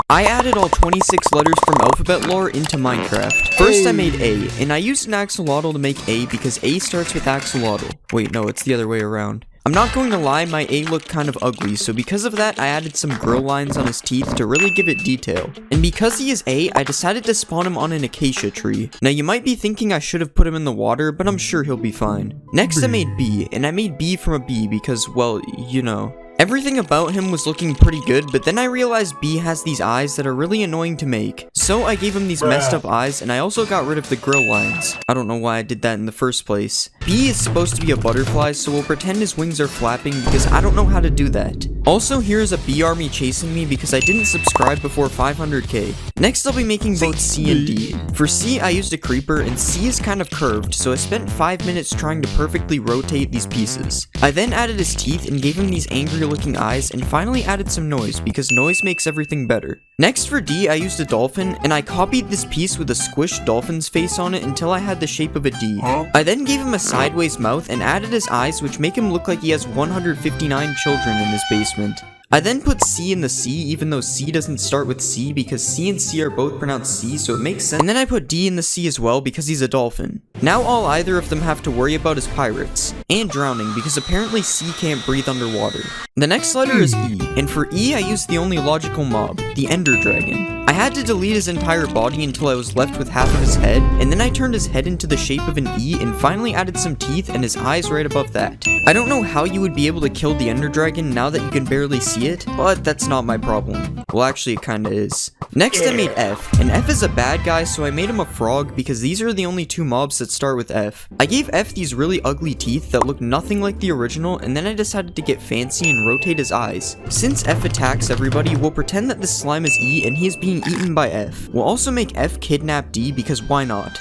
I added all 26 letters from alphabet lore into Minecraft. First I made A, and I used an axolotl to make A because A starts with axolotl. Wait, no, it's the other way around. I'm not going to lie, my A looked kind of ugly, so because of that, I added some grill lines on his teeth to really give it detail. And because he is A, I decided to spawn him on an acacia tree. Now you might be thinking I should have put him in the water, but I'm sure he'll be fine. Next I made B, and I made B from a bee because, well, you know. Everything about him was looking pretty good, but then I realized B has these eyes that are really annoying to make. So I gave him these messed up eyes, and I also got rid of the grill lines. I don't know why I did that in the first place. B is supposed to be a butterfly, so we'll pretend his wings are flapping because I don't know how to do that. Also, here's a bee army chasing me because I didn't subscribe before 500k. Next, I'll be making both C and D. For C, I used a creeper, and C is kind of curved, so I spent 5 minutes trying to perfectly rotate these pieces. I then added his teeth and gave him these angry looking eyes, and finally added some noise because noise makes everything better. Next for D, I used a dolphin, and I copied this piece with a squished dolphin's face on it until I had the shape of a D. I then gave him a sideways mouth and added his eyes, which make him look like he has 159 children in his basement. I then put C in the C, even though C doesn't start with C because C and C are both pronounced C, so it makes sense. And then I put D in the C as well because he's a dolphin. Now all either of them have to worry about is pirates, and drowning because apparently C can't breathe underwater. The next letter is E, and for E I used the only logical mob, the Ender Dragon. I had to delete his entire body until I was left with half of his head, and then I turned his head into the shape of an E and finally added some teeth and his eyes right above that. I don't know how you would be able to kill the Ender Dragon now that you can barely see it, but that's not my problem. Well, actually it kinda is. Next I made F, and F is a bad guy, so I made him a frog because these are the only two mobs that start with F. I gave F these really ugly teeth that look nothing like the original, and then I decided to get fancy and rotate his eyes. Since F attacks everybody, we'll pretend that this slime is E and he is being eaten by F. We'll also make F kidnap D because why not?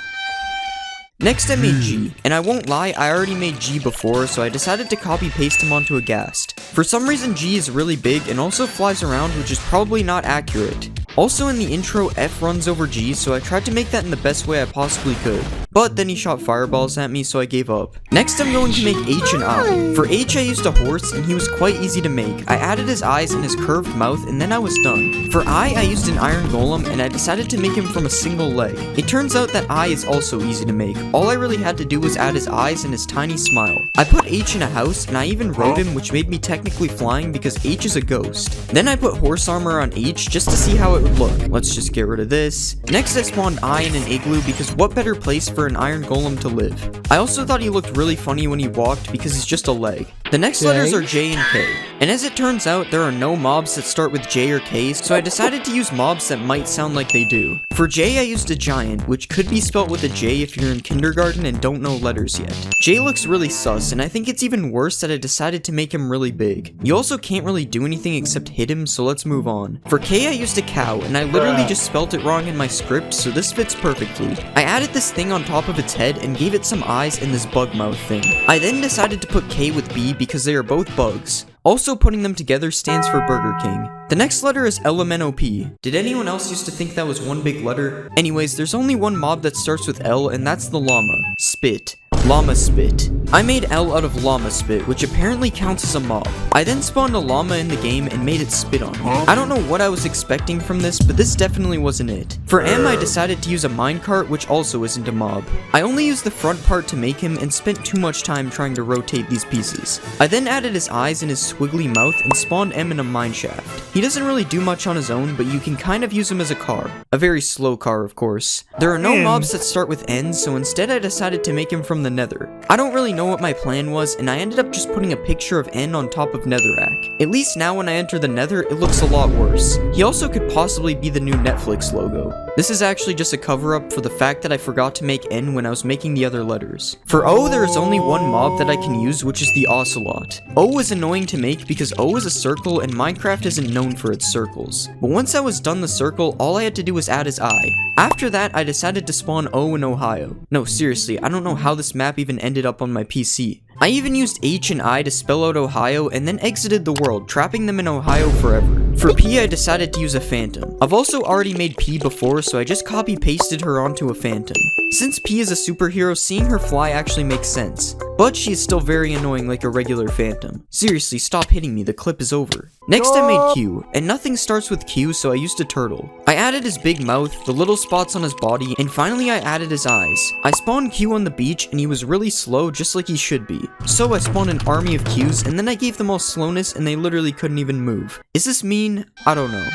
Next I made G, and I won't lie, I already made G before, so I decided to copy paste him onto a ghast. For some reason G is really big and also flies around, which is probably not accurate. Also in the intro, F runs over G, so I tried to make that in the best way I possibly could. But then he shot fireballs at me, so I gave up. Next I'm going to make H and I. For H I used a horse, and he was quite easy to make. I added his eyes and his curved mouth, and then I was done. For I used an iron golem, and I decided to make him from a single leg. It turns out that I is also easy to make. All I really had to do was add his eyes and his tiny smile. I put H in a house, and I even rode him, which made me technically flying because H is a ghost. Then I put horse armor on H just to see how it would look. Let's just get rid of this. Next I spawned I in an igloo because what better place for an iron golem to live? I also thought he looked really funny when he walked because he's just a leg. The next letters are J and K. And as it turns out, there are no mobs that start with J or K, so I decided to use mobs that might sound like they do. For J I used a giant, which could be spelt with a J if you're in kindergarten and don't know letters yet. J looks really sus, and I think it's even worse that I decided to make him really big. You also can't really do anything except hit him, so let's move on. For K I used a cow, and I literally just spelt it wrong in my script, so this fits perfectly. I added this thing on top of its head and gave it some eyes and this bug mouth thing. I then decided to put K with B because they are both bugs. Also putting them together stands for Burger King. The next letter is LMNOP. Did anyone else used to think that was one big letter? Anyways, there's only one mob that starts with L, and that's the llama. Spit. Llama spit. I made L out of llama spit, which apparently counts as a mob. I then spawned a llama in the game and made it spit on me. I don't know what I was expecting from this, but this definitely wasn't it. For M, I decided to use a minecart, which also isn't a mob. I only used the front part to make him and spent too much time trying to rotate these pieces. I then added his eyes and his squiggly mouth and spawned M in a mineshaft. He doesn't really do much on his own, but you can kind of use him as a car. A very slow car, of course. There are no mobs that start with N, so instead I decided to make him from the nether. I don't really know what my plan was, and I ended up just putting a picture of N on top of netherrack. At least now when I enter the nether, it looks a lot worse. He also could possibly be the new Netflix logo. This is actually just a cover-up for the fact that I forgot to make N when I was making the other letters. For O, there is only one mob that I can use, which is the ocelot. O is annoying to make because O is a circle and Minecraft isn't known for its circles. But once I was done the circle, all I had to do was add his eye. After that, I decided to spawn O in Ohio. No, seriously, I don't know how this map even ended up on my PC. I even used H and I to spell out Ohio and then exited the world, trapping them in Ohio forever. For P, I decided to use a phantom. I've also already made P before, so I just copy-pasted her onto a phantom. Since P is a superhero, seeing her fly actually makes sense. but she is still very annoying like a regular phantom. Seriously, stop hitting me, the clip is over. Next I made Q, and nothing starts with Q, so I used a turtle. I added his big mouth, the little spots on his body, and finally I added his eyes. I spawned Q on the beach, and he was really slow, just like he should be. So I spawned an army of Qs, and then I gave them all slowness, and they literally couldn't even move. Is this mean? I don't know.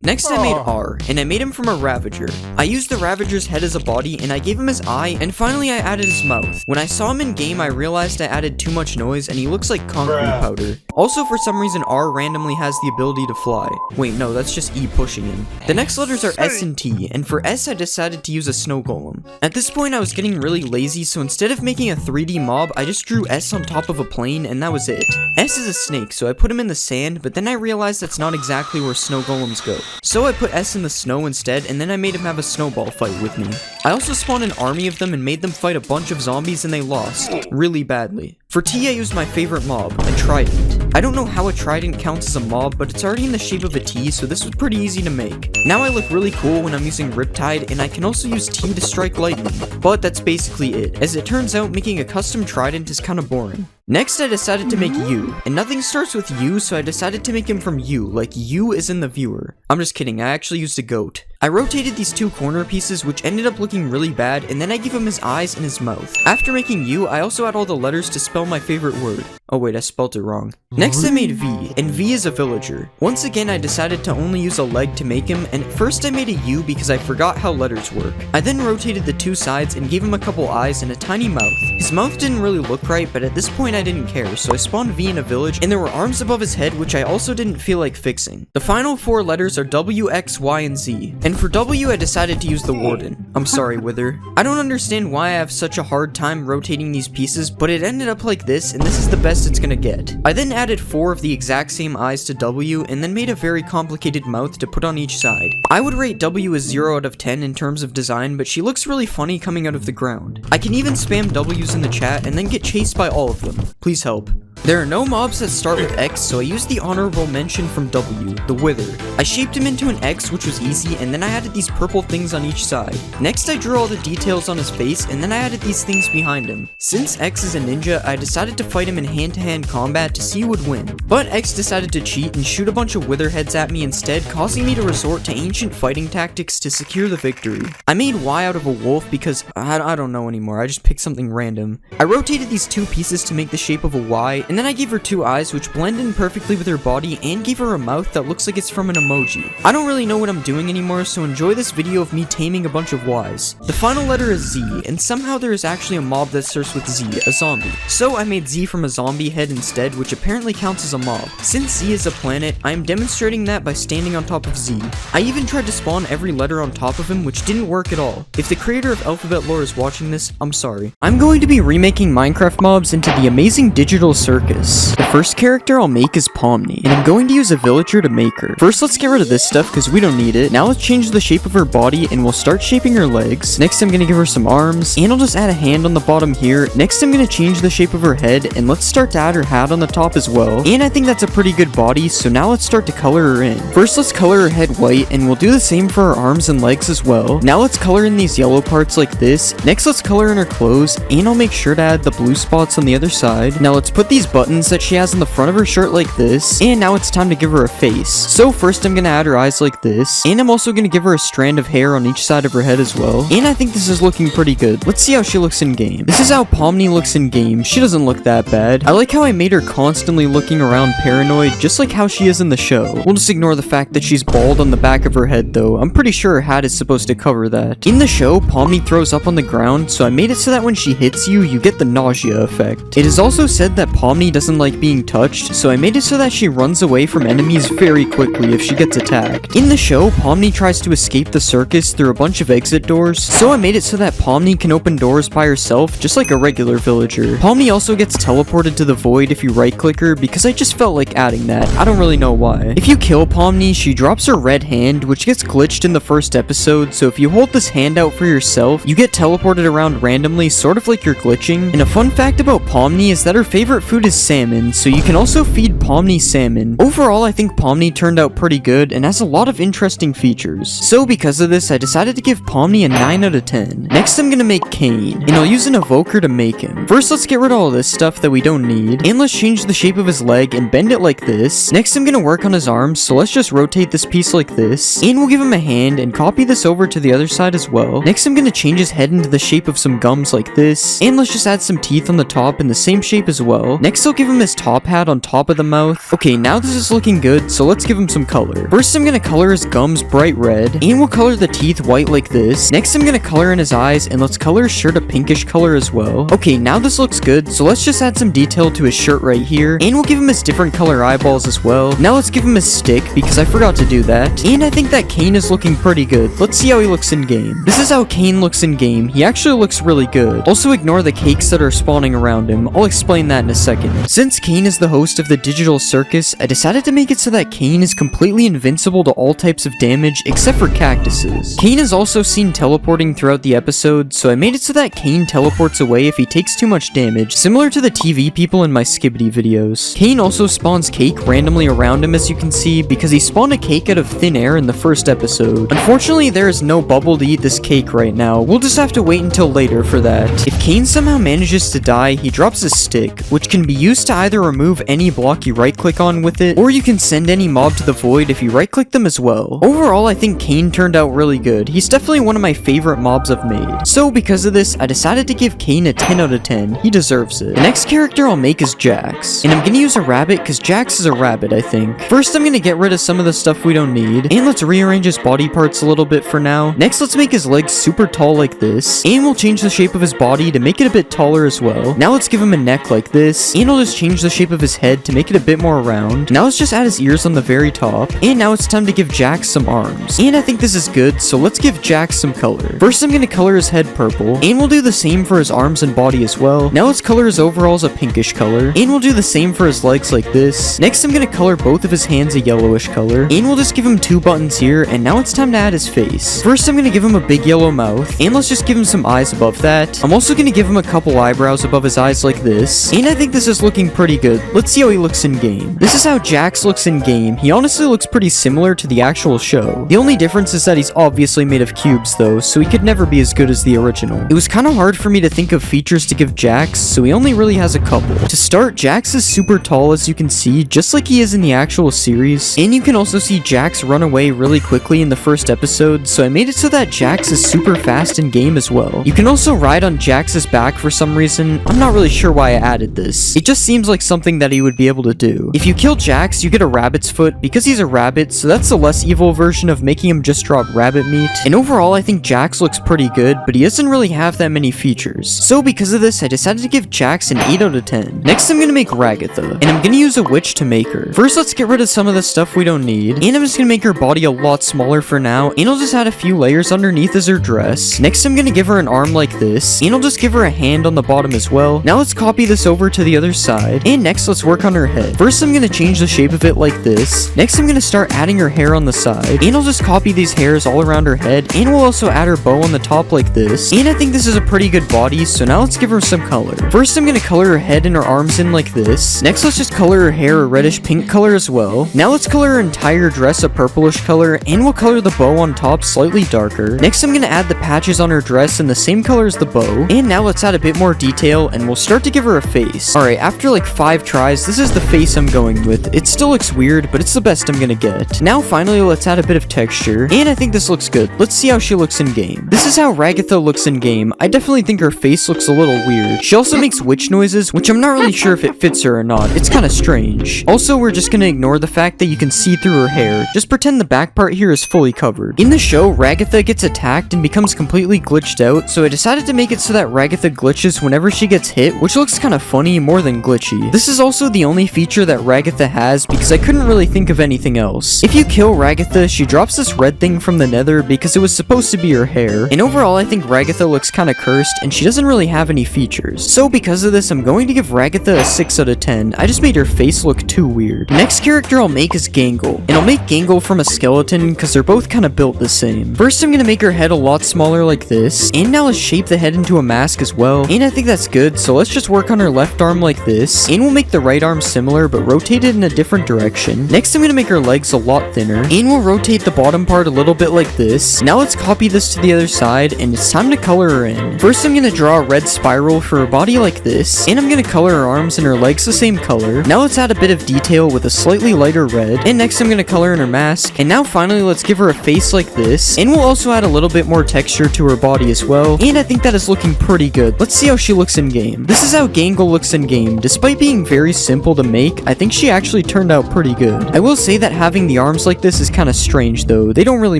Next I made R, and I made him from a Ravager. I used the Ravager's head as a body, and I gave him his eye, and finally I added his mouth. When I saw him in game, I realized I added too much noise, and he looks like concrete powder. Also, for some reason, R randomly has the ability to fly. Wait, no, that's just E pushing him. The next letters are S and T, and for S I decided to use a snow golem. At this point, I was getting really lazy, so instead of making a 3D mob, I just drew S on top of a plane, and that was it. S is a snake, so I put him in the sand, but then I realized that's not exactly where snow golems go. So I put S in the snow instead, and then I made him have a snowball fight with me. I also spawned an army of them and made them fight a bunch of zombies, and they lost. Really badly. For T, I used my favorite mob, a trident. I don't know how a trident counts as a mob, but it's already in the shape of a T, so this was pretty easy to make. Now I look really cool when I'm using Riptide, and I can also use T to strike lightning. But that's basically it. As it turns out, making a custom trident is kinda boring. Next, I decided to make U, and nothing starts with U, so I decided to make him from U, like U is in the viewer. I'm just kidding, I actually used a goat. I rotated these two corner pieces, which ended up looking really bad, and then I gave him his eyes and his mouth. After making U, I also add all the letters to spell my favorite word. Oh wait, I spelled it wrong. Next I made V, and V is a villager. Once again, I decided to only use a leg to make him, and at first I made a U because I forgot how letters work. I then rotated the two sides and gave him a couple eyes and a tiny mouth. His mouth didn't really look right, but at this point I didn't care, so I spawned V in a village, and there were arms above his head, which I also didn't feel like fixing. The final four letters are W, X, Y, and Z. And for W, I decided to use the Warden. I'm sorry, Wither. I don't understand why I have such a hard time rotating these pieces, but it ended up like this, and this is the best it's gonna get. I then added 4 of the exact same eyes to W, and then made a very complicated mouth to put on each side. I would rate W as 0 out of 10 in terms of design, but she looks really funny coming out of the ground. I can even spam W's in the chat and then get chased by all of them. Please help. There are no mobs that start with X, so I used the honorable mention from W, the Wither. I shaped him into an X, which was easy, and then I added these purple things on each side. Next, I drew all the details on his face, and then I added these things behind him. Since X is a ninja, I decided to fight him in hand-to-hand combat to see who would win. But X decided to cheat and shoot a bunch of Wither heads at me instead, causing me to resort to ancient fighting tactics to secure the victory. I made Y out of a wolf because I don't know anymore, I just picked something random. I rotated these two pieces to make the shape of a Y, and then I gave her 2 eyes which blend in perfectly with her body and gave her a mouth that looks like it's from an emoji. I don't really know what I'm doing anymore, so enjoy this video of me taming a bunch of Ys. The final letter is Z, and somehow there is actually a mob that starts with Z, a zombie. So I made Z from a zombie head instead, which apparently counts as a mob. Since Z is a planet, I am demonstrating that by standing on top of Z. I even tried to spawn every letter on top of him, which didn't work at all. If the creator of Alphabet Lore is watching this, I'm sorry. I'm going to be remaking Minecraft mobs into the amazing digital circus. The first character I'll make is Pomni, and I'm going to use a villager to make her. First, let's get rid of this stuff because we don't need it. Now let's change the shape of her body, and we'll start shaping her legs. Next, I'm going to give her some arms, and I'll just add a hand on the bottom here. Next, I'm going to change the shape of her head, and let's start to add her hat on the top as well. And I think that's a pretty good body, so now let's start to color her in. First, let's color her head white, and we'll do the same for her arms and legs as well. Now let's color in these yellow parts like this. Next, let's color in her clothes, and I'll make sure to add the blue spots on the other side. Now let's put these buttons that she has on the front of her shirt like this, and now it's time to give her a face. So first I'm gonna add her eyes like this, and I'm also gonna give her a strand of hair on each side of her head as well, and I think this is looking pretty good. Let's see how she looks in game. This is how Pomni looks in game. She doesn't look that bad. I like how I made her constantly looking around paranoid, just like how she is in the show. We'll just ignore the fact that she's bald on the back of her head though. I'm pretty sure her hat is supposed to cover that. In the show, Pomni throws up on the ground, so I made it so that when she hits you, you get the nausea effect. It is also said that Pomni doesn't like being touched, so I made it so that she runs away from enemies very quickly if she gets attacked. In the show, Pomni tries to escape the circus through a bunch of exit doors, so I made it so that Pomni can open doors by herself, just like a regular villager. Pomni also gets teleported to the void if you right-click her, because I just felt like adding that. I don't really know why. If you kill Pomni, she drops her red hand, which gets glitched in the first episode, so if you hold this hand out for yourself, you get teleported around randomly, sort of like you're glitching. And a fun fact about Pomni is that her favorite food food is salmon, so you can also feed Pomni salmon. Overall, I think Pomni turned out pretty good and has a lot of interesting features. So because of this, I decided to give Pomni a 9 out of 10. Next, I'm gonna make Kane, and I'll use an evoker to make him. First, let's get rid of all this stuff that we don't need, and let's change the shape of his leg and bend it like this. Next, I'm gonna work on his arms, so let's just rotate this piece like this, and we'll give him a hand and copy this over to the other side as well. Next, I'm gonna change his head into the shape of some gums like this, and let's just add some teeth on the top in the same shape as well. Next, I'll give him his top hat on top of the mouth. Okay, now this is looking good, so let's give him some color. First, I'm gonna color his gums bright red, and we'll color the teeth white like this. Next, I'm gonna color in his eyes, and let's color his shirt a pinkish color as well. Okay, now this looks good, so let's just add some detail to his shirt right here, and we'll give him his different color eyeballs as well. Now let's give him his stick, because I forgot to do that. And I think that Kane is looking pretty good. Let's see how he looks in game. This is how Kane looks in game. He actually looks really good. Also ignore the cakes that are spawning around him. I'll explain that in a second. Since Kane is the host of the digital circus, I decided to make it so that Kane is completely invincible to all types of damage except for cactuses. Kane is also seen teleporting throughout the episode, so I made it so that Kane teleports away if he takes too much damage, similar to the TV people in my Skibbity videos. Kane also spawns cake randomly around him, as you can see, because he spawned a cake out of thin air in the first episode. Unfortunately, there is no bubble to eat this cake right now. We'll just have to wait until later for that. If Kane somehow manages to die, he drops a stick, which can be used to either remove any block you right click on with it, or you can send any mob to the void if you right click them as well. Overall, I think Kane turned out really good. He's definitely one of my favorite mobs I've made. So because of this, I decided to give Kane a 10 out of 10. He deserves it. The next character I'll make is Jax, and I'm gonna use a rabbit because Jax is a rabbit, I think. First, I'm gonna get rid of some of the stuff we don't need, and let's rearrange his body parts a little bit for now. Next, let's make his legs super tall like this, and we'll change the shape of his body to make it a bit taller as well. Now let's give him a neck like this, and I'll just change the shape of his head to make it a bit more round. Now let's just add his ears on the very top, and now it's time to give Jax some arms. And I think this is good, so let's give Jax some color. First, I'm gonna color his head purple, and we'll do the same for his arms and body as well. Now let's color his overalls a pinkish color, and we'll do the same for his legs like this. Next, I'm gonna color both of his hands a yellowish color, and we'll just give him 2 buttons here, and now it's time to add his face. First, I'm gonna give him a big yellow mouth, and let's just give him some eyes above that. I'm also gonna give him a couple eyebrows above his eyes like this, and I think this is looking pretty good. Let's see how he looks in game. This is how Jax looks in game. He honestly looks pretty similar to the actual show. The only difference is that he's obviously made of cubes though, so he could never be as good as the original. It was kind of hard for me to think of features to give Jax, so he only really has a couple. To start, Jax is super tall, as you can see, just like he is in the actual series, and you can also see Jax run away really quickly in the first episode, so I made it so that Jax is super fast in game as well. You can also ride on Jax's back for some reason. I'm not really sure why I added this. It just seems like something that he would be able to do. If you kill Jax, you get a rabbit's foot because he's a rabbit, so that's the less evil version of making him just drop rabbit meat. And overall, I think Jax looks pretty good, but he doesn't really have that many features. So because of this, I decided to give Jax an 8 out of 10. Next, I'm gonna make Ragatha, and I'm gonna use a witch to make her. First, let's get rid of some of the stuff we don't need, and I'm just gonna make her body a lot smaller for now, and I'll just add a few layers underneath as her dress. Next, I'm gonna give her an arm like this, and I'll just give her a hand on the bottom as well. Now let's copy this over to the other side, and next let's work on her head. First, I'm gonna change the shape of it like this. Next, I'm gonna start adding her hair on the side, and I'll just copy these hairs all around her head, and we'll also add her bow on the top like this. And I think this is a pretty good body, so now let's give her some color. First, I'm gonna color her head and her arms in like this. Next, let's just color her hair a reddish pink color as well. Now let's color her entire dress a purplish color, and we'll color the bow on top slightly darker. Next, I'm gonna add the patches on her dress in the same color as the bow, and now let's add a bit more detail, and we'll start to give her a face. Alright, after like 5 tries, this is the face I'm going with. It still looks weird, but it's the best I'm gonna get. Now finally, let's add a bit of texture, and I think this looks good. Let's see how she looks in game. This is how Ragatha looks in game. I definitely think her face looks a little weird. She also makes witch noises, which I'm not really sure if it fits her or not. It's kind of strange. Also, we're just gonna ignore the fact that you can see through her hair. Just pretend the back part here is fully covered. In the show, Ragatha gets attacked and becomes completely glitched out, so I decided to make it so that Ragatha glitches whenever she gets hit, which looks kind of funny more than glitchy. This is also the only feature that Ragatha has because I couldn't really think of anything else. If you kill Ragatha, she drops this red thing from the nether because it was supposed to be her hair, and overall I think Ragatha looks kind of cursed and she doesn't really have any features. So because of this, I'm going to give Ragatha a 6 out of 10. I just made her face look too weird. Next character I'll make is Gangle, and I'll make Gangle from a skeleton because they're both kind of built the same. First, I'm gonna make her head a lot smaller like this, and now let's shape the head into a mask as well, and I think that's good, so let's just work on her left arm like like this, and we'll make the right arm similar, but rotate it in a different direction. Next, I'm gonna make her legs a lot thinner, and we'll rotate the bottom part a little bit like this. Now let's copy this to the other side, and it's time to color her in. First, I'm gonna draw a red spiral for her body like this, and I'm gonna color her arms and her legs the same color. Now let's add a bit of detail with a slightly lighter red, and next I'm gonna color in her mask, and now finally let's give her a face like this, and we'll also add a little bit more texture to her body as well, and I think that is looking pretty good. Let's see how she looks in game. This is how Gangle looks in game. Despite being very simple to make, I think she actually turned out pretty good. I will say that having the arms like this is kind of strange though. They don't really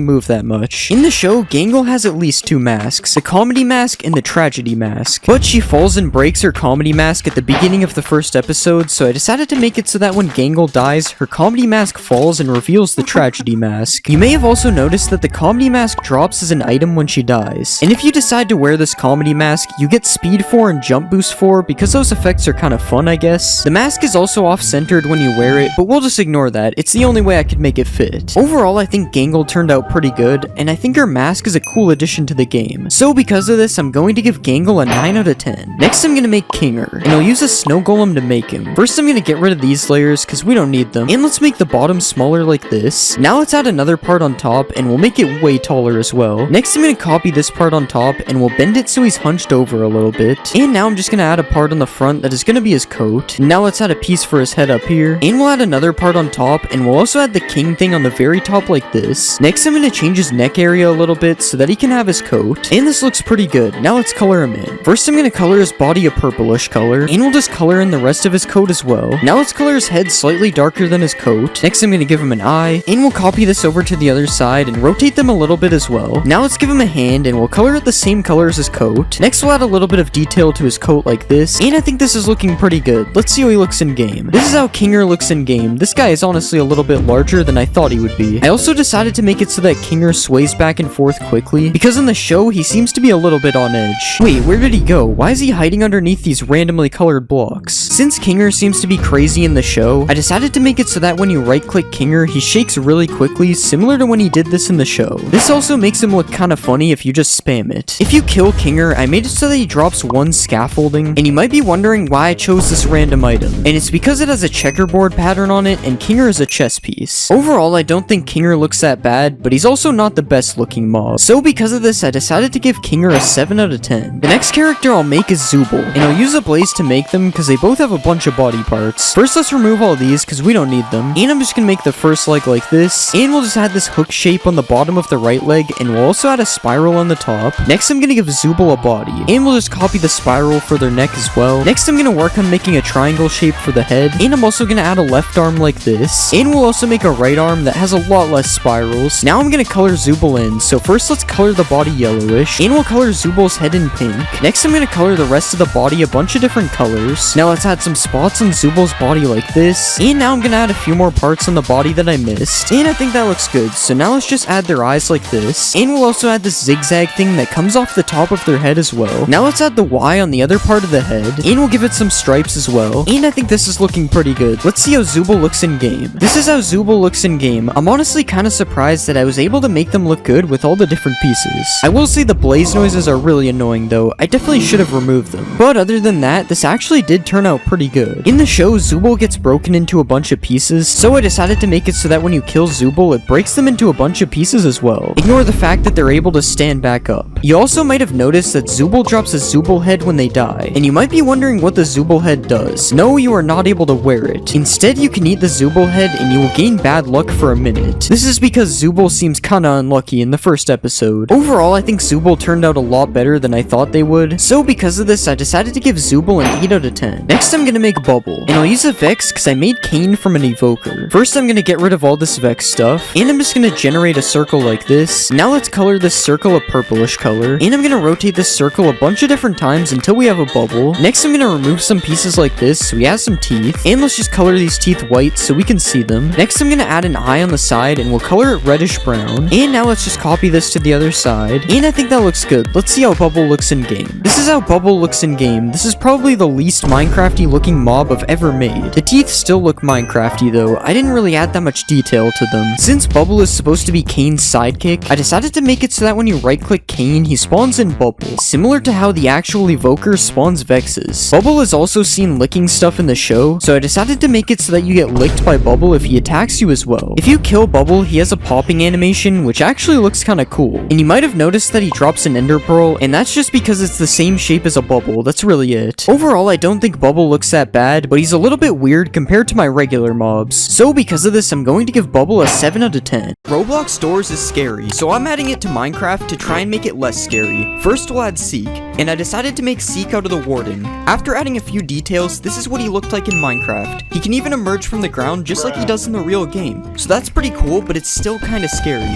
move that much. In the show, Gangle has at least two masks, the comedy mask and the tragedy mask, but she falls and breaks her comedy mask at the beginning of the first episode, so I decided to make it so that when Gangle dies, her comedy mask falls and reveals the tragedy mask. You may have also noticed that the comedy mask drops as an item when she dies, and if you decide to wear this comedy mask, you get speed 4 and jump boost 4 because those effects are kind of fun, I guess. The mask is also off-centered when you wear it, but we'll just ignore that. It's the only way I could make it fit. Overall, I think Gangle turned out pretty good, and I think her mask is a cool addition to the game. So because of this, I'm going to give Gangle a 9 out of 10. Next, I'm gonna make Kinger, and I'll use a snow golem to make him. First, I'm gonna get rid of these layers because we don't need them, and let's make the bottom smaller like this. Now let's add another part on top, and we'll make it way taller as well. Next, I'm gonna copy this part on top, and we'll bend it so he's hunched over a little bit. And now I'm just gonna add a part on the front that is gonna be his coat. Now let's add a piece for his head up here, and we'll add another part on top, and we'll also add the king thing on the very top like this. Next, I'm gonna change his neck area a little bit so that he can have his coat, and this looks pretty good. Now let's color him in. First, I'm gonna color his body a purplish color, and we'll just color in the rest of his coat as well. Now let's color his head slightly darker than his coat. Next, I'm gonna give him an eye, and we'll copy this over to the other side and rotate them a little bit as well. Now let's give him a hand, and we'll color it the same color as his coat. Next, we'll add a little bit of detail to his coat like this, and I think this is looking pretty good. Let's see how he looks in game. This is how Kinger looks in game. This guy is honestly a little bit larger than I thought he would be. I also decided to make it so that Kinger sways back and forth quickly, because in the show, he seems to be a little bit on edge. Wait, where did he go? Why is he hiding underneath these randomly colored blocks? Since Kinger seems to be crazy in the show, I decided to make it so that when you right-click Kinger, he shakes really quickly, similar to when he did this in the show. This also makes him look kind of funny if you just spam it. If you kill Kinger, I made it so that he drops one scaffolding, and you might be wondering why I chose this random item, and it's because it has a checkerboard pattern on it, and Kinger is a chess piece. Overall, I don't think Kinger looks that bad, but he's also not the best looking mob. So because of this, I decided to give Kinger a 7 out of 10. The next character I'll make is Zooble, and I'll use a blaze to make them because they both have a bunch of body parts. First, let's remove all these because we don't need them, and I'm just gonna make the first leg like this, and we'll just add this hook shape on the bottom of the right leg, and we'll also add a spiral on the top. Next, I'm gonna give Zooble a body, and we'll just copy the spiral for their neck as well. Next, I'm gonna work on making a triangle shape for the head, and I'm also gonna add a left arm like this, and we'll also make a right arm that has a lot less spirals. Now I'm gonna color Zooble in, so first let's color the body yellowish, and we'll color Zooble's head in pink. Next, I'm gonna color the rest of the body a bunch of different colors. Now let's add some spots on Zooble's body like this, and now I'm gonna add a few more parts on the body that I missed, and I think that looks good. So now let's just add their eyes like this, and we'll also add this zigzag thing that comes off the top of their head as well. Now let's add the Y on the other part of the head, and we'll give it some stripes as well, and I think this is looking pretty good. Let's see how Zooble looks in game. This is how Zooble looks in game. I'm honestly kind of surprised that I was able to make them look good with all the different pieces. I will say the blaze noises are really annoying though. I definitely should have removed them. But other than that, this actually did turn out pretty good. In the show, Zooble gets broken into a bunch of pieces, so I decided to make it so that when you kill Zooble, it breaks them into a bunch of pieces as well. Ignore the fact that they're able to stand back up. You also might have noticed that Zooble drops a Zooble head when they die, and you might be wondering what the Zooble head does. No, you are not able to wear it. Instead, you can eat the Zooble head and you will gain bad luck for a minute. This is because Zooble seems kinda unlucky in the first episode. Overall, I think Zooble turned out a lot better than I thought they would, so because of this, I decided to give Zooble an 8 out of 10. Next, I'm gonna make Bubble, and I'll use a Vex because I made Kane from an evoker. First, I'm gonna get rid of all this Vex stuff, and I'm just gonna generate a circle like this. Now let's color this circle a purplish color, and I'm gonna rotate this circle a bunch of different times until we have a bubble. Next, I'm gonna remove some pieces like this so we have some teeth, and let's just color these teeth white so we can see them. Next, I'm gonna add an eye on the side, and we'll color it reddish brown. And now let's just copy this to the other side, and I think that looks good. Let's see how Bubble looks in game. This is how Bubble looks in game. This is probably the least Minecrafty looking mob I've ever made. The teeth still look Minecrafty though. I didn't really add that much detail to them. Since Bubble is supposed to be Kane's sidekick, I decided to make it so that when you right click Kane, he spawns in Bubble, similar to how the actual evoker spawns Vexes. Bubble is also also seen licking stuff in the show, so I decided to make it so that you get licked by Bubble if he attacks you as well. If you kill Bubble, he has a popping animation, which actually looks kinda cool. And you might have noticed that he drops an ender pearl, and that's just because it's the same shape as a bubble. That's really it. Overall, I don't think Bubble looks that bad, but he's a little bit weird compared to my regular mobs. So because of this, I'm going to give Bubble a 7 out of 10. Roblox Doors is scary, so I'm adding it to Minecraft to try and make it less scary. First, we'll add Seek, and I decided to make Seek out of the Warden. After adding a few details, this is what he looked like in Minecraft. He can even emerge from the ground just like he does in the real game. So that's pretty cool, but it's still kinda scary.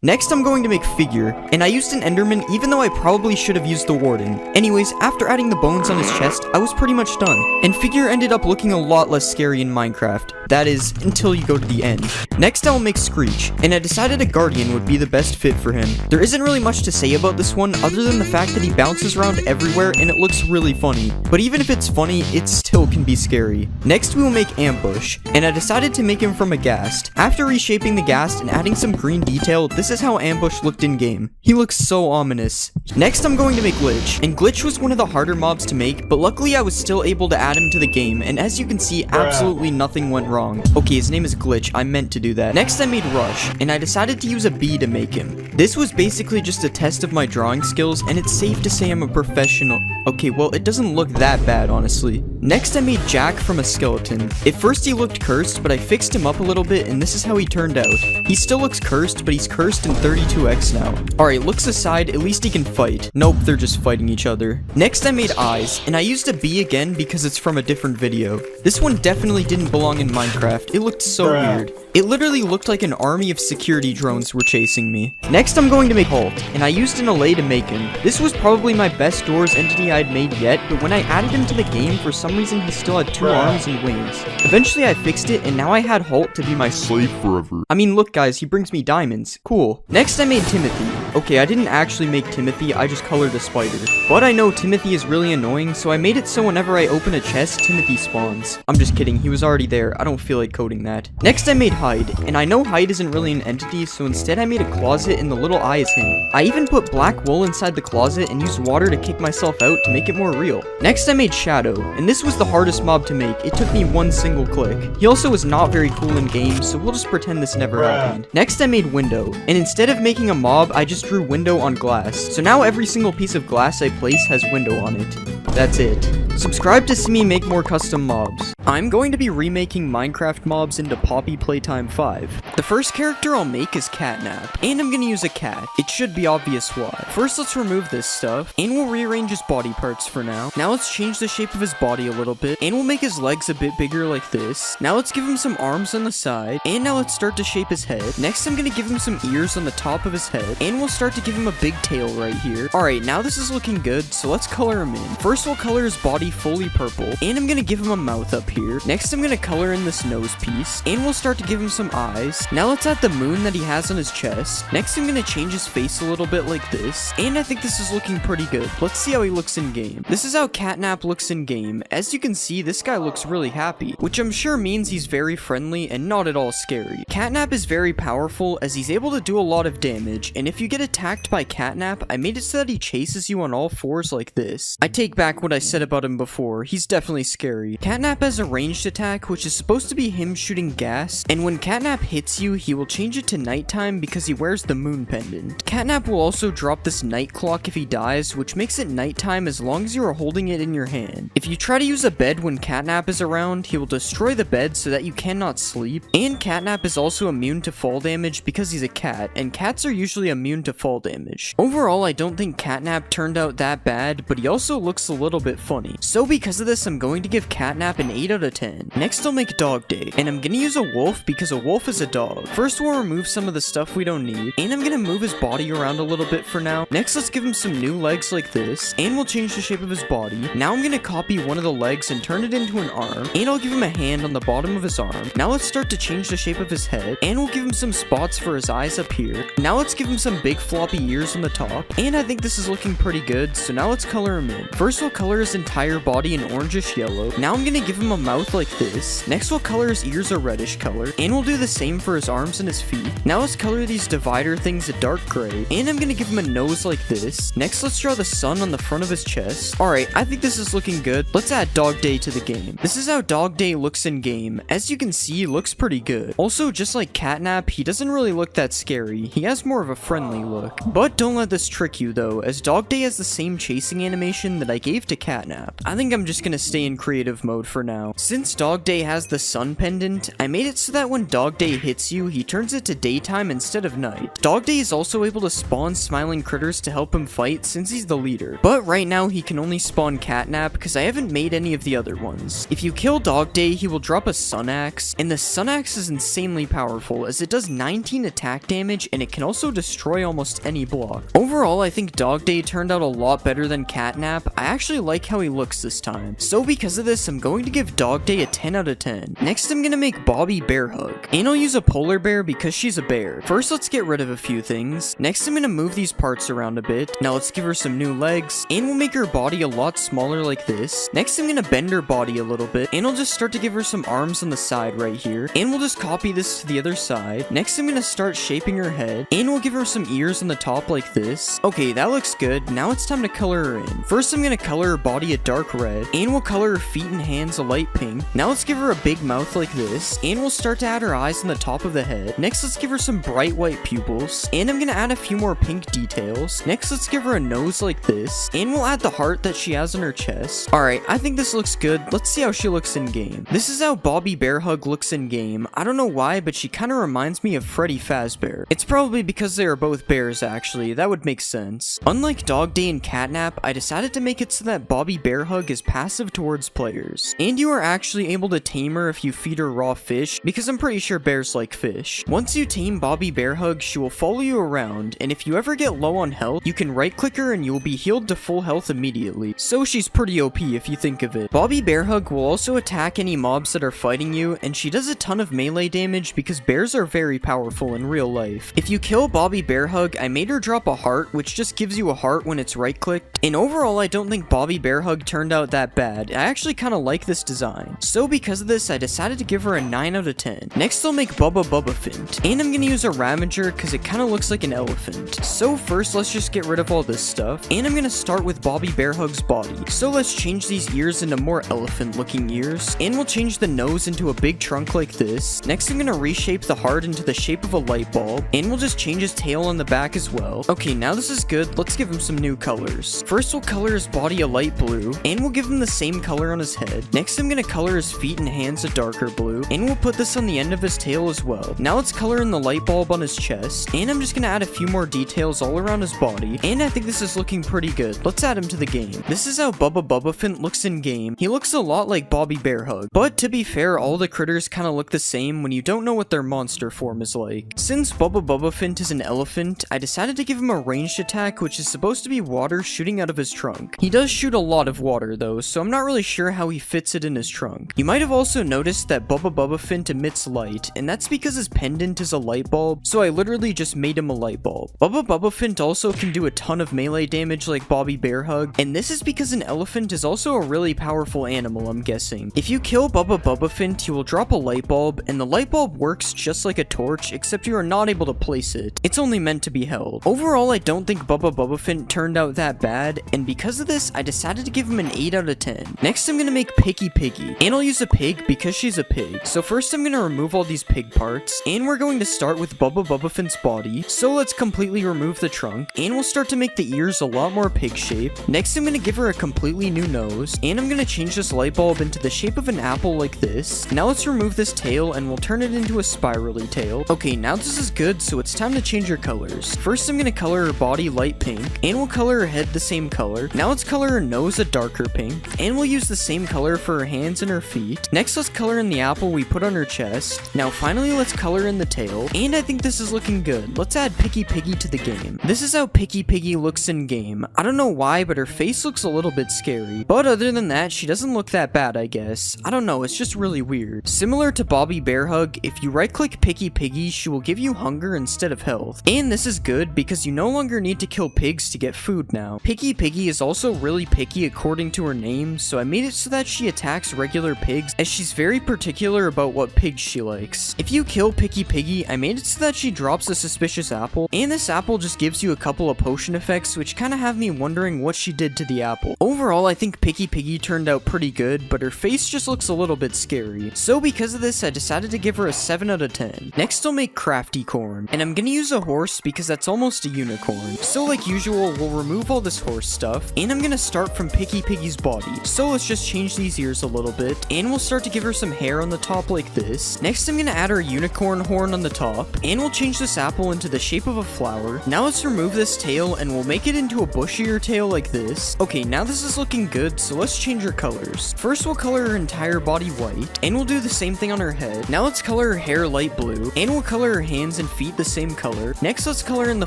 Next, I'm going to make Figure, and I used an Enderman even though I probably should have used the Warden. Anyways, after adding the bones on his chest, I was pretty much done. And Figure ended up looking a lot less scary in Minecraft. That is, until you go to the end. Next, I'll make Screech, and I decided a Guardian would be the best fit for him. There isn't really much to say about this one other than the fact that he bounces around everywhere and it looks really funny. But even if it's funny, it still can be scary. Next, we will make Ambush, and I decided to make him from a Ghast. After reshaping the Ghast and adding some green detail, this is how Ambush looked in game. He looks so ominous. Next, I'm going to make Glitch, and Glitch was one of the harder mobs to make, but luckily I was still able to add him to the game, and as you can see, absolutely nothing went wrong. Okay, his name is Glitch, I meant to do that. Next, I made Rush, and I decided to use a bee to make him. This was basically just a test of my drawing skills, and it's safe to say I'm a professional. Okay, well, it doesn't look that bad, honestly. Next, I made Jack from a skeleton. At first, he looked cursed, but I fixed him up a little bit, and this is how he turned out. He still looks cursed, but he's cursed in 32x now. Alright, looks aside, at least he can fight. Nope, they're just fighting each other. Next, I made Eyes, and I used a bee again because it's from a different video. This one definitely didn't belong in Minecraft. It looked so weird. It literally looked like an army of security drones were chasing me. Next, I'm going to make Hulk, and I used an allay to make him. This was probably my best Doors entity I'd made yet, but when I added him to the game, for some reason he still had 2 arms and wings. Eventually, I fixed it, and now I had Hulk to be my slave forever. I mean, look guys, he brings me diamonds. Cool. Next, I made Timothy. Okay, I didn't actually make Timothy, I just colored a spider. But I know Timothy is really annoying, so I made it so whenever I open a chest, Timothy spawns. I'm just kidding, he was already there. I don't feel like coding that. Next, I made Hide, and I know Hide isn't really an entity, so instead I made a closet and the little eye is him. I even put black wool inside the closet and used water to kick myself out to make it more real. Next, I made Shadow, and this was the hardest mob to make. It took me 1 single click. He also was not very cool in game, so we'll just pretend this never happened. Next, I made Window, and instead of making a mob, I just drew window on glass. So now every single piece of glass I place has window on it. That's it. Subscribe to see me make more custom mobs. I'm going to be remaking Minecraft mobs into Poppy Playtime 5. The first character I'll make is Catnap, and I'm gonna use a cat. It should be obvious why. First, let's remove this stuff, and we'll rearrange his body parts for now. Now let's change the shape of his body a little bit, and we'll make his legs a bit bigger like this. Now let's give him some arms on the side, and now let's start to shape his head. Next, I'm gonna give him some ears on the top of his head, and we'll start to give him a big tail right here. Alright, now this is looking good, so let's color him in. First, we'll color his body fully purple, and I'm gonna give him a mouth up here. Next, I'm gonna color in this nose piece, and we'll start to give him some eyes. Now let's add the moon that he has on his chest. Next, I'm gonna change his face a little bit like this, and I think this is looking pretty good. Let's see how he looks in game. This is how Catnap looks in game. As you can see, this guy looks really happy, which I'm sure means he's very friendly and not at all scary. Catnap is very powerful as he's able to do a lot of damage, and if you get attacked by Catnap, I made it so that he chases you on all 4s like this. I take back what I said about him before. He's definitely scary. Catnap has a ranged attack, which is supposed to be him shooting gas, and when Catnap hits you, he will change it to nighttime because he wears the moon pendant. Catnap will also drop this night clock if he dies, which makes it nighttime as long as you are holding it in your hand. If you try to use a bed when Catnap is around, he will destroy the bed so that you cannot sleep, and Catnap is also immune to fall damage because he's a cat, and cats are usually immune to fall damage. Overall, I don't think Catnap turned out that bad, but he also looks a little bit funny. So because of this, I'm going to give Catnap an 8 out of 10. Next, I'll make Dog Day, and I'm gonna use a wolf because a wolf is a dog. First, we'll remove some of the stuff we don't need, and I'm gonna move his body around a little bit for now. Next, let's give him some new legs like this, and we'll change the shape of his body. Now I'm gonna copy one of the legs and turn it into an arm, and I'll give him a hand on the bottom of his arm. Now let's start to change the shape of his head, and we'll give him some spots for his eyes up here. Now let's give him some big floppy ears on the top, and I think this is looking pretty good, so now let's color him in. First, we'll color his entire entire body an orangish yellow. Now I'm gonna give him a mouth like this. Next we'll color his ears a reddish color, and we'll do the same for his arms and his feet. Now let's color these divider things a dark gray, and I'm gonna give him a nose like this. Next let's draw the sun on the front of his chest. Alright, I think this is looking good. Let's add Dog Day to the game. This is how Dog Day looks in game. As you can see, he looks pretty good. Also, just like Catnap, he doesn't really look that scary. He has more of a friendly look. But don't let this trick you though, as Dog Day has the same chasing animation that I gave to Catnap. I think I'm just gonna stay in creative mode for now. Since Dog Day has the sun pendant, I made it so that when Dog Day hits you, he turns it to daytime instead of night. Dog Day is also able to spawn smiling critters to help him fight since he's the leader. But right now he can only spawn Catnap because I haven't made any of the other ones. If you kill Dog Day, he will drop a Sun Axe, and the Sun Axe is insanely powerful as it does 19 attack damage and it can also destroy almost any block. Overall, I think Dog Day turned out a lot better than Catnap. I actually like how he looks this time. So because of this, I'm going to give Dog Day a 10 out of 10. Next, I'm gonna make Bobby Bear Hug. And I'll use a polar bear because she's a bear. First, let's get rid of a few things. Next, I'm gonna move these parts around a bit. Now let's give her some new legs, and we'll make her body a lot smaller like this. Next, I'm gonna bend her body a little bit, and I'll just start to give her some arms on the side right here. And we'll just copy this to the other side. Next, I'm gonna start shaping her head, and we'll give her some ears on the top like this. Okay, that looks good. Now it's time to color her in. First, I'm gonna color her body a dark red, and we'll color her feet and hands a light pink. Now let's give her a big mouth like this, and we'll start to add her eyes on the top of the head. Next, let's give her some bright white pupils, and I'm gonna add a few more pink details. Next, let's give her a nose like this, and we'll add the heart that she has on her chest. Alright, I think this looks good. Let's see how she looks in game. This is how Bobby Bear Hug looks in game. I don't know why, but she kind of reminds me of Freddy Fazbear. It's probably because they are both bears actually. That would make sense. Unlike Dog Day and Catnap, I decided to make it so that Bobby Bear Hug is passive towards players. And you are actually able to tame her if you feed her raw fish, because I'm pretty sure bears like fish. Once you tame Bobby Bear Hug, she will follow you around, and if you ever get low on health, you can right click her and you will be healed to full health immediately. So she's pretty OP if you think of it. Bobby Bear Hug will also attack any mobs that are fighting you, and she does a ton of melee damage because bears are very powerful in real life. If you kill Bobby Bear Hug, I made her drop a heart, which just gives you a heart when it's right clicked. And overall, I don't think Bobby Bear Hug turned out that bad. I actually kind of like this design. So because of this, I decided to give her a 9 out of 10. Next, I'll make Bubba Fint, and I'm gonna use a Ravager because it kind of looks like an elephant. So first, let's just get rid of all this stuff, and I'm gonna start with Bobby Bear Hug's body. So let's change these ears into more elephant looking ears, and we'll change the nose into a big trunk like this. Next, I'm gonna reshape the heart into the shape of a light bulb, and we'll just change his tail on the back as well. Okay, now this is good. Let's give him some new colors. First, we'll color his body a light blue, and we'll give him the same color on his head. Next, I'm gonna color his feet and hands a darker blue, and we'll put this on the end of his tail as well. Now let's color in the light bulb on his chest, and I'm just gonna add a few more details all around his body, and I think this is looking pretty good. Let's add him to the game. This is how Bubba Fint looks in game. He looks a lot like Bobby Bear Hug, but to be fair, all the critters kind of look the same when you don't know what their monster form is like. Since Bubba Fint is an elephant, I decided to give him a ranged attack, which is supposed to be water shooting out of his trunk. He does shoot a lot of water though, so I'm not really sure how he fits it in his trunk. You might have also noticed that Bubba Fint emits light, and that's because his pendant is a light bulb, so I literally just made him a light bulb. Bubba Fint also can do a ton of melee damage like Bobby Bear Hug, and this is because an elephant is also a really powerful animal, I'm guessing. If you kill Bubba Fint, he will drop a light bulb, and the light bulb works just like a torch, except you are not able to place it. It's only meant to be held. Overall, I don't think Bubba Fint turned out that bad, and because of this, I decided to give him an 8 out of 10. Next, I'm gonna make Piggy, and I'll use a pig because she's a pig. So first, I'm gonna remove all these pig parts, and we're going to start with Bubba Fint's body. So let's completely remove the trunk, and we'll start to make the ears a lot more pig shaped. Next, I'm gonna give her a completely new nose, and I'm gonna change this light bulb into the shape of an apple like this. Now let's remove this tail, and we'll turn it into a spirally tail. Okay, now this is good, so it's time to change her colors. First, I'm gonna color her body light pink, and we'll color her head the same color. Now let's color her nose a darker pink, and we'll use the same color for her hands and her feet. Next, let's color in the apple we put on her chest. Now finally, let's color in the tail, and I think this is looking good. Let's add Piggy to the game. This is how Piggy looks in game. I don't know why, but her face looks a little bit scary. But other than that, she doesn't look that bad, I guess. I don't know, it's just really weird. Similar to Bobby Bear Hug, if you right click Piggy, she will give you hunger instead of health. And this is good because you no longer need to kill pigs to get food now. Piggy is also really picky according according to her name, so I made it so that she attacks regular pigs, as she's very particular about what pigs she likes. If you kill Picky Piggy, I made it so that she drops a suspicious apple, and this apple just gives you a couple of potion effects, which kind of have me wondering what she did to the apple. Overall, I think Picky Piggy turned out pretty good, but her face just looks a little bit scary. So because of this, I decided to give her a 7 out of 10. Next, I'll make Crafty Corn, and I'm gonna use a horse because that's almost a unicorn. So like usual, we'll remove all this horse stuff, and I'm gonna start from Picky Piggy's body. So let's just change these ears a little bit, and we'll start to give her some hair on the top like this. Next, I'm gonna add her unicorn horn on the top, and we'll change this apple into the shape of a flower. Now let's remove this tail, and we'll make it into a bushier tail like this. Okay, now this is looking good, so let's change her colors. First, we'll color her entire body white, and we'll do the same thing on her head. Now let's color her hair light blue, and we'll color her hands and feet the same color. Next, let's color in the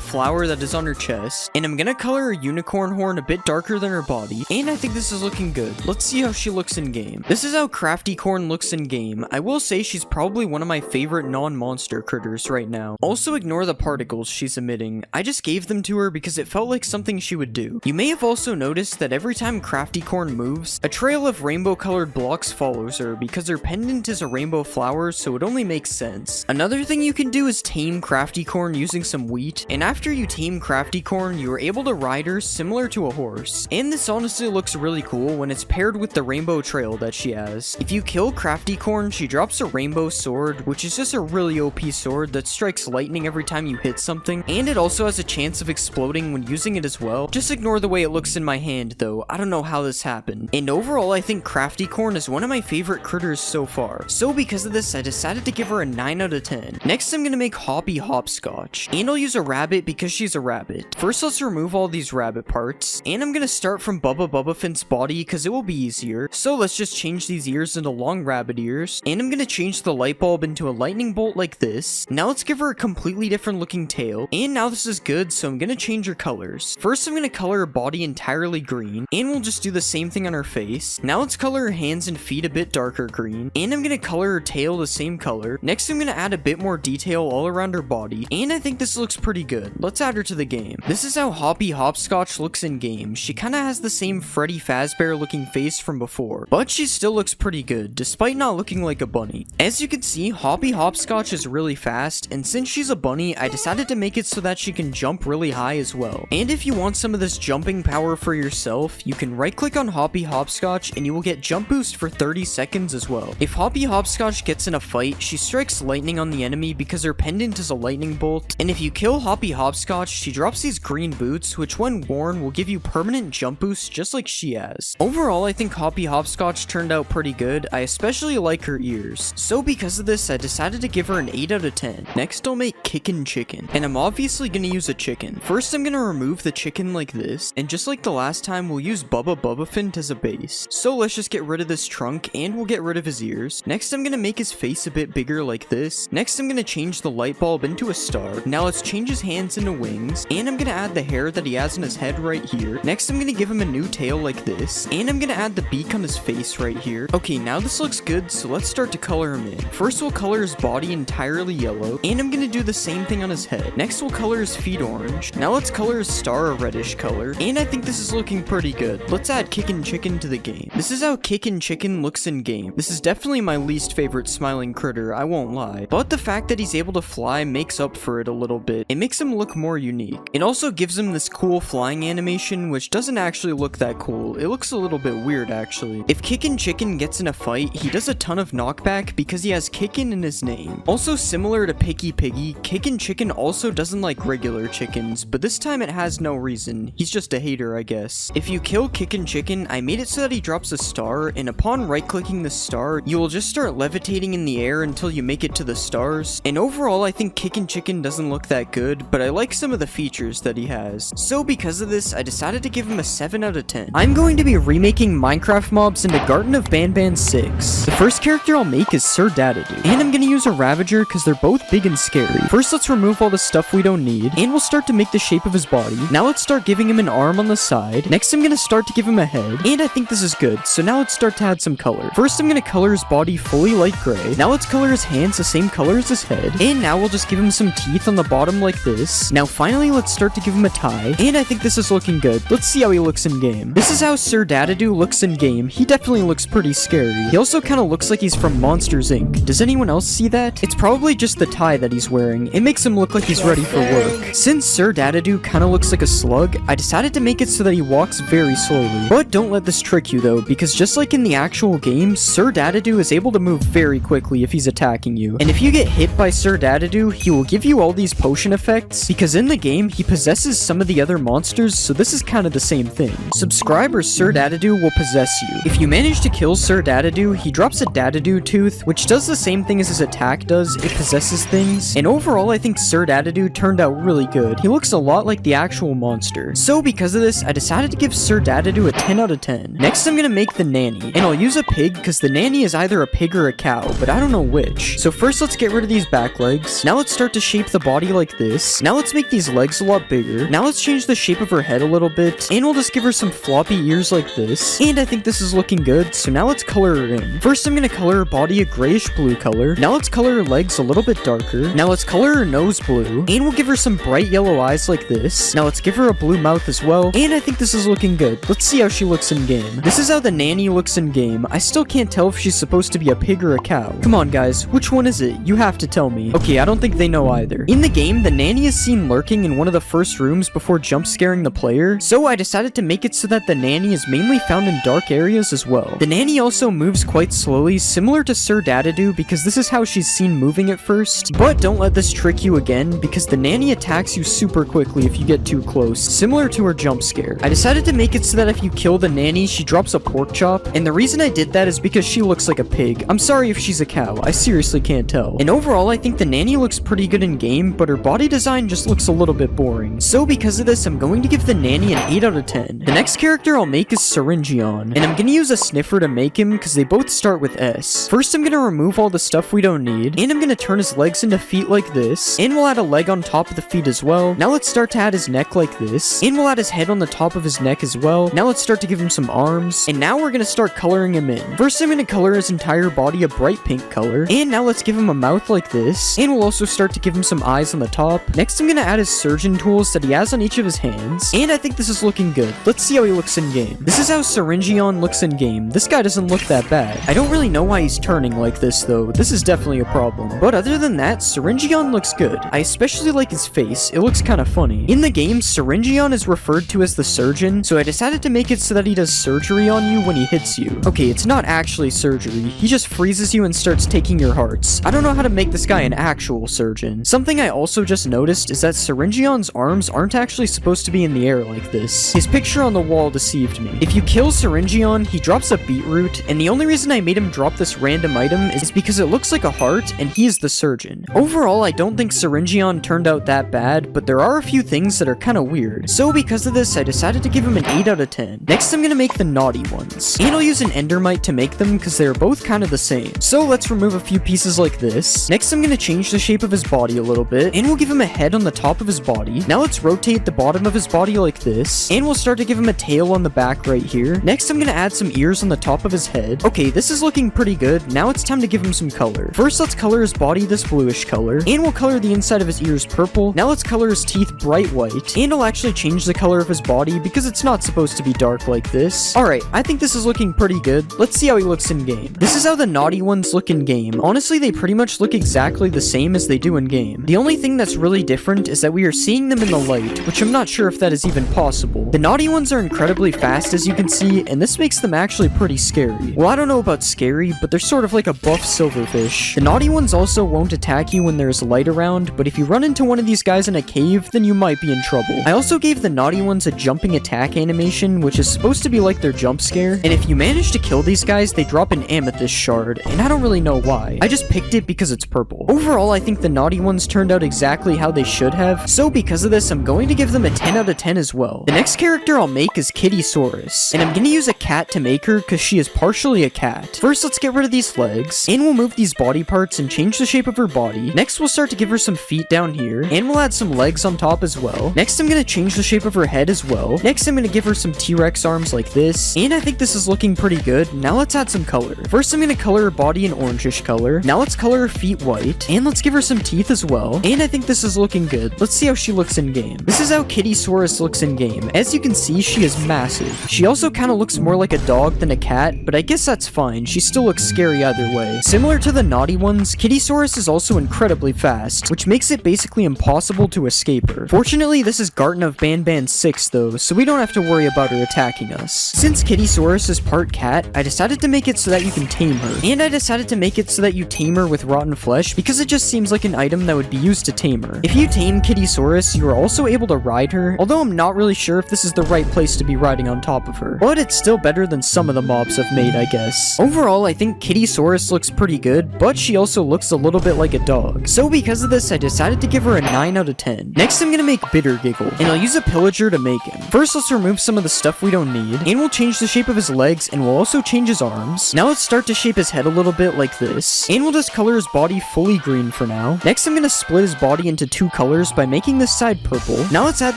flower that is on her chest, and I'm gonna color her unicorn horn a bit darker than her body, and I think this is looking good. Let's see how she looks in game. This is how Crafty Corn looks in game. I will say she's probably one of my favorite non-monster critters right now. Also ignore the particles she's emitting. I just gave them to her because it felt like something she would do. You may have also noticed that every time Crafty Corn moves, a trail of rainbow colored blocks follows her because her pendant is a rainbow flower, so it only makes sense. Another thing you can do is tame Crafty Corn using some wheat, and after you tame Crafty Corn, you are able to ride her similar to a horse. And this honestly looks really cool when it's paired with the rainbow trail that she has. If you kill Crafty Corn, she drops a rainbow sword, which is just a really OP sword that strikes lightning every time you hit something, and it also has a chance of exploding when using it as well. Just ignore the way it looks in my hand though, I don't know how this happened. And overall, I think Crafty Corn is one of my favorite critters so far. So because of this, I decided to give her a 9 out of 10. Next, I'm gonna make Hoppy Hopscotch, and I'll use a rabbit because she's a rabbit. First, let's remove all these rabbit parts, and I'm gonna start from Bubba Bubbafin's body because it will be easier. So let's just change these ears into long rabbit ears, and I'm gonna change the light bulb into a lightning bolt like this. Now let's give her a completely different looking tail, and now this is good, so I'm gonna change her colors. First, I'm gonna color her body entirely green, and we'll just do the same thing on her face. Now let's color her hands and feet a bit darker green, and I'm gonna color her tail the same color. Next, I'm gonna add a bit more detail all around her body, and I think this looks pretty good. Let's add her to the game. This is how Hoppy Hopscotch looks in game. She kinda has the same Freddy Fazbear looking face from before, but she still looks pretty good, despite not looking like a bunny. As you can see, Hoppy Hopscotch is really fast, and since she's a bunny, I decided to make it so that she can jump really high as well. And if you want some of this jumping power for yourself, you can right click on Hoppy Hopscotch and you will get jump boost for 30 seconds as well. If Hoppy Hopscotch gets in a fight, she strikes lightning on the enemy because her pendant is a lightning bolt, and if you kill Hoppy Hopscotch, she drops these green boots, which when worn will give you permanent jump boost just like she has. Overall, I think Hoppy Hopscotch turned out pretty good. I especially like her ears. So because of this, I decided to give her an 8 out of 10. Next, I'll make Kickin' Chicken, and I'm obviously gonna use a chicken. First, I'm gonna remove the chicken like this, and just like the last time, we'll use Bubba Bubbafint as a base. So let's just get rid of this trunk, and we'll get rid of his ears. Next, I'm gonna make his face a bit bigger like this. Next, I'm gonna change the light bulb into a star. Now let's change his hands into wings, and I'm gonna add the hair that he has on his head right here. Next, I'm gonna give him a new tail like this, and I'm gonna add the beak on his face right here. Okay, now this looks good, so let's start to color him in. First, we'll color his body entirely yellow, and I'm gonna do the same thing on his head. Next, we'll color his feet orange. Now let's color his star a reddish color, and I think this is looking pretty good. Let's add Kickin' Chicken to the game. This is how Kickin' Chicken looks in game. This is definitely my least favorite smiling critter, I won't lie, but the fact that he's able to fly makes up for it a little bit. It makes him look more unique. It also gives him this cool flying animation, which doesn't actually look that cool. It looks a little bit weird actually. If Kickin' Chicken gets in a fight, he does a ton of knockback because he has Kickin' in his name. Also similar to Picky Piggy, Kickin' Chicken also doesn't like regular chickens, but this time it has no reason. He's just a hater, I guess. If you kill Kickin' Chicken, I made it so that he drops a star, and upon right-clicking the star, you will just start levitating in the air until you make it to the stars. And overall, I think Kickin' Chicken doesn't look that good, but I like some of the features that he has. So because of this, I decided to give him a 7 out of 10. I'm going to be remaking Minecraft mobs into Garden of Banban 6. The first character I'll make is Sir Dadadoo, and I'm gonna use a Ravager because they're both big and scary. First, let's remove all the stuff we don't need, and we'll start to make the shape of his body. Now let's start giving him an arm on the side. Next, I'm gonna start to give him a head, and I think this is good, so now let's start to add some color. First, I'm gonna color his body fully light gray. Now let's color his hands the same color as his head, and now we'll just give him some teeth on the bottom like this. Now finally, let's start to give him a tie, and I think this is looking good. Let's see how he looks in game. This is how Sir Dadadoo looks in game. He definitely looks pretty scary. He also kind of looks like he's from Monsters Inc. Does anyone else see that? It's probably just the tie that he's wearing. It makes him look like he's ready for work. Since Sir Dadadoo kind of looks like a slug, I decided to make it so that he walks very slowly. But don't let this trick you though, because just like in the actual game, Sir Dadadoo is able to move very quickly if he's attacking you. And if you get hit by Sir Dadadoo, he will give you all these potion effects, because in the game, he possesses some of the other monsters, so this is kind of the same thing. Subscribe or Sir Dadadoo will possess you. If you manage to kill Sir Dadadoo, he drops a Dadadoo tooth, which does the same thing as his attack does, it possesses things. And overall, I think Sir Dadadoo turned out really good. He looks a lot like the actual monster. So because of this, I decided to give Sir Dadadoo a 10 out of 10. Next, I'm gonna make the nanny, and I'll use a pig because the nanny is either a pig or a cow, but I don't know which. So first, let's get rid of these back legs. Now let's start to shape the body like this. Now let's make these legs a lot bigger. Now let's change the shape of her head a little bit, and we'll just give her some floppy ears like this. And I think this is looking good, so now let's color her in. First, I'm gonna color her body a grayish blue color. Now let's color her legs a little bit darker. Now let's color her nose blue, and we'll give her some bright yellow eyes like this. Now let's give her a blue mouth as well, and I think this is looking good. Let's see how she looks in game. This is how the nanny looks in game. I still can't tell if she's supposed to be a pig or a cow. Come on guys, which one is it? You have to tell me. Okay, I don't think they know either. In the game, the nanny is seen lurking in one of the first rooms before jump scaring the player, so I decided to make it so that the nanny is mainly found in dark areas as well. The nanny also moves quite slowly, similar to Sir Dadadoo, because this is how she's seen moving at first. But don't let this trick you again, because the nanny attacks you super quickly if you get too close, similar to her jump scare. I decided to make it so that if you kill the nanny, she drops a pork chop, and the reason I did that is because she looks like a pig. I'm sorry if she's a cow, I seriously can't tell. And overall, I think the nanny looks pretty good in game, but her body design just looks a little bit boring. So because of this, I'm going to give the nanny an 8 out of 10. The next character I'll make is Syringeon, and I'm gonna use a sniffer to make him because they both start with S. First, I'm gonna remove all the stuff we don't need, and I'm gonna turn his legs into feet like this, and we'll add a leg on top of the feet as well. Now let's start to add his neck like this, and we'll add his head on the top of his neck as well. Now let's start to give him some arms, and now we're gonna start coloring him in. First, I'm gonna color his entire body a bright pink color, and now let's give him a mouth like this, and we'll also start to give him some eyes on the top. Next, I'm gonna add his surgeon tools that he has on each of his hands, and I think this is looking good. Let's see how he looks in game. This is how Syringeon looks in game. This guy doesn't look that bad. I don't really know why he's turning like this though. This is definitely a problem. But other than that, Syringeon looks good. I especially like his face. It looks kind of funny. In the game, Syringeon is referred to as the surgeon, so I decided to make it so that he does surgery on you when he hits you. Okay, it's not actually surgery. He just freezes you and starts taking your hearts. I don't know how to make this guy an actual surgeon. Something I also just noticed is that Syringeon's arms aren't actually supposed to be in the air like this. His picture on the wall deceived me. If you kill Syringeon, he drops a beetroot, and the only reason I made him drop this random item is because it looks like a heart, and he is the surgeon. Overall, I don't think Syringeon turned out that bad, but there are a few things that are kind of weird. So because of this, I decided to give him an 8 out of 10. Next, I'm gonna make the naughty ones. And I'll use an endermite to make them because they're both kind of the same. So let's remove a few pieces like this. Next, I'm gonna change the shape of his body a little bit, and we'll give him a head on the top of his body. Now let's rotate the bottom of his body like this, and we'll start to give him a tail on the back right here. Next, I'm gonna add some ears on the top of his head. Okay, this is looking pretty good. Now it's time to give him some color. First, let's color his body this bluish color, and we'll color the inside of his ears purple. Now let's color his teeth bright white, and I'll actually change the color of his body because it's not supposed to be dark like this. Alright, I think this is looking pretty good. Let's see how he looks in game. This is how the naughty ones look in game. Honestly, they pretty much look exactly the same as they do in game. The only thing that's really different is that we are seeing them in the light, which I'm not sure if that is even possible. The naughty ones are incredibly fast, as you can see, and this makes them actually pretty scary. Well, I don't know about scary, but they're sort of like a buff silverfish. The naughty ones also won't attack you when there's light around, but if you run into one of these guys in a cave, then you might be in trouble. I also gave the naughty ones a jumping attack animation, which is supposed to be like their jump scare, and if you manage to kill these guys, they drop an amethyst shard, and I don't really know why. I just picked it because it's purple. Overall, I think the naughty ones turned out exactly how they should have, so because of this, I'm going to give them a 10 out of 10 as well. The next character I'll make is Kittysaurus, and I'm gonna use a cat to make her because she is partially a cat. First, let's get rid of these legs, and we'll move these body parts and change the shape of her body. Next, we'll start to give her some feet down here, and we'll add some legs on top as well. Next, I'm gonna change the shape of her head as well. Next, I'm gonna give her some T-Rex arms like this, and I think this is looking pretty good. Now let's add some color. First, I'm gonna color her body an orangish color. Now let's color her feet white, and let's give her some teeth as well, and I think this is looking good. Let's see how she looks in game. This is how Kittysaurus looks in game. As you can see, she is massive. aggressive. She also kind of looks more like a dog than a cat, but I guess that's fine. She still looks scary either way. Similar to the naughty ones, Kittysaurus is also incredibly fast, which makes it basically impossible to escape her. Fortunately, this is Garten of Banban 6 though, so we don't have to worry about her attacking us. Since Kittysaurus is part cat, I decided to make it so that you can tame her. And I decided to make it so that you tame her with rotten flesh because it just seems like an item that would be used to tame her. If you tame Kittysaurus, you are also able to ride her, although I'm not really sure if this is the right place to be riding on top of her. But it's still better than some of the mobs I've made, I guess. Overall, I think Kittysaurus looks pretty good, but she also looks a little bit like a dog. So because of this, I decided to give her a 9 out of 10. Next, I'm gonna make Bitter Giggle, and I'll use a pillager to make him. First, let's remove some of the stuff we don't need, and we'll change the shape of his legs, and we'll also change his arms. Now let's start to shape his head a little bit like this, and we'll just color his body fully green for now. Next, I'm gonna split his body into 2 colors by making this side purple. Now let's add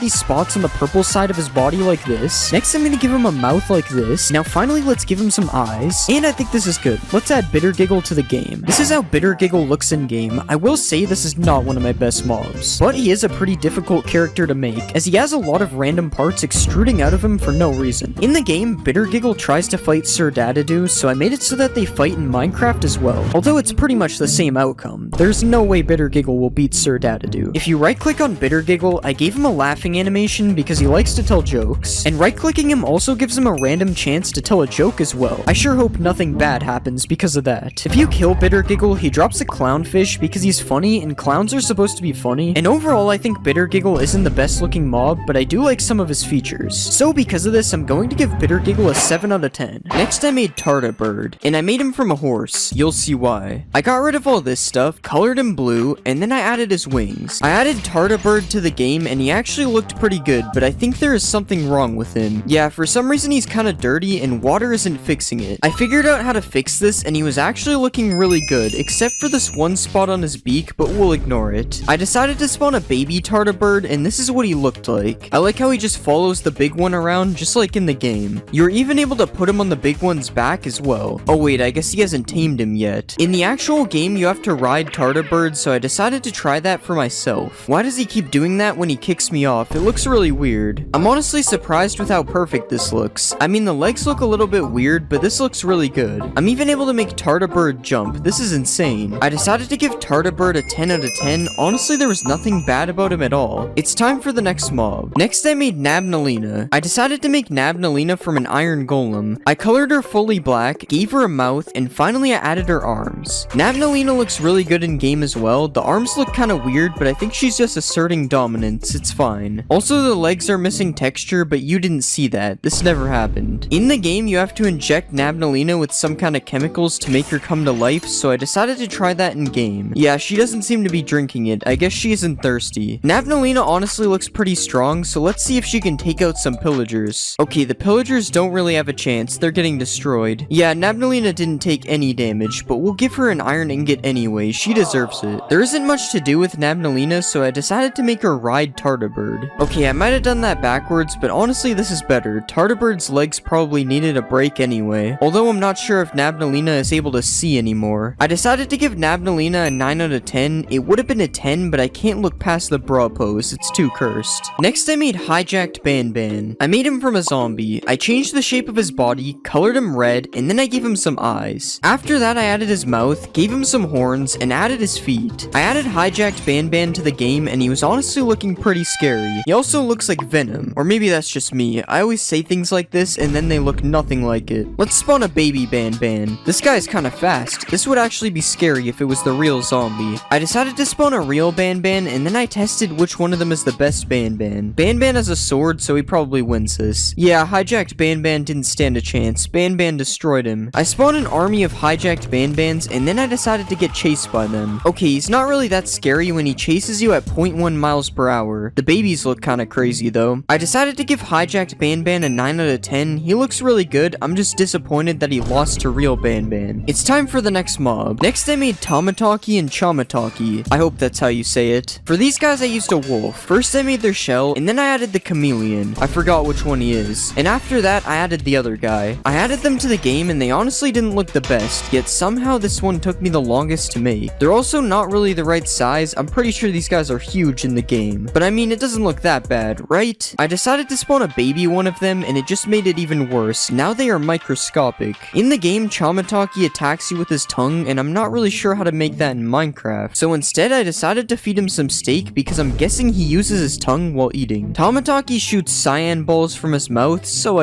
these spots on the purple side of his body like this. Next, I'm gonna give him a mouth like this. Now finally, let's give him some eyes, and I think this is good. Let's add Bitter Giggle to the game. This is how Bitter Giggle looks in game. I will say this is not one of my best mobs, but he is a pretty difficult character to make, as he has a lot of random parts extruding out of him for no reason. In the game, Bitter Giggle tries to fight Sir Dadadoo, so I made it so that they fight in Minecraft as well. Although it's pretty much the same outcome, there's no way Bitter Giggle will beat Sir Dadadoo. If you right click on Bitter Giggle, I gave him a laughing animation because he likes to tell jokes, and right clicking him also gives him a random chance to tell a joke as well. I sure hope nothing bad happens because of that. If you kill Bitter Giggle, he drops a clownfish because he's funny, and clowns are supposed to be funny. And overall, I think Bitter Giggle isn't the best looking mob, but I do like some of his features. So because of this, I'm going to give Bitter Giggle a 7 out of 10. Next, I made Tardigrade, and I made him from a horse. You'll see why. I got rid of all this stuff, colored him blue, and then I added his wings. I added Tardigrade to the game, and he actually looked pretty good, but I think there is something wrong with him. Yeah, for some reason he's kind of dirty, and water isn't fixing it. I figured out how to fix this, and he was actually looking really good, except for this one spot on his beak, but we'll ignore it. I decided to spawn a baby Tardigrade, and this is what he looked like. I like how he just follows the big one around, just like in the game. You're even able to put him on the big one's back as well. Oh wait, I guess he hasn't tamed him yet. In the actual game, you have to ride Tardigrade, so I decided to try that for myself. Why does he keep doing that when he kicks me off? It looks really weird. I'm honestly surprised with how perfect this looks. I mean, the legs look a little bit weird, but this looks really good. I'm even able to make Tardigrade jump. This is insane. I decided to give Tardigrade a 10 out of 10. Honestly, there was nothing bad about him at all. It's time for the next mob. Next, I made Nabnaleena. I decided to make Nabnaleena from an iron golem. I colored her fully black, gave her a mouth, and finally I added her arms. Nabnaleena looks really good in game as well. The arms look kind of weird, but I think she's just asserting dominance. It's fine. Also, the legs are missing texture, but you didn't see that. This never happened. In the game, you have to inject Nabnaleena with some kind of chemicals to make her come to life, so I decided to try that in game. Yeah, she doesn't seem to be drinking it. I guess she isn't thirsty. Nabnaleena honestly looks pretty strong, so let's see if she can take out some pillagers. Okay, the pillagers don't really have a chance. They're getting destroyed. Yeah, Nabnaleena didn't take any damage, but we'll give her an iron ingot anyway. She deserves it. There isn't much to do with Nabnaleena, so I decided to make her ride Tardigrade. Okay, I might have done that backwards, but honestly, this is better. Tardigrade's legs probably needed a break anyway, although I'm not sure if Nabnaleena is able to see anymore. I decided to give Nabnaleena a 9 out of 10. It would have been a 10, but I can't look past the bra pose. It's too cursed. Next, I made Hijacked Banban. I made him from a zombie. I changed the shape of his body, colored him red, and then I gave him some eyes. After that, I added his mouth, gave him some horns, and added his feet. I added Hijacked Banban to the game, and he was honestly looking pretty scary. He also looks like Venom, or maybe that's just me. I always say things like this, and then they look nothing like it. Let's spawn a baby Banban. This guy's kind of fast. This would actually be scary if it was the real zombie. I decided to spawn a real Banban, and then I tested which one of them is the best Banban. Banban has a sword, so he probably wins this. Yeah, Hijacked Banban didn't stand a chance. Banban destroyed him. I spawned an army of hijacked Banbans, and then I decided to get chased by them. Okay, he's not really that scary when he chases you at 0.1 miles per hour. The babies look kind of crazy though. I decided to give Hijacked Banban a 9 out of 10. He looks really good. I'm just disappointed that he lost to real Banban. It's time for the next mob. Next, I made Tamataki and Chamataki. I hope that's how you say it. For these guys, I used a wolf. First, I made their shell, and then I added the chameleon. I forgot which one he is. And after that, I added the other guy. I added them to the game, and they honestly didn't look the best, yet somehow this one took me the longest to make. They're also not really the right size. I'm pretty sure these guys are huge in the game. But I mean, it doesn't look that bad, right? I decided to spawn a baby one one of them, and it just made it even worse. Now they are microscopic. In the game, Chamataki attacks you with his tongue, and I'm not really sure how to make that in Minecraft. So instead, I decided to feed him some steak because I'm guessing he uses his tongue while eating. Chamataki shoots cyan balls from his mouth, so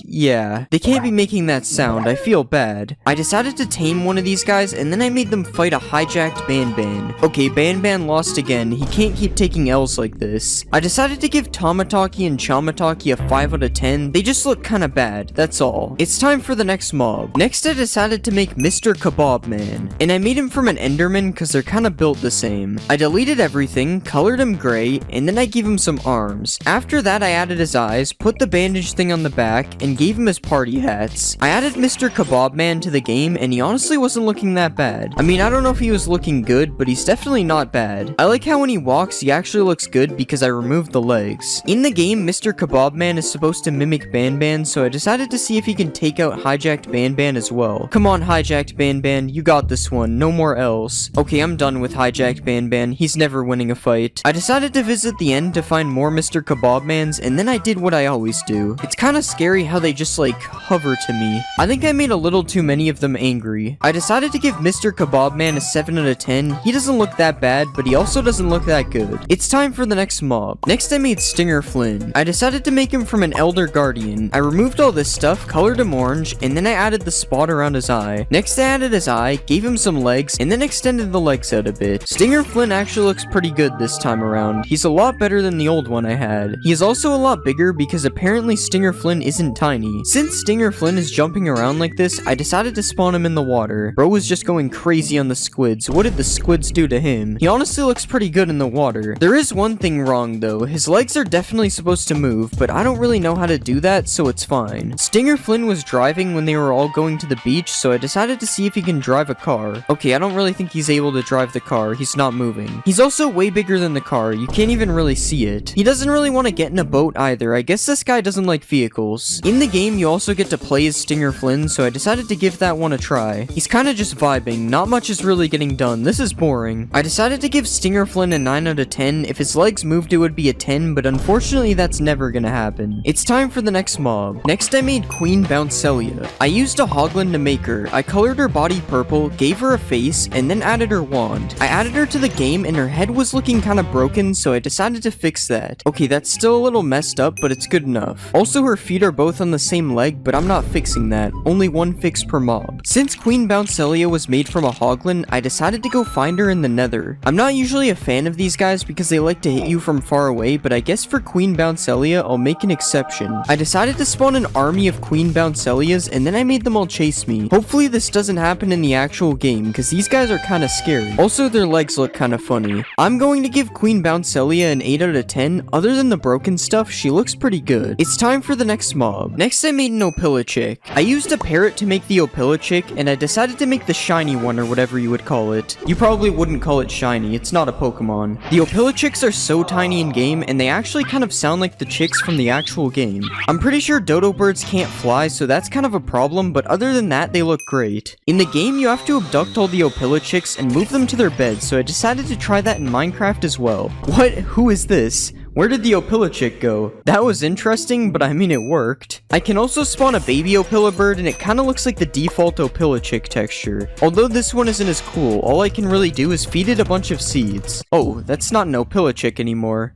yeah. They can't be making that sound, I feel bad. I decided to tame one of these guys, and then I made them fight a hijacked Ban. Okay, Ban lost again. He can't keep taking L's like this. I decided to give Tamataki and Chamataki a 5 out of 10. They just look kinda bad, that's all. It's time for the next mob. Next, I decided to make Mr. Kebab Man, and I made him from an Enderman because they're kinda built the same. I deleted everything, colored him gray, and then I gave him some arms. After that, I added his eyes, put the bandage thing on the back, and gave him his party hats. I added Mr. Kebab Man to the game, and he honestly wasn't looking that bad. I mean, I don't know if he was looking good, but he's definitely not bad. I like how when he walks, he actually looks good because I removed the legs. In the game, Mr. Kebab Man is supposed to mimic Ban, so I decided to see if he can take out hijacked Ban as well. Come on, hijacked Ban, you got this one, no more L's. Okay, I'm done with hijacked Ban, he's never winning a fight. I decided to visit the end to find more Mr. Kebab Mans, and then I did what I always do. It's kinda scary how they just like hover to me. I think I made a little too many of them angry. I decided to give Mr. Kebab Man a 7 out of 10. He doesn't look that bad, but he also doesn't look that good. It's time for the next mob. Next, I made Stinger Flynn. I decided to make him from an Elder Guardian. I removed all this stuff, colored him orange, and then I added the spot around his eye. Next, I added his eye, gave him some legs, and then extended the legs out a bit. Stinger Flynn actually looks pretty good this time around. He's a lot better than the old one I had. He is also a lot bigger because apparently Stinger Flynn isn't tiny. Since Stinger Flynn is jumping around like this, I decided to spawn him in the water. Bro was just going crazy on the squids. What did the squids do to him? He honestly looks pretty good in the water. There is one thing wrong though. His legs are definitely supposed to move, but I don't really know how to do that, so it's fine. Stinger Flynn was driving when they were all going to the beach, so I decided to see if he can drive a car. Okay, I don't really think he's able to drive the car. He's not moving. He's also way bigger than the car. You can't even really see it. He doesn't really want to get in a boat either. I guess this guy doesn't like vehicles. In the game, you also get to play as Stinger Flynn, so I decided to give that one a try. He's kind of just vibing. Not much is really getting done. This is boring. I decided to give Stinger Flynn a 9 out of 10. If his legs moved, it would be a 10, but unfortunately, that's never gonna happen. It's time for the next mob. Next, I made Queen Bouncelia. I used a hoglin to make her. I colored her body purple, gave her a face, and then added her wand. I added her to the game, and her head was looking kind of broken, so I decided to fix that. Okay, that's still a little messed up, but it's good enough. Also, her feet are both on the same leg, but I'm not fixing that. Only one fix per mob. Since Queen Bouncelia was made from a hoglin, I decided to go find her in the nether. I'm not usually a fan of these guys because they like to hit you from far away, but I guess for Queen Bouncelia, I'll make an exception. I decided to spawn an army of Queen Bouncelias, and then I made them all chase me. Hopefully this doesn't happen in the actual game, because these guys are kind of scary. Also, their legs look kind of funny. I'm going to give Queen Bouncelia an 8 out of 10. Other than the broken stuff, she looks pretty good. It's time for the next mob. Next, I made an Opilichick. I used a parrot to make the Opilichick, and I decided to make the shiny one, or whatever you would call it. You probably wouldn't call it shiny, it's not a Pokemon. The Opilichicks are so tiny in game, and they actually kind of sound like the chicks from the actual game. I'm pretty sure dodo birds can't fly, so that's kind of a problem, but other than that, they look great. In the game, you have to abduct all the Opilichicks and move them to their beds, so I decided to try that in Minecraft as well. What? Who is this? Where did the Opilichick go? That was interesting, but I mean it worked. I can also spawn a baby Opilibird, and it kinda looks like the default Opilichick texture. Although this one isn't as cool, all I can really do is feed it a bunch of seeds. Oh, that's not an Opilichick anymore.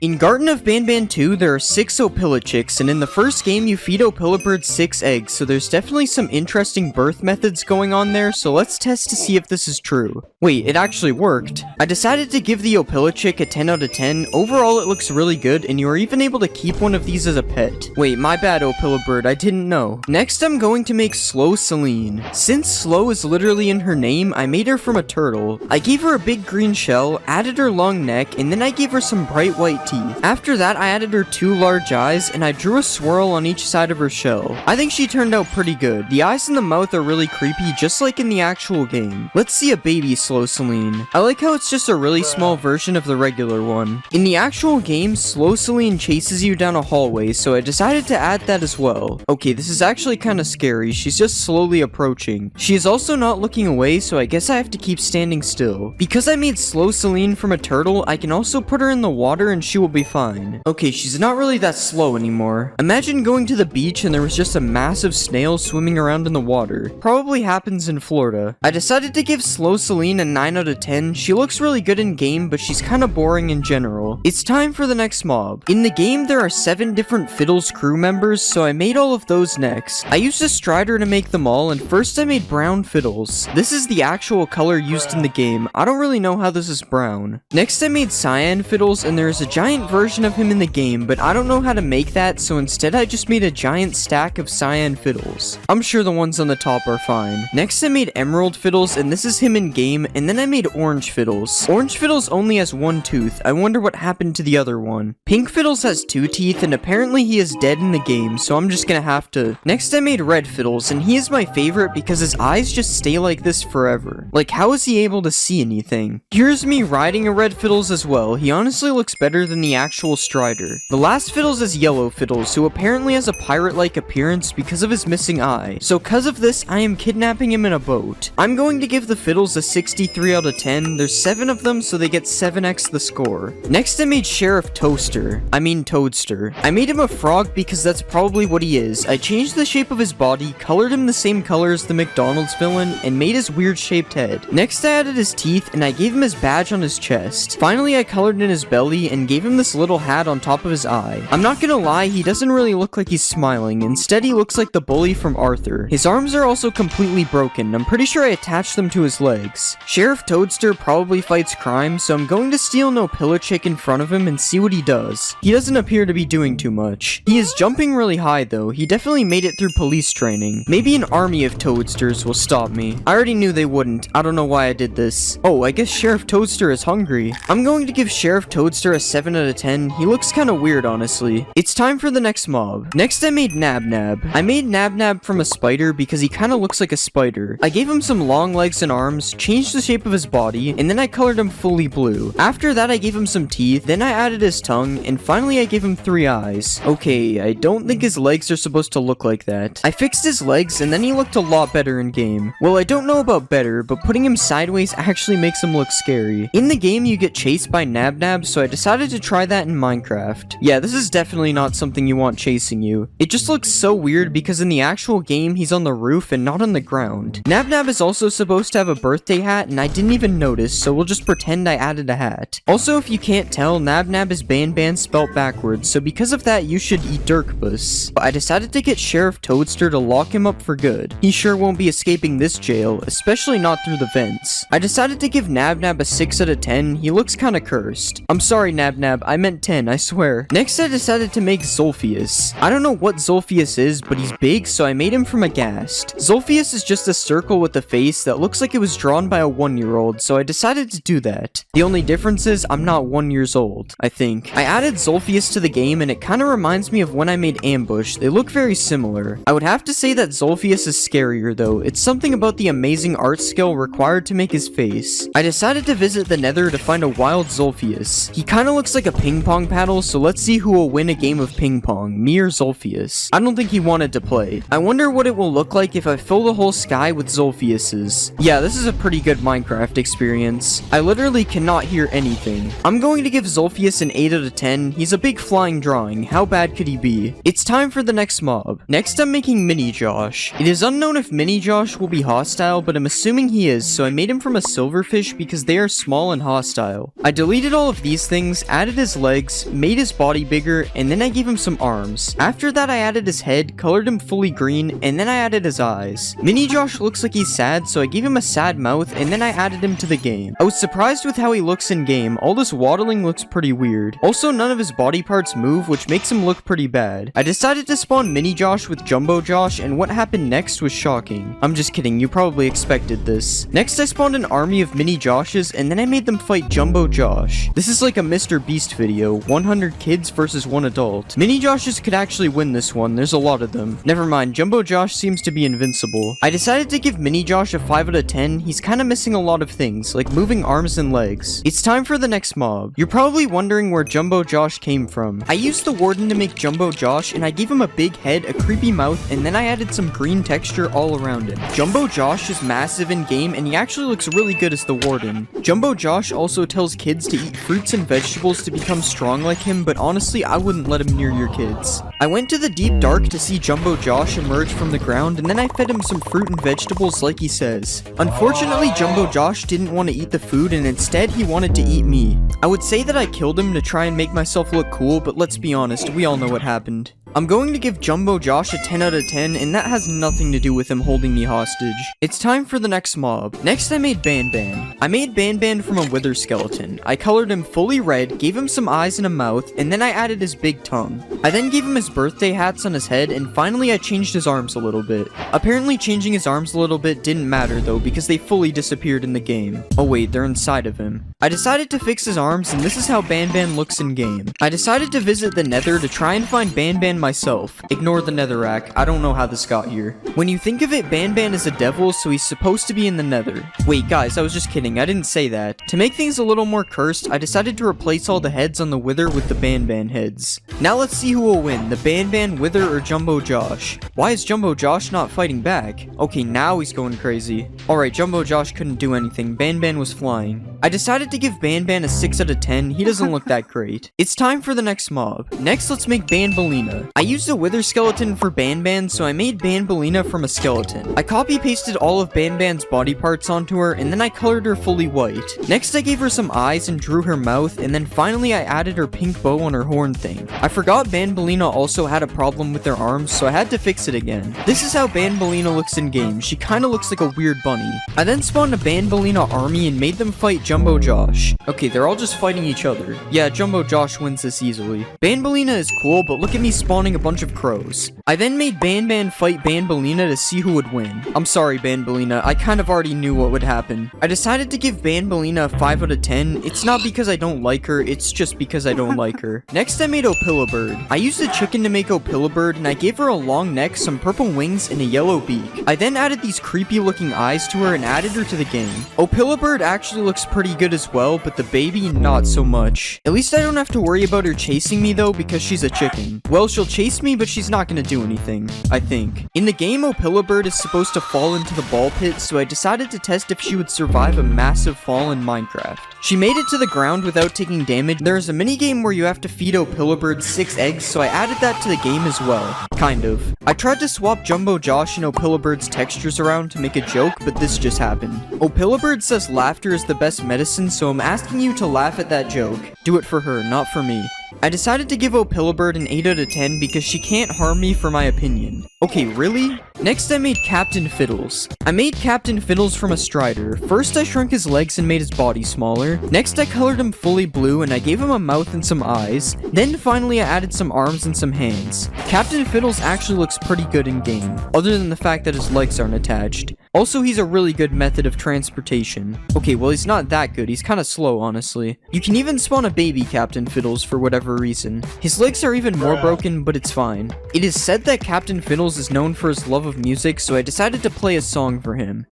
In Garden of Ban 2, there are 6 Opilichicks, and in the first game, you feed Opilibird 6 eggs, so there's definitely some interesting birth methods going on there, so let's test to see if this is true. Wait, it actually worked. I decided to give the Opilichick a 10 out of 10. Overall, it looks really good, and you are even able to keep one of these as a pet. Wait, my bad, Opilibird, I didn't know. Next, I'm going to make Slow Celine. Since Slow is literally in her name, I made her from a turtle. I gave her a big green shell, added her long neck, and then I gave her some bright white teeth. After that, I added her 2 large eyes, and I drew a swirl on each side of her shell. I think she turned out pretty good. The eyes and the mouth are really creepy, just like in the actual game. Let's see a baby Slow Celine. I like how it's just a really small version of the regular one. In the actual game, Slow Celine chases you down a hallway, so I decided to add that as well. Okay, this is actually kind of scary. She's just slowly approaching. She is also not looking away, so I guess I have to keep standing still. Because I made Slow Celine from a turtle, I can also put her in the water and she she will be fine. Okay, she's not really that slow anymore. Imagine going to the beach and there was just a massive snail swimming around in the water. Probably happens in Florida. I decided to give Slow Celine a 9 out of 10. She looks really good in game, but she's kind of boring in general. It's time for the next mob. In the game, there are 7 different Fiddles crew members, so I made all of those next. I used a strider to make them all, and first I made brown Fiddles. This is the actual color used in the game. I don't really know how this is brown. Next I made cyan Fiddles, and there is a giant version of him in the game, but I don't know how to make that, so instead I just made a giant stack of cyan Fiddles. I'm sure the ones on the top are fine. Next I made emerald Fiddles, and this is him in game, and then I made orange Fiddles. Orange Fiddles only has 1 tooth. I wonder what happened to the other one. Pink Fiddles has 2 teeth, and apparently he is dead in the game, so I'm just gonna have to... Next I made red Fiddles, and he is my favorite because his eyes just stay like this forever. Like, how is he able to see anything? Here's me riding a red Fiddles as well. He honestly looks better than the actual strider. The last Fiddles is yellow Fiddles, who apparently has a pirate-like appearance because of his missing eye. So cause of this, I am kidnapping him in a boat. I'm going to give the Fiddles a 63 out of 10. There's 7 of them, so they get 7x the score. Next I made Sheriff Toadster. I made him a frog because that's probably what he is. I changed the shape of his body, colored him the same color as the McDonald's villain, and made his weird shaped head. Next I added his teeth, and I gave him his badge on his chest. Finally I colored in his belly, and gave him this little hat on top of his eye. I'm not gonna lie, he doesn't really look like he's smiling. Instead he looks like the bully from Arthur. His arms are also completely broken. I'm pretty sure I attached them to his legs. Sheriff Toadster probably fights crime, so I'm going to steal No Pillow Chick in front of him and see what he does. He doesn't appear to be doing too much. He is jumping really high though. He definitely made it through police training. Maybe an army of Toadsters will stop me. I already knew they wouldn't. I don't know why I did this. Oh, I guess Sheriff Toadster is hungry. I'm going to give Sheriff Toadster a 7 out of 10. He looks kind of weird, honestly. It's time for the next mob. Next I made Nab Nab. I made Nab Nab from a spider because he kind of looks like a spider. I gave him some long legs and arms, changed the shape of his body, and then I colored him fully blue. After that I gave him some teeth, then I added his tongue, and finally I gave him 3 eyes. Okay, I don't think his legs are supposed to look like that. I fixed his legs, and then he looked a lot better in game. Well, I don't know about better, but putting him sideways actually makes him look scary. In the game, you get chased by Nab Nab, so I decided to try that in Minecraft. Yeah, this is definitely not something you want chasing you. It just looks so weird because in the actual game, he's on the roof and not on the ground. Nab Nab is also supposed to have a birthday hat, and I didn't even notice, so we'll just pretend I added a hat. Also, if you can't tell, Nab Nab is Ban spelt backwards, so because of that, you should eat Dirkbus. But I decided to get Sheriff Toadster to lock him up for good. He sure won't be escaping this jail, especially not through the vents. I decided to give Nab Nab a 6 out of 10. He looks kinda cursed. I'm sorry, Nab Nab, I meant 10, I swear. Next, I decided to make Zolphius. I don't know what Zolphius is, but he's big, so I made him from a ghast. Zolphius is just a circle with a face that looks like it was drawn by a 1-year-old, so I decided to do that. The only difference is I'm not 1 years old, I think. I added Zolphius to the game, and it kinda reminds me of when I made Ambush. They look very similar. I would have to say that Zolphius is scarier though. It's something about the amazing art skill required to make his face. I decided to visit the Nether to find a wild Zolphius. He kinda looks like a ping pong paddle, so let's see who will win a game of ping pong, me or Zolphius. I don't think he wanted to play. I wonder what it will look like if I fill the whole sky with Zolphiuses. Yeah, this is a pretty good Minecraft experience. I literally cannot hear anything. I'm going to give Zolphius an 8 out of 10. He's a big flying drawing. How bad could he be? It's time for the next mob. Next, I'm making Mini Josh. It is unknown if Mini Josh will be hostile, but I'm assuming he is, so I made him from a silverfish because they are small and hostile. I deleted all of these things, added his legs, made his body bigger, and then I gave him some arms. After that, I added his head, colored him fully green, and then I added his eyes. Mini Josh looks like he's sad, so I gave him a sad mouth, and then I added him to the game. I was surprised with how he looks in game. All this waddling looks pretty weird. Also, none of his body parts move, which makes him look pretty bad. I decided to spawn Mini Josh with Jumbo Josh, and what happened next was shocking. I'm just kidding, you probably expected this. Next, I spawned an army of Mini Joshes, and then I made them fight Jumbo Josh. This is like a Mr. Beast video, 100 kids versus 1 adult. Mini Joshes could actually win this one, there's a lot of them. Never mind, Jumbo Josh seems to be invincible. I decided to give Mini Josh a 5 out of 10, he's kinda missing a lot of things, like moving arms and legs. It's time for the next mob. You're probably wondering where Jumbo Josh came from. I used the Warden to make Jumbo Josh, and I gave him a big head, a creepy mouth, and then I added some green texture all around him. Jumbo Josh is massive in game, and he actually looks really good as the Warden. Jumbo Josh also tells kids to eat fruits and vegetables to to become strong like him, but honestly, I wouldn't let him near your kids. I went to the deep dark to see Jumbo Josh emerge from the ground, and then I fed him some fruit and vegetables like he says. Unfortunately, Jumbo Josh didn't want to eat the food, and instead he wanted to eat me. I would say that I killed him to try and make myself look cool, but let's be honest, we all know what happened. I'm going to give Jumbo Josh a 10 out of 10, and that has nothing to do with him holding me hostage. It's time for the next mob. Next, I made Ban Ban. I made Ban Ban from a wither skeleton. I colored him fully red, gave him some eyes and a mouth, and then I added his big tongue. I then gave him his birthday hats on his head, and finally I changed his arms a little bit. Apparently changing his arms a little bit didn't matter though, because they fully disappeared in the game. Oh wait, they're inside of him. I decided to fix his arms, and this is how Ban Ban looks in game. I decided to visit the Nether to try and find Ban Ban myself. Ignore the Netherrack, I don't know how this got here. When you think of it, Ban Ban is a devil, so he's supposed to be in the Nether. Wait guys, I was just kidding, I didn't say that. To make things a little more cursed, I decided to replace all the heads on the Wither with the Ban Ban heads. Now let's see who will win, the Ban Ban, Wither, or Jumbo Josh. Why is Jumbo Josh not fighting back? Okay, now he's going crazy. Alright, Jumbo Josh couldn't do anything, Ban Ban was flying. I decided to give Ban Ban a 6 out of 10, he doesn't look that great. It's time for the next mob. Next, let's make Banbalina. I used a wither skeleton for Ban Ban, so I made Banbalina from a skeleton. I copy-pasted all of Ban Ban's body parts onto her, and then I colored her fully white. Next, I gave her some eyes and drew her mouth, and then finally I added her pink bow on her horn thing. I forgot Banbalina also had a problem with her arms, so I had to fix it again. This is how Banbalina looks in game. She kinda looks like a weird bunny. I then spawned a Banbalina army and made them fight Jumbo Josh. Okay, they're all just fighting each other. Yeah, Jumbo Josh wins this easily. Banbalina is cool, but look at me spawning a bunch of crows. I then made Ban Ban fight Banbalina to see who would win. I'm sorry, Banbalina, I kind of already knew what would happen. I decided to give Banbalina a 5 out of 10. It's not because I don't like her, it's just because I don't like her. Next, I made Opilabird. I used a chicken to make Opilabird, and I gave her a long neck, some purple wings, and a yellow beak. I then added these creepy looking eyes to her and added her to the game. Opilabird actually looks pretty good as well, but the baby, not so much. At least I don't have to worry about her chasing me though, because she's a chicken. Well, she'll chase me, but she's not gonna do anything, I think. In the game, Opilabird is supposed to fall into the ball pit, so I decided to test if she would survive a massive fall in Minecraft. She made it to the ground without taking damage. There is a minigame where you have to feed Opilabird 6 eggs, so I added that to the game as well. Kind of. I tried to swap Jumbo Josh and Opilabird's textures around to make a joke, but this just happened. Opilabird says laughter is the best medicine, so I'm asking you to laugh at that joke. Do it for her, not for me. I decided to give Opilabird an 8 out of 10 because she can't harm me for my opinion. Okay, really? Next, I made Captain Fiddles. I made Captain Fiddles from a Strider. First, I shrunk his legs and made his body smaller. Next, I colored him fully blue and I gave him a mouth and some eyes. Then finally, I added some arms and some hands. Captain Fiddles actually looks pretty good in game, other than the fact that his legs aren't attached. Also, he's a really good method of transportation. Okay, well, he's not that good. He's kind of slow, honestly. You can even spawn a baby Captain Fiddles for whatever reason. His legs are even more broken, but it's fine. It is said that Captain Fiddles is known for his love of music, so I decided to play a song for him.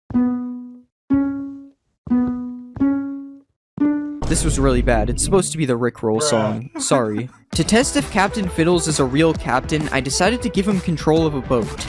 This was really bad. It's supposed to be the Rickroll song. Sorry. To test if Captain Fiddles is a real captain, I decided to give him control of a boat.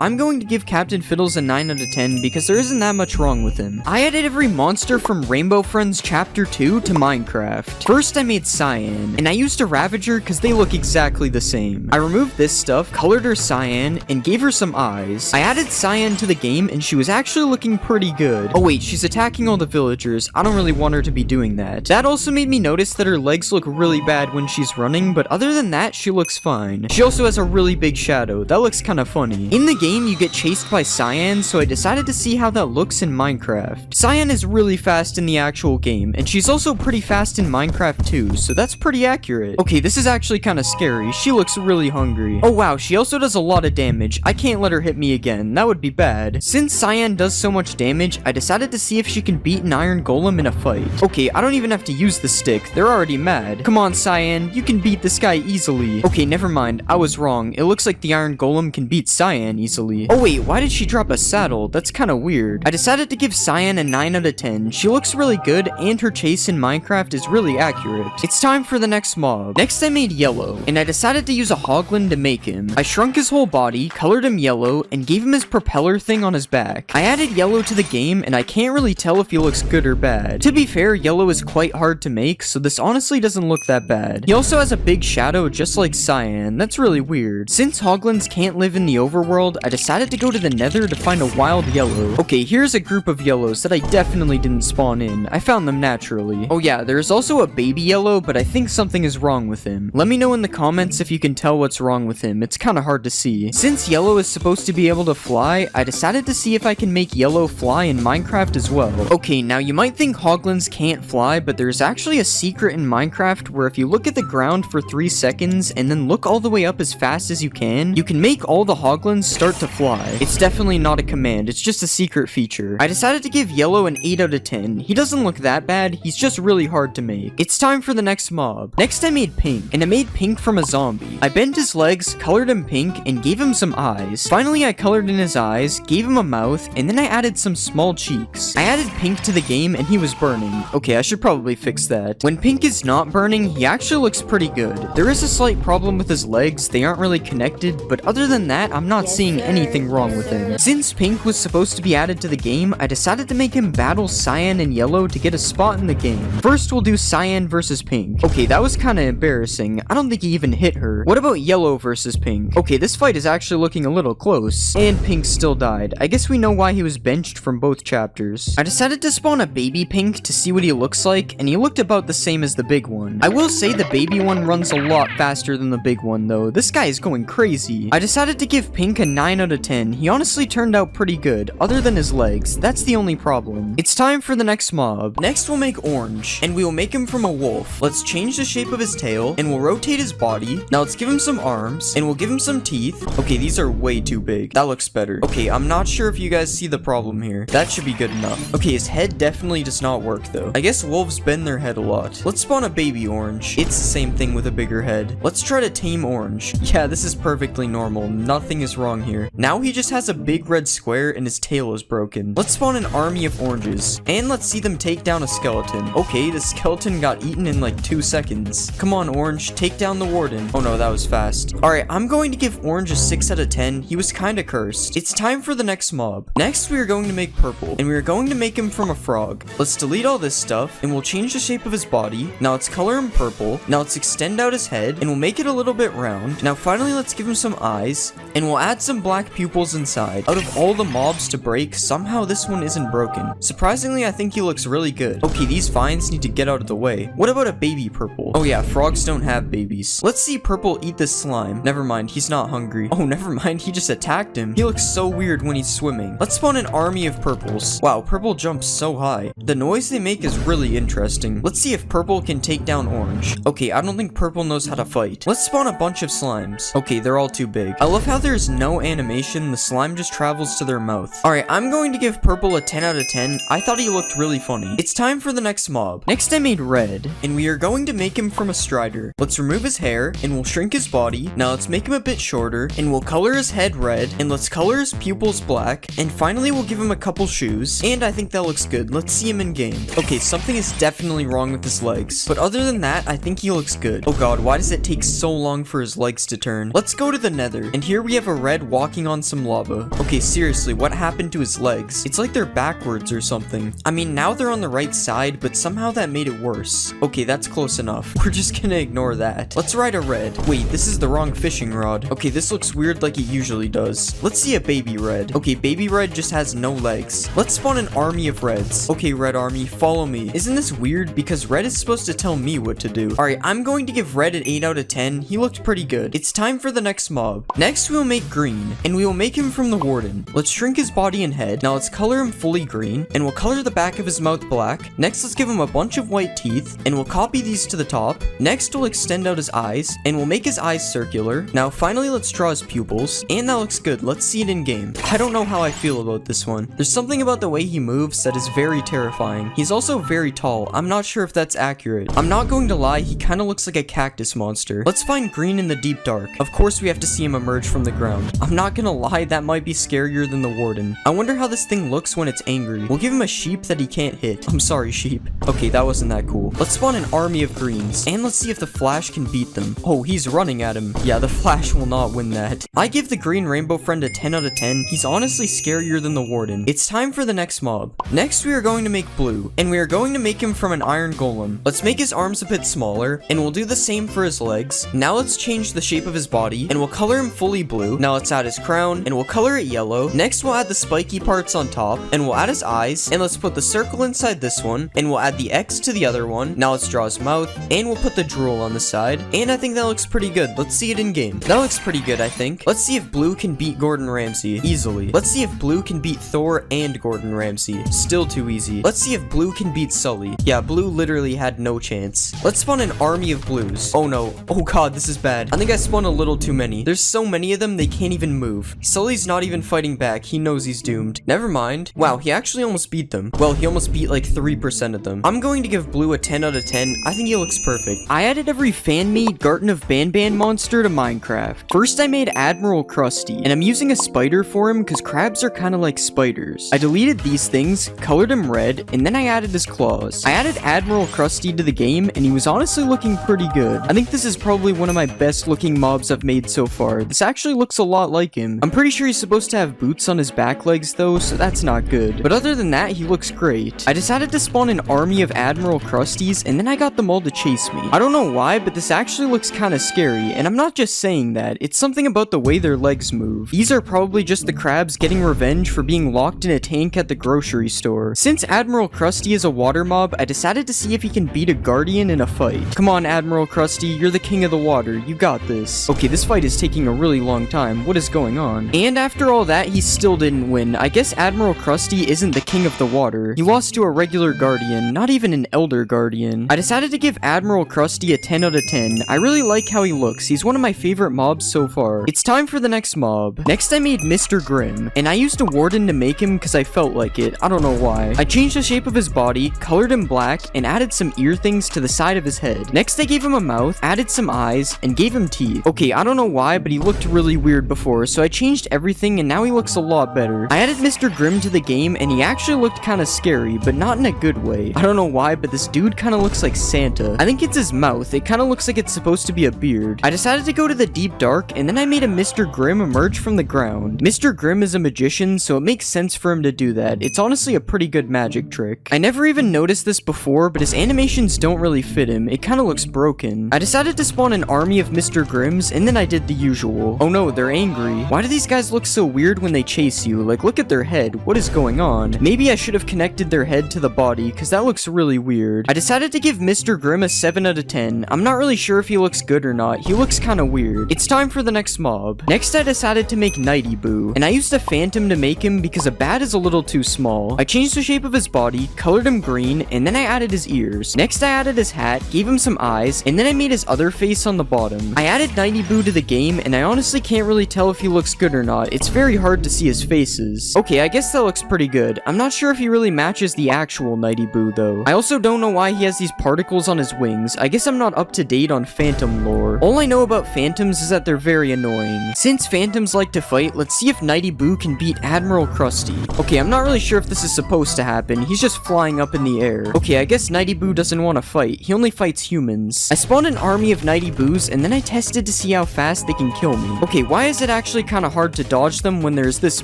I'm going to give Captain Fiddles a 9 out of 10 because there isn't that much wrong with him. I added every monster from Rainbow Friends Chapter 2 to Minecraft. First, I made Cyan, and I used a Ravager because they look exactly the same. I removed this stuff, colored her Cyan, and gave her some eyes. I added Cyan to the game, and she was actually looking pretty good. Oh wait, she's attacking all the villagers. I don't really want her to be doing that. That also made me notice that her legs look really bad when she's running, but other than that, she looks fine. She also has a really big shadow. That looks kind of funny. In the game, you get chased by Cyan, so I decided to see how that looks in Minecraft. Cyan is really fast in the actual game, and she's also pretty fast in Minecraft too, so that's pretty accurate. Okay, this is actually kind of scary. She looks really hungry. Oh wow, she also does a lot of damage. I can't let her hit me again. That would be bad. Since Cyan does so much damage, I decided to see if she can beat an iron golem in a fight. Okay, I don't even have to use the stick. They're already mad. Come on, Cyan. You can beat this guy easily. Okay, never mind. I was wrong. It looks like the iron golem can beat Cyan easily. easily. Oh wait, why did she drop a saddle? That's kind of weird. I decided to give Cyan a 9 out of 10. She looks really good, and her chase in Minecraft is really accurate. It's time for the next mob. Next I made Yellow, and I decided to use a hoglin to make him. I shrunk his whole body, colored him yellow, and gave him his propeller thing on his back. I added Yellow to the game, and I can't really tell if he looks good or bad. To be fair, Yellow is quite hard to make, so this honestly doesn't look that bad. He also has a big shadow just like Cyan. That's really weird. Since hoglins can't live in the overworld, I decided to go to the nether to find a wild yellow. Okay, here's a group of yellows that I definitely didn't spawn in. I found them naturally. Oh yeah, there's also a baby yellow, but I think something is wrong with him. Let me know in the comments if you can tell what's wrong with him. It's kind of hard to see. Since Yellow is supposed to be able to fly, I decided to see if I can make Yellow fly in Minecraft as well. Okay, now you might think hoglins can't fly, but there's actually a secret in Minecraft where if you look at the ground for 3 seconds and then look all the way up as fast as you can make all the hoglins start to fly. It's definitely not a command, it's just a secret feature. I decided to give Yellow an 8 out of 10. He doesn't look that bad, he's just really hard to make. It's time for the next mob. Next I made Pink, and I made Pink from a zombie. I bent his legs, colored him pink, and gave him some eyes. Finally I colored in his eyes, gave him a mouth, and then I added some small cheeks. I added Pink to the game and he was burning. Okay, I should probably fix that. When Pink is not burning, he actually looks pretty good. There is a slight problem with his legs, they aren't really connected, but other than that, I'm not seeing anything wrong with him. Since Pink was supposed to be added to the game, I decided to make him battle Cyan and Yellow to get a spot in the game. First, we'll do Cyan versus Pink. Okay, that was kind of embarrassing. I don't think he even hit her. What about Yellow versus Pink? Okay, this fight is actually looking a little close. And Pink still died. I guess we know why he was benched from both chapters. I decided to spawn a baby Pink to see what he looks like, and he looked about the same as the big one. I will say the baby one runs a lot faster than the big one though. This guy is going crazy. I decided to give Pink a 9 out of 10. He honestly turned out pretty good, other than his legs. That's the only problem. It's time for the next mob. Next we'll make Orange, and we will make him from a wolf. Let's change the shape of his tail, and we'll rotate his body. Now let's give him some arms, and we'll give him some teeth. Okay, these are way too big. That looks better. Okay, I'm not sure if you guys see the problem here. That should be good enough. Okay, his head definitely does not work though. I guess wolves bend their head a lot. Let's spawn a baby Orange. It's the same thing with a bigger head. Let's try to tame Orange. Yeah, this is perfectly normal. Nothing is wrong here. Now he just has a big red square and his tail is broken. Let's spawn an army of oranges, and let's see them take down a skeleton. Okay, the skeleton got eaten in like 2 seconds. Come on, Orange, take down the warden. Oh no, that was fast. Alright, I'm going to give Orange a 6 out of 10. He was kinda cursed. It's time for the next mob. Next, we are going to make Purple, and we are going to make him from a frog. Let's delete all this stuff, and we'll change the shape of his body. Now let's color him purple. Now let's extend out his head, and we'll make it a little bit round. Now finally, let's give him some eyes, and we'll add some black pupils inside. Out of all the mobs to break, somehow this one isn't broken. Surprisingly, I think he looks really good. Okay, these vines need to get out of the way. What about a baby Purple? Oh yeah, frogs don't have babies. Let's see Purple eat this slime. Never mind, he's not hungry. Oh, never mind, he just attacked him. He looks so weird when he's swimming. Let's spawn an army of Purples. Wow, Purple jumps so high. The noise they make is really interesting. Let's see if Purple can take down Orange. Okay, I don't think Purple knows how to fight. Let's spawn a bunch of slimes. Okay, they're all too big. I love how there's no animation. The slime just travels to their mouth. Alright, I'm going to give Purple a 10 out of 10. I thought he looked really funny. It's time for the next mob. Next I made Red, and we are going to make him from a strider. Let's remove his hair, and we'll shrink his body. Now let's make him a bit shorter, and we'll color his head red, and let's color his pupils black, and finally we'll give him a couple shoes, and I think that looks good. Let's see him in game. Okay, something is definitely wrong with his legs, but other than that, I think he looks good. Oh god, why does it take so long for his legs to turn? Let's go to the nether, and here we have a Red walking on some lava. Okay, seriously, what happened to his legs? It's like they're backwards or something. I mean, now they're on the right side, but somehow that made it worse. Okay, that's close enough. We're just gonna ignore that. Let's ride a Red. Wait, this is the wrong fishing rod. Okay, this looks weird like it usually does. Let's see a baby Red. Okay, baby Red just has no legs. Let's spawn an army of Reds. Okay, Red army, follow me. Isn't this weird? Because Red is supposed to tell me what to do. Alright, I'm going to give Red an 8 out of 10. He looked pretty good. It's time for the next mob. Next, we will make Green, and we will make him from the warden. Let's shrink his body and head. Now let's color him fully green, and we'll color the back of his mouth black. Next, let's give him a bunch of white teeth, and we'll copy these to the top. Next, we'll extend out his eyes, and we'll make his eyes circular. Now, finally, let's draw his pupils, and that looks good. Let's see it in game. I don't know how I feel about this one. There's something about the way he moves that is very terrifying. He's also very tall. I'm not sure if that's accurate. I'm not going to lie, he kind of looks like a cactus monster. Let's find Green in the deep dark. Of course, we have to see him emerge from the ground. I'm not not gonna lie, that might be scarier than the warden. I wonder how this thing looks when it's angry. We'll give him a sheep that he can't hit. I'm sorry, sheep. Okay, that wasn't that cool. Let's spawn an army of greens, and let's see if the Flash can beat them. Oh, he's running at him. Yeah, the Flash will not win that. I give the green rainbow friend a 10 out of 10. He's honestly scarier than the warden. It's time for the next mob. Next, we are going to make blue, and we are going to make him from an iron golem. Let's make his arms a bit smaller, and we'll do the same for his legs. Now let's change the shape of his body, and we'll color him fully blue. Now let's add his crown, and we'll color it yellow. Next, we'll add the spiky parts on top, and we'll add his eyes, and let's put the circle inside this one, and we'll add the X to the other one. Now let's draw his mouth, and we'll put the drool on the side, and I think that looks pretty good. Let's see it in game. That looks pretty good, I think. Let's see if blue can beat Gordon Ramsay easily. Let's see if blue can beat Thor and Gordon Ramsay. Still too easy. Let's see if blue can beat Sully. Yeah, blue literally had no chance. Let's spawn an army of blues. Oh no. Oh god, this is bad. I think I spawned a little too many. There's so many of them, they can't even move. Sully's not even fighting back. He knows he's doomed. Never mind. Wow, he actually almost beat them. Well, he almost beat like 3% of them. I'm going to give blue a 10 out of 10. I think he looks perfect. I added every fan-made Garden of Banban monster to Minecraft. First, I made Admiral Krusty, and I'm using a spider for him because crabs are kind of like spiders. I deleted these things, colored him red, and then I added his claws. I added Admiral Krusty to the game, and he was honestly looking pretty good. I think this is probably one of my best looking mobs I've made so far. This actually looks a lot like him. I'm pretty sure he's supposed to have boots on his back legs though, so that's not good. But other than that, he looks great. I decided to spawn an army of Admiral Krusties, and then I got them all to chase me. I don't know why, but this actually looks kind of scary, and I'm not just saying that. It's something about the way their legs move. These are probably just the crabs getting revenge for being locked in a tank at the grocery store. Since Admiral Krusty is a water mob, I decided to see if he can beat a guardian in a fight. Come on, Admiral Krusty, you're the king of the water. You got this. Okay, this fight is taking a really long time. What is going on? And after all that, he still didn't win. I guess Admiral Krusty isn't the king of the water. He lost to a regular guardian, not even an elder guardian. I decided to give Admiral Krusty a 10 out of 10. I really like how he looks. He's one of my favorite mobs so far. It's time for the next mob. Next, I made Mr. Grimm, and I used a warden to make him because I felt like it. I don't know why. I changed the shape of his body, colored him black, and added some ear things to the side of his head. Next, I gave him a mouth, added some eyes, and gave him teeth. Okay, I don't know why, but he looked really weird before, so I changed everything, and now he looks a lot better. I added Mr. Grimm to the game, and he actually looked kind of scary, but not in a good way. I don't know why, but this dude kind of looks like Santa. I think it's his mouth. It kind of looks like it's supposed to be a beard. I decided to go to the deep dark, and then I made a Mr. Grimm emerge from the ground. Mr. Grimm is a magician, so it makes sense for him to do that. It's honestly a pretty good magic trick. I never even noticed this before, but his animations don't really fit him. It kind of looks broken. I decided to spawn an army of Mr. Grimms, and then I did the usual. Oh no, they're angry. Why do these guys look so weird when they chase you? Like, look at their head. What is going on? Maybe I should have connected their head to the body, because that looks really weird. I decided to give Mr. Grimm a 7 out of 10. I'm not really sure if he looks good or not. He looks kind of weird. It's time for the next mob. Next, I decided to make Nighty Boo, and I used a phantom to make him because a bat is a little too small. I changed the shape of his body, colored him green, and then I added his ears. Next, I added his hat, gave him some eyes, and then I made his other face on the bottom. I added Nighty Boo to the game, and I honestly can't really tell if he looks good or not. It's very hard to see his faces. Okay, I guess that looks pretty good. I'm not sure if he really matches the actual Nighty Boo, though. I also don't know why he has these particles on his wings. I guess I'm not up to date on phantom lore. All I know about phantoms is that they're very annoying. Since phantoms like to fight, let's see if Nighty Boo can beat Admiral Krusty. Okay, I'm not really sure if this is supposed to happen. He's just flying up in the air. Okay, I guess Nighty Boo doesn't want to fight. He only fights humans. I spawned an army of Nighty Boos, and then I tested to see how fast they can kill me. Okay, why is it actually kind of hard to dodge them when there's this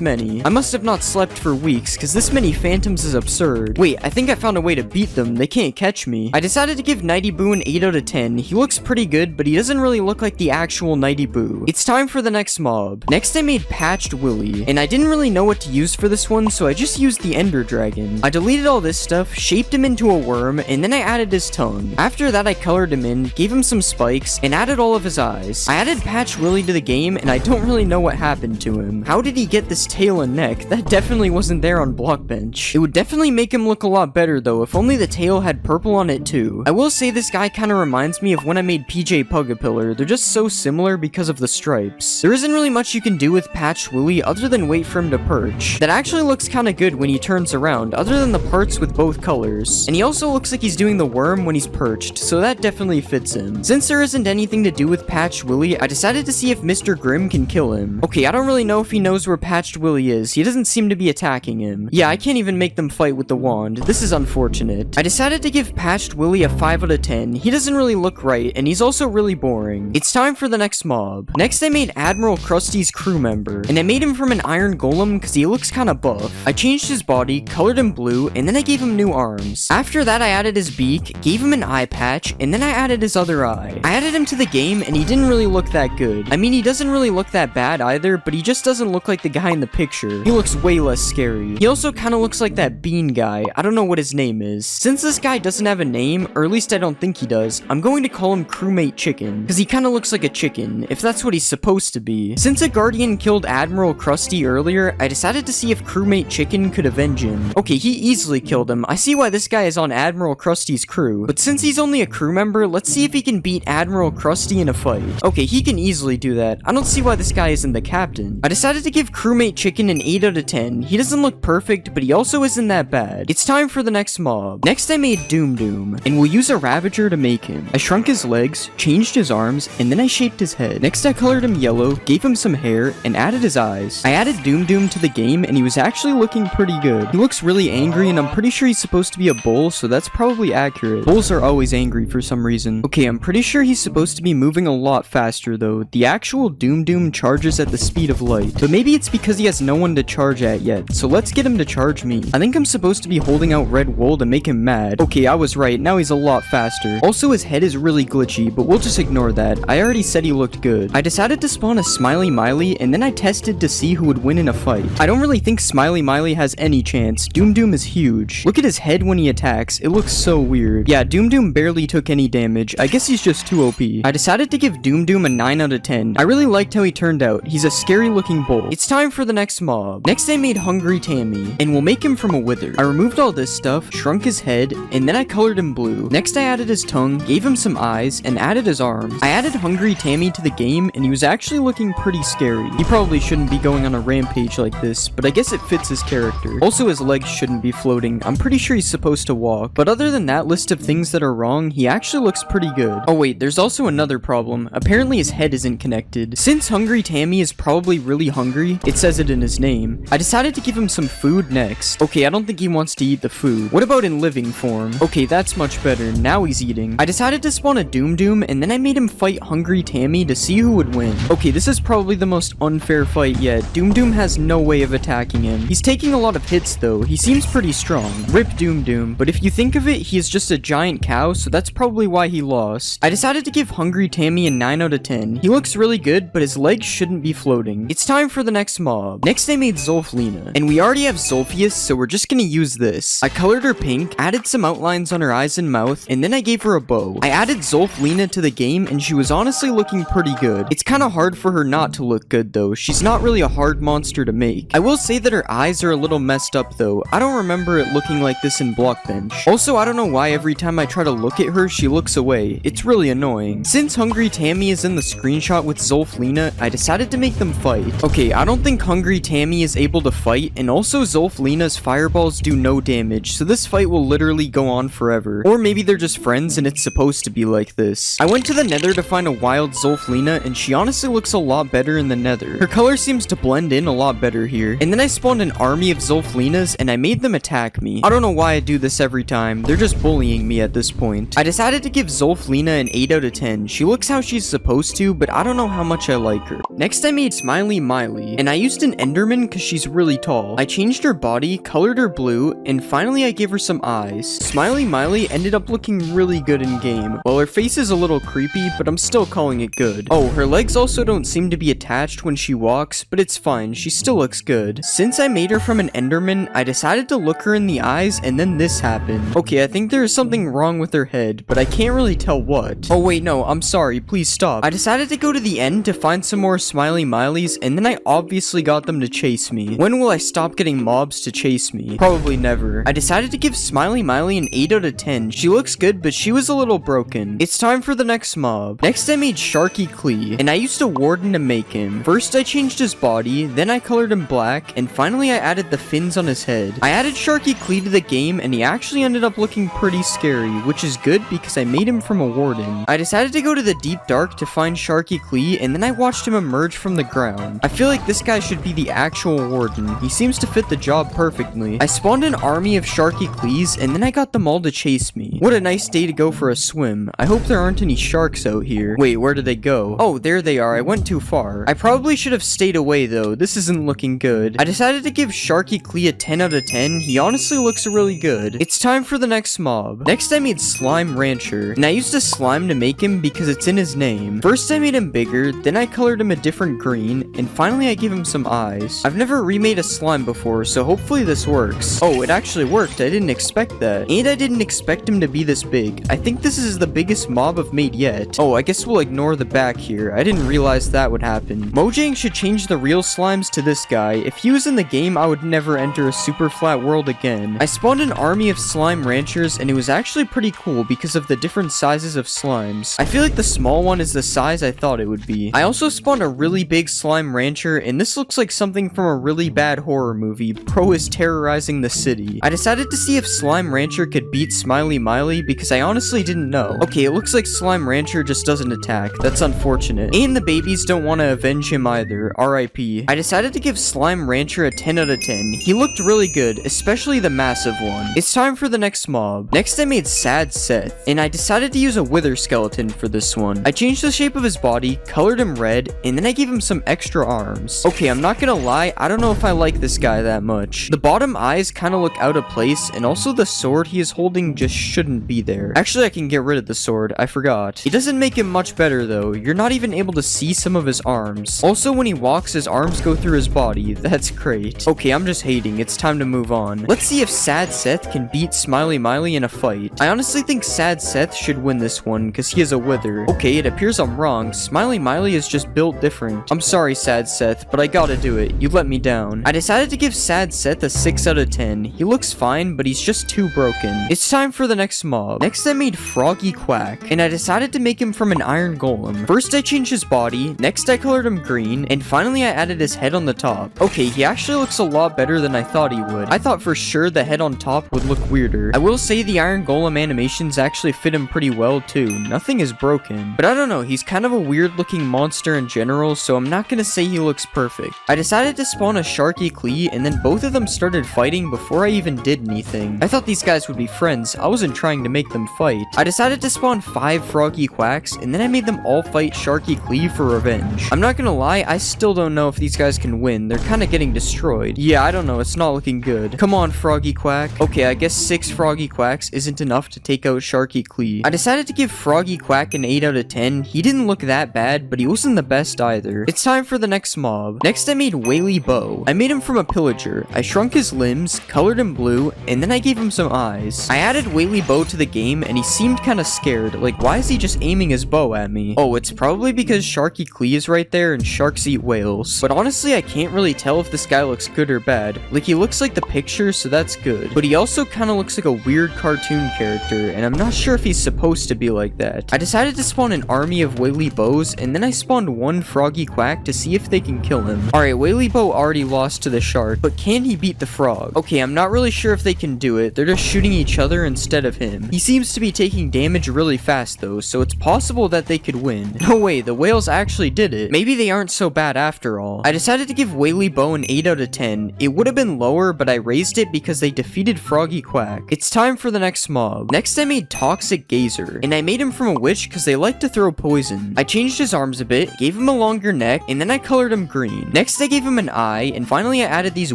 many? I must have not slept for weeks, because this many phantoms is absurd. Wait, I think I found a way to beat them. They can't catch me. I decided to give Nighty Boo an 8 out of 10. He looks pretty good, but he doesn't really look like the actual Nighty Boo. It's time for the next mob. Next, I made Patched Willy, and I didn't really know what to use for this one, so I just used the Ender Dragon. I deleted all this stuff, shaped him into a worm, and then I added his tongue. After that, I colored him in, gave him some spikes, and added all of his eyes. I added Patch Willy to the game, and I don't really know what happened to him. How did he get this tail and neck? That definitely wasn't there on Blockbench. It would definitely make him look a lot better though, if only the tail had purple on it too. I will say this guy kinda reminds me of when I made PJ Pugapillar. They're just so similar because of the stripes. There isn't really much you can do with Patch Willy other than wait for him to perch. That actually looks kinda good when he turns around, other than the parts with both colors. And he also looks like he's doing the worm when he's perched, so that definitely fits him. Since there isn't anything to do with Patch Willy, I decided to see if Mr. Grimm can kill him. him. Okay, I don't really know if he knows where Patched Willy is. He doesn't seem to be attacking him. Yeah, I can't even make them fight with the wand. This is unfortunate. I decided to give Patched Willy a 5 out of 10. He doesn't really look right, and he's also really boring. It's time for the next mob. Next, I made Admiral Krusty's crew member, and I made him from an iron golem because he looks kind of buff. I changed his body, colored him blue, and then I gave him new arms. After that, I added his beak, gave him an eye patch, and then I added his other eye. I added him to the game, and he didn't really look that good. I mean, he doesn't really look that bad either, but he just doesn't look like the guy in the picture. He looks way less scary. He also kind of looks like that bean guy. I don't know what his name is. Since this guy doesn't have a name, or at least I don't think he does, I'm going to call him Crewmate Chicken, because he kind of looks like a chicken, if that's what he's supposed to be. Since a Guardian killed Admiral Krusty earlier, I decided to see if Crewmate Chicken could avenge him. Okay, he easily killed him. I see why this guy is on Admiral Krusty's crew, but since he's only a crew member, let's see if he can beat Admiral Krusty in a fight. Okay, he can easily do that. I don't see why this guy isn't the captain. I decided to give Crewmate Chicken an 8 out of 10. He doesn't look perfect, but he also isn't that bad. It's time for the next mob. Next, I made Doom Doom, and we'll use a Ravager to make him. I shrunk his legs, changed his arms, and then I shaped his head. Next, I colored him yellow, gave him some hair, and added his eyes. I added Doom Doom to the game, and he was actually looking pretty good. He looks really angry, and I'm pretty sure he's supposed to be a bull, so that's probably accurate. Bulls are always angry for some reason. Okay, I'm pretty sure he's supposed to be moving a lot faster though. The actual Doom Doom charges at the speed of light, but maybe it's because he has no one to charge at yet, so let's get him to charge me. I think I'm supposed to be holding out red wool to make him mad. Okay, I was right, now he's a lot faster. Also, his head is really glitchy, but we'll just ignore that. I already said he looked good. I decided to spawn a Smiley Miley, and then I tested to see who would win in a fight. I don't really think Smiley Miley has any chance. Doom Doom is huge. Look at his head when he attacks. It looks so weird. Yeah, Doom Doom barely took any damage. I guess he's just too OP. I decided to give Doom Doom a 9 out of 10. I really liked how he turned out. He's a scary looking bull. It's time for the next mob. Next, I made Hungry Tammy, and we'll make him from a wither. I removed all this stuff, shrunk his head, and then I colored him blue. Next, I added his tongue, gave him some eyes, and added his arms. I added Hungry Tammy to the game, and he was actually looking pretty scary. He probably shouldn't be going on a rampage like this, but I guess it fits his character. Also, his legs shouldn't be floating. I'm pretty sure he's supposed to walk. But other than that list of things that are wrong, he actually looks pretty good. Oh wait, there's also another problem. Apparently his head isn't connected. Since Hungry Tammy is probably really hungry, it says it in his name, I decided to give him some food next. Okay, I don't think he wants to eat the food. What about in living form? Okay, that's much better. Now he's eating. I decided to spawn a Doom Doom, and then I made him fight Hungry Tammy to see who would win. Okay, this is probably the most unfair fight yet. Doom Doom has no way of attacking him. He's taking a lot of hits though. He seems pretty strong. Rip Doom Doom, but if you think of it, he is just a giant cow, so that's probably why he lost. I decided to give Hungry Tammy a 9 out of 10. He looks really good, but his legs shouldn't be floating. It's time for the next mob. Next, I made Zolflina, and we already have Zolfius, so we're just gonna use this. I colored her pink, added some outlines on her eyes and mouth, and then I gave her a bow. I added Zolflina to the game, and she was honestly looking pretty good. It's kind of hard for her not to look good though. She's not really a hard monster to make. I will say that her eyes are a little messed up though. I don't remember it looking like this in Blockbench. Also, I don't know why every time I try to look at her, she looks away. It's really annoying. Since Hungry Tammy is in the screenshot with Zolflina, I decided to make them fight. Okay, I don't think Hungry Tammy is able to fight, and also Zolflina's fireballs do no damage, so this fight will literally go on forever. Or maybe they're just friends and it's supposed to be like this. I went to the nether to find a wild Zolflina, and she honestly looks a lot better in the nether. Her color seems to blend in a lot better here. And then I spawned an army of Zolflinas, and I made them attack me. I don't know why I do this every time. They're just bullying me at this point. I decided to give Zolflina an 8 out of 10. She looks how she's supposed to, but I don't know how much I like her. Next, I made Smiley Miley, and I used an Enderman because she's really tall. I changed her body, colored her blue, and finally I gave her some eyes. Smiley Miley ended up looking really good in game. Well, her face is a little creepy, but I'm still calling it good. Oh, her legs also don't seem to be attached when she walks, but it's fine. She still looks good. Since I made her from an Enderman, I decided to look her in the eyes, and then this happened. Okay, I think there is something wrong with her head, but I can't really tell what. Oh wait, no, I'm sorry, please stop. I decided to go to the end to find some more Smiley Mileys, and then I obviously got them to chase me. When will I stop getting mobs to chase me? Probably never. I decided to give Smiley Miley an 8 out of 10. She looks good, but she was a little broken. It's time for the next mob. Next, I made Sharky Klee, and I used a warden to make him. First, I changed his body, then I colored him black, and finally I added the fins on his head. I added Sharky Klee to the game, and he actually ended up looking pretty scary, which is good because I made him from a warden. I decided to go to the deep dark to find Sharky Klee, and then I watched him emerge emerge from the ground. I feel like this guy should be the actual warden. He seems to fit the job perfectly. I spawned an army of Sharky Clees, and then I got them all to chase me. What a nice day to go for a swim. I hope there aren't any sharks out here. Wait, where did they go? Oh, there they are. I went too far. I probably should have stayed away though. This isn't looking good. I decided to give Sharky Clee a 10 out of 10. He honestly looks really good. It's time for the next mob. Next I made Slime Rancher, and I used a slime to make him because it's in his name. First I made him bigger, then I colored him a different green, and finally I gave him some eyes. I've never remade a slime before, so hopefully this works. Oh, it actually worked. I didn't expect that. And I didn't expect him to be this big. I think this is the biggest mob I've made yet. Oh, I guess we'll ignore the back here. I didn't realize that would happen. Mojang should change the real slimes to this guy. If he was in the game, I would never enter a super flat world again. I spawned an army of slime ranchers, and it was actually pretty cool because of the different sizes of slimes. I feel like the small one is the size I thought it would be. I also spawned a really big slime rancher, and this looks like something from a really bad horror movie. Pro is terrorizing the city. I decided to see if Slime Rancher could beat Smiley Miley because I honestly didn't know. Okay, it looks like Slime Rancher just doesn't attack. That's unfortunate. And the babies don't want to avenge him either. RIP. I decided to give Slime Rancher a 10 out of 10. He looked really good, especially the massive one. It's time for the next mob. Next I made Sad Seth, and I decided to use a wither skeleton for this one. I changed the shape of his body, colored him red, and then I gave him some extra arms. Okay, I'm not gonna lie, I don't know if I like this guy that much. The bottom eyes kind of look out of place, and also the sword he is holding just shouldn't be there. Actually, I can get rid of the sword. I forgot. It doesn't make him much better though. You're not even able to see some of his arms. Also, when he walks, his arms go through his body. That's great. Okay, I'm just hating. It's time to move on. Let's see if Sad Seth can beat Smiley Miley in a fight. I honestly think Sad Seth should win this one because he is a wither. Okay, it appears I'm wrong. Smiley Miley is just built different. I'm sorry, Sad Seth, but I gotta do it. You let me down. I decided to give Sad Seth a 6 out of 10. He looks fine, but he's just too broken. It's time for the next mob. Next I made Froggy Quack, and I decided to make him from an iron golem. First I changed his body, next I colored him green, and finally I added his head on the top. Okay, he actually looks a lot better than I thought he would. I thought for sure the head on top would look weirder. I will say the iron golem animations actually fit him pretty well too. Nothing is broken. But I don't know, he's kind of a weird looking monster in general, so I'm not gonna say he looks perfect. I decided to spawn a Sharky Clee, and then both of them started fighting before I even did anything. I thought these guys would be friends. I wasn't trying to make them fight. I decided to spawn 5 Froggy Quacks, and then I made them all fight Sharky Clee for revenge. I'm not gonna lie, I still don't know if these guys can win. They're kind of getting destroyed. Yeah, I don't know. It's not looking good. Come on, Froggy Quack. Okay, I guess 6 Froggy Quacks isn't enough to take out Sharky Clee. I decided to give Froggy Quack an 8 out of 10. He didn't look that bad, but he wasn't the best either. It's time for the next mob. Next, I made Whaley Bow. I made him from a pillager. I shrunk his limbs, colored him blue, and then I gave him some eyes. I added Whaley Bow to the game, and he seemed kind of scared. Like, why is he just aiming his bow at me? Oh, it's probably because Sharky Clee is right there, and sharks eat whales. But honestly, I can't really tell if this guy looks good or bad. Like, he looks like the picture, so that's good. But he also kind of looks like a weird cartoon character, and I'm not sure if he's supposed to be like that. I decided to spawn an army of Whaley Bows, and then I spawned 1 Froggy Quack to see if they can kill him. Alright, Whaley Bow already lost to the shark, but can he beat the frog? Okay, I'm not really sure if they can do it. They're just shooting each other instead of him. He seems to be taking damage really fast though, so it's possible that they could win. No way, the whales actually did it. Maybe they aren't so bad after all. I decided to give Whaley Bow an 8 out of 10. It would have been lower, but I raised it because they defeated Froggy Quack. It's time for the next mob. Next I made Toxic Gazer, and I made him from a witch because they like to throw poison. I changed his arms a bit, gave him a longer neck, and then I colored him green. Next I gave him an eye, and finally I added these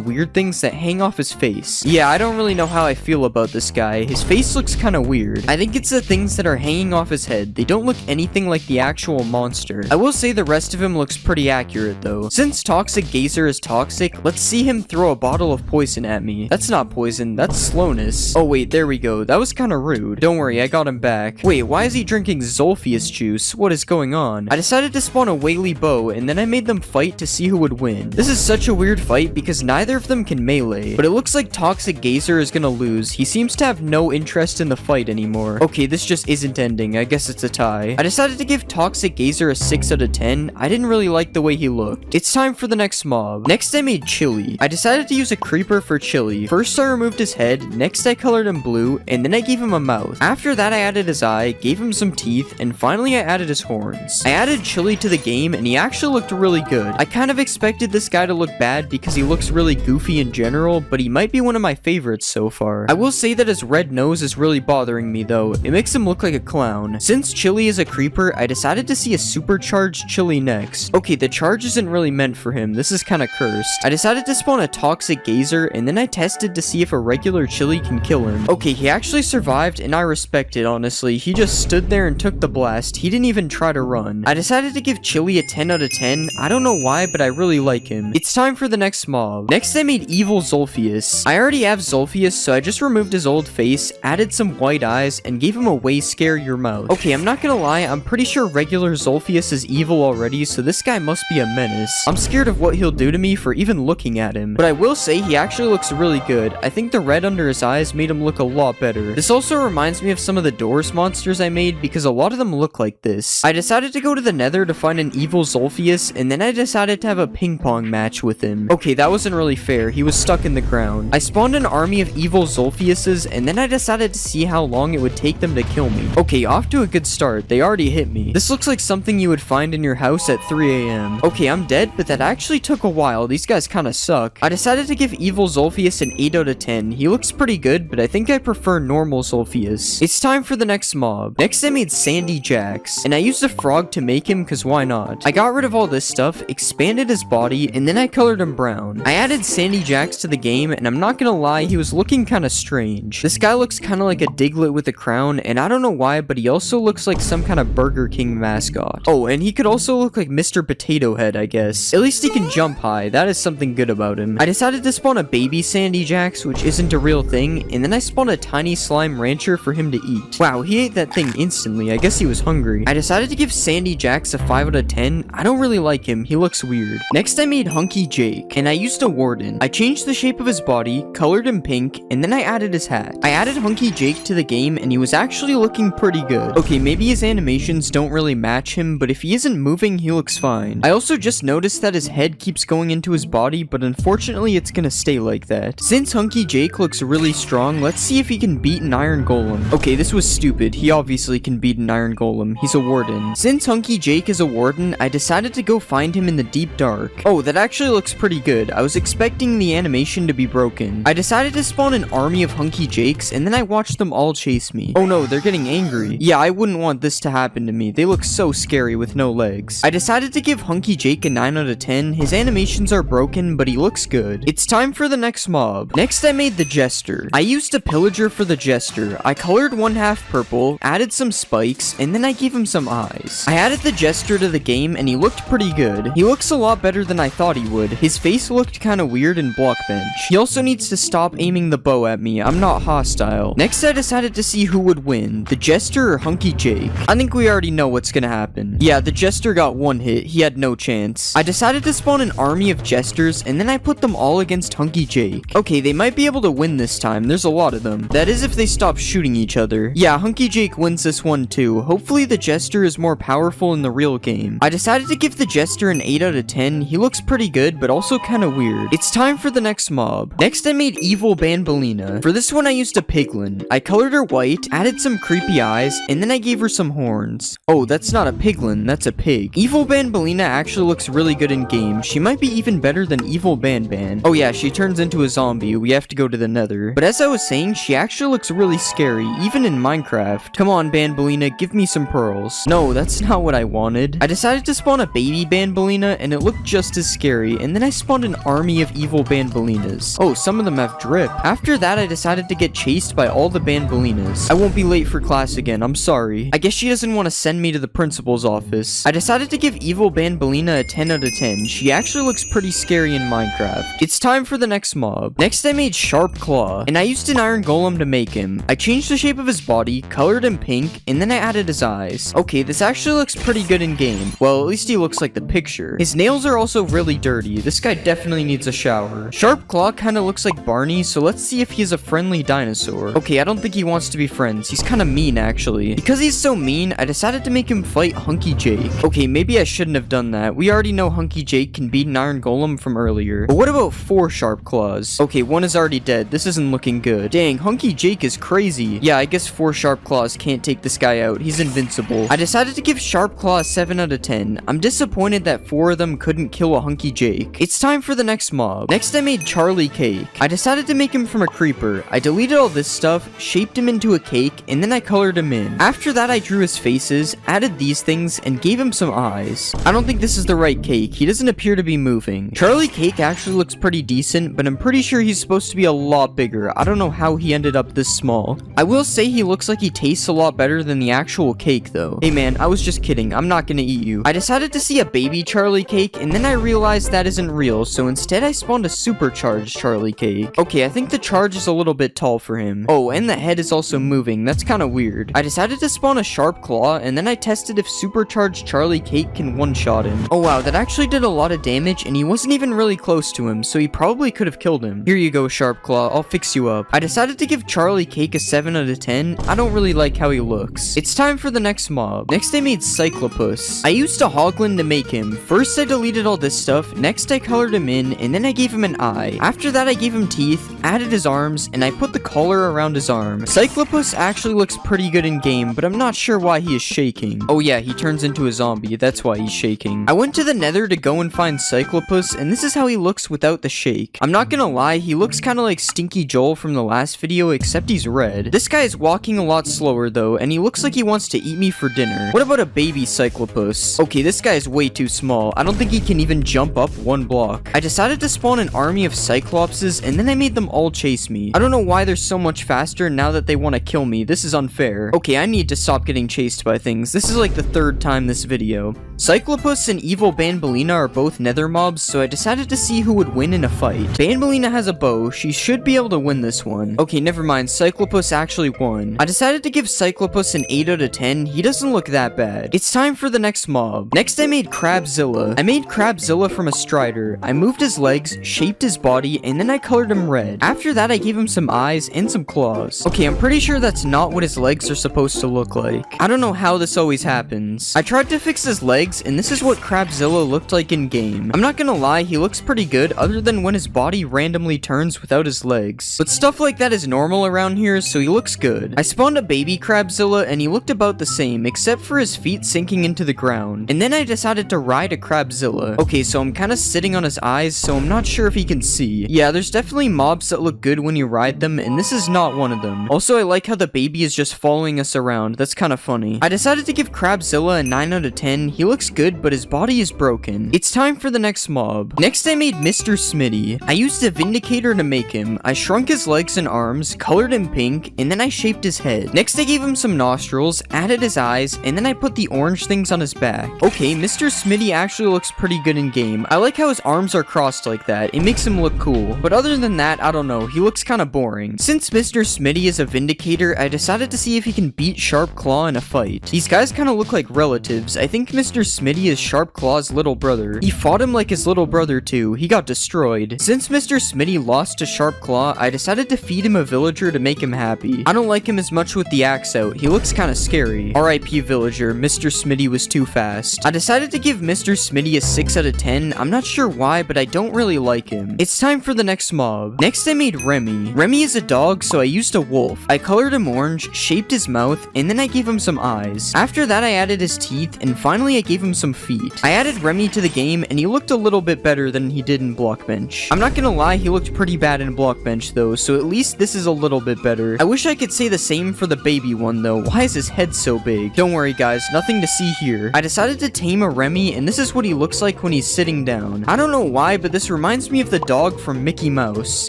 weird things that hang off his face. Yeah, I don't really know how I feel about this guy. His face looks kind of weird. I think it's the things that are hanging off his head. They don't look anything like the actual monster. I will say the rest of him looks pretty accurate though. Since Toxic Gazer is toxic, let's see him throw a bottle of poison at me. That's not poison, that's slowness. Oh wait, there we go. That was kind of rude. Don't worry, I got him back. Wait, why is he drinking Zolphius juice? What is going on? I decided to spawn a Whaley Bow, and then I made them fight to see who would win. This is such a weird fight because neither of them can melee, but it looks like Toxic Gazer is gonna lose. He seems to have no interest in the fight anymore. Okay, this just isn't ending. I guess it's a tie. I decided to give Toxic Gazer a 6 out of 10. I didn't really like the way he looked. It's time for the next mob. Next I made Chili. I decided to use a creeper for Chili. First I removed his head, next I colored him blue, and then I gave him a mouth. After that I added his eye, gave him some teeth, and finally I added his horns. I added Chili to the game, and he actually actually looked really good. I kind of expected this guy to look bad because he looks really goofy in general, but he might be one of my favorites so far. I will say that his red nose is really bothering me though. It makes him look like a clown. Since Chili is a creeper, I decided to see a supercharged Chili next. Okay, the charge isn't really meant for him. This is kind of cursed. I decided to spawn a toxic gazer, and then I tested to see if a regular Chili can kill him. Okay, he actually survived, and I respect it, honestly. He just stood there and took the blast. He didn't even try to run. I decided to give Chili a 10 out of 10. I don't know why, but I really like him. It's time for the next mob. Next, I made Evil Zolphius. I already have Zolphius, so I just removed his old face, added some white eyes, and gave him a way scarier mouth. Okay, I'm not gonna lie, I'm pretty sure regular Zolphius is evil already, so this guy must be a menace. I'm scared of what he'll do to me for even looking at him. But I will say he actually looks really good. I think the red under his eyes made him look a lot better. This also reminds me of some of the Doors monsters I made because a lot of them look like this. I decided to go to the Nether to find an evil Zolphius, and then I decided to have a ping pong match with him. Okay, that wasn't really fair. He was stuck in the ground. I spawned an army of evil Zolphiuses, and then I decided to see how long it would take them to kill me. Okay, off to a good start. They already hit me. This looks like something you would find in your house at 3 a.m. Okay, I'm dead, but that actually took a while. These guys kind of suck. I decided to give evil Zolphius an 8 out of 10. He looks pretty good, but I think I prefer normal Zolphius. It's time for the next mob. Next, I made Sandy Jax, and I used a frog to make him because why not? I got rid of all this stuff, expanded his body, and then I colored him brown. I added Sandy Jax to the game, and I'm not gonna lie, he was looking kind of strange. This guy looks kind of like a Diglett with a crown, and I don't know why, but he also looks like some kind of Burger King mascot. Oh, and he could also look like Mr. Potato Head, I guess. At least he can jump high. That is something good about him. I decided to spawn a baby Sandy Jax, which isn't a real thing, and then I spawned a tiny slime rancher for him to eat. Wow, he ate that thing instantly. I guess he was hungry. I decided to give Sandy Jax a 5 out of 10. I don't really like him. He looks weird. Next, I made Hunky Jake, and I used a warden. I changed the shape of his body, colored him pink, and then I added his hat. I added Hunky Jake to the game, and he was actually looking pretty good. Okay, maybe his animations don't really match him, but if he isn't moving, he looks fine. I also just noticed that his head keeps going into his body, but unfortunately, it's gonna stay like that. Since Hunky Jake looks really strong, let's see if he can beat an Iron Golem. Okay, this was stupid. He obviously can beat an Iron Golem. He's a warden. Since Hunky Jake is a warden, I decided to go find him in the deep dark. Oh, that actually looks pretty good. I was expecting the animation to be broken. I decided to spawn an army of Hunky Jakes, and then I watched them all chase me. Oh no, they're getting angry. Yeah, I wouldn't want this to happen to me. They look so scary with no legs. I decided to give Hunky Jake a 9 out of 10. His animations are broken, but he looks good. It's time for the next mob. Next, I made the Jester. I used a pillager for the Jester. I colored one half purple, added some spikes, and then I gave him some eyes. I added the Jester to the game, and he looked pretty good. He looks a lot better than I thought he would. His face looked kind of weird in blockbench. He also needs to stop aiming the bow at me. I'm not hostile. Next, I decided to see who would win, the Jester or Hunky Jake. I think we already know what's gonna happen. Yeah, the Jester got one hit. He had no chance. I decided to spawn an army of Jesters, and then I put them all against Hunky Jake. Okay, they might be able to win this time. There's a lot of them. That is if they stop shooting each other. Yeah, Hunky Jake wins this one too. Hopefully the Jester is more powerful in the real game. I decided to give the Jester an 8 out of 10. He looks pretty good, but also kind of weird. It's time for the next mob. Next, I made Evil Banbaleena. For this one, I used a piglin. I colored her white, added some creepy eyes, and then I gave her some horns. Oh, that's not a piglin, that's a pig. Evil Banbaleena actually looks really good in game. She might be even better than Evil Banban. Oh yeah, she turns into a zombie. We have to go to the Nether. But as I was saying, she actually looks really scary, even in Minecraft. Come on, Banbaleena, give me some pearls. No, that's not what I wanted. I decided to spawn a baby Banbaleena, and it looked just as scary, and then I spawned an army of evil Banbaleenas. Oh, some of them have drip. After that, I decided to get chased by all the Banbaleenas. I won't be late for class again, I'm sorry. I guess she doesn't want to send me to the principal's office. I decided to give Evil Banbaleena a 10 out of 10. She actually looks pretty scary in Minecraft. It's time for the next mob. Next, I made Sharp Claw, and I used an Iron Golem to make him. I changed the shape of his body, colored him pink, and then I added his eyes. Okay, this actually looks pretty good in game. Well, at least he looks like the picture. His nails are also really dirty. This guy definitely needs a shower. Sharp Claw kind of looks like Barney, so let's see if he's a friendly dinosaur. Okay, I don't think he wants to be friends. He's kind of mean, actually. Because he's so mean, I decided to make him fight Hunky Jake. Okay, maybe I shouldn't have done that. We already know Hunky Jake can beat an Iron Golem from earlier. But what about 4 Sharp Claws? Okay, one is already dead. This isn't looking good. Dang, Hunky Jake is crazy. Yeah, I guess 4 Sharp Claws can't take this guy out. He's invincible. I decided to give Sharp Claw a 7 out of 10. I'm disappointed that 4 of them couldn't kill a hunky Jake. It's time for the next mob. Next I made Charlie Cake. I decided to make him from a creeper. I deleted all this stuff, shaped him into a cake, and then I colored him in. After that I drew his faces, added these things, and gave him some eyes. I don't think this is the right cake. He doesn't appear to be moving. Charlie Cake actually looks pretty decent, but I'm pretty sure he's supposed to be a lot bigger. I don't know how he ended up this small. I will say he looks like he tastes a lot better than the actual cake though. Hey man, I was just kidding. I'm not gonna eat you. I decided to see a baby Charlie Cake, and then I realized that isn't real, so instead I spawned a supercharged Charlie Cake. Okay, I think the charge is a little bit tall for him. Oh, and the head is also moving. That's kind of weird. I decided to spawn a sharp claw, and then I tested if supercharged Charlie Cake can one-shot him. Oh wow, that actually did a lot of damage, and he wasn't even really close to him, so he probably could have killed him. Here you go, sharp claw. I'll fix you up. I decided to give Charlie Cake a 7 out of 10. I don't really like how he looks. It's time for the next mob. Next I made Cyclopus. I used a hoglin to make him. First I deleted all this stuff, next I colored him in, and then I gave him an eye. After that I gave him teeth, added his arms, and I put the collar around his arm. Cyclopus actually looks pretty good in game, but I'm not sure why he is shaking. Oh yeah, he turns into a zombie, that's why he's shaking. I went to the nether to go and find Cyclopus, and this is how he looks without the shake. I'm not gonna lie, he looks kinda like Stinky Joel from the last video, except he's red. This guy is walking a lot slower though, and he looks like he wants to eat me for dinner. What about a baby Cyclopus? Okay, this guy is way too small. I don't think he can even jump up 1 block. I decided to spawn an army of Cyclopses, and then I made them all chase me. I don't know why they're so much faster now that they want to kill me. This is unfair. Okay, I need to stop getting chased by things. This is like the 3rd time this video. Cyclopus and Evil Banbaleena are both nether mobs, so I decided to see who would win in a fight. Banbaleena has a bow. She should be able to win this one. Okay, never mind. Cyclopus actually won. I decided to give Cyclopus an 8 out of 10. He doesn't look that bad. It's time for the next mob. Next I made Crabzilla. I made Crabzilla from a strider. I moved his legs, shaped his body, and then I colored him red. After that I gave him some eyes and some claws. Okay, I'm pretty sure that's not what his legs are supposed to look like. I don't know how this always happens. I tried to fix his legs, and this is what Crabzilla looked like in game. I'm not gonna lie, he looks pretty good other than when his body randomly turns without his legs. But stuff like that is normal around here, so he looks good. I spawned a baby Crabzilla, and he looked about the same, except for his feet sinking into the ground. And then I decided to ride a Crabzilla. Okay, so I'm kinda sitting on his eyes, so I'm not sure if he can see. Yeah, there's definitely mobs that look good when you ride them, and this is not one of them. Also, I like how the baby is just following us around. That's kinda funny. I decided to give Crabzilla a 9 out of 10. He looks good, but his body is broken. It's time for the next mob. Next I made Mr. Smitty. I used a Vindicator to make him. I shrunk his legs and arms, colored him pink, and then I shaped his head. Next I gave him some nostrils, added his eyes, and then I put the orange things on his back. Okay, Mr. Smitty actually looks pretty good in game. I like how his arms are crossed like that. It makes him look cool. But other than that, I don't know. He looks kinda boring. Since Mr. Smitty is a Vindicator, I decided to see if he can beat Sharp Claw in a fight. These guys kinda look like relatives. I think Mr. Smitty is Sharp Claw's little brother. He fought him like his little brother too. He got destroyed. Since Mr. Smitty lost to Sharp Claw, I decided to feed him a villager to make him happy. I don't like him as much with the axe out. He looks kinda scary. RIP villager, Mr. Smitty was too fast. I decided to give Mr. Smitty a 6 out of 10. I'm not sure why, but I don't really like him. It's time for the next mob. Next I made Remy. Remy is a dog, so I used a wolf. I colored him orange, shaped his mouth, and then I gave him some eyes. After that I added his teeth, and finally I gave him some feet. I added Remy to the game, and he looked a little bit better than he did in blockbench. I'm not gonna lie, he looked pretty bad in blockbench though, so at least this is a little bit better. I wish I could say the same for the baby one though. Why is his head so big? Don't worry guys, nothing to see here. I decided to tame a Remy, and this is what he looks like when he's sitting down. I don't know why, but this reminds me of the dog from Mickey Mouse.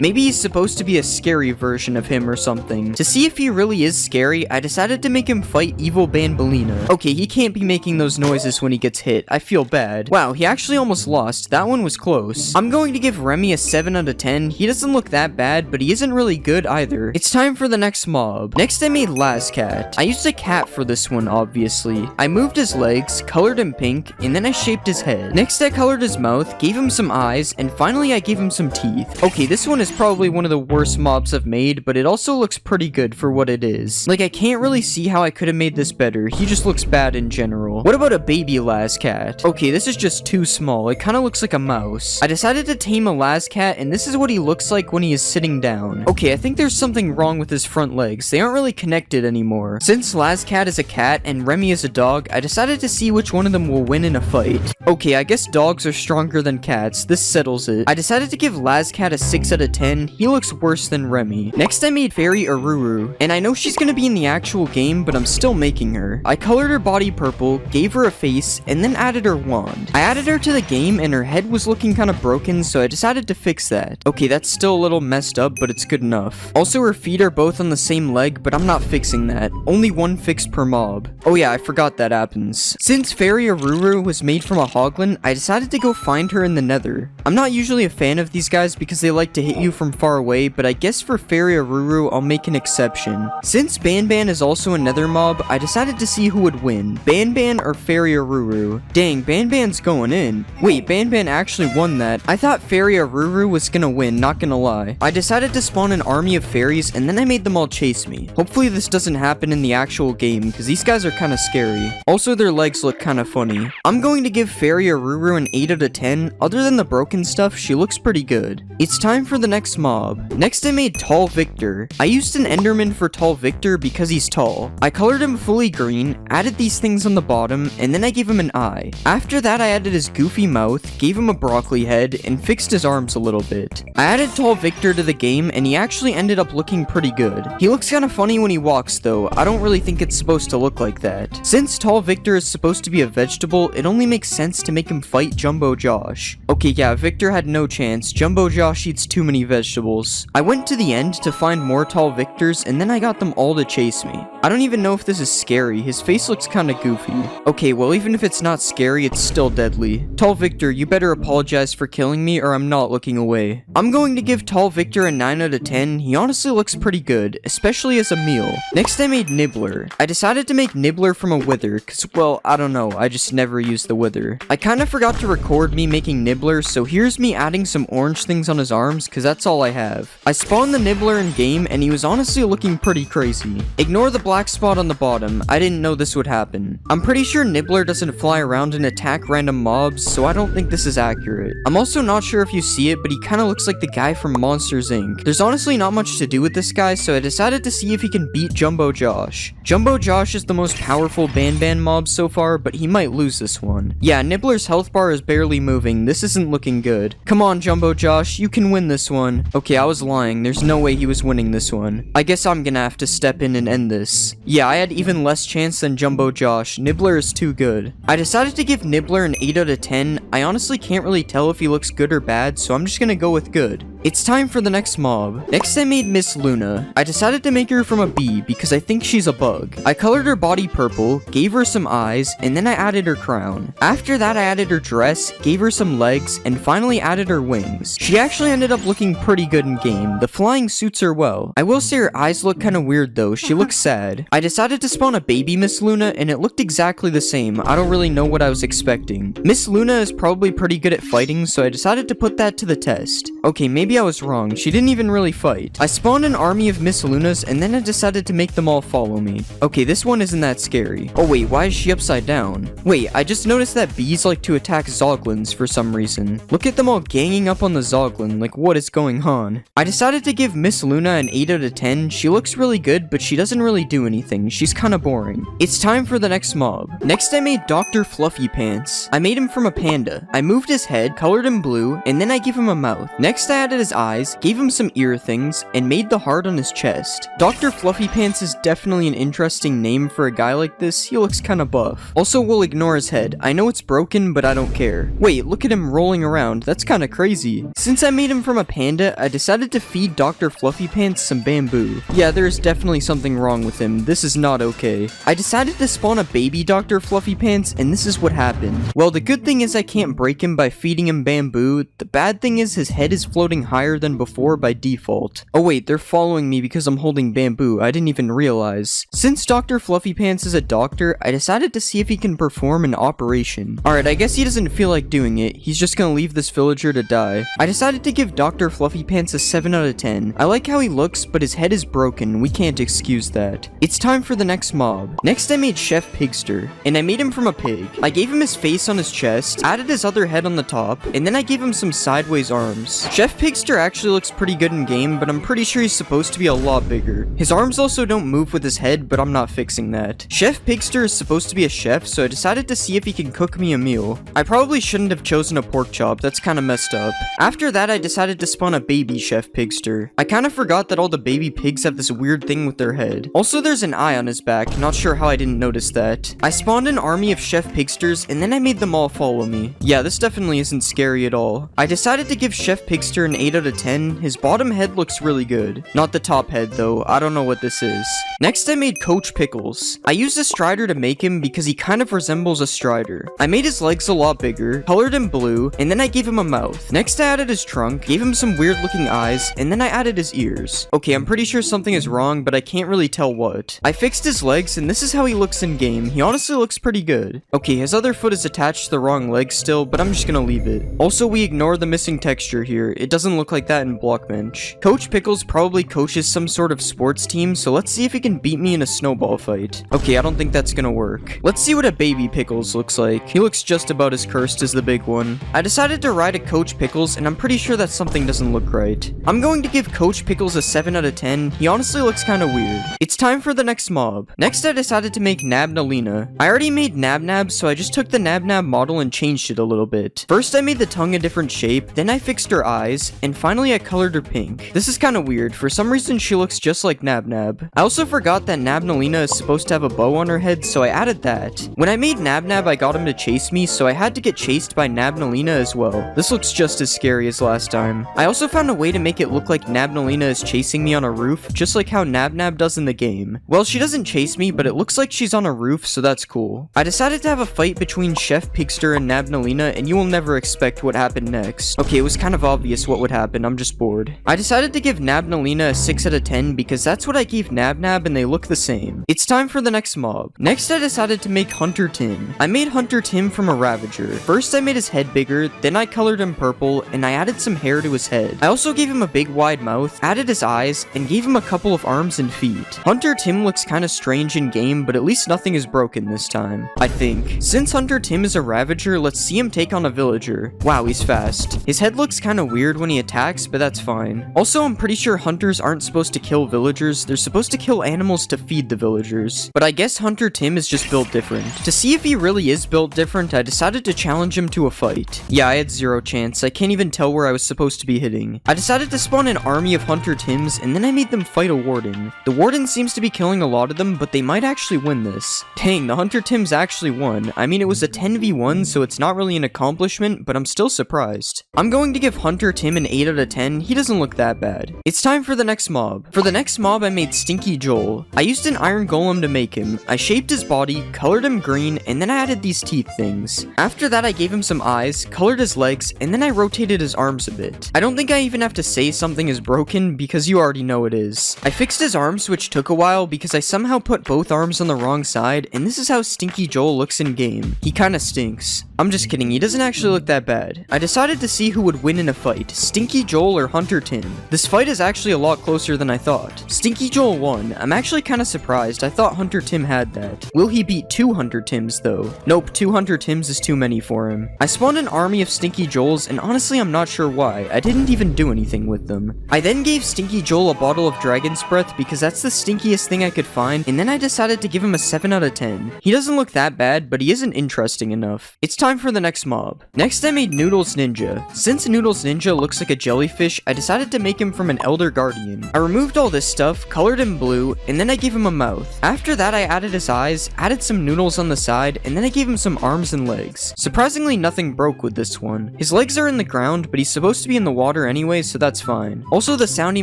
Maybe he's supposed to be a scary version of him or something. To see if he really is scary, I decided to make him fight Evil Banbaleena. Okay, he can't be making those noises when he gets hit. I feel bad. Wow, he actually almost lost. That one was close. I'm going to give Remy a 7 out of 10. He doesn't look that bad, but he isn't really good either. It's time for the next mob. Next I made Lazcat. I used a cat for this one, obviously. I moved his legs, colored him pink, and then I shaped his head. Next I colored his mouth, gave him some eyes, and finally I gave him some teeth. Okay, this one is probably one of the worst mobs I've made, but it also looks pretty good for what it is. Like, I can't really see how I could have made this better. He just looks bad in general. What about a baby Lazcat? Okay, this is just too small. It kind of looks like a mouse. I decided to tame a Lazcat, and this is what he looks like when he is sitting down. Okay, I think there's something wrong with his front legs. They aren't really connected anymore. Since Lazcat is a cat and Remy is a dog, I decided to see which one of them will win in a fight. Okay, I guess dogs are stronger than cats. This settles it. I decided to give Lazcat a 6 out of 10. He looks worse than Remy. Next, I made Fairy Aruru, and I know she's gonna be in the actual game, but I'm still making her. I colored her body purple, gave her a face, and then added her wand. I added her to the game, and her head was looking kind of broken, so I decided to fix that. Okay, that's still a little messed up, but it's good enough. Also, her feet are both on the same leg, but I'm not fixing that. Only one fixed per mob. Oh yeah, I forgot that happens. Since Fairy Aruru was made from a hoglin, I decided to go find her in the nether. I'm not usually a fan of these guys because they like to hit you from far away, but I guess for Fairy Aruru, I'll make an exception. Since Banban is also a nether mob, I decided to see who would win, Banban or Fairy Aruru. Dang, Banban's going in. Wait, Banban actually won that. I thought Fairy Aruru was gonna win, not gonna lie. I decided to spawn an army of fairies, and then I made them all chase me. Hopefully this doesn't happen in the actual game, because these guys are kinda scary. Also, their legs look kinda funny. I'm going to give Fairy Aruru an 8 out of 10. Other than the broken stuff, she looks pretty good. It's time for the next mob. Next, I made Tall Victor. I used an Enderman for Tall Victor because he's tall. I colored him fully green, added these things on the bottom, and then I gave him an eye. After that, I added his goofy mouth, gave him a broccoli head, and fixed his arms a little bit. I added Tall Victor to the game, and he actually ended up looking pretty good. He looks kinda funny when he walks though. I don't really think it's supposed to look like that. Since Tall Victor is supposed to be a vegetable, it only makes sense to make him fight Jumbo Josh. Okay, yeah, Victor had no chance. Jumbo Josh eats too many vegetables. I went to the end to find more Tall Victors, and then I got them all to chase me. I don't even know if this is scary. His face looks kinda goofy. Okay, well, even if it's not scary, it's still deadly. Tall Victor, you better apologize for killing me or I'm not looking away. I'm going to give Tall Victor a 9 out of 10. He honestly looks pretty good, especially as a meal. Next, I made Nibbler. I decided to make Nibbler from a wither, cause, well, I don't know, I just never used the wither. I kinda forgot to record me making Nibbler, so here's me adding some orange things on his arms, cause that's all I have. I spawned the Nibbler in game, and he was honestly looking pretty crazy. Ignore the black spot on the bottom. I didn't know this would happen. I'm pretty sure Nibbler doesn't fly around and attack random mobs, so I don't think this is accurate. I'm also not sure if you see it, but he kinda looks like the guy from Monsters Inc. There's honestly not much to do with this guy, so I decided to see if he can beat Jumbo Josh. Jumbo Josh is the most powerful Banban mob so far, but he might lose this one. Yeah, Nibbler's health bar is barely moving. This isn't looking good. Come on, Jumbo Josh, you can win this one. Okay, I was lying. There's no way he was winning this one. I guess I'm gonna have to step in and end this. Yeah, I had even less chance than Jumbo Josh. Nibbler is too good. I decided to give Nibbler an 8 out of 10. I honestly can't really tell if he looks good or bad, so I'm just gonna go with good. It's time for the next mob. Next, I made Miss Luna. I decided to make her from a bee because I think she's a bug. I colored her body purple, gave her some eyes, and then I added her crown. After that, I added her dress, gave her some legs, and finally added her wings. She actually ended up looking pretty good in game. The flying suits her well. I will say her eyes look kinda weird though. She looks sad. I decided to spawn a baby Miss Luna, and it looked exactly the same. I don't really know what I was expecting. Miss Luna is probably pretty good at fighting, so I decided to put that to the test. Okay, maybe I was wrong. She didn't even really fight. I spawned an army of Miss Lunas, and then I decided to make them all follow me. Okay, this one isn't that scary. Oh wait, why is she upside down? Wait, I just noticed that bees like to attack zoglins for some reason. Look at them all ganging up on the zoglin, like what is going on? I decided to give Miss Luna an 8 out of 10. She looks really good, but she doesn't really do anything. She's kinda boring. It's time for the next mob. Next, I made Dr. Fluffy Pants. I made him from a panda. I moved his head, colored him blue, and then I gave him a mouth. Next, I added his eyes, gave him some ear things, and made the heart on his chest. Dr. Fluffy Pants is definitely an interesting name for a guy like this. He looks kinda buff. Also, we'll ignore his head. I know it's broken, but I don't care. Wait, look at him rolling around. That's kinda crazy. Since I made him from a panda, I decided to feed Dr. Fluffy Pants some bamboo. Yeah, there's definitely something wrong with him. This is not okay. I decided to spawn a baby Dr. Fluffy Pants, and this is what happened. Well, the good thing is I can't break him by feeding him bamboo. The bad thing is his head is floating higher than before by default. Oh wait, they're following me because I'm holding bamboo. I didn't even realize. Since Dr. Fluffy Pants is a doctor, I decided to see if he can perform an operation. Alright, I guess he doesn't feel like doing it. He's just gonna leave this villager to die. I decided to give Dr. Fluffy Pants a 7 out of 10. I like how he looks, but his head is broken. We can't excuse that. It's time for the next mob. Next I made Chef Pigster, and I made him from a pig. I gave him his face on his chest, added his other head on the top, and then I gave him some sideways arms. Chef Pigster actually looks pretty good in game, but I'm pretty sure he's supposed to be a lot bigger. His arms also don't move with his head, but I'm not fixing that. Chef Pigster is supposed to be a chef, so I decided to see if he can cook me a meal. I probably shouldn't have chosen a pork chop, that's kinda messed up. After that, I decided to spawn a baby Chef Pigster. I kinda forgot that all the baby pigs have this weird thing with their head. Also, there's an eye on his back, not sure how I didn't notice that. I spawned an army of Chef Pigsters, and then I made them all follow me. Yeah, this definitely isn't scary at all. I decided to give Chef Pigster an 8 out of 10. His bottom head looks really good. Not the top head though, I don't know what this is. Next I made Coach Pickles. I used a Strider to make him because he kind of resembles a Strider. I made his legs a lot bigger, colored him blue, and then I gave him a mouth. Next I added his trunk, gave him some weird looking eyes, and then I added his ears. Okay, I'm pretty sure something is wrong, but I can't really tell what. I fixed his legs, and this is how he looks in game. He honestly looks pretty good. Okay, his other foot is attached to the wrong leg still, but I'm just gonna leave it. Also, we ignore the missing texture here. It doesn't look like that in blockbench. Coach Pickles probably coaches some sort of sports team, so let's see if he can beat me in a snowball fight. Okay, I don't think that's gonna work. Let's see what a baby Pickles looks like. He looks just about as cursed as the big one. I decided to ride a Coach Pickles, and I'm pretty sure that something doesn't look right. I'm going to give Coach Pickles a 7 out of 10. He honestly looks kinda weird. It's time for the next mob. Next I decided to make Nabnalina. I already made Nabnab, so I just took the Nabnab model and changed it a little bit. First I made the tongue a different shape, then I fixed her eyes, and finally I colored her pink. This is kinda weird. For some reason she looks just like Nabnab. I also forgot that Nabnalina is supposed to have a bow on her head, so I added that. When I made Nabnab, I got him to chase me, so I had to get chased by Nabnalina as well. This looks just as scary as last time. I also found a way to make it look like Nabnalina is chasing me on a roof, just like how Nabnab does in the game. Well, she doesn't chase me, but it looks like she's on a roof, so that's cool. I decided to have a fight between Chef Pigster and Nabnalina, and you will never expect what happened next. Okay, it was kind of obvious what would happen, I'm just bored. I decided to give Nabnalina a 6 out of 10 because that's what I gave Nabnab and they look the same. It's time for the next mob. Next I decided to make Hunter Tim. I made Hunter Tim from a Ravager. First I made his head bigger, then I colored him purple, and I added some hair to his head. I also gave him a big wide mouth, added his eyes, and gave him a couple of arms and feet. Hunter Tim looks kinda strange in game, but at least nothing is broken this time, I think. Since Hunter Tim is a Ravager, let's see him take on a villager. Wow, he's fast. His head looks kinda weird when he attacks, but that's fine. Also, I'm pretty sure hunters aren't supposed to kill villagers, they're supposed to kill animals to feed the villagers. But I guess Hunter Tim is just built different. To see if he really is built different, I decided to challenge him to a fight. Yeah, I had zero chance. I can't even tell where I was supposed to be hitting. I decided to spawn an army of Hunter Tims, and then I made them fight a warden. The warden seems to be killing a lot of them, but they might actually win this. Dang, the Hunter Tims actually won. I mean, it was a 10v1, so it's not really an accomplishment, but I'm still surprised. I'm going to give Hunter Tim an 8 out of 10. He doesn't look that bad. It's time for the next mob. For the next mob, I made Stinky Joel. I used an iron golem to make him. I shaped his body, colored him green, and then I added these teeth things. After that, I gave him some eyes, colored his legs, and then I rotated his arms a bit. I don't think I even have to say something is broken because you already know it is. I fixed his arms, which took a while because I somehow put both arms on the wrong side, and this is how Stinky Joel looks in game. He kinda stinks. I'm just kidding, he doesn't actually look that bad. I decided to see who would win in a fight, Stinky Joel or Hunter Tim. This fight is actually a lot closer than I thought. Stinky Joel won. I'm actually kinda surprised. I thought Hunter Tim had that. Will he beat 2 Hunter Tims though? Nope, 2 Hunter Tims is too many for him. I spawned an army of Stinky Joels, and honestly I'm not sure why. I didn't even do anything with them. I then gave Stinky Joel a bottle of Dragon's Breath because that's the stinkiest thing I could find, and then I decided to give him a 7 out of 10. He doesn't look that bad, but he isn't interesting enough. It's time for the next mob. Next I made Noodles Ninja. Since Noodles Ninja looks like a jellyfish, I decided to make him from an Elder Guardian. I removed all this stuff, colored him blue, and then I gave him a mouth. After that I added his eyes, added some noodles on the side, and then I gave him some arms and legs. Surprisingly, nothing broke with this one. His legs are in the ground, but he's supposed to be in the water anyway, so that's fine. Also, the sound he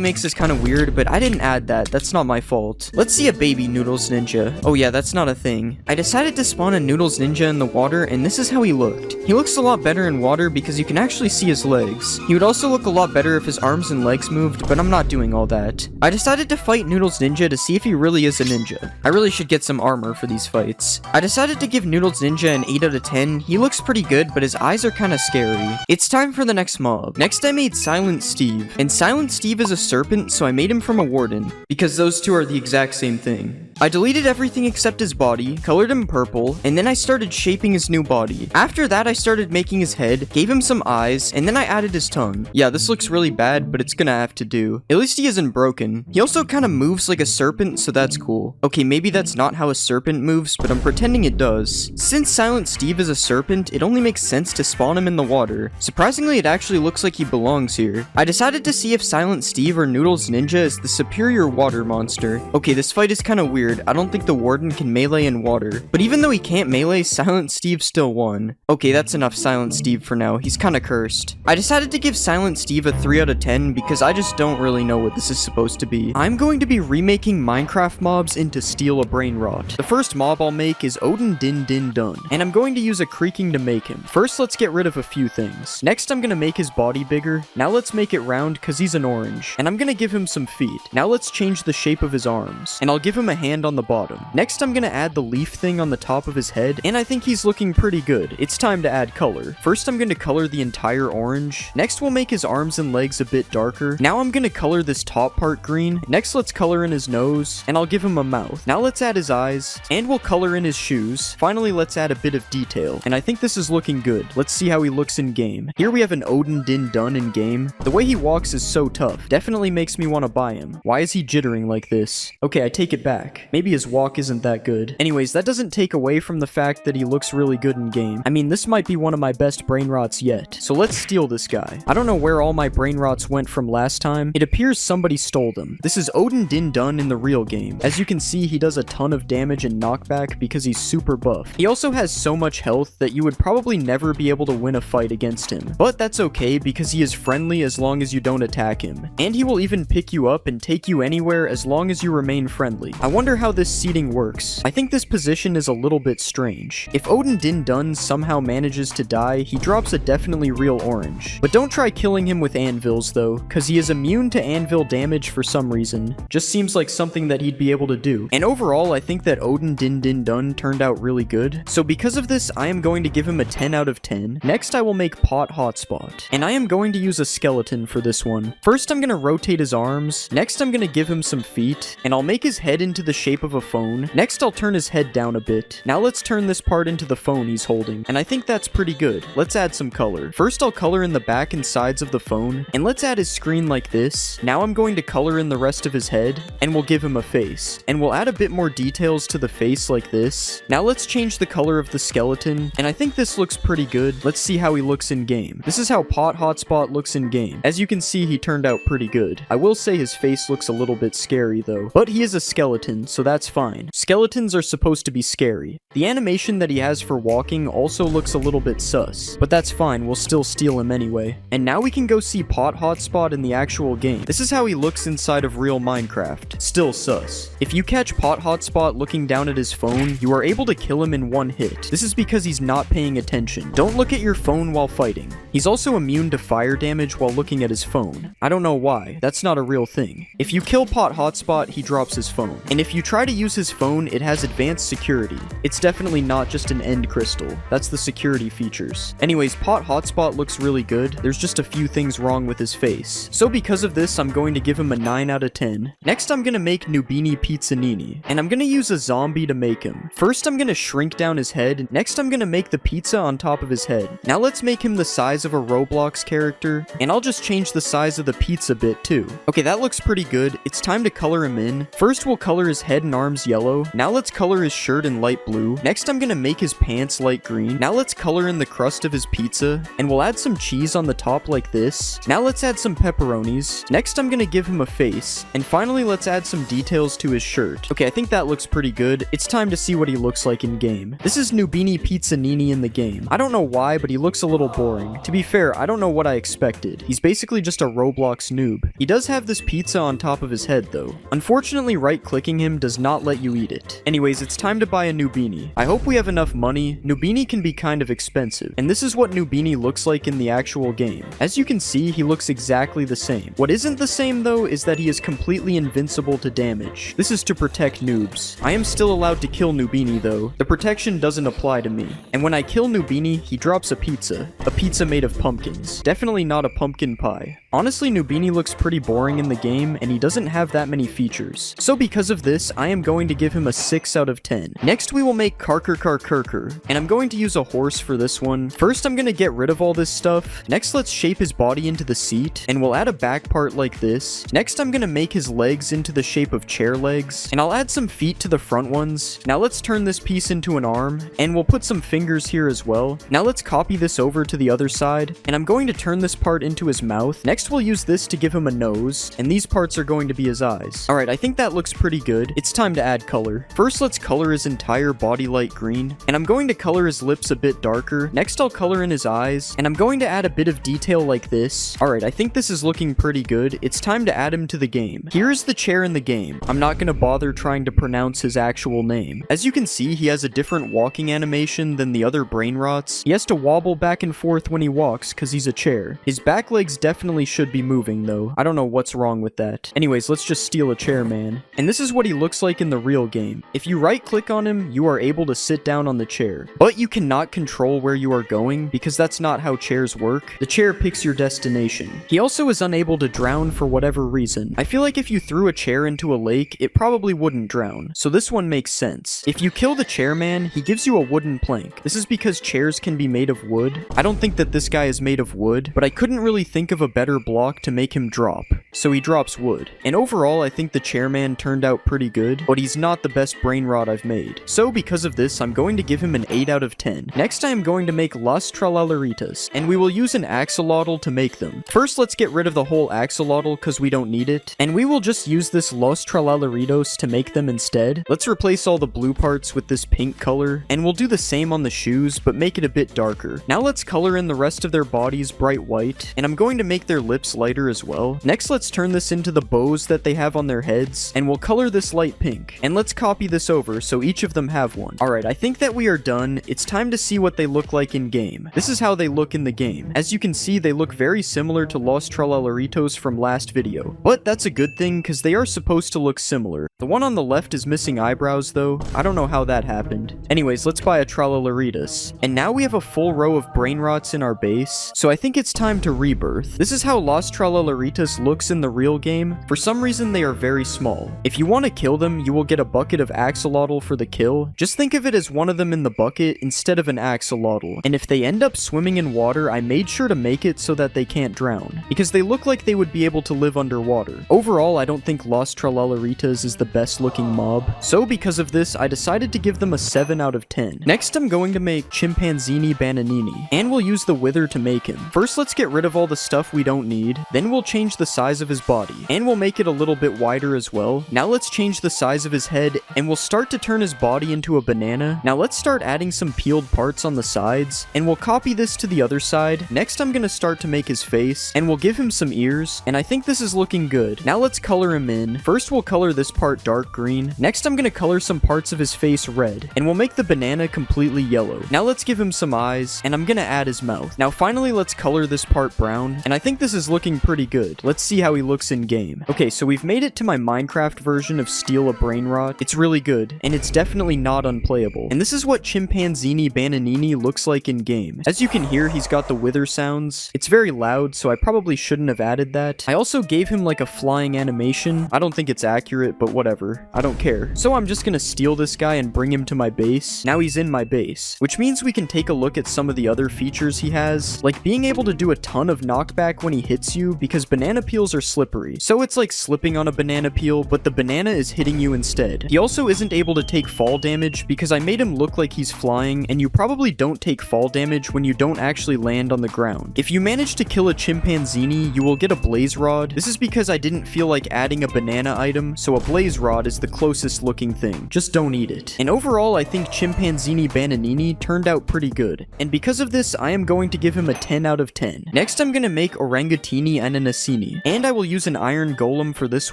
makes is kind of weird, but I didn't add that. That's not my fault. Let's see a baby Noodles Ninja. Oh yeah, that's not a thing. I decided to spawn a Noodles Ninja in the water, and this is how he looked. He looks a lot better in water because you can actually see his legs. He would also look a lot better if his arms and legs moved, but I'm not doing all that. I decided to fight Noodles Ninja to see if he really is a ninja. I really should get some armor for these fights. I decided to give Noodles Ninja an 8 out of 10. He looks pretty good, but his eyes are kind of scary. It's time for the next mob. Next I made Silent Steve. And Silent Steve is a serpent, so I made him from a warden, because those two are the exact same thing. I deleted everything except his body, colored him purple, and then I started shaping his new body. After that, I started making his head, gave him some eyes, and then I added his tongue. Yeah, this looks really bad, but it's gonna have to do. At least he isn't broken. He also kind of moves like a serpent, so that's cool. Okay, maybe that's not how a serpent moves, but I'm pretending it does. Since Silent Steve is a serpent, it only makes sense to spawn him in the water. Surprisingly, it actually looks like he belongs here. I decided to see if Silent Steve or Noodles Ninja is the superior water monster. Okay, this fight is kind of weird. I don't think the warden can melee in water. But even though he can't melee, Silent Steve still won. Okay, that's enough Silent Steve for now. He's kind of cursed. I decided to give Silent Steve a 3 out of 10 because I just don't really know what this is supposed to be. I'm going to be remaking Minecraft mobs into Steal a Brain Rot. The first mob I'll make is Odin Din Din Dun, and I'm going to use a creaking to make him. First, let's get rid of a few things. Next, I'm gonna make his body bigger. Now let's make it round because he's an orange. And I'm gonna give him some feet. Now let's change the shape of his arms. And I'll give him a hand on the bottom. Next, I'm gonna add the leaf thing on the top of his head, and I think he's looking pretty good. It's time to add color. First, I'm gonna color the entire orange. Next, we'll make his arms and legs a bit darker. Now I'm gonna color this top part green. Next, let's color in his nose, and I'll give him a mouth. Now let's add his eyes, and we'll color in his shoes. Finally, let's add a bit of detail, and I think this is looking good. Let's see how he looks in game. Here we have an Odin Din Dun in game. The way he walks is so tough. Definitely makes me want to buy him. Why is he jittering like this? Okay, I take it back. Maybe his walk isn't that good. Anyways, that doesn't take away from the fact that he looks really good in game. I mean, this might be one of my best brain rots yet. So let's steal this guy. I don't know where all my brain rots went from last time. It appears somebody stole them. This is Odin Din Dun in the real game. As you can see, he does a ton of damage and knockback because he's super buff. He also has so much health that you would probably never be able to win a fight against him. But that's okay because he is friendly as long as you don't attack him. And he will even pick you up and take you anywhere as long as you remain friendly. I wonder how this seating works. I think this position is a little bit strange. If Odin Din Dun somehow manages to die, he drops a definitely real orange. But don't try killing him with anvils though, cause he is immune to anvil damage for some reason. Just seems like something that he'd be able to do. And overall, I think that Odin Din Din Dun turned out really good. So because of this, I am going to give him a 10 out of 10. Next, I will make Pot Hotspot. And I am going to use a skeleton for this one. First, I'm gonna rotate his arms. Next, I'm gonna give him some feet. And I'll make his head into the shape of a phone. Next, I'll turn his head down a bit. Now let's turn this part into the phone he's holding. And I think that's pretty good. Let's add some color. First, I'll color in the back and sides of the phone. And let's add his screen like this. Now I'm going to color in the rest of his head. And we'll give him a face. And we'll add a bit more details to the face like this. Now let's change the color of the skeleton. And I think this looks pretty good. Let's see how he looks in game. This is how Pot Hotspot looks in game. As you can see, he turned out pretty good. I will say his face looks a little bit scary though. But he is a skeleton, so that's fine. Skeletons are supposed to be scary. The animation that he has for walking also looks a little bit sus. But that's fine, we'll still steal him anyway. And now we can go see Pot Hotspot in the actual game. This is how he looks inside of real Minecraft. Still sus. If you catch Pot Hotspot looking down at his phone, you are able to kill him in one hit. This is because he's not paying attention. Don't look at your phone while fighting. He's also immune to fire damage while looking at his phone. I don't know why. That's not a real thing. If you kill Pot Hotspot, he drops his phone. And if you try to use his phone, it has advanced security. It's definitely not just an end crystal. That's the security features. Anyways, Pot Hotspot looks really good. There's just a few things wrong with his face. So because of this, I'm going to give him a 9 out of 10. Next, I'm gonna make Nubini Pizzanini. And I'm gonna use a zombie to make him. First, I'm gonna shrink down his head. Next, I'm gonna make the pizza on top of his head. Now let's make him the size of a Roblox character. And I'll just change the size of the pizza bit too. Okay, that looks pretty good. It's time to color him in. First, we'll color his head and arms yellow. Now let's color his shirt in light blue. Next, I'm gonna make his pants light green. Now let's color in the crust of his pizza. And we'll add some cheese on the top like this. Now let's add some pepperonis. Next, I'm gonna give him a face. And finally, let's add some details to his shirt. Okay, I think that looks pretty good. It's time to see what he looks like in game. This is Nubini Pizzanini in the game. I don't know why, but he looks a little boring. To be fair, I don't know what I expected. He's basically just a Roblox noob. He does have this pizza on top of his head though. Unfortunately, right-clicking him does not let you eat it. Anyways, it's time to buy a Nubini. I hope we have enough money. Nubini can be kind of expensive. And this is what Nubini looks like in the actual game. As you can see, he looks exactly the same. What isn't the same though is that he is completely invincible to damage. This is to protect noobs. I am still allowed to kill Nubini though. The protection doesn't apply to me. And when I kill Nubini, he drops a pizza. A pizza made of pumpkins. Definitely not a pumpkin pie. Honestly, Nubini looks pretty boring in the game, and he doesn't have that many features. So because of this, this, I am going to give him a 6 out of 10. Next, we will make Karker, and I'm going to use a horse for this one. First, I'm going to get rid of all this stuff. Next, let's shape his body into the seat, and we'll add a back part like this. Next, I'm going to make his legs into the shape of chair legs, and I'll add some feet to the front ones. Now let's turn this piece into an arm, and we'll put some fingers here as well. Now let's copy this over to the other side, and I'm going to turn this part into his mouth. Next, we'll use this to give him a nose, and these parts are going to be his eyes. Alright, I think that looks pretty good. It's time to add color. First, let's color his entire body light green, and I'm going to color his lips a bit darker. Next, I'll color in his eyes, and I'm going to add a bit of detail like this. Alright, I think this is looking pretty good. It's time to add him to the game. Here's the chair in the game. I'm not going to bother trying to pronounce his actual name. As you can see, he has a different walking animation than the other brain rots. He has to wobble back and forth when he walks because he's a chair. His back legs definitely should be moving though. I don't know what's wrong with that. Anyways, let's just steal a chair, man. And this is what he looks like in the real game. If you right click on him, you are able to sit down on the chair. But you cannot control where you are going because that's not how chairs work. The chair picks your destination. He also is unable to drown for whatever reason. I feel like if you threw a chair into a lake, it probably wouldn't drown. So this one makes sense. If you kill the chairman, he gives you a wooden plank. This is because chairs can be made of wood. I don't think that this guy is made of wood, but I couldn't really think of a better block to make him drop. So he drops wood. And overall, I think the chairman turned out pretty good, but he's not the best brain rot I've made. So because of this, I'm going to give him an 8 out of 10. Next, I am going to make Las Tralaleritas, and we will use an axolotl to make them. First, let's get rid of the whole axolotl because we don't need it, and we will just use this Los Tralaleritos to make them instead. Let's replace all the blue parts with this pink color, and we'll do the same on the shoes, but make it a bit darker. Now let's color in the rest of their bodies bright white, and I'm going to make their lips lighter as well. Next, let's turn this into the bows that they have on their heads, and we'll color this light pink, and let's copy this over so each of them have one. Alright, I think that we are done. It's time to see what they look like in game. This is how they look in the game. As you can see, they look very similar to Los Tralaleritos from last video, but that's a good thing because they are supposed to look similar. The one on the left is missing eyebrows though. I don't know how that happened. Anyways, let's buy a Tralaleritas. And now we have a full row of brain rots in our base, so I think it's time to rebirth. This is how Los Tralaleritas looks in the real game. For some reason, they are very small. If you want to kill them, you will get a bucket of axolotl for the kill. Just think of it as one of them in the bucket instead of an axolotl. And if they end up swimming in water, I made sure to make it so that they can't drown, because they look like they would be able to live underwater. Overall, I don't think Los Tralaleritas is the best looking mob, so because of this, I decided to give them a 7 out of 10. Next, I'm going to make Chimpanzini Bananini, and we'll use the wither to make him. First, let's get rid of all the stuff we don't need, then we'll change the size of his body, and we'll make it a little bit wider as well. Now let's change the size of his head, and we'll start to turn his body into a banana. Now let's start adding some peeled parts on the sides, and we'll copy this to the other side. Next, I'm gonna start to make his face, and we'll give him some ears, and I think this is looking good. Now let's color him in. First, we'll color this part dark green. Next, I'm gonna color some parts of his face red, and we'll make the banana completely yellow. Now let's give him some eyes, and I'm gonna add his mouth. Now finally, let's color this part brown, and I think this is looking pretty good. Let's see how he looks in game. Okay, so we've made it to my Minecraft version of Steal a Brain Rot. It's really good, and it's definitely not unplayable. And this is what Chimpanzini Bananini looks like in game. As you can hear, he's got the wither sounds. It's very loud, so I probably shouldn't have added that. I also gave him like a flying animation. I don't think it's accurate, but whatever. I don't care. So I'm just gonna steal this guy and bring him to my base. Now he's in my base, which means we can take a look at some of the other features he has, like being able to do a ton of knockback when he hits you because banana peels are slippery. So it's like slipping on a banana peel, but the banana is hitting you instead. He also isn't able to take fall damage because I made him look like he's flying, and you probably don't take fall damage when you don't actually land on the ground. If you manage to kill a chimpanzini, you will get a blaze rod. This is because I didn't feel like adding a banana item, so a blaze rod is the closest looking thing. Just don't eat it. And overall, I think Chimpanzini Bananini turned out pretty good. And because of this, I am going to give him a 10 out of 10. Next, I'm gonna make Orangatini Ananasini, and I will use an iron golem for this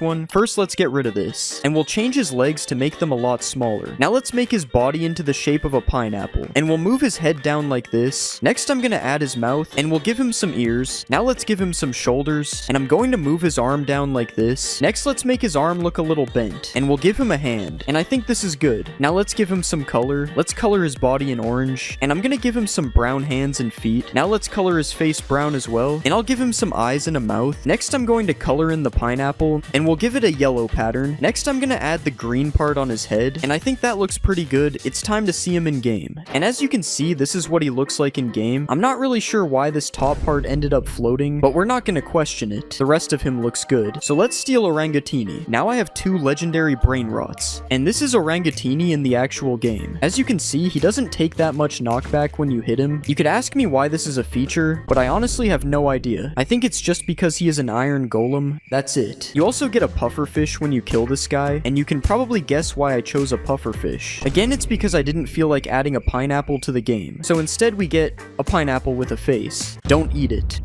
one. First, let's get rid of this, and we'll change his legs to make them a lot smaller. Now let's make his body into the shape of a pineapple, and we'll move his head down like this. Next, I'm gonna add his mouth, and we'll give him some ears. Now let's give him some shoulders, and I'm going to move his arm down like this. Next, let's make his arm look a little bent, and we'll give him a hand, and I think this is good. Now let's give him some color. Let's color his body in orange, and I'm gonna give him some brown hands and feet. Now let's color his face brown as well, and I'll give him some eyes and a mouth. Next, I'm going going to color in the pineapple, and we'll give it a yellow pattern. Next, I'm gonna add the green part on his head, and I think that looks pretty good. It's time to see him in game. And as you can see, this is what he looks like in game. I'm not really sure why this top part ended up floating, but we're not gonna question it. The rest of him looks good. So let's steal Orangatini. Now I have 2 legendary brain rots, and this is Orangatini in the actual game. As you can see, he doesn't take that much knockback when you hit him. You could ask me why this is a feature, but I honestly have no idea. I think it's just because he is an iron golem. That's it. You also get a pufferfish when you kill this guy, and you can probably guess why I chose a pufferfish. Again, it's because I didn't feel like adding a pineapple to the game. So instead we get a pineapple with a face. Don't eat it.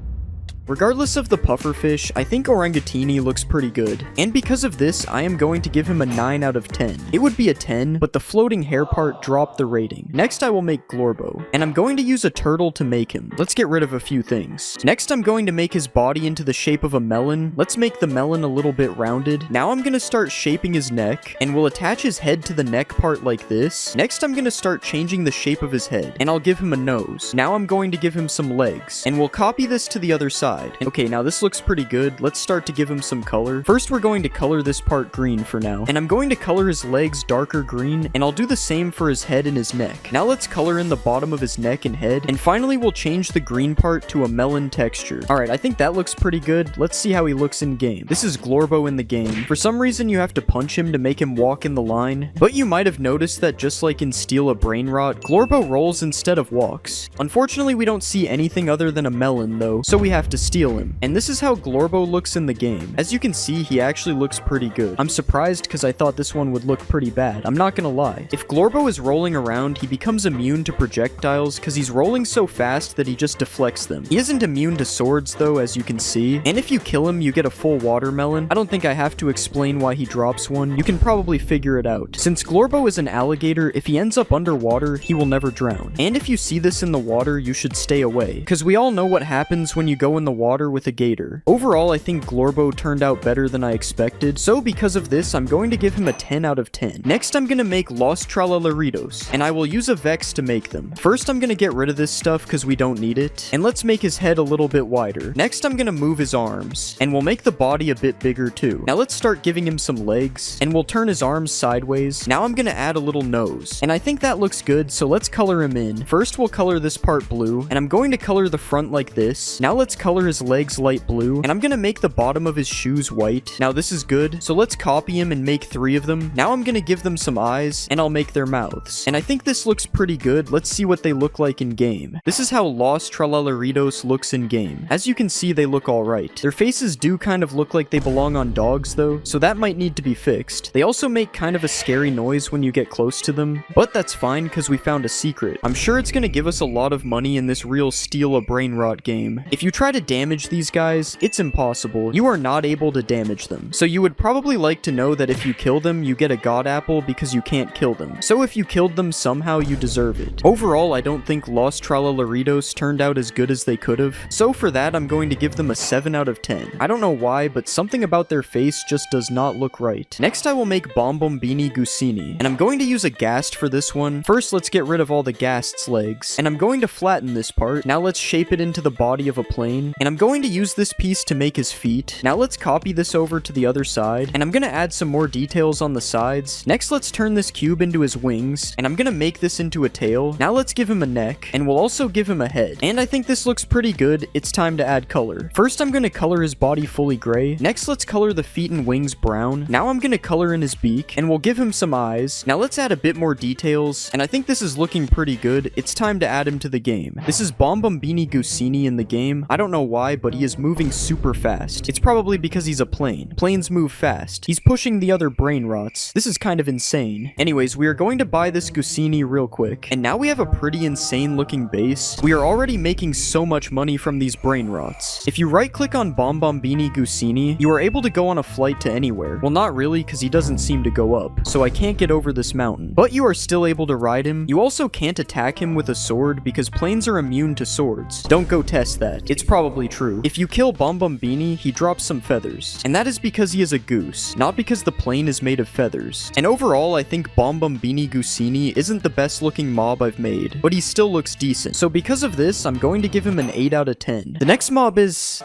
Regardless of the pufferfish, I think Orangatini looks pretty good. And because of this, I am going to give him a 9 out of 10. It would be a 10, but the floating hair part dropped the rating. Next, I will make Glorbo, and I'm going to use a turtle to make him. Let's get rid of a few things. Next, I'm going to make his body into the shape of a melon. Let's make the melon a little bit rounded. Now I'm going to start shaping his neck, and we'll attach his head to the neck part like this. Next, I'm going to start changing the shape of his head, and I'll give him a nose. Now I'm going to give him some legs, and we'll copy this to the other side. Okay, now this looks pretty good. Let's start to give him some color. First, we're going to color this part green for now, and I'm going to color his legs darker green, and I'll do the same for his head and his neck. Now let's color in the bottom of his neck and head, and finally we'll change the green part to a melon texture. Alright, I think that looks pretty good. Let's see how he looks in game. This is Glorbo in the game. For some reason, you have to punch him to make him walk in the line, but you might have noticed that just like in Steal a Brain Rot, Glorbo rolls instead of walks. Unfortunately, we don't see anything other than a melon though, so we have to steal him. And this is how Glorbo looks in the game. As you can see, he actually looks pretty good. I'm surprised because I thought this one would look pretty bad. I'm not gonna lie. If Glorbo is rolling around, he becomes immune to projectiles because he's rolling so fast that he just deflects them. He isn't immune to swords though, as you can see. And if you kill him, you get a full watermelon. I don't think I have to explain why he drops one. You can probably figure it out. Since Glorbo is an alligator, if he ends up underwater, he will never drown. And if you see this in the water, you should stay away, because we all know what happens when you go in the water with a gator. Overall, I think Glorbo turned out better than I expected, so because of this, I'm going to give him a 10 out of 10. Next, I'm going to make Los Tralalaritos, and I will use a Vex to make them. First, I'm going to get rid of this stuff because we don't need it, and let's make his head a little bit wider. Next, I'm going to move his arms, and we'll make the body a bit bigger too. Now let's start giving him some legs, and we'll turn his arms sideways. Now I'm going to add a little nose, and I think that looks good, so let's color him in. First, we'll color this part blue, and I'm going to color the front like this. Now let's color his legs light blue, and I'm gonna make the bottom of his shoes white. Now this is good, so let's copy him and make 3 of them. Now I'm gonna give them some eyes, and I'll make their mouths. And I think this looks pretty good. Let's see what they look like in game. This is how Los Tralalaritos looks in game. As you can see, they look alright. Their faces do kind of look like they belong on dogs though, so that might need to be fixed. They also make kind of a scary noise when you get close to them, but that's fine because we found a secret. I'm sure it's gonna give us a lot of money in this real Steal a Brain Rot game. If you try to damage these guys, it's impossible. You are not able to damage them. So you would probably like to know that if you kill them, you get a god apple because you can't kill them. So if you killed them somehow, you deserve it. Overall, I don't think Los Tralalaritos turned out as good as they could have. So for that, I'm going to give them a 7 out of 10. I don't know why, but something about their face just does not look right. Next, I will make Bombombini Gusini, and I'm going to use a Ghast for this one. First, let's get rid of all the Ghast's legs, and I'm going to flatten this part. Now let's shape it into the body of a plane, and I'm going to use this piece to make his feet. Now let's copy this over to the other side, and I'm gonna add some more details on the sides. Next, let's turn this cube into his wings, and I'm gonna make this into a tail. Now let's give him a neck, and we'll also give him a head. And I think this looks pretty good. It's time to add color. First, I'm gonna color his body fully gray. Next, let's color the feet and wings brown. Now I'm gonna color in his beak, and we'll give him some eyes. Now let's add a bit more details, and I think this is looking pretty good. It's time to add him to the game. This is Bombombini Gusini in the game. I don't know why, but he is moving super fast. It's probably because he's a plane. Planes move fast. He's pushing the other brain rots. This is kind of insane. Anyways, we are going to buy this Gusini real quick, and now we have a pretty insane looking base. We are already making so much money from these brain rots. If you right click on Bombombini Gusini, you are able to go on a flight to anywhere. Well, not really, because he doesn't seem to go up, so I can't get over this mountain. But you are still able to ride him. You also can't attack him with a sword because planes are immune to swords. Don't go test that. It's probably true. If you kill Bombombini, he drops some feathers, and that is because he is a goose, not because the plane is made of feathers. And overall, I think Bombombini Gusini isn't the best looking mob I've made, but he still looks decent. So because of this, I'm going to give him an 8 out of 10. The next mob is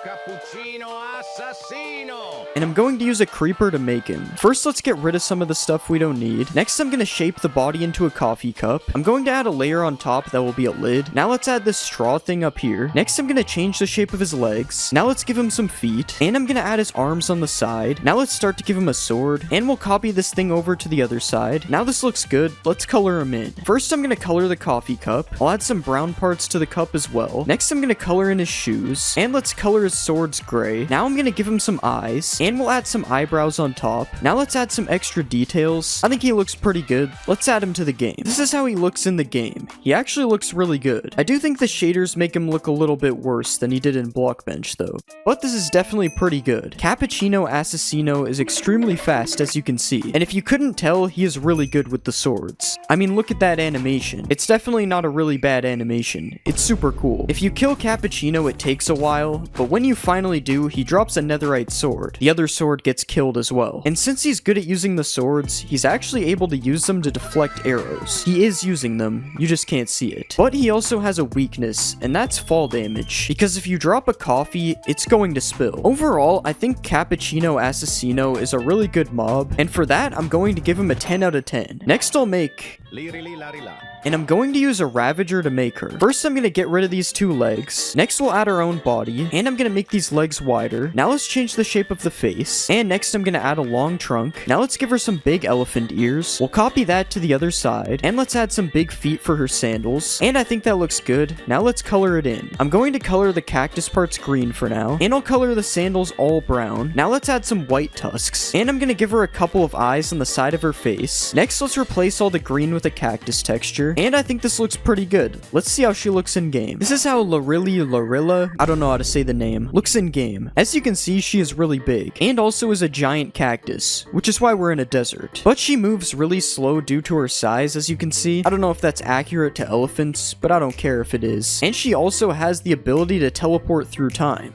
And I'm going to use a creeper to make him. First, let's get rid of some of the stuff we don't need. Next, I'm going to shape the body into a coffee cup. I'm going to add a layer on top that will be a lid. Now let's add this straw thing up here. Next, I'm going to change the shape of his legs. Now let's give him some feet. And I'm going to add his arms on the side. Now let's start to give him a sword. And we'll copy this thing over to the other side. Now this looks good. Let's color him in. First, I'm going to color the coffee cup. I'll add some brown parts to the cup as well. Next, I'm going to color in his shoes. And let's color his swords gray. Now I'm going to give him some eyes. And we'll add some eyebrows on top. Now let's add some extra details. I think he looks pretty good. Let's add him to the game. This is how he looks in the game. He actually looks really good. I do think the shaders make him look a little bit worse than he did in Blockbench though. But this is definitely pretty good. Cappuccino Assassino is extremely fast as you can see. And if you couldn't tell, he is really good with the swords. I mean, look at that animation. It's definitely not a really bad animation. It's super cool. If you kill Cappuccino, it takes a while, but when you finally do, he drops a netherite sword. The other sword gets killed as well. And since he's good at using the swords, he's actually able to use them to deflect arrows. He is using them, you just can't see it. But he also has a weakness, and that's fall damage, because if you drop a coffee, it's going to spill. Overall, I think Cappuccino Assassino is a really good mob, and for that, I'm going to give him a 10 out of 10. Next, I'll make... And I'm going to use a Ravager to make her. First, I'm going to get rid of these two legs. Next, we'll add our own body. And I'm going to make these legs wider. Now let's change the shape of the face. And next, I'm going to add a long trunk. Now let's give her some big elephant ears. We'll copy that to the other side. And let's add some big feet for her sandals. And I think that looks good. Now let's color it in. I'm going to color the cactus parts green for now. And I'll color the sandals all brown. Now let's add some white tusks. And I'm going to give her a couple of eyes on the side of her face. Next, let's replace all the green with a cactus texture. And I think this looks pretty good. Let's see how she looks in game. This is how Larilla, I don't know how to say the name, looks in game. As you can see, she is really big, and also is a giant cactus, which is why we're in a desert. But she moves really slow due to her size, as you can see. I don't know if that's accurate to elephants, but I don't care if it is. And she also has the ability to teleport through time.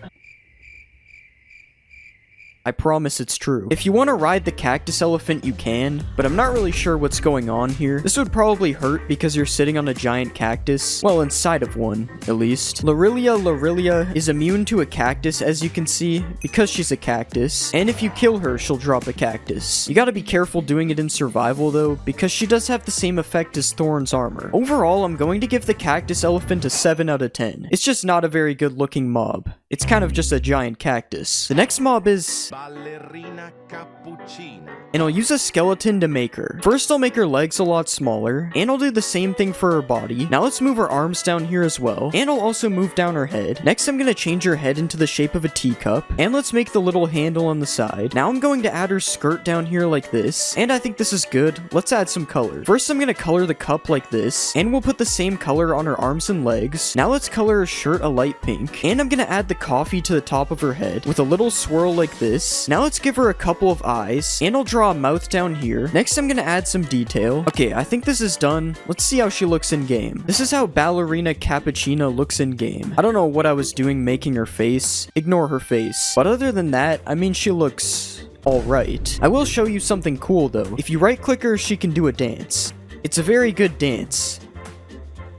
I promise it's true. If you want to ride the cactus elephant, you can, but I'm not really sure what's going on here. This would probably hurt because you're sitting on a giant cactus. Well, inside of one, at least. Larilla is immune to a cactus, as you can see, because she's a cactus. And if you kill her, she'll drop a cactus. You gotta be careful doing it in survival, though, because she does have the same effect as Thorn's armor. Overall, I'm going to give the cactus elephant a 7 out of 10. It's just not a very good looking mob. It's kind of just a giant cactus. The next mob is... Ballerina cappuccina. And I'll use a skeleton to make her. First, I'll make her legs a lot smaller, and I'll do the same thing for her body. Now let's move her arms down here as well, and I'll also move down her head. Next, I'm going to change her head into the shape of a teacup, and let's make the little handle on the side. Now I'm going to add her skirt down here like this, and I think this is good. Let's add some color. First, I'm going to color the cup like this, and we'll put the same color on her arms and legs. Now let's color her shirt a light pink, and I'm going to add the coffee to the top of her head with a little swirl like this. Now let's give her a couple of eyes, and I'll draw a mouth down here. Next, I'm gonna add some detail. Okay, I think this is done. Let's see how she looks in game. This is how Ballerina Cappuccina looks in game. I don't know what I was doing making her face. Ignore her face. But other than that, I mean, she looks alright. I will show you something cool though. If you right click her, she can do a dance. It's a very good dance.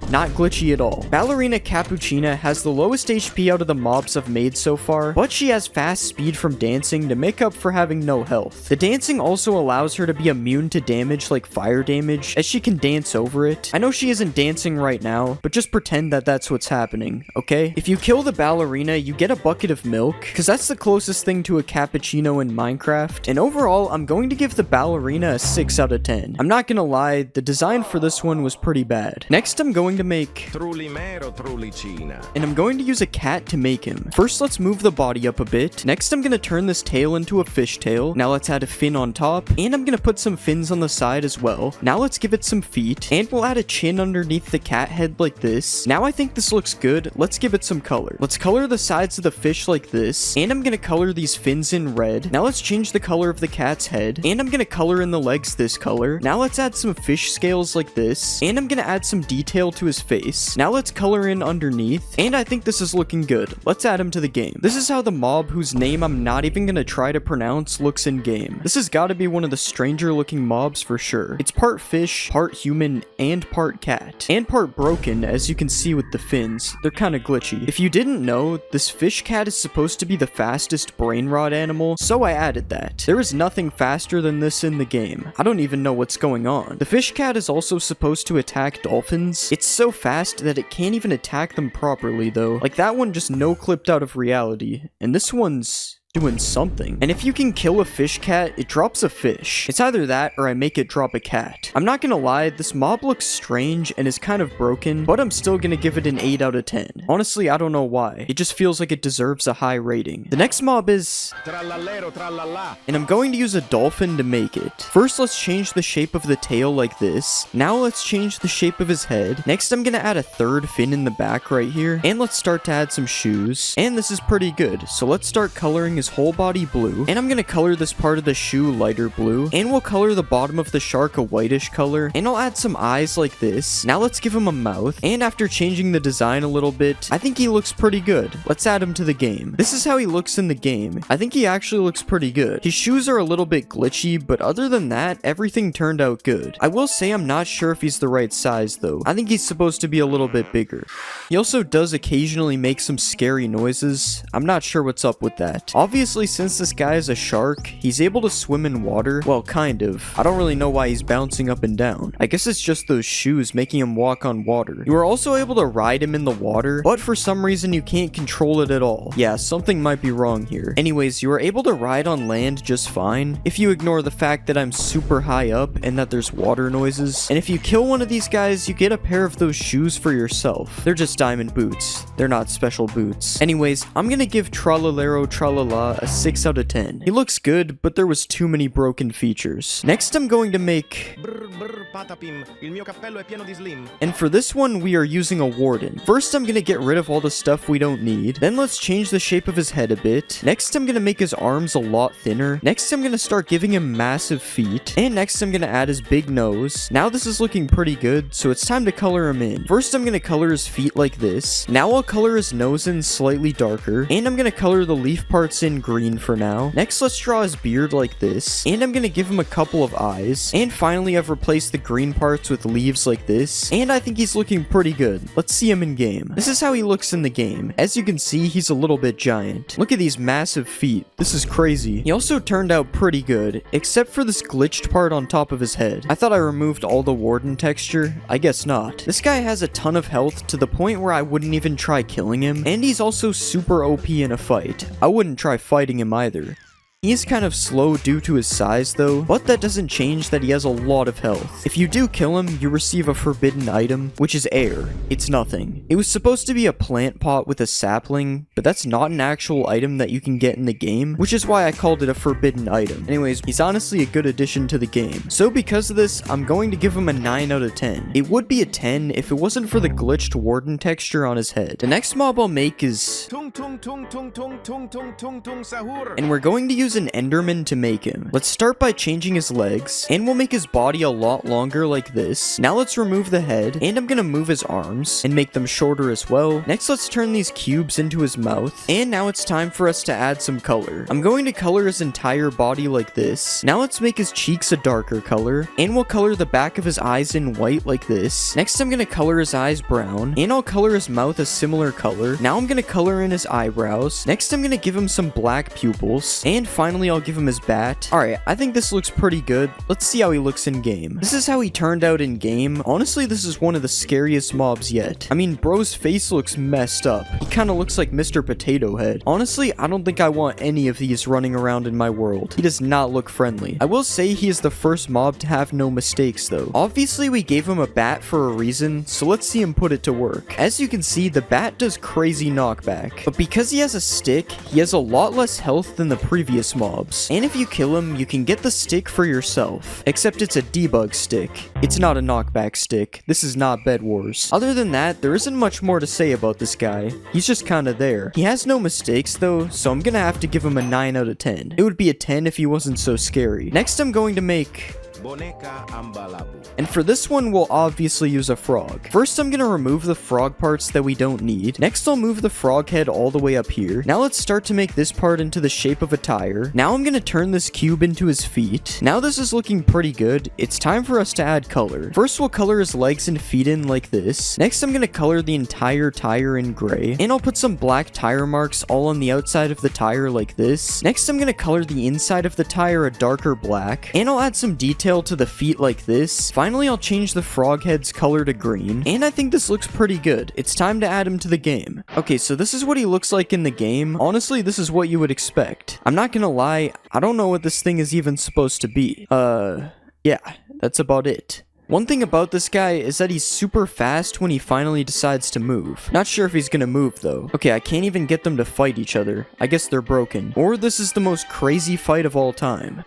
Not glitchy at all. Ballerina Cappuccina has the lowest HP out of the mobs I've made so far, but she has fast speed from dancing to make up for having no health. The dancing also allows her to be immune to damage like fire damage, as she can dance over it. I know she isn't dancing right now, but just pretend that that's what's happening, okay? If you kill the ballerina, you get a bucket of milk, because that's the closest thing to a cappuccino in Minecraft, and overall, I'm going to give the ballerina a 6 out of 10. I'm not gonna lie, the design for this one was pretty bad. Next, I'm going to make... And I'm going to use a cat to make him. First, let's move the body up a bit. Next, I'm going to turn this tail into a fish tail. Now let's add a fin on top, and I'm going to put some fins on the side as well. Now let's give it some feet, and we'll add a chin underneath the cat head like this. Now I think this looks good. Let's give it some color. Let's color the sides of the fish like this, and I'm going to color these fins in red. Now let's change the color of the cat's head, and I'm going to color in the legs this color. Now let's add some fish scales like this, and I'm going to add some detail to to his face. Now let's color in underneath, and I think this is looking good. Let's add him to the game. This is how the mob, whose name I'm not even gonna try to pronounce, looks in game. This has got to be one of the stranger looking mobs for sure. It's part fish, part human, and part cat. And part broken, as you can see with the fins. They're kind of glitchy. If you didn't know, this fish cat is supposed to be the fastest brain rot animal, so I added that. There is nothing faster than this in the game. I don't even know what's going on. The fish cat is also supposed to attack dolphins. It's so fast that it can't even attack them properly though. Like that one just no clipped out of reality. And this one's doing something. And if you can kill a fish cat, it drops a fish. It's either that or I make it drop a cat. I'm not gonna lie, this mob looks strange and is kind of broken, but I'm still gonna give it an 8 out of 10. Honestly, I don't know why. It just feels like it deserves a high rating. The next mob is... Trallallero, trallallà. and I'm going to use a dolphin to make it. First, let's change the shape of the tail like this. Now let's change the shape of his head. Next, I'm gonna add a third fin in the back right here. And let's start to add some shoes. And this is pretty good. So let's start coloring his whole body blue, and I'm gonna color this part of the shoe lighter blue, and we'll color the bottom of the shark a whitish color, and I'll add some eyes like this. Now let's give him a mouth, and after changing the design a little bit, I think he looks pretty good. Let's add him to the game. This is how he looks in the game. I think he actually looks pretty good. His shoes are a little bit glitchy, but other than that, everything turned out good. I will say I'm not sure if he's the right size though. I think he's supposed to be a little bit bigger. He also does occasionally make some scary noises. I'm not sure what's up with that. Obviously, since this guy is a shark, he's able to swim in water. Well, kind of. I don't really know why he's bouncing up and down. I guess it's just those shoes making him walk on water. You are also able to ride him in the water, but for some reason you can't control it at all. Yeah, something might be wrong here. Anyways, you are able to ride on land just fine, if you ignore the fact that I'm super high up and that there's water noises. And if you kill one of these guys, you get a pair of those shoes for yourself. They're just diamond boots. They're not special boots. Anyways, I'm gonna give Trallallero Trallallà a 6 out of 10. He looks good, but there was too many broken features. Next, I'm going to make... Brr, brr, patapim. Il mio cappello è pieno di slim. and for this one, we are using a warden. First, I'm gonna get rid of all the stuff we don't need. Then let's change the shape of his head a bit. Next, I'm gonna make his arms a lot thinner. Next, I'm gonna start giving him massive feet. And next, I'm gonna add his big nose. Now this is looking pretty good, so it's time to color him in. First, I'm gonna color his feet like this. Now I'll color his nose in slightly darker. And I'm gonna color the leaf parts in green for now. Next, let's draw his beard like this. And I'm gonna give him a couple of eyes. And finally, I've replaced the green parts with leaves like this. And I think he's looking pretty good. Let's see him in game. This is how he looks in the game. As you can see, he's a little bit giant. Look at these massive feet. This is crazy. He also turned out pretty good, except for this glitched part on top of his head. I thought I removed all the warden texture. I guess not. This guy has a ton of health to the point where I wouldn't even try killing him. And he's also super OP in a fight. I wouldn't try fighting him either. He is kind of slow due to his size though, but that doesn't change that he has a lot of health. If you do kill him, you receive a forbidden item, which is air. It's nothing. It was supposed to be a plant pot with a sapling, but that's not an actual item that you can get in the game, which is why I called it a forbidden item. Anyways, he's honestly a good addition to the game. So because of this, I'm going to give him a 9 out of 10. It would be a 10 if it wasn't for the glitched warden texture on his head. The next mob I'll make is... Tung tung tung tung tung tung tung tung tung sahur. and we're going to use an enderman to make him. Let's start by changing his legs, and we'll make his body a lot longer like this. Now let's remove the head, and I'm gonna move his arms and make them shorter as well. Next, let's turn these cubes into his mouth, and now it's time for us to add some color. I'm going to color his entire body like this. Now let's make his cheeks a darker color, and we'll color the back of his eyes in white like this. Next, I'm gonna color his eyes brown, and I'll color his mouth a similar color. Now I'm gonna color in his eyebrows. Next, I'm gonna give him some black pupils, and finally I'll give him his bat. Alright, I think this looks pretty good. Let's see how he looks in game. This is how he turned out in game. Honestly, this is one of the scariest mobs yet. I mean, bro's face looks messed up. He kind of looks like Mr. Potato Head. Honestly, I don't think I want any of these running around in my world. He does not look friendly. I will say he is the first mob to have no mistakes though. Obviously, we gave him a bat for a reason, so let's see him put it to work. As you can see, the bat does crazy knockback, but because he has a stick, he has a lot less health than the previous mobs. And if you kill him, you can get the stick for yourself. Except it's a debug stick. It's not a knockback stick. This is not Bed Wars. Other than that, there isn't much more to say about this guy. He's just kinda there. He has no mistakes though, so I'm gonna have to give him a 9 out of 10. It would be a 10 if he wasn't so scary. Next, I'm going to make... Boneca ambalabu. And for this one, we'll obviously use a frog. First, I'm gonna remove the frog parts that we don't need. Next, I'll move the frog head all the way up here. Now let's start to make this part into the shape of a tire. Now I'm gonna turn this cube into his feet. Now this is looking pretty good. It's time for us to add color. First, we'll color his legs and feet in like this. Next, I'm gonna color the entire tire in gray. And I'll put some black tire marks all on the outside of the tire like this. Next, I'm gonna color the inside of the tire a darker black. And I'll add some detail to the feet like this. Finally, I'll change the frog head's color to green. And I think this looks pretty good. It's time to add him to the game. Okay, so this is what he looks like in the game. Honestly, this is what you would expect. I'm not gonna lie, I don't know what this thing is even supposed to be. Yeah, that's about it. One thing about this guy is that he's super fast when he finally decides to move. Not sure if he's gonna move though. Okay, I can't even get them to fight each other. I guess they're broken. Or this is the most crazy fight of all time.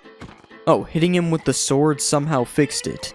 Oh, hitting him with the sword somehow fixed it.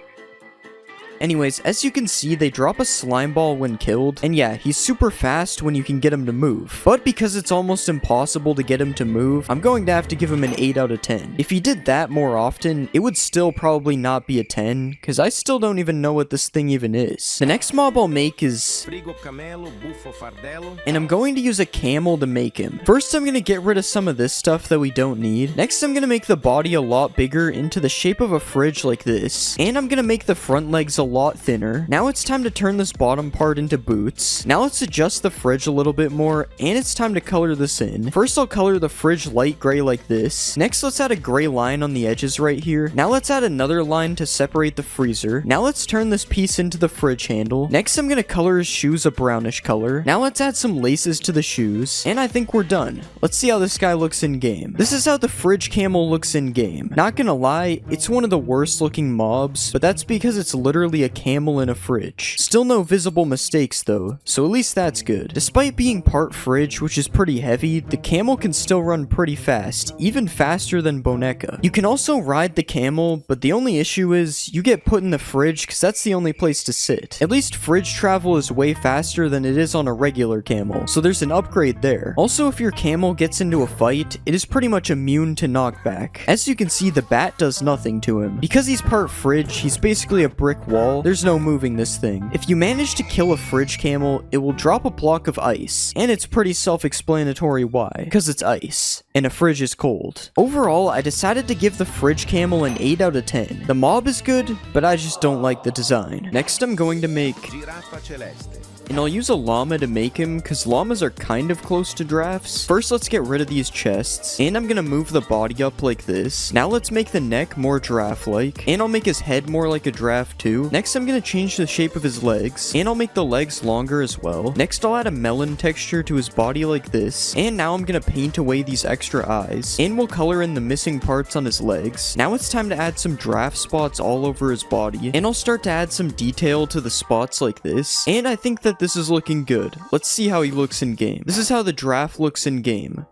Anyways, as you can see, they drop a slime ball when killed, and yeah, he's super fast when you can get him to move. But because it's almost impossible to get him to move, I'm going to have to give him an 8 out of 10. If he did that more often, it would still probably not be a 10, because I still don't even know what this thing even is. The next mob I'll make is... Frigo camelo, buffo fardello. and I'm going to use a camel to make him. First, I'm going to get rid of some of this stuff that we don't need. Next, I'm going to make the body a lot bigger into the shape of a fridge like this. And I'm going to make the front legs a lot thinner. Now it's time to turn this bottom part into boots. Now let's adjust the fridge a little bit more, and it's time to color this in. First, I'll color the fridge light gray like this. Next, let's add a gray line on the edges right here. Now let's add another line to separate the freezer. Now let's turn this piece into the fridge handle. Next, I'm going to color his shoes a brownish color. Now let's add some laces to the shoes, and I think we're done. Let's see how this guy looks in game. This is how the fridge camel looks in game. Not gonna lie, it's one of the worst looking mobs, but that's because it's literally a camel in a fridge. Still no visible mistakes though, so at least that's good. Despite being part fridge, which is pretty heavy, the camel can still run pretty fast, even faster than Boneca. You can also ride the camel, but the only issue is you get put in the fridge because that's the only place to sit. At least fridge travel is way faster than it is on a regular camel, so there's an upgrade there. Also, if your camel gets into a fight, it is pretty much immune to knockback. As you can see, the bat does nothing to him. Because he's part fridge, he's basically a brick wall. There's no moving this thing. If you manage to kill a fridge camel, it will drop a block of ice. And it's pretty self-explanatory why. Because it's ice. And a fridge is cold. Overall, I decided to give the fridge camel an 8 out of 10. The mob is good, but I just don't like the design. Next, I'm going to make... Giraffa celeste. and I'll use a llama to make him, because llamas are kind of close to giraffes. First, let's get rid of these chests, and I'm gonna move the body up like this. Now let's make the neck more giraffe-like, and I'll make his head more like a giraffe too. Next, I'm gonna change the shape of his legs, and I'll make the legs longer as well. Next, I'll add a melon texture to his body like this, and now I'm gonna paint away these extra eyes, and we'll color in the missing parts on his legs. Now it's time to add some giraffe spots all over his body, and I'll start to add some detail to the spots like this, and I think that this is looking good. Let's see how he looks in game. This is how the giraffe looks in game.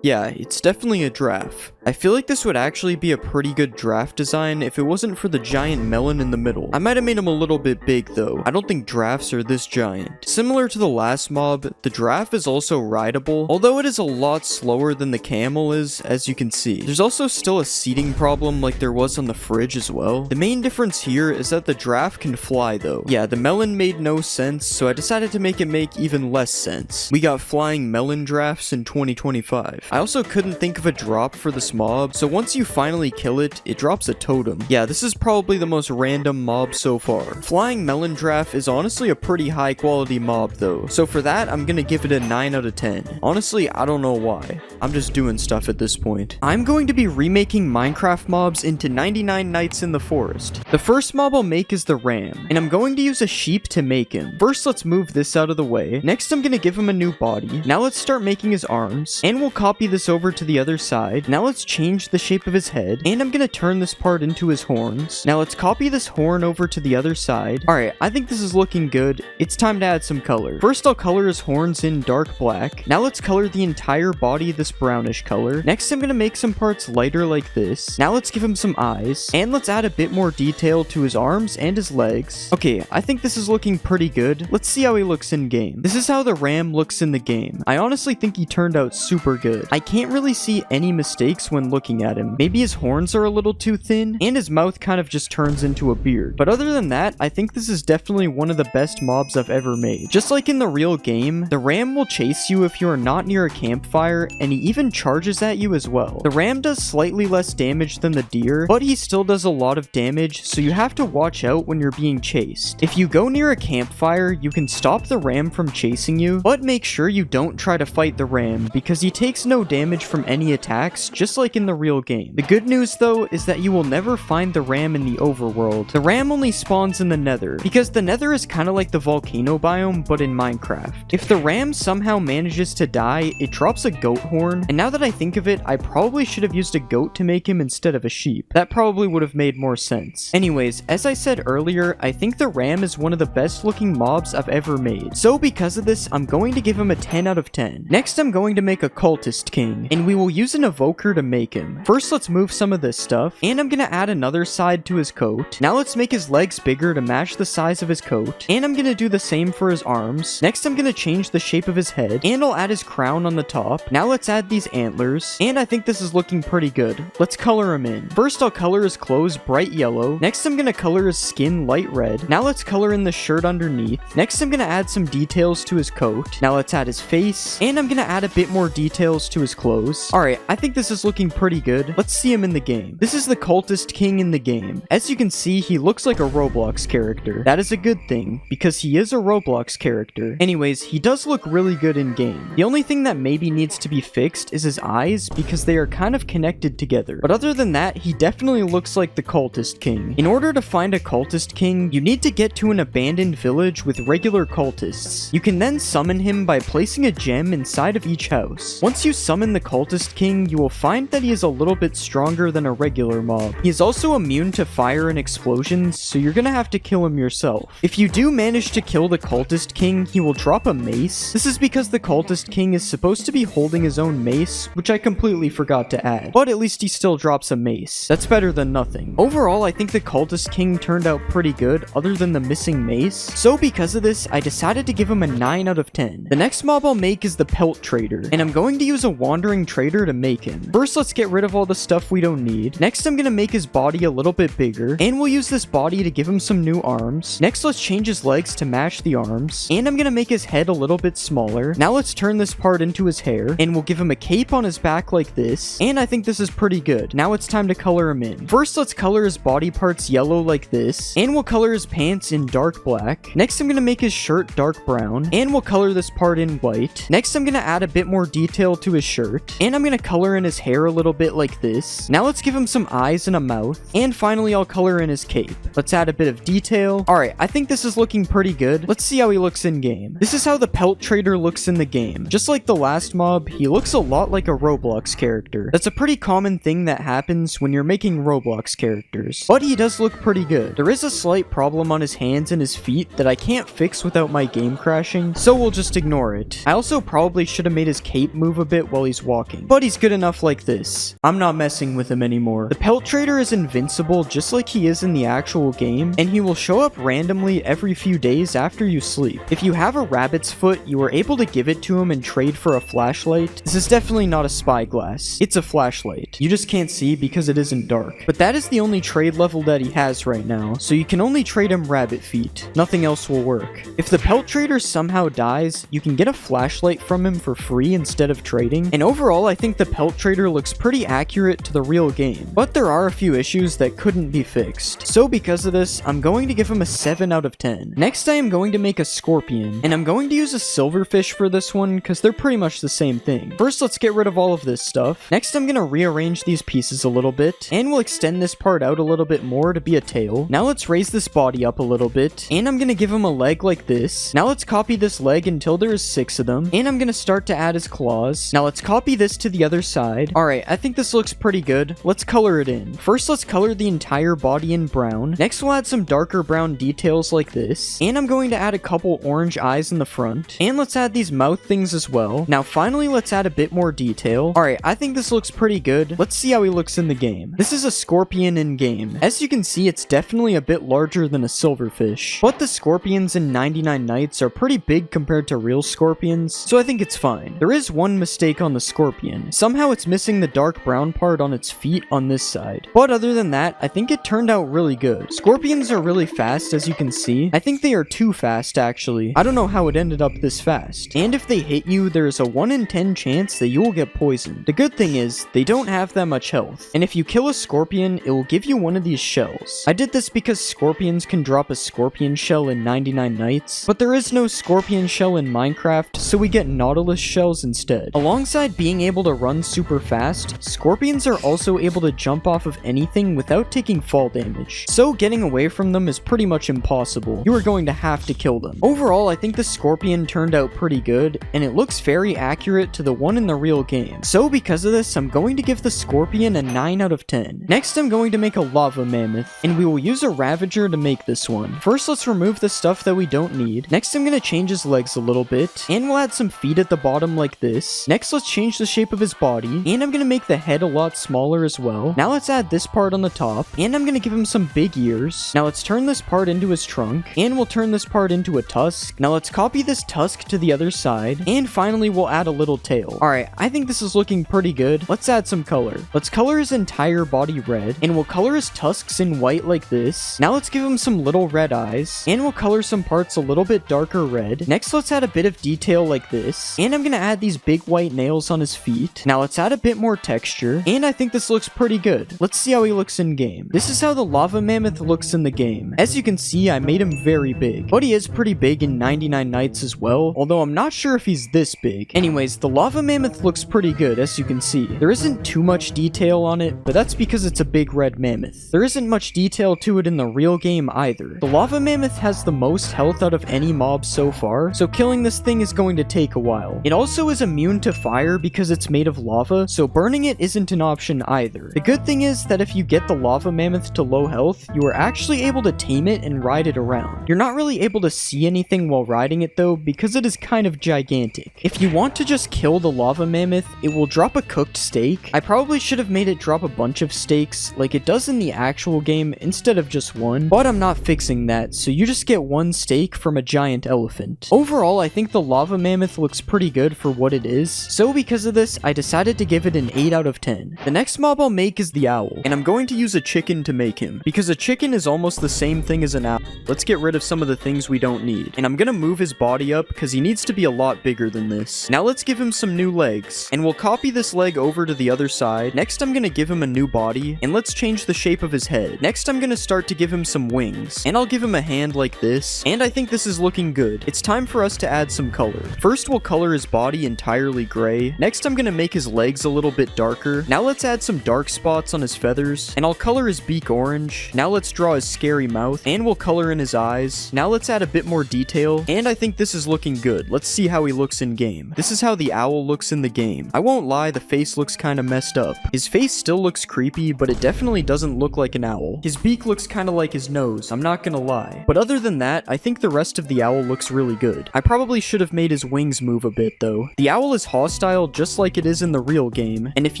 Yeah, it's definitely a giraffe. I feel like this would actually be a pretty good giraffe design if it wasn't for the giant melon in the middle. I might have made him a little bit big though. I don't think giraffes are this giant. Similar to the last mob, the giraffe is also rideable, although it is a lot slower than the camel is, as you can see. There's also still a seating problem like there was on the fridge as well. The main difference here is that the giraffe can fly though. Yeah, the melon made no sense, so I decided to make it make even less sense. We got flying melon giraffes in 2025. I also couldn't think of a drop for this mob, so once you finally kill it, it drops a totem. Yeah, this is probably the most random mob so far. Flying melon giraffe is honestly a pretty high quality mob though, so for that, I'm gonna give it a 9 out of 10. Honestly, I don't know why. I'm just doing stuff at this point. I'm going to be remaking Minecraft mobs into 99 Nights in the Forest. The first mob I'll make is the ram, and I'm going to use a sheep to make him. First, let's move this out of the way. Next, I'm gonna give him a new body. Now let's start making his arms, and we'll copy this over to the other side. Now let's change the shape of his head, and I'm gonna turn this part into his horns. Now let's copy this horn over to the other side. Alright, I think this is looking good. It's time to add some color. First, I'll color his horns in dark black. Now let's color the entire body this brownish color. Next, I'm gonna make some parts lighter like this. Now let's give him some eyes, and let's add a bit more detail to his arms and his legs. Okay, I think this is looking pretty good. Let's see how he looks in game. This is how the ram looks in the game. I honestly think he turned out super good. I can't really see any mistakes when looking at him. Maybe his horns are a little too thin, and his mouth kind of just turns into a beard. But other than that, I think this is definitely one of the best mobs I've ever made. Just like in the real game, the ram will chase you if you are not near a campfire, and he even charges at you as well. The ram does slightly less damage than the deer, but he still does a lot of damage, so you have to watch out when you're being chased. If you go near a campfire, you can stop the ram from chasing you, but make sure you don't try to fight the ram, because he takes no damage from any attacks, just like in the real game. The good news though is that you will never find the ram in the overworld. The ram only spawns in the nether, because the nether is kind of like the volcano biome, but in Minecraft. If the ram somehow manages to die, it drops a goat horn, and now that I think of it, I probably should have used a goat to make him instead of a sheep. That probably would have made more sense. Anyways, as I said earlier, I think the ram is one of the best looking mobs I've ever made. So because of this, I'm going to give him a 10 out of 10. Next, I'm going to make a cultist king, and we will use an evoker to make him. First, let's move some of this stuff, and I'm gonna add another side to his coat. Now let's make his legs bigger to match the size of his coat, and I'm gonna do the same for his arms. Next, I'm gonna change the shape of his head, and I'll add his crown on the top. Now let's add these antlers, and I think this is looking pretty good. Let's color him in. First, I'll color his clothes bright yellow. Next, I'm gonna color his skin light red. Now let's color in the shirt underneath. Next, I'm gonna add some details to his coat. Now let's add his face, and I'm gonna add a bit more details to his clothes. Alright, I think this is looking pretty good. Let's see him in the game. This is the cultist king in the game. As you can see, he looks like a Roblox character. That is a good thing, because he is a Roblox character. Anyways, he does look really good in game. The only thing that maybe needs to be fixed is his eyes, because they are kind of connected together. But other than that, he definitely looks like the cultist king. In order to find a cultist king, you need to get to an abandoned village with regular cultists. You can then summon him by placing a gem inside of each house. Once you summon the cultist king, you will find that he is a little bit stronger than a regular mob. He is also immune to fire and explosions, so you're gonna have to kill him yourself. If you do manage to kill the cultist king, he will drop a mace. This is because the cultist king is supposed to be holding his own mace, which I completely forgot to add. But at least he still drops a mace. That's better than nothing. Overall, I think the cultist king turned out pretty good, other than the missing mace. So because of this, I decided to give him a 9 out of 10. The next mob I'll make is the pelt trader, and I'm going to use a wandering trader to make him. First, let's get rid of all the stuff we don't need. Next, I'm gonna make his body a little bit bigger, and we'll use this body to give him some new arms. Next, let's change his legs to match the arms, and I'm gonna make his head a little bit smaller. Now let's turn this part into his hair, and we'll give him a cape on his back like this, and I think this is pretty good. Now it's time to color him in. First, let's color his body parts yellow like this, and we'll color his pants in dark black. Next, I'm gonna make his shirt dark brown, and we'll color this part in white. Next, I'm gonna add a bit more detail to his shirt, and I'm gonna color in his hair a little bit like this. Now let's give him some eyes and a mouth, and finally I'll color in his cape. Let's add a bit of detail. Alright, I think this is looking pretty good. Let's see how he looks in game. This is how the pelt trader looks in the game. Just like the last mob, he looks a lot like a Roblox character. That's a pretty common thing that happens when you're making Roblox characters. But he does look pretty good. There is a slight problem on his hands and his feet that I can't fix without my game crashing, so we'll just ignore it. I also probably should have made his cape move a bit while he's walking, but he's good enough like this. I'm not messing with him anymore. The pelt trader is invincible just like he is in the actual game, and he will show up randomly every few days after you sleep. If you have a rabbit's foot, you are able to give it to him and trade for a flashlight. This is definitely not a spyglass. It's a flashlight. You just can't see because it isn't dark. But that is the only trade level that he has right now, so you can only trade him rabbit feet. Nothing else will work. If the pelt trader somehow dies, you can get a flashlight from him for free instead of trading, and overall I think the pelt trader looks pretty accurate to the real game, but there are a few issues that couldn't be fixed. So because of this, I'm going to give him a 7 out of 10. Next, I am going to make a scorpion, and I'm going to use a silverfish for this one because they're pretty much the same thing. First, let's get rid of all of this stuff. Next, I'm going to rearrange these pieces a little bit, and we'll extend this part out a little bit more to be a tail. Now let's raise this body up a little bit, and I'm going to give him a leg like this. Now let's copy this leg until there is 6 of them, and I'm going to start to add his claws. Now let's copy this to the other side. Alright, I think this looks pretty good. Let's color it in. First, let's color the entire body in brown. Next, we'll add some darker brown details like this, and I'm going to add a couple orange eyes in the front, and let's add these mouth things as well. Now finally, let's add a bit more detail. Alright, I think this looks pretty good. Let's see how he looks in the game. This is a scorpion in game. As you can see, it's definitely a bit larger than a silverfish, but the scorpions in 99 Nights are pretty big compared to real scorpions, so I think it's fine. There is is one mistake on the scorpion. Somehow it's missing the dark brown part on its feet on this side. But other than that, I think it turned out really good. Scorpions are really fast, as you can see. I think they are too fast, actually. I don't know how it ended up this fast. And if they hit you, there is a 1 in 10 chance that you will get poisoned. The good thing is, they don't have that much health. And if you kill a scorpion, it will give you one of these shells. I did this because scorpions can drop a scorpion shell in 99 nights, but there is no scorpion shell in Minecraft, so we get Nautilus shells instead. Alongside being able to run super fast, scorpions are also able to jump off of anything without taking fall damage. So getting away from them is pretty much impossible. You are going to have to kill them. Overall, I think the scorpion turned out pretty good, and it looks very accurate to the one in the real game. So because of this, I'm going to give the scorpion a 9 out of 10. Next, I'm going to make a lava mammoth, and we will use a ravager to make this one. First, let's remove the stuff that we don't need. Next, I'm going to change his legs a little bit, and we'll add some feet at the bottom like this. Next, let's change the shape of his body, and I'm going to make the head a lot smaller as well. Now let's add this part on the top, and I'm going to give him some big ears. Now let's turn this part into his trunk, and we'll turn this part into a tusk. Now let's copy this tusk to the other side, and finally we'll add a little tail. Alright, I think this is looking pretty good. Let's add some color. Let's color his entire body red, and we'll color his tusks in white like this. Now let's give him some little red eyes, and we'll color some parts a little bit darker red. Next, let's add a bit of detail like this, and I'm gonna add these big white nails on his feet. Now let's add a bit more texture, and I think this looks pretty good. Let's see how he looks in game. This is how the lava mammoth looks in the game. As you can see, I made him very big, but he is pretty big in 99 nights as well, although I'm not sure if he's this big. Anyways, the lava mammoth looks pretty good, as you can see. There isn't too much detail on it, but that's because it's a big red mammoth. There isn't much detail to it in the real game either. The lava mammoth has the most health out of any mob so far, so killing this thing is going to take a while. It also is immune to fire because it's made of lava, so burning it isn't an option either. The good thing is that if you get the lava mammoth to low health, you are actually able to tame it and ride it around. You're not really able to see anything while riding it though, because it is kind of gigantic. If you want to just kill the lava mammoth, it will drop a cooked steak. I probably should have made it drop a bunch of steaks like it does in the actual game instead of just one, but I'm not fixing that, so you just get one steak from a giant elephant. Overall, I think the lava mammoth looks pretty good for what it is, so because of this, I decided to give it an 8 out of 10. The next mob I'll make is the owl, and I'm going to use a chicken to make him, because a chicken is almost the same thing as an owl. Let's get rid of some of the things we don't need, and I'm gonna move his body up because he needs to be a lot bigger than this. Now let's give him some new legs, and we'll copy this leg over to the other side. Next, I'm gonna give him a new body, and let's change the shape of his head. Next, I'm gonna start to give him some wings, and I'll give him a hand like this, and I think this is looking good. It's time for us to add some color. First, we'll color his body entirely gray. Next, I'm gonna make his legs a little bit darker. Now let's add some dark spots on his feathers, and I'll color his beak orange. Now let's draw his scary mouth, and we'll color in his eyes. Now let's add a bit more detail, and I think this is looking good. Let's see how he looks in game. This is how the owl looks in the game. I won't lie, the face looks kind of messed up. His face still looks creepy, but it definitely doesn't look like an owl. His beak looks kind of like his nose, I'm not gonna lie. But other than that, I think the rest of the owl looks really good. I probably should have made his wings move a bit though. The owl is hostile just like it is in the real game, and if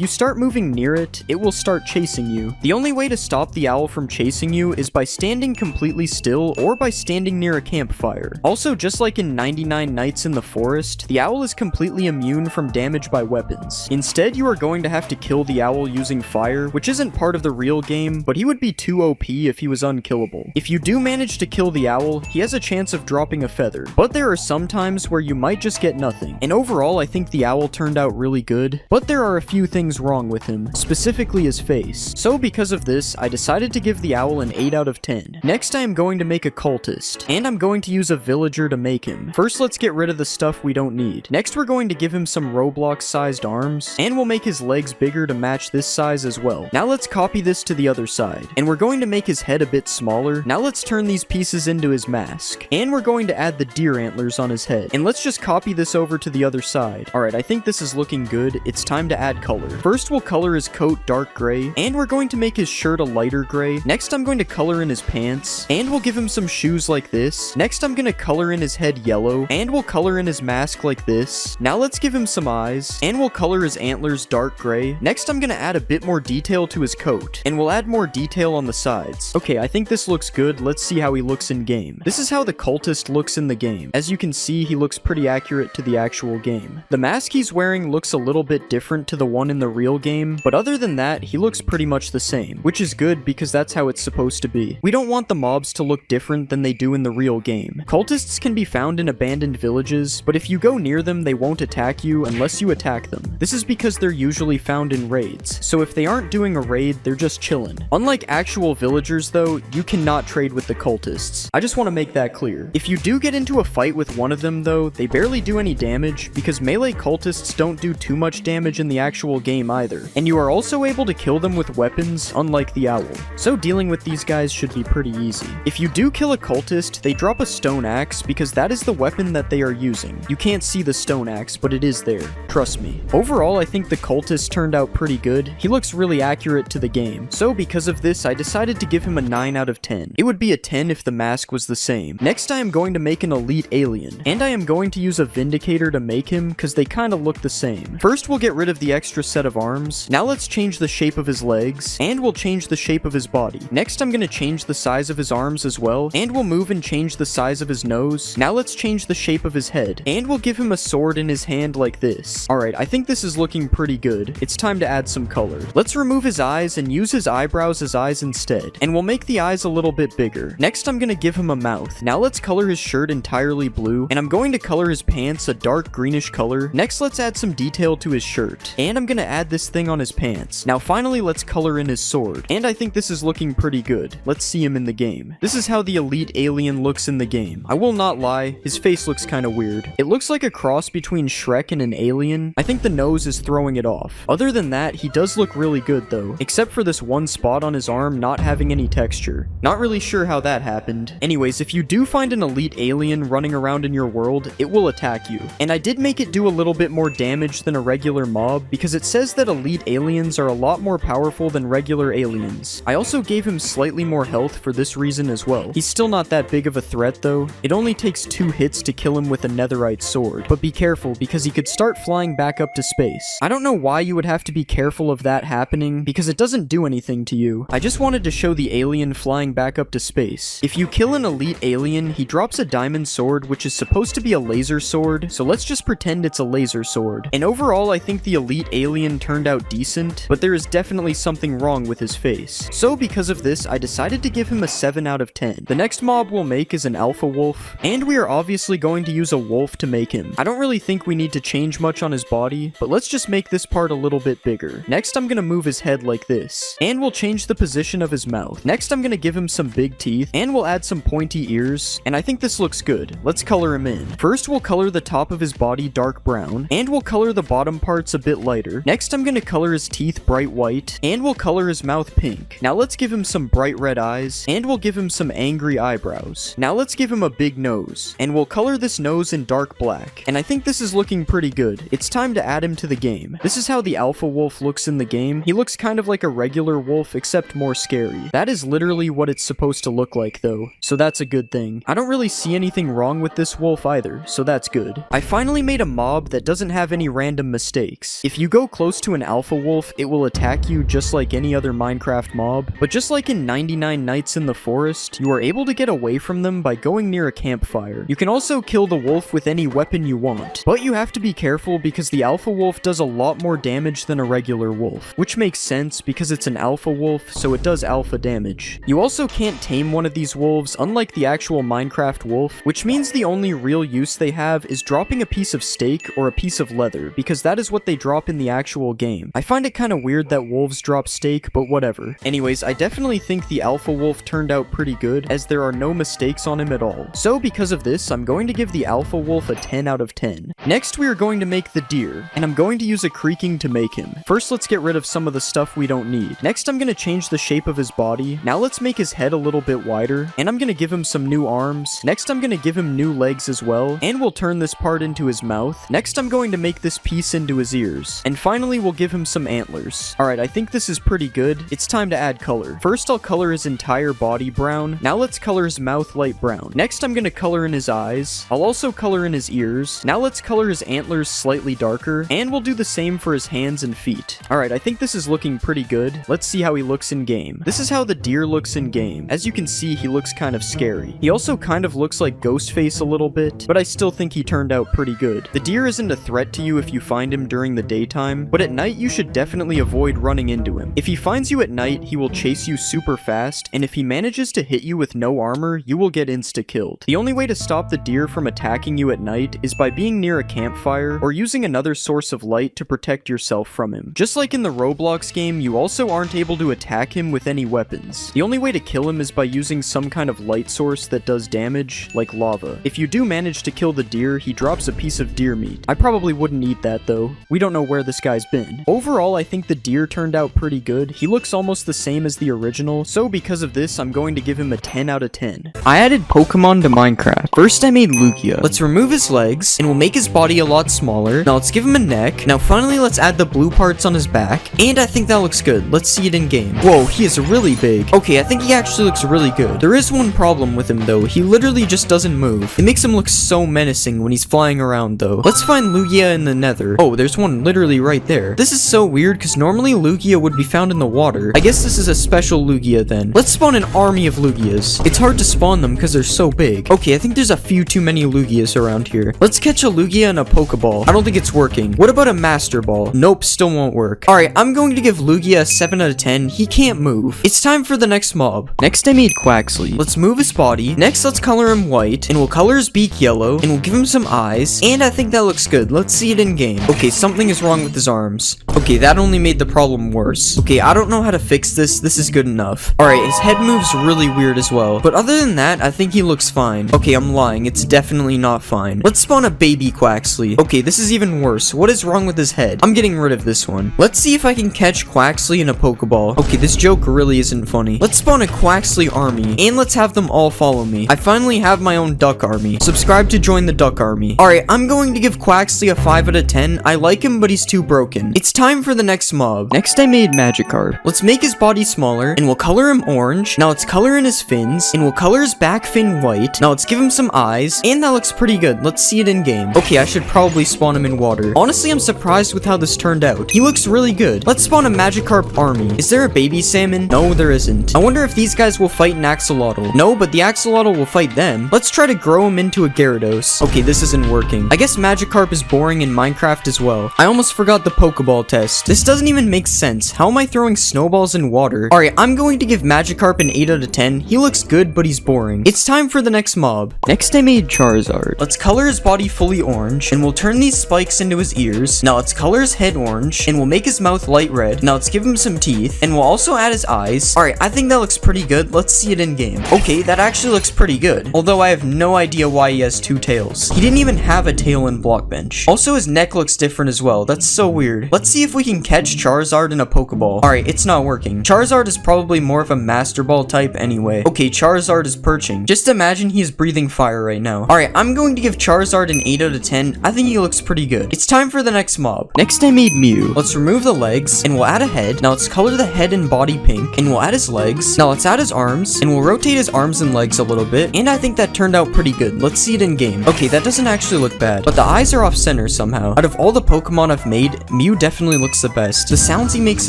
you start moving near it, it will start chasing you. The only way to stop the owl from chasing you is by standing completely still or by standing near a campfire. Also, just like in 99 Nights in the Forest, the owl is completely immune from damage by weapons. Instead, you are going to have to kill the owl using fire, which isn't part of the real game, but he would be too OP if he was unkillable. If you do manage to kill the owl, he has a chance of dropping a feather, but there are some times where you might just get nothing. And overall, I think the owl turned out really good, but there are a few things wrong with him, specifically his face. So because of this, I decided to give the owl an 8 out of 10. Next, I am going to make a cultist, and I'm going to use a villager to make him. First, let's get rid of the stuff we don't need. Next, we're going to give him some Roblox-sized arms, and we'll make his legs bigger to match this size as well. Now let's copy this to the other side, and we're going to make his head a bit smaller. Now let's turn these pieces into his mask, and we're going to add the deer antlers on his head, and let's just copy this over to the other side. Alright, I think this is looking good. It's time to add color. First, we'll color his coat dark gray, and we're going to make his shirt a lighter gray. Next, I'm going to color in his pants, and we'll give him some shoes like this. Next, I'm going to color in his head yellow, and we'll color in his mask like this. Now let's give him some eyes, and we'll color his antlers dark gray. Next, I'm going to add a bit more detail to his coat, and we'll add more detail on the sides. Okay, I think this looks good. Let's see how he looks in game. This is how the cultist looks in the game. As you can see, he looks pretty accurate to the actual game. game. The mask he's wearing looks a little bit different to the one in the real game, but other than that, he looks pretty much the same, which is good because that's how it's supposed to be. We don't want the mobs to look different than they do in the real game. Cultists can be found in abandoned villages, but if you go near them, they won't attack you unless you attack them. This is because they're usually found in raids, so if they aren't doing a raid, they're just chilling. Unlike actual villagers though, you cannot trade with the cultists. I just want to make that clear. If you do get into a fight with one of them though, they barely do any damage because melee cultists don't do too much damage in the actual game either, and you are also able to kill them with weapons, unlike the owl. So dealing with these guys should be pretty easy. If you do kill a cultist, they drop a stone axe because that is the weapon that they are using. You can't see the stone axe, but it is there. Trust me. Overall, I think the cultist turned out pretty good. He looks really accurate to the game. So because of this, I decided to give him a 9 out of 10. It would be a 10 if the mask was the same. Next, I am going to make an elite alien, and I am going to use a vindicator to make him because they kind of look the same. First, we'll get rid of the extra set of arms. Now let's change the shape of his legs, and we'll change the shape of his body. Next, I'm going to change the size of his arms as well, and we'll move and change the size of his nose. Now let's change the shape of his head, and we'll give him a sword in his hand like this. Alright, I think this is looking pretty good. It's time to add some color. Let's remove his eyes and use his eyebrows as eyes instead, and we'll make the eyes a little bit bigger. Next, I'm going to give him a mouth. Now let's color his shirt entirely blue, and I'm going to color his pants a dark greenish color. Next, let's add some detail to his shirt, and I'm going to add this thing on his pants. Now finally, let's color in his sword, and I think this is looking pretty good. Let's see him in the game. This is how the elite alien looks in the game. I will not lie, his face looks kind of weird. It looks like a cross between Shrek and an alien. I think the nose is throwing it off. Other than that, he does look really good though, except for this one spot on his arm not having any texture. Not really sure how that happened. Anyways, if you do find an elite alien running around in your world, it will attack you. And I did make it do a little bit more damage than a regular mob because it says that elite aliens are a lot more powerful than regular aliens. I also gave him slightly more health for this reason as well. He's still not that big of a threat though. It only takes 2 hits to kill him with a netherite sword, but be careful because he could start flying back up to space. I don't know why you would have to be careful of that happening because it doesn't do anything to you. I just wanted to show the alien flying back up to space. If you kill an elite alien, he drops a diamond sword which is supposed to be a laser sword, so let's just pretend it's a laser sword. And overall, I think the elite alien turned out decent, but there is definitely something wrong with his face. So because of this, I decided to give him a 7 out of 10. The next mob we'll make is an alpha wolf, and we are obviously going to use a wolf to make him. I don't really think we need to change much on his body, but let's just make this part a little bit bigger. Next, I'm gonna move his head like this, and we'll change the position of his mouth. Next, I'm gonna give him some big teeth, and we'll add some pointy ears, and I think this looks good. Let's color him in. First, we'll color the top of his body dark brown, and we'll color the bottom parts a bit lighter. Next, I'm gonna color his teeth bright white, and we'll color his mouth pink. Now let's give him some bright red eyes, and we'll give him some angry eyebrows. Now let's give him a big nose, and we'll color this nose in dark black, and I think this is looking pretty good. It's time to add him to the game. This is how the alpha wolf looks in the game. He looks kind of like a regular wolf, except more scary. That is literally what it's supposed to look like though, so that's a good thing. I don't really see anything wrong with this wolf either, so that's good. I finally made a mob that doesn't have any random mistakes. If you go close to an alpha wolf, it will attack you just like any other Minecraft mob, but just like in 99 Nights in the Forest, you are able to get away from them by going near a campfire. You can also kill the wolf with any weapon you want, but you have to be careful because the alpha wolf does a lot more damage than a regular wolf, which makes sense because it's an alpha wolf, so it does alpha damage. You also can't tame one of these wolves, unlike the actual Minecraft wolf, which means the only real use they have is dropping a piece of steak or a piece of leather, because that is what they drop in the actual game. I find it kind of weird that wolves drop steak, but whatever. Anyways, I definitely think the alpha wolf turned out pretty good, as there are no mistakes on him at all. So because of this, I'm going to give the alpha wolf a 10 out of 10. Next, we are going to make the deer, and I'm going to use a creaking to make him. First, let's get rid of some of the stuff we don't need. Next, I'm going to change the shape of his body. Now let's make his head a little bit wider, and I'm going to give him some new arms. Next, I'm going to give him new legs as well, and we'll turn this part into his mouth. Next, I'm going to make this piece into his ears. And finally, we'll give him some antlers. Alright, I think this is pretty good. It's time to add color. First, I'll color his entire body brown. Now let's color his mouth light brown. Next, I'm going to color in his eyes. I'll also color in his ears. Now let's color his antlers slightly darker, and we'll do the same for his hands and feet. Alright, I think this is looking pretty good. Let's see how he looks in game. This is how the deer looks in game. As you can see, he looks kind of scary. He also kind of looks like Ghostface a little bit, but I still think he turned out pretty good. The deer isn't a threat to you if you find him during the daytime, but at night you should definitely avoid running into him. If he finds you at night, he will chase you super fast, and if he manages to hit you with no armor, you will get insta-killed. The only way to stop the deer from attacking you at night is by being near a campfire or using another source of light to protect yourself from him. Just like in the Roblox game, you also aren't able to attack him with any weapons. The only way to kill him is by using some kind of light source that does damage, like lava. If you do manage to kill the deer, he drops a piece of deer meat. I probably wouldn't eat that though. We don't know where this guy's been. Overall, I think the deer turned out pretty good. He looks almost the same as the original, so because of this, I'm going to give him a 10 out of 10. I added Pokemon to Minecraft. First, I made Lugia. Let's remove his legs, and we'll make his body a lot smaller. Now let's give him a neck. Now finally, let's add the blue parts on his back, and I think that looks good. Let's see it in game. Whoa, he is really big. Okay, I think he actually looks really good. There is one problem with him though. He literally just doesn't move. It makes him look so menacing when he's flying around though. Let's find Lugia in the nether. Oh, there's one literally right there. This is so weird because normally Lugia would be found in the water. I guess this is a special Lugia then. Let's spawn an army of Lugias. It's hard to spawn them because they're so big. Okay, I think there's a few too many Lugias around here. Let's catch a Lugia in a Pokeball. I don't think it's working. What about a Master Ball? Nope, still won't work. Alright, I'm going to give Lugia a 7 out of 10. He can't move. It's time for the next mob. Next, I made Quaxley. Let's move his body. Next, let's color him white, and we'll color his beak yellow, and we'll give him some eyes, and I think that looks good. Let's see it in game. Okay, something is wrong with his arms. Okay, that only made the problem worse. Okay, I don't know how to fix this. This is good enough. Alright, his head moves really weird as well, but other than that, I think he looks fine. Okay, I'm lying. It's definitely not fine. Let's spawn a baby Quaxley. Okay, this is even worse. What is wrong with his head? I'm getting rid of this one. Let's see if I can catch Quaxley in a Pokeball. Okay, this joke really isn't funny. Let's spawn a Quaxley army, and let's have them all follow me. I finally have my own duck army. Subscribe to join the duck army. Alright, I'm going to give Quaxley a 5 out of 10. I like him, but he's too broken. It's time for the next mob. Next, I made Magikarp. Let's make his body smaller, and we'll color him orange. Now let's color in his fins, and we'll color his back fin white. Now let's give him some eyes, and that looks pretty good. Let's see it in game. Okay, I should probably spawn him in water. Honestly, I'm surprised with how this turned out. He looks really good. Let's spawn a Magikarp army. Is there a baby salmon? No, there isn't. I wonder if these guys will fight an axolotl. No, but the axolotl will fight them. Let's try to grow him into a Gyarados. Okay, this isn't working. I guess Magikarp is boring in Minecraft as well. I almost forgot the Pokeball test. This doesn't even make sense. How am I throwing snowballs in water? Alright, I'm going to give Magikarp an 8 out of 10. He looks good, but he's boring. It's time for the next mob. Next, I made Charizard. Let's color his body fully orange, and we'll turn these spikes into his ears. Now let's color his head orange, and we'll make his mouth light red. Now let's give him some teeth, and we'll also add his eyes. Alright, I think that looks pretty good. Let's see it in game. Okay, that actually looks pretty good. Although I have no idea why he has 2 tails. He didn't even have a tail in Blockbench. Also, his neck looks different as well. That's so weird. Let's see if we can catch Charizard in a Pokeball. Alright, it's not working. Charizard is probably more of a Master Ball type anyway. Okay, Charizard is perching. Just imagine he's breathing fire right now. Alright, I'm going to give Charizard an 8 out of 10. I think he looks pretty good. It's time for the next mob. Next, I made Mew. Let's remove the legs, and we'll add a head. Now let's color the head and body pink, and we'll add his legs. Now let's add his arms, and we'll rotate his arms and legs a little bit, and I think that turned out pretty good. Let's see it in game. Okay, that doesn't actually look bad, but the eyes are off center somehow. Out of all the Pokemon I've made, Mew definitely looks the best. The sounds he makes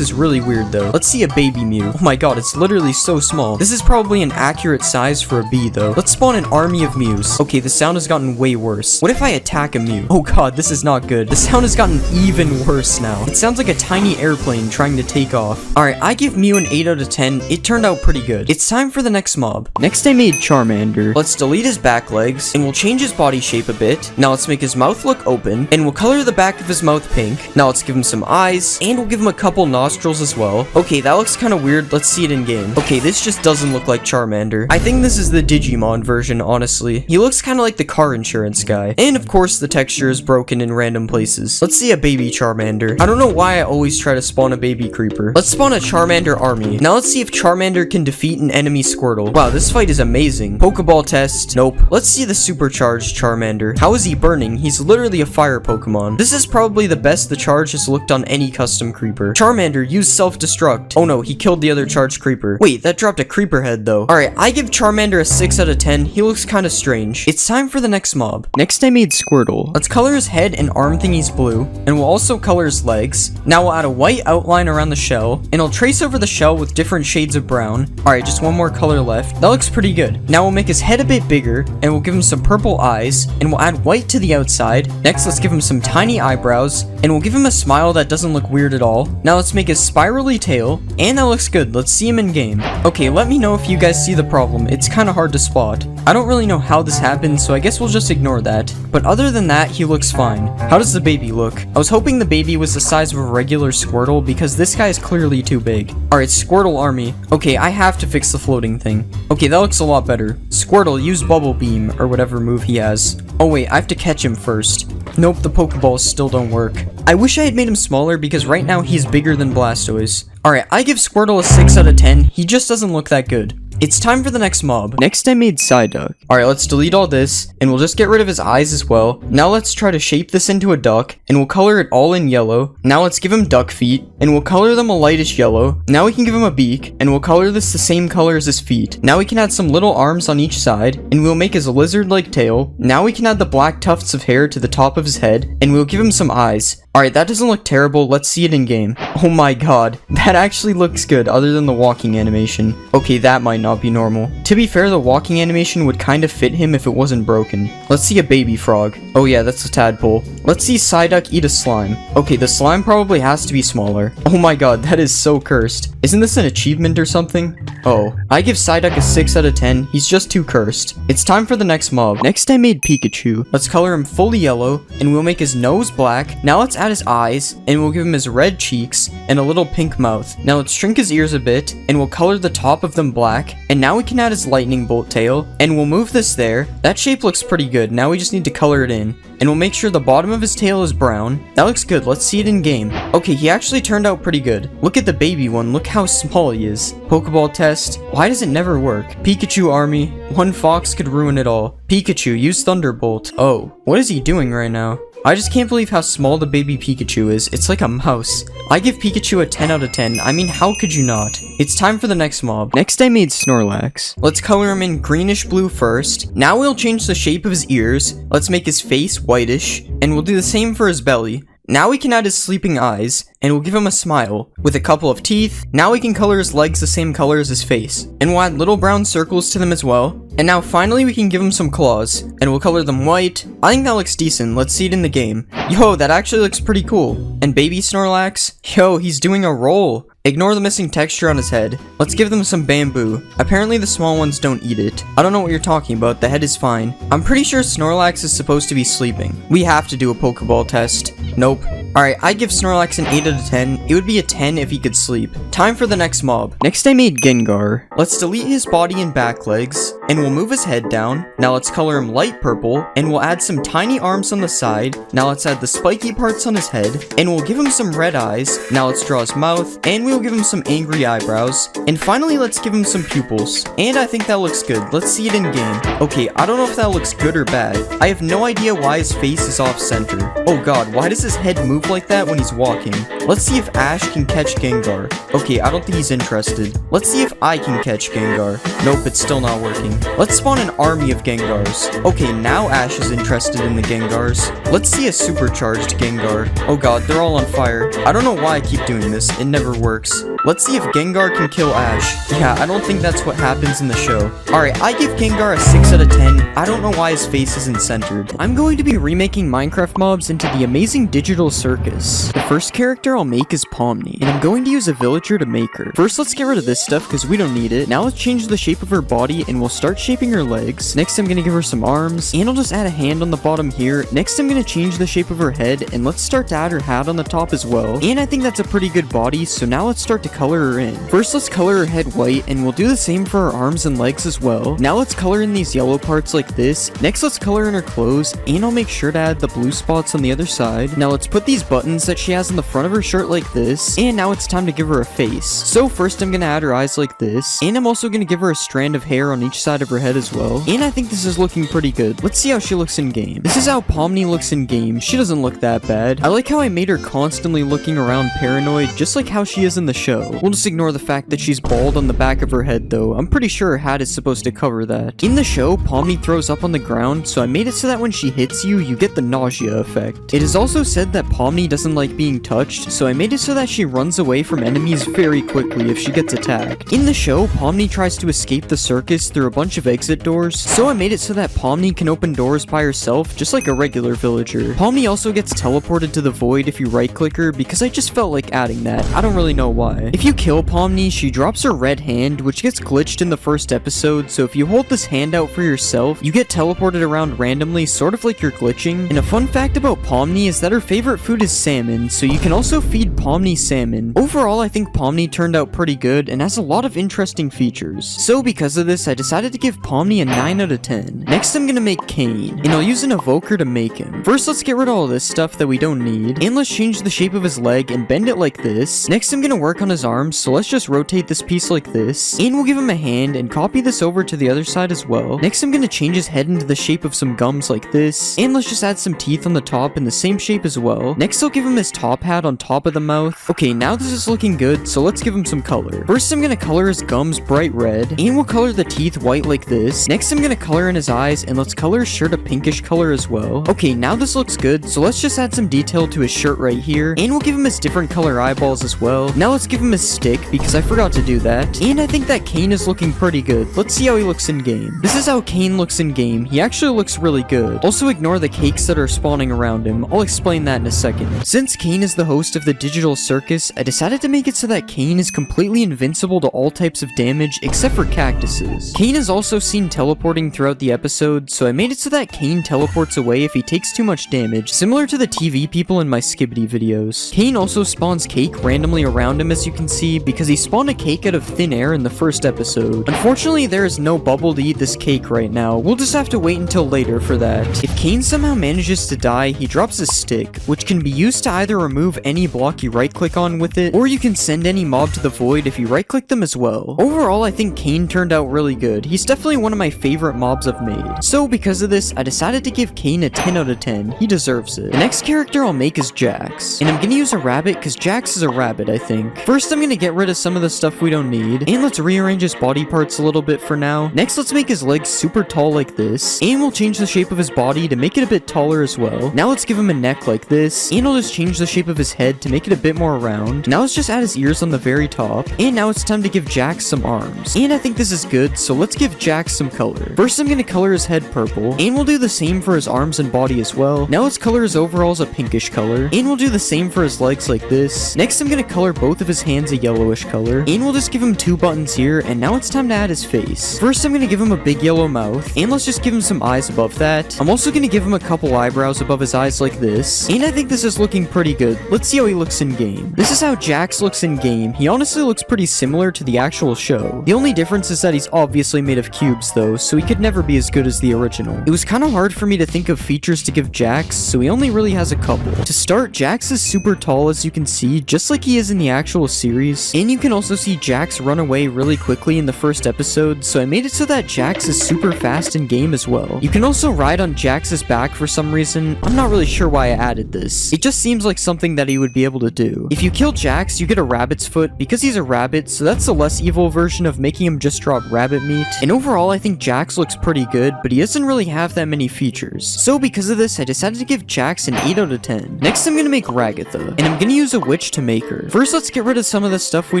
is really weird though. Let's see a baby Mew. Oh my god, it's literally so small. This is probably an accurate size for a bee though. Let's spawn an army of Mews. Okay, the sound has gotten way worse. What if I attack a Mew? Oh god, this is not good. The sound has gotten even worse now. It sounds like a tiny airplane trying to take off. Alright, I give Mew an 8 out of 10. It turned out pretty good. It's time for the next mob. Next, I made Charmander. Let's delete his back legs, and we'll change his body shape a bit. Now let's make his mouth look open, and we'll color the back of his mouth pink. Now let's give him some eyes, and we'll give him a couple nostrils as well. Okay, that looks kind of weird. Let's see it in game. Okay, this just doesn't look like Charmander. I think this is the Digimon version, honestly. He looks kind of like the car insurance guy. And of course, the texture is broken in random places. Let's see a baby Charmander. I don't know why I always try to spawn a baby creeper. Let's spawn a Charmander army. Now let's see if Charmander can defeat an enemy Squirtle. Wow, this fight is amazing. Pokeball test. Nope. Let's see the supercharged Charmander. How is he burning? He's literally a fire Pokemon. This is probably the best the charge has looked on any custom creeper. Charmander, use self-destruct. Oh no, he killed the other charged creeper. Wait, that dropped a creeper head though. Alright, I give Charmander a 6 out of 10. He looks kind of strange. It's time for the next mob. Next, I made Squirtle. Let's color his head and arm thingies blue, and we'll also color his legs. Now we'll add a white outline around the shell, and I'll trace over the shell with different shades of brown. Alright, just one more color left. That looks pretty good. Now we'll make his head a bit bigger, and we'll give him some purple eyes, and we'll add white to the outside, side. Next, let's give him some tiny eyebrows, and we'll give him a smile that doesn't look weird at all. Now let's make his spirally tail, and that looks good. Let's see him in game. Okay, let me know if you guys see the problem. It's kind of hard to spot. I don't really know how this happened, so I guess we'll just ignore that. But other than that, he looks fine. How does the baby look? I was hoping the baby was the size of a regular Squirtle because this guy is clearly too big. Alright, Squirtle army. Okay, I have to fix the floating thing. Okay, that looks a lot better. Squirtle, use Bubble Beam, or whatever move he has. Oh wait, I have to catch him first. Nope, the Pokeballs still don't work. I wish I had made him smaller because right now he's bigger than Blastoise. Alright, I give Squirtle a 6 out of 10. He just doesn't look that good. It's time for the next mob. Next I made Psyduck. Alright, let's delete all this, and we'll just get rid of his eyes as well. Now let's try to shape this into a duck, and we'll color it all in yellow. Now let's give him duck feet, and we'll color them a lightish yellow. Now we can give him a beak, and we'll color this the same color as his feet. Now we can add some little arms on each side, and we'll make his lizard-like tail. Now we can add the black tufts of hair to the top of his head, and we'll give him some eyes. Alright, that doesn't look terrible. Let's see it in game. Oh my god, that actually looks good other than the walking animation. Okay, that might not be normal. To be fair, the walking animation would kind of fit him if it wasn't broken. Let's see a baby frog. Oh yeah, that's a tadpole. Let's see Psyduck eat a slime. Okay, the slime probably has to be smaller. Oh my god, that is so cursed. Isn't this an achievement or something? Oh, I give Psyduck a 6 out of 10. He's just too cursed. It's time for the next mob. Next I made Pikachu. Let's color him fully yellow, and we'll make his nose black. Now let's add his eyes, and we'll give him his red cheeks and a little pink mouth. Now let's shrink his ears a bit, and we'll color the top of them black. And now we can add his lightning bolt tail, and we'll move this there. That shape looks pretty good. Now we just need to color it in. And we'll make sure the bottom of his tail is brown. That looks good. Let's see it in game. Okay, he actually turned out pretty good. Look at the baby one. Look how small he is. Pokeball test. Why does it never work? Pikachu army. One fox could ruin it all. Pikachu, use Thunderbolt. Oh, what is he doing right now? I just can't believe how small the baby Pikachu is. It's like a mouse. I give Pikachu a 10 out of 10. I mean, how could you not? It's time for the next mob. Next I made Snorlax. Let's color him in greenish blue first. Now we'll change the shape of his ears. Let's make his face whitish. And we'll do the same for his belly. Now we can add his sleeping eyes, and we'll give him a smile, with a couple of teeth. Now we can color his legs the same color as his face, and we'll add little brown circles to them as well. And now finally we can give him some claws, and we'll color them white. I think that looks decent. Let's see it in the game. Yo, that actually looks pretty cool. And baby Snorlax? Yo, he's doing a roll. Ignore the missing texture on his head. Let's give them some bamboo. Apparently the small ones don't eat it. I don't know what you're talking about, the head is fine. I'm pretty sure Snorlax is supposed to be sleeping. We have to do a Pokeball test. Nope. Alright, I give Snorlax an 8 out of 10. It would be a 10 if he could sleep. Time for the next mob. Next I made Gengar. Let's delete his body and back legs, and we'll move his head down. Now let's color him light purple, and we'll add some tiny arms on the side. Now let's add the spiky parts on his head, and we'll give him some red eyes. Now let's draw his mouth, and we'll give him some angry eyebrows. And finally, let's give him some pupils. And I think that looks good. Let's see it in game. Okay, I don't know if that looks good or bad. I have no idea why his face is off center. Oh god, why does his head move like that when he's walking? Let's see if Ash can catch Gengar. Okay, I don't think he's interested. Let's see if I can catch Gengar. Nope, it's still not working. Let's spawn an army of Gengars. Okay, now Ash is interested in the Gengars. Let's see a supercharged Gengar. Oh god, they're all on fire. I don't know why I keep doing this. It never works. Let's see if Gengar can kill Ash. Yeah, I don't think that's what happens in the show. Alright, I give Gengar a 6 out of 10. I don't know why his face isn't centered. I'm going to be remaking Minecraft mobs into the amazing digital circus. The first character I'll make is Pomni, and I'm going to use a villager to make her. First, let's get rid of this stuff because we don't need it. Now let's change the shape of her body, and we'll start shaping her legs. Next, I'm going to give her some arms, and I'll just add a hand on the bottom here. Next, I'm going to change the shape of her head, and let's start to add her hat on the top as well. And I think that's a pretty good body, so now let's start to color her in. First, let's color her head white, and we'll do the same for her arms and legs as well. Now let's color in these yellow parts like this. Next, let's color in her clothes, and I'll make sure to add the blue spots on the other side. Now let's put these buttons that she has on the front of her shirt like this, and now it's time to give her a face. So first I'm gonna add her eyes like this, and I'm also gonna give her a strand of hair on each side of her head as well. And I think this is looking pretty good. Let's see how she looks in game. This is how Pomni looks in game. She doesn't look that bad. I like how I made her constantly looking around paranoid, just like how she is in the show. We'll just ignore the fact that she's bald on the back of her head though. I'm pretty sure her hat is supposed to cover that. In the show, Pomni throws up on the ground, so I made it so that when she hits you, you get the nausea effect. It is also said that Pomni Pomni doesn't like being touched, so I made it so that she runs away from enemies very quickly if she gets attacked. In the show, Pomni tries to escape the circus through a bunch of exit doors, so I made it so that Pomni can open doors by herself, just like a regular villager. Pomni also gets teleported to the void if you right-click her, because I just felt like adding that. I don't really know why. If you kill Pomni, she drops her red hand, which gets glitched in the first episode, so if you hold this hand out for yourself, you get teleported around randomly, sort of like you're glitching. And a fun fact about Pomni is that her favorite food is salmon, so you can also feed Pomni salmon. Overall, I think Pomni turned out pretty good and has a lot of interesting features. So because of this, I decided to give Pomni a 9 out of 10. Next, I'm gonna make Cain, and I'll use an evoker to make him. First, let's get rid of all this stuff that we don't need, and let's change the shape of his leg and bend it like this. Next, I'm gonna work on his arms, so let's just rotate this piece like this, and we'll give him a hand and copy this over to the other side as well. Next, I'm gonna change his head into the shape of some gums like this, and let's just add some teeth on the top in the same shape as well. Next, I'll give him his top hat on top of the mouth. Okay, now this is looking good, so let's give him some color. First, I'm gonna color his gums bright red, and we'll color the teeth white like this. Next, I'm gonna color in his eyes, and let's color his shirt a pinkish color as well. Okay, now this looks good, so let's just add some detail to his shirt right here, and we'll give him his different color eyeballs as well. Now let's give him his stick, because I forgot to do that. And I think that Cain is looking pretty good. Let's see how he looks in game. This is how Cain looks in game. He actually looks really good. Also ignore the cakes that are spawning around him. I'll explain that in a second. Since Cain is the host of the digital circus, I decided to make it so that Cain is completely invincible to all types of damage except for cactuses. Cain is also seen teleporting throughout the episode, so I made it so that Cain teleports away if he takes too much damage, similar to the TV people in my Skibidi videos. Cain also spawns cake randomly around him, as you can see, because he spawned a cake out of thin air in the first episode. Unfortunately, there is no bubble to eat this cake right now. We'll just have to wait until later for that. If Cain somehow manages to die, he drops a stick, which can be used to either remove any block you right-click on with it, or you can send any mob to the void if you right-click them as well. Overall, I think Cain turned out really good. He's definitely one of my favorite mobs I've made. So because of this, I decided to give Cain a 10 out of 10. He deserves it. The next character I'll make is Jax, and I'm gonna use a rabbit because Jax is a rabbit, I think. First, I'm gonna get rid of some of the stuff we don't need, and let's rearrange his body parts a little bit for now. Next, let's make his legs super tall like this, and we'll change the shape of his body to make it a bit taller as well. Now let's give him a neck like this, and I'll just change the shape of his head to make it a bit more round. Now let's just add his ears on the very top, and now it's time to give Jax some arms. And I think this is good, so let's give Jax some color. First, I'm gonna color his head purple, and we'll do the same for his arms and body as well. Now let's color his overalls a pinkish color, and we'll do the same for his legs like this. Next, I'm gonna color both of his hands a yellowish color, and we'll just give him 2 buttons here, and now it's time to add his face. First, I'm gonna give him a big yellow mouth, and let's just give him some eyes above that. I'm also gonna give him a couple eyebrows above his eyes like this, and I think this is looking pretty good. Let's see how he looks in game. This is how Jax looks in game. He honestly looks pretty similar to the actual show. The only difference is that he's obviously made of cubes though, so he could never be as good as the original. It was kind of hard for me to think of features to give Jax, so he only really has a couple. To start, Jax is super tall, as you can see, just like he is in the actual series, and you can also see Jax run away really quickly in the first episode, so I made it so that Jax is super fast in game as well. You can also ride on Jax's back for some reason. I'm not really sure why I added this. It just seems like something that he would be able to do. If you kill Jax, you get a rabbit's foot because he's a rabbit, so that's the less evil version of making him just drop rabbit meat. And overall, I think Jax looks pretty good, but he doesn't really have that many features. So because of this, I decided to give Jax an 8 out of 10. Next, I'm gonna make Ragatha, and I'm gonna use a witch to make her. First, let's get rid of some of the stuff we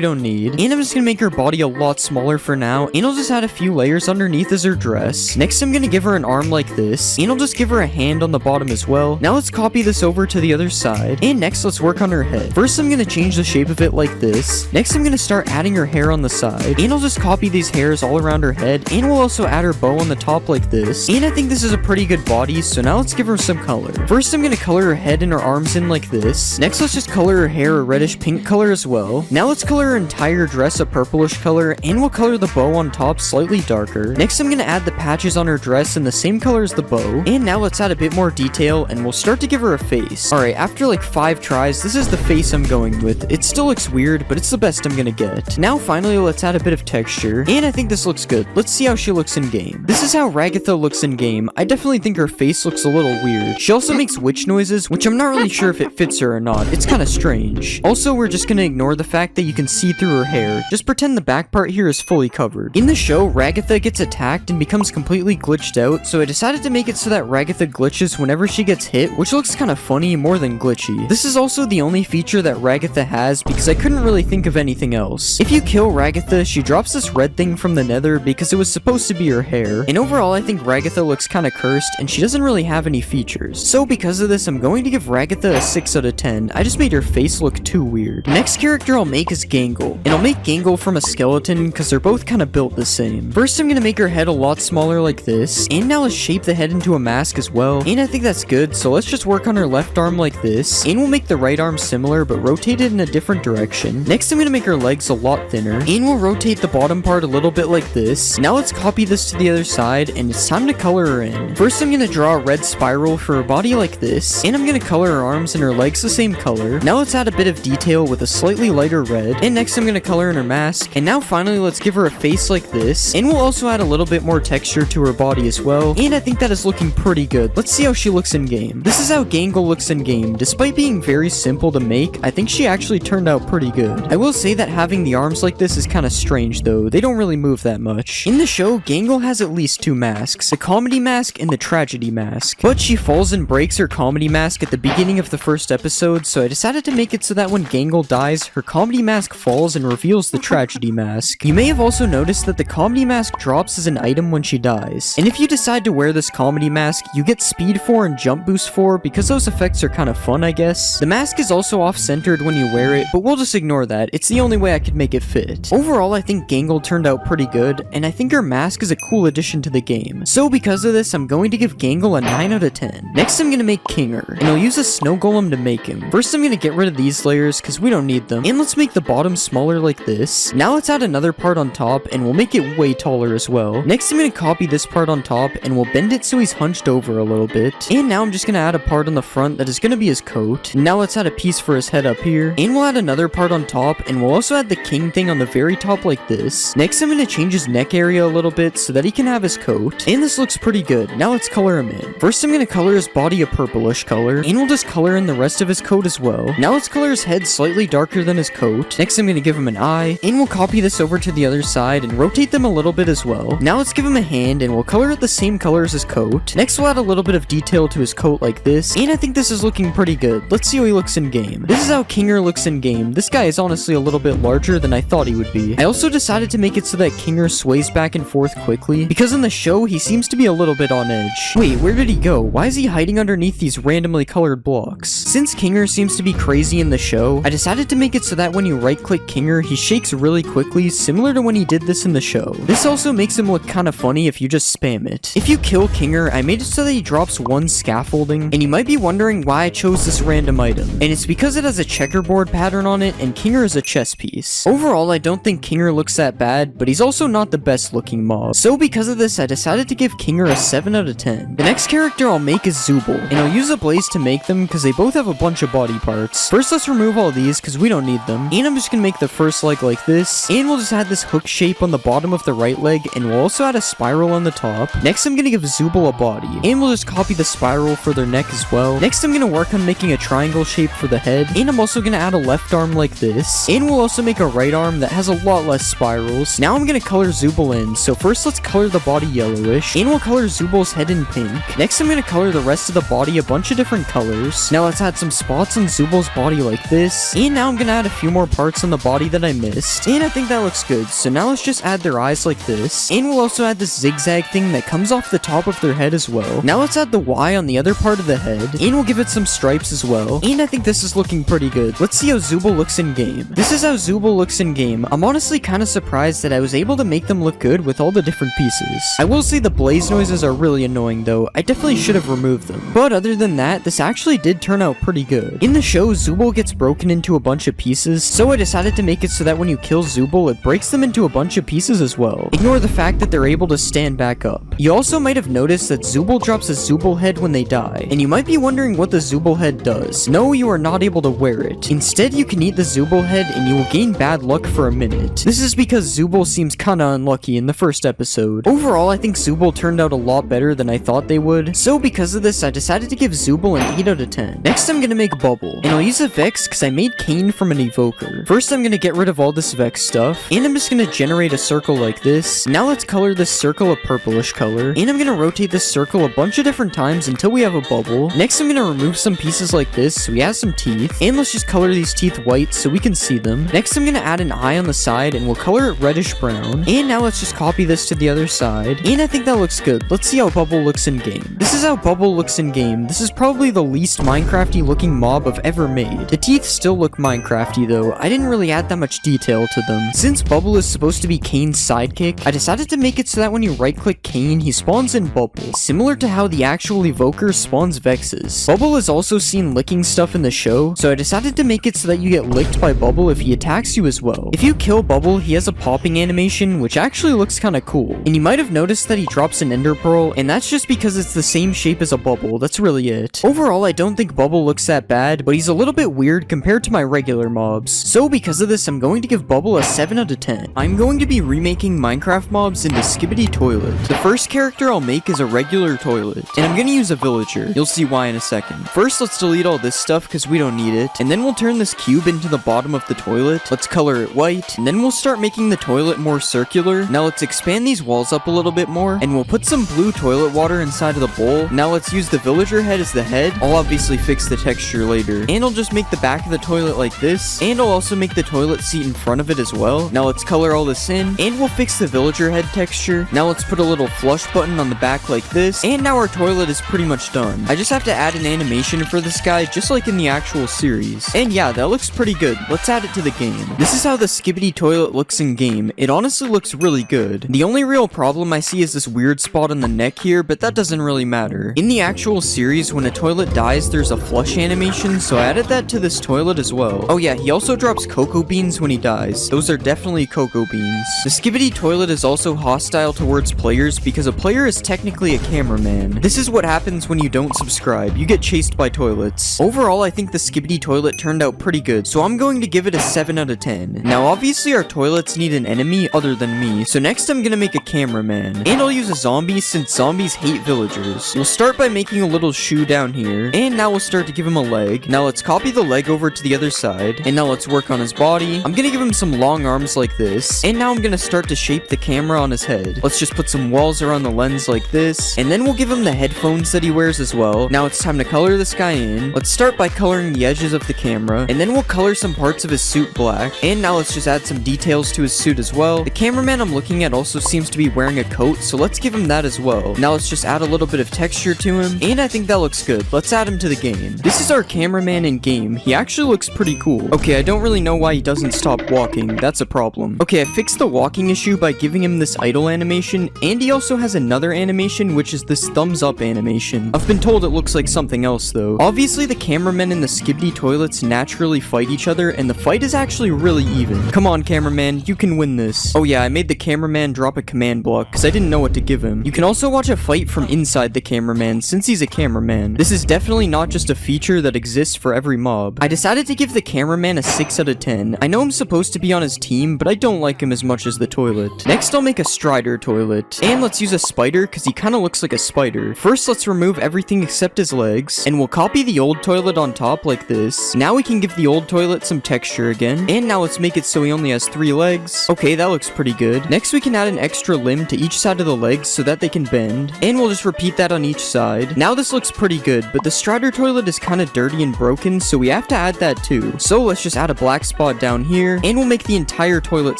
don't need, and I'm just gonna make her body a lot smaller for now, and I'll just add a few layers underneath as her dress. Next, I'm gonna give her an arm like this, and I'll just give her a hand on the bottom as well. Now let's copy this over to the other side, and next let's work on her head. First, I'm gonna change the shape of it like this. Next, I'm gonna start adding her hair on the side, and I'll just copy these hairs all around her head, and we'll also add her bow on the top like this. And I think this is a pretty good body, so now let's give her some color. First, I'm gonna color her head and her arms in like this. Next, let's just color her hair a reddish pink color as well. Now let's color her entire dress a purplish color, and we'll color the bow on top slightly darker. Next, I'm gonna add the patches on her dress in the same color as the bow, and now let's add a bit more detail, and we'll start to give her a face. Alright, after like 5 tries, this is the face I'm going with. It still looks weird, but it's the best I'm gonna get. Now finally, let's add a bit of texture, and I think this looks good. Let's see how she looks in game. This is how Ragatha looks in game. I definitely think her face looks a little weird. She also makes witch noises, which I'm not really sure if it fits her or not. It's kind of strange. Also, we're just gonna ignore the fact that you can see through her hair. Just pretend the back part here is fully covered. In the show, Ragatha gets attacked and becomes completely glitched out, so I decided to make it so that Ragatha glitches whenever she gets hit, which looks kind of funny more more than glitchy. This is also the only feature that Ragatha has because I couldn't really think of anything else. If you kill Ragatha, she drops this red thing from the nether because it was supposed to be her hair. And overall, I think Ragatha looks kinda cursed and she doesn't really have any features. So because of this, I'm going to give Ragatha a 6 out of 10. I just made her face look too weird. Next character I'll make is Gangle. And I'll make Gangle from a skeleton because they're both kinda built the same. First, I'm gonna make her head a lot smaller like this. And now let's shape the head into a mask as well. And I think that's good, so let's just work on her left arm like this. And we'll make the right arm similar, but rotate it in a different direction. Next, I'm gonna make her legs a lot thinner. And we'll rotate the bottom part a little bit like this. Now let's copy this to the other side, and it's time to color her in. First, I'm gonna draw a red spiral for her body like this. And I'm gonna color her arms and her legs the same color. Now let's add a bit of detail with a slightly lighter red. And next, I'm gonna color in her mask. And now finally, let's give her a face like this. And we'll also add a little bit more texture to her body as well. And I think that is looking pretty good. Let's see how she looks in game. This is how Gangle looks in game. Despite being very simple to make, I think she actually turned out pretty good. I will say that having the arms like this is kind of strange though. They don't really move that much. In the show, Gangle has at least 2 masks, the comedy mask and the tragedy mask. But she falls and breaks her comedy mask at the beginning of the first episode, so I decided to make it so that when Gangle dies, her comedy mask falls and reveals the tragedy mask. You may have also noticed that the comedy mask drops as an item when she dies. And if you decide to wear this comedy mask, you get speed 4 and jump boost 4 because those effects are kind of fun, I guess. The mask is also off-centered when you wear it, but we'll just ignore that. It's the only way I could make it fit. Overall, I think Gangle turned out pretty good, and I think her mask is a cool addition to the game. So because of this, I'm going to give Gangle a 9 out of 10. Next, I'm gonna make Kinger, and I'll use a snow golem to make him. First, I'm gonna get rid of these layers because we don't need them. And let's make the bottom smaller like this. Now let's add another part on top, and we'll make it way taller as well. Next, I'm gonna copy this part on top, and we'll bend it so he's hunched over a little bit. And now I'm just gonna add a part on the front that is gonna be his coat. Now let's add a piece for his head up here. And we'll add another part on top, and we'll also add the king thing on the very top like this. Next, I'm gonna change his neck area a little bit so that he can have his coat. And this looks pretty good. Now let's color him in. First, I'm gonna color his body a purplish color, and we'll just color in the rest of his coat as well. Now let's color his head slightly darker than his coat. Next, I'm gonna give him an eye, and we'll copy this over to the other side and rotate them a little bit as well. Now let's give him a hand, and we'll color it the same color as his coat. Next, we'll add a little bit of detail to his coat like this, and I think this is looking pretty good. Let's see how he looks in game. This is how Kinger looks in game. This guy is honestly a little bit larger than I thought he would be. I also decided to make it so that Kinger sways back and forth quickly, because in the show, he seems to be a little bit on edge. Wait, where did he go? Why is he hiding underneath these randomly colored blocks? Since Kinger seems to be crazy in the show, I decided to make it so that when you right-click Kinger, he shakes really quickly, similar to when he did this in the show. This also makes him look kinda funny if you just spam it. If you kill Kinger, I made it so that he drops 1 scaffolding, and you might be wondering why I chose this random item. And it's because it has a checkerboard pattern on it, and Kinger is a chess piece. Overall, I don't think Kinger looks that bad, but he's also not the best looking mob. So because of this, I decided to give Kinger a 7 out of 10. The next character I'll make is Zooble, and I'll use a blaze to make them because they both have a bunch of body parts. First, let's remove all these because we don't need them. And I'm just gonna make the first leg like this, and we'll just add this hook shape on the bottom of the right leg, and we'll also add a spiral on the top. Next, I'm gonna give Zooble a body, and we'll just copy the spiral for their neck as well. Next, I'm gonna work on making a triangle shape for the head, and I'm also gonna add a left arm like this, and we'll also make a right arm that has a lot less spirals. Now I'm gonna color Zooble in, so first let's color the body yellowish, and we'll color Zooble's head in pink. Next, I'm gonna color the rest of the body a bunch of different colors. Now let's add some spots on Zooble's body like this, and now I'm gonna add a few more parts on the body that I missed, and I think that looks good. So now let's just add their eyes like this, and we'll also add this zigzag thing that comes off the top of their head as well. Now let's add the Y on the other part of the head, and we'll give it some stripes as well, and I think this is looking pretty good. Let's see how Zooble looks in game. This is how Zooble looks in game. I'm honestly kind of surprised that I was able to make them look good with all the different pieces. I will say the blaze noises are really annoying though. I definitely should have removed them. But other than that, this actually did turn out pretty good. In the show, Zooble gets broken into a bunch of pieces, so I decided to make it so that when you kill Zooble, it breaks them into a bunch of pieces as well. Ignore the fact that they're able to stand back up. You also might have noticed that Zooble drops a Zooble head when they die, and you might be wondering what the Zooble head does. No, you are not able to wear it. Instead, you can eat the Zooble head and you will gain bad luck for a minute. This is because Zooble seems kinda unlucky in the first episode. Overall, I think Zooble turned out a lot better than I thought they would, so because of this, I decided to give Zooble an 8 out of 10. Next, I'm gonna make Bubble, and I'll use a Vex because I made Kane from an evoker. First, I'm gonna get rid of all this Vex stuff, and I'm just gonna generate a circle like this. Now let's color this circle a purplish color, and I'm gonna rotate this circle a bunch of different times until we have a bubble. Next, I'm gonna remove some some pieces like this so he has some teeth. And let's just color these teeth white so we can see them. Next, I'm gonna add an eye on the side and we'll color it reddish brown. And now let's just copy this to the other side. And I think that looks good. Let's see how Bubble looks in game. This is how Bubble looks in game. This is probably the least Minecrafty looking mob I've ever made. The teeth still look Minecrafty though. I didn't really add that much detail to them. Since Bubble is supposed to be Kane's sidekick, I decided to make it so that when you right click Kane, he spawns in Bubble, similar to how the actual evoker spawns Vexes. Bubble is also seen licking stuff in the show, so I decided to make it so that you get licked by Bubble if he attacks you as well. If you kill Bubble, he has a popping animation, which actually looks kinda cool. And you might have noticed that he drops an ender pearl, and that's just because it's the same shape as a bubble. That's really it. Overall, I don't think Bubble looks that bad, but he's a little bit weird compared to my regular mobs. So because of this, I'm going to give Bubble a 7 out of 10. I'm going to be remaking Minecraft mobs into Skibidi Toilet. The first character I'll make is a regular toilet, and I'm gonna use a villager. You'll see why in a second. First, let's delete all this stuff because we don't need it, and then we'll turn this cube into the bottom of the toilet. Let's color it white, and then we'll start making the toilet more circular. Now let's expand these walls up a little bit more, and we'll put some blue toilet water inside of the bowl. Now let's use the villager head as the head. I'll obviously fix the texture later, and I'll just make the back of the toilet like this, and I'll also make the toilet seat in front of it as well. Now let's color all this in, and we'll fix the villager head texture. Now let's put a little flush button on the back like this, and now our toilet is pretty much done. I just have to add an animation for this guy, just like in the actual series. And yeah, that looks pretty good. Let's add it to the game. This is how the Skibidi Toilet looks in game. It honestly looks really good. The only real problem I see is this weird spot on the neck here, but that doesn't really matter. In the actual series, when a toilet dies, there's a flush animation, so I added that to this toilet as well. Oh yeah, he also drops cocoa beans when he dies. Those are definitely cocoa beans. The Skibidi Toilet is also hostile towards players because a player is technically a cameraman. This is what happens when you don't subscribe. You get chased by toilets. Overall, I think the Skibidi Toilet turned out pretty good, so I'm going to give it a 7 out of 10. Now, obviously our toilets need an enemy other than me, so next I'm gonna make a cameraman. And I'll use a zombie since zombies hate villagers. We'll start by making a little shoe down here, and now we'll start to give him a leg. Now let's copy the leg over to the other side, and now let's work on his body. I'm gonna give him some long arms like this, and now I'm gonna start to shape the camera on his head. Let's just put some walls around the lens like this, and then we'll give him the headphones that he wears as well. Now it's time to color this guy in. Let's start by coloring the edges of the camera, and then we'll color some parts of his suit black. And now let's just add some details to his suit as well. The cameraman I'm looking at also seems to be wearing a coat, so let's give him that as well. Now let's just add a little bit of texture to him, and I think that looks good. Let's add him to the game. This is our cameraman in game. He actually looks pretty cool. Okay, I don't really know why he doesn't stop walking. That's a problem. Okay, I fixed the walking issue by giving him this idle animation, and he also has another animation, which is this thumbs up animation. I've been told it looks like something else though. Obviously, the cameramen and the Skibidi Toilets naturally fight each other, and the fight is actually really even. Come on, cameraman, you can win this. Oh yeah, I made the cameraman drop a command block because I didn't know what to give him. You can also watch a fight from inside the cameraman since he's a cameraman. This is definitely not just a feature that exists for every mob. I decided to give the cameraman a 6 out of 10. I know I'm supposed to be on his team, but I don't like him as much as the toilet. Next, I'll make a Strider toilet. And let's use a spider because he kind of looks like a spider. First, let's remove everything except his legs, and we'll copy the old toilet on top like this. Now we can give the old toilet some texture again. And now let's make it so he only has 3 legs. Okay, that looks pretty good. Next, we can add an extra limb to each side of the legs so that they can bend. And we'll just repeat that on each side. Now this looks pretty good, but the Strider toilet is kind of dirty and broken, so we have to add that too. So let's just add a black spot down here, and we'll make the entire toilet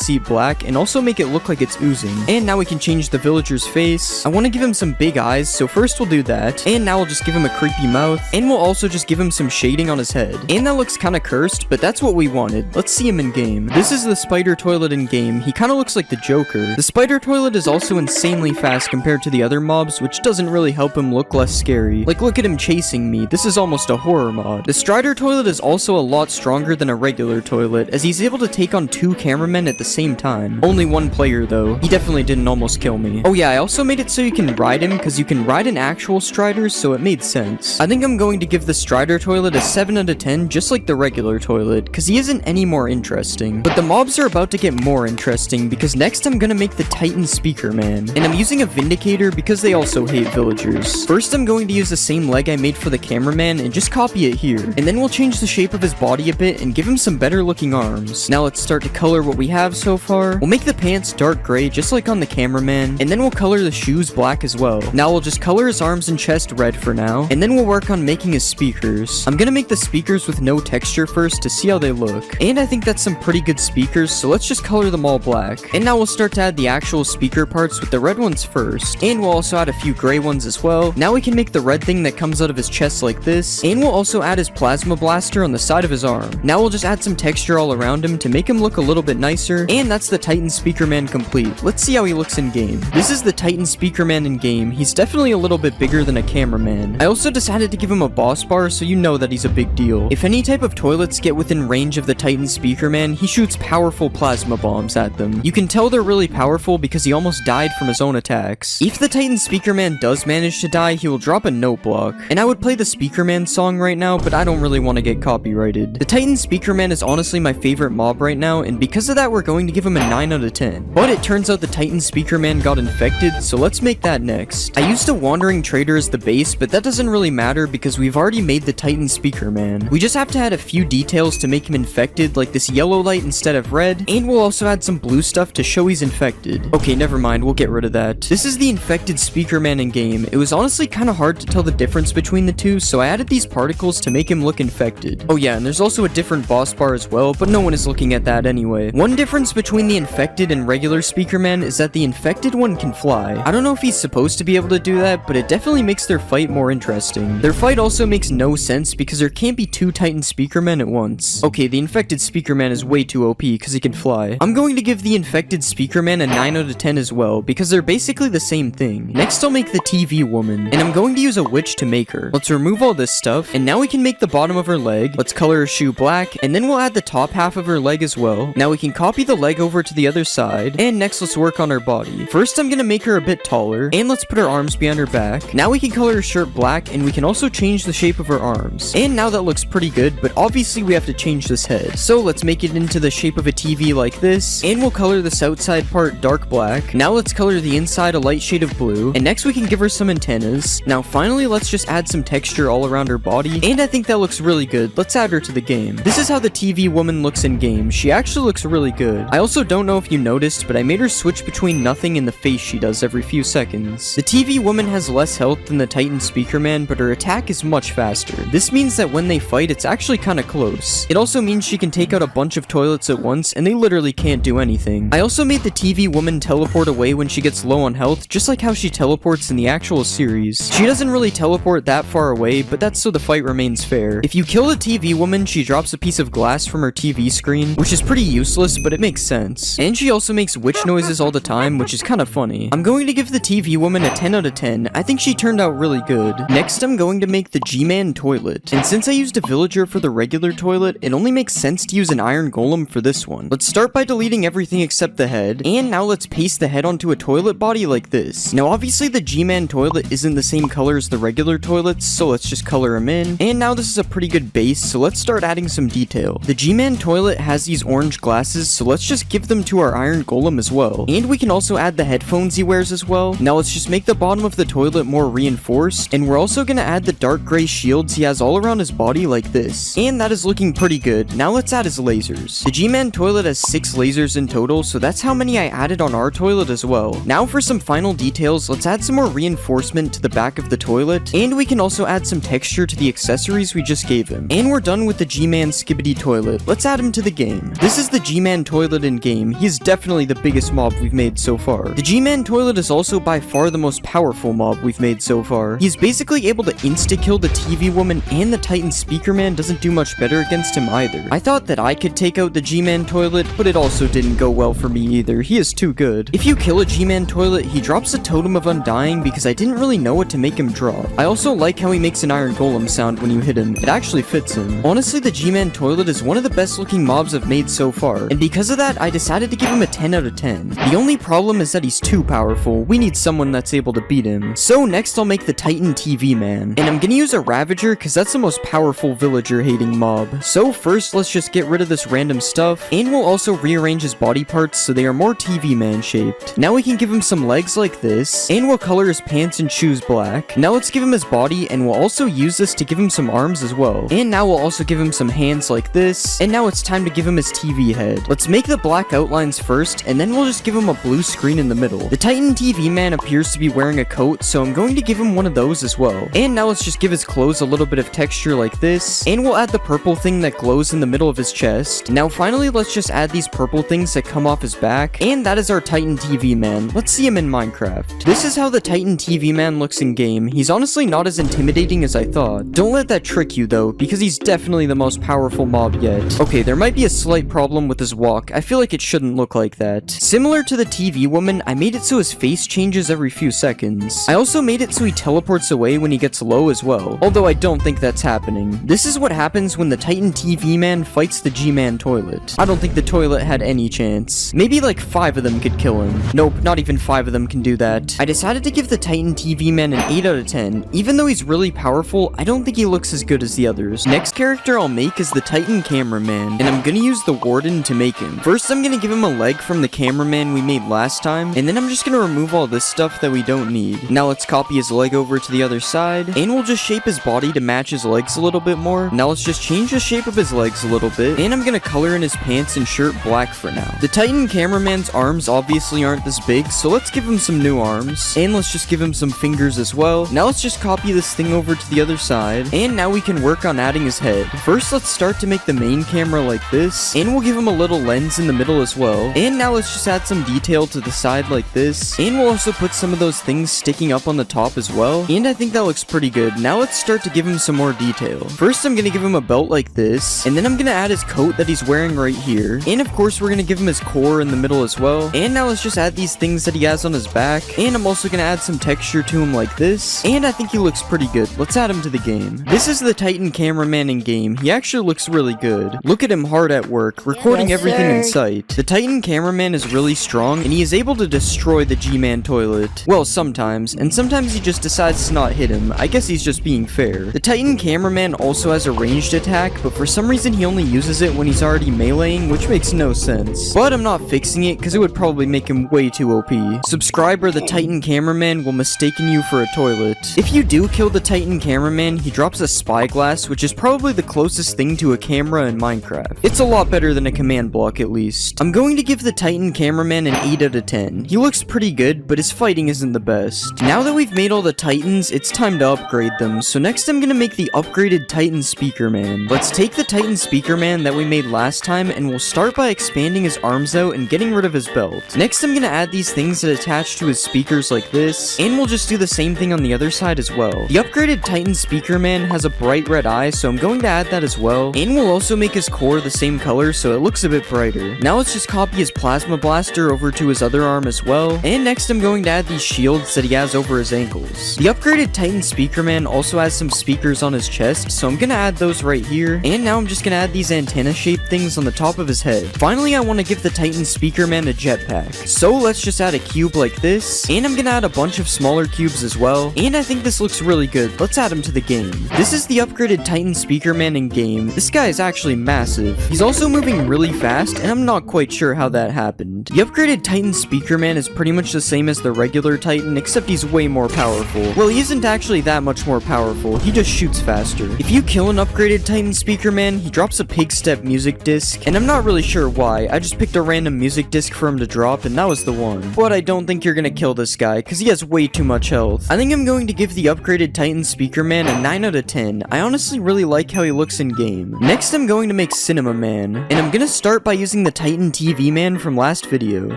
seat black, and also make it look like it's oozing. And now we can change the villager's face. I want to give him some big eyes, so first we'll do that. And now we'll just give him a creepy mouth, and we'll also just give him some shading on his head. And that looks kind of cursed, but that's what we wanted. Let's see him in game. This is the spider toilet in game. He kind of looks like the Joker. The spider toilet is also insanely fast compared to the other mobs, which doesn't really help him look less scary. Like, look at him chasing me. This is almost a horror mod. The Strider toilet is also a lot stronger than a regular toilet, as he's able to take on 2 cameramen at the same time. Only 1 player though. He definitely didn't almost kill me. Oh yeah, I also made it so you can ride him, because you can ride an actual Strider, so it made sense. I think I'm going to give the Strider toilet a 7 out of 10, just like the regular toilet, because he isn't any more interesting. But the mobs are about to get more interesting, because next I'm gonna make the Titan Speaker Man. And I'm using a Vindicator because they also hate villagers. First, I'm going to use the same leg I made for the cameraman and just copy it here. And then we'll change the shape of his body a bit and give him some better looking arms. Now let's start to color what we have so far. We'll make the pants dark gray just like on the cameraman, and then we'll color the shoes black as well. Now we'll just color his arms and chest red for now, and then we'll work on making making his speakers. I'm gonna make the speakers with no texture first to see how they look. And I think that's some pretty good speakers, so let's just color them all black. And now we'll start to add the actual speaker parts with the red ones first. And we'll also add a few gray ones as well. Now we can make the red thing that comes out of his chest like this. And we'll also add his plasma blaster on the side of his arm. Now we'll just add some texture all around him to make him look a little bit nicer. And that's the Titan Speaker Man complete. Let's see how he looks in game. This is the Titan Speaker Man in game. He's definitely a little bit bigger than a cameraman. I also decided to give him a boss bar so you know that he's a big deal. If any type of toilets get within range of the Titan Speaker Man, he shoots powerful plasma bombs at them. You can tell they're really powerful because he almost died from his own attacks. If the Titan Speaker Man does manage to die, he will drop a note block. And I would play the Speaker Man song right now, but I don't really want to get copyrighted. The Titan Speaker Man is honestly my favorite mob right now, and because of that we're going to give him a 9 out of 10. But it turns out the Titan Speaker Man got infected, so let's make that next. I used a Wandering Trader as the base, but that doesn't really matter because we've already made the Titan Speaker Man. We just have to add a few details to make him infected, like this yellow light instead of red, and we'll also add some blue stuff to show he's infected. Okay, never mind, we'll get rid of that. This is the infected Speaker Man in game. It was honestly kind of hard to tell the difference between the two, so I added these particles to make him look infected. Oh yeah, and there's also a different boss bar as well, but no one is looking at that anyway. One difference between the infected and regular Speaker Man is that the infected one can fly. I don't know if he's supposed to be able to do that, but it definitely makes their fight more interesting. Their fight also makes no sense because there can't be two Titan Speaker Men at once. Okay, the infected Speaker Man is way too OP because he can fly. I'm going to give the infected Speaker Man a 9 out of 10 as well because they're basically the same thing. Next I'll make the TV woman, and I'm going to use a witch to make her. Let's remove all this stuff, and now we can make the bottom of her leg. Let's color her shoe black, and then we'll add the top half of her leg as well. Now we can copy the leg over to the other side, and next let's work on her body. First I'm gonna make her a bit taller, and let's put her arms behind her back. Now we can color her shirt black, and we can also change the shape of her arms. And now that looks pretty good, but obviously we have to change this head. So let's make it into the shape of a TV like this, and we'll color this outside part dark black. Now let's color the inside a light shade of blue, and next we can give her some antennas. Now finally let's just add some texture all around her body, and I think that looks really good. Let's add her to the game. This is how the TV woman looks in game. She actually looks really good. I also don't know if you noticed, but I made her switch between nothing and the face she does every few seconds. The TV woman has less health than the Titan Speaker Man, but her attack is much faster. This means that when they fight, it's actually kinda close. It also means she can take out a bunch of toilets at once, and they literally can't do anything. I also made the TV woman teleport away when she gets low on health, just like how she teleports in the actual series. She doesn't really teleport that far away, but that's so the fight remains fair. If you kill the TV woman, she drops a piece of glass from her TV screen, which is pretty useless, but it makes sense. And she also makes witch noises all the time, which is kinda funny. I'm going to give the TV woman a 10 out of 10. I think she turned out really good. Next, I'm going to make the G-Man toilet. And since I used a villager for the regular toilet, it only makes sense to use an iron golem for this one. Let's start by deleting everything except the head, and now let's paste the head onto a toilet body like this. Now obviously the G-Man toilet isn't the same color as the regular toilets, so let's just color him in. And now this is a pretty good base, so let's start adding some detail. The G-Man toilet has these orange glasses, so let's just give them to our iron golem as well. And we can also add the headphones he wears as well. Now let's just make the bottom of the toilet more reinforced, and we're also gonna add the dark gray shields he has all around his body like this. And that is looking pretty good. Now let's add his lasers. The G-Man toilet has 6 lasers in total, so that's how many I added on our toilet as well. Now for some final details, let's add some more reinforcement to the back of the toilet, and we can also add some texture to the accessories we just gave him. And we're done with the G-Man Skibbity toilet. Let's add him to the game. This is the G-Man toilet in game. He is definitely the biggest mob we've made so far. The G-Man toilet is also by far the most powerful mob we've made so far. He's basically able to insta-kill the TV woman, and the Titan Speaker Man doesn't do much better against him either. I thought that I could take out the G-Man toilet, but it also didn't go well for me either. He is too good. If you kill a G-Man toilet, he drops a totem of undying because I didn't really know what to make him drop. I also like how he makes an iron golem sound when you hit him. It actually fits him. Honestly, the G-Man toilet is one of the best looking mobs I've made so far, and because of that, I decided to give him a 10 out of 10. The only problem is that he's too powerful. We need someone that's able to beat him. So next I'll make the Titan TV Man, and I'm gonna use a Ravager because that's the most powerful villager hating mob. So first let's just get rid of this random stuff, and we'll also rearrange his body parts so they are more TV Man shaped. Now we can give him some legs like this, and we'll color his pants and shoes black. Now let's give him his body, and we'll also use this to give him some arms as well. And now we'll also give him some hands like this, and now it's time to give him his TV head. Let's make the black outlines first, and then we'll just give him a blue screen in the middle. The Titan TV Man appears to be wearing a coat, so I'm going to give him one of those as well. And now let's just just give his clothes a little bit of texture like this, and we'll add the purple thing that glows in the middle of his chest. Now finally, let's just add these purple things that come off his back, and that is our Titan TV man. Let's see him in Minecraft. This is how the Titan TV man looks in game. He's honestly not as intimidating as I thought. Don't let that trick you though, because he's definitely the most powerful mob yet. Okay, there might be a slight problem with his walk. I feel like it shouldn't look like that. Similar to the TV woman, I made it so his face changes every few seconds. I also made it so he teleports away when he gets low as well, although I don't think that's happening. This is what happens when the Titan TV man fights the G-man toilet. I don't think the toilet had any chance. Maybe like 5 of them could kill him. Nope, not even 5 of them can do that. I decided to give the Titan TV man an 8 out of 10. Even though he's really powerful, I don't think he looks as good as the others. Next character I'll make is the Titan cameraman, and I'm gonna use the warden to make him. First, I'm gonna give him a leg from the cameraman we made last time, and then I'm just gonna remove all this stuff that we don't need. Now let's copy his leg over to the other side, and we'll just shape his body to match his legs a little bit more. Now let's just change the shape of his legs a little bit, and I'm gonna color in his pants and shirt black for now. The Titan cameraman's arms obviously aren't this big, so let's give him some new arms, and let's just give him some fingers as well. Now let's just copy this thing over to the other side, and now we can work on adding his head. First, let's start to make the main camera like this, and we'll give him a little lens in the middle as well. And now let's just add some detail to the side like this, and we'll also put some of those things sticking up on the top as well, and I think that looks pretty good. Now let's start to give him some more detail. First, I'm gonna give him a belt like this, and then I'm gonna add his coat that he's wearing right here, and of course we're gonna give him his core in the middle as well. And now let's just add these things that he has on his back, and I'm also gonna add some texture to him like this, and I think he looks pretty good. Let's add him to the game. This is the Titan cameraman in game. He actually looks really good. Look at him hard at work, recording everything in sight. The Titan cameraman is really strong, and he is able to destroy the G-man toilet. Well, sometimes, and sometimes he just decides to not hit him. I guess he's just being fair. The Titan cameraman also has a ranged attack, but for some reason he only uses it when he's already meleeing, which makes no sense. But I'm not fixing it, because it would probably make him way too OP. Subscriber, the Titan cameraman will mistaken you for a toilet. If you do kill the Titan cameraman, he drops a spyglass, which is probably the closest thing to a camera in Minecraft. It's a lot better than a command block at least. I'm going to give the Titan cameraman an 8 out of 10. He looks pretty good, but his fighting isn't the best. Now that we've made all the Titans, it's time to upgrade them. So next I'm gonna make the upgraded Titan speaker man. Let's take the Titan speaker man that we made last time, and we'll start by expanding his arms out and getting rid of his belt. Next I'm gonna add these things that attach to his speakers like this, and we'll just do the same thing on the other side as well. The upgraded Titan speaker man has a bright red eye, so I'm going to add that as well, and we'll also make his core the same color so it looks a bit brighter. Now let's just copy his plasma blaster over to his other arm as well, and next I'm going to add these shields that he has over his ankles. The upgraded Titan speaker man also has some speakers on his chest, so I'm gonna add those right here, and now I'm just gonna add these antenna shaped things on the top of his head. Finally, I want to give the Titan speaker man a jetpack, so let's just add a cube like this, and I'm gonna add a bunch of smaller cubes as well, and I think this looks really good. Let's add him to the game. This is the upgraded Titan speaker man in game. This guy is actually massive. He's also moving really fast, and I'm not quite sure how that happened. The upgraded Titan speaker man is pretty much the same as the regular Titan, except he's way more powerful. Well, he isn't actually that much more powerful, he just shoots faster. If you kill an upgraded Titan speaker man, he drops a pig step music disc, and I'm not really sure why. I just picked a random music disc for him to drop, and that was the one. But I don't think you're gonna kill this guy, because he has way too much health. I think I'm going to give the upgraded Titan speaker man a 9 out of 10. I honestly really like how he looks in game. Next, I'm going to make Cinema Man, and I'm gonna start by using the Titan TV man from last video.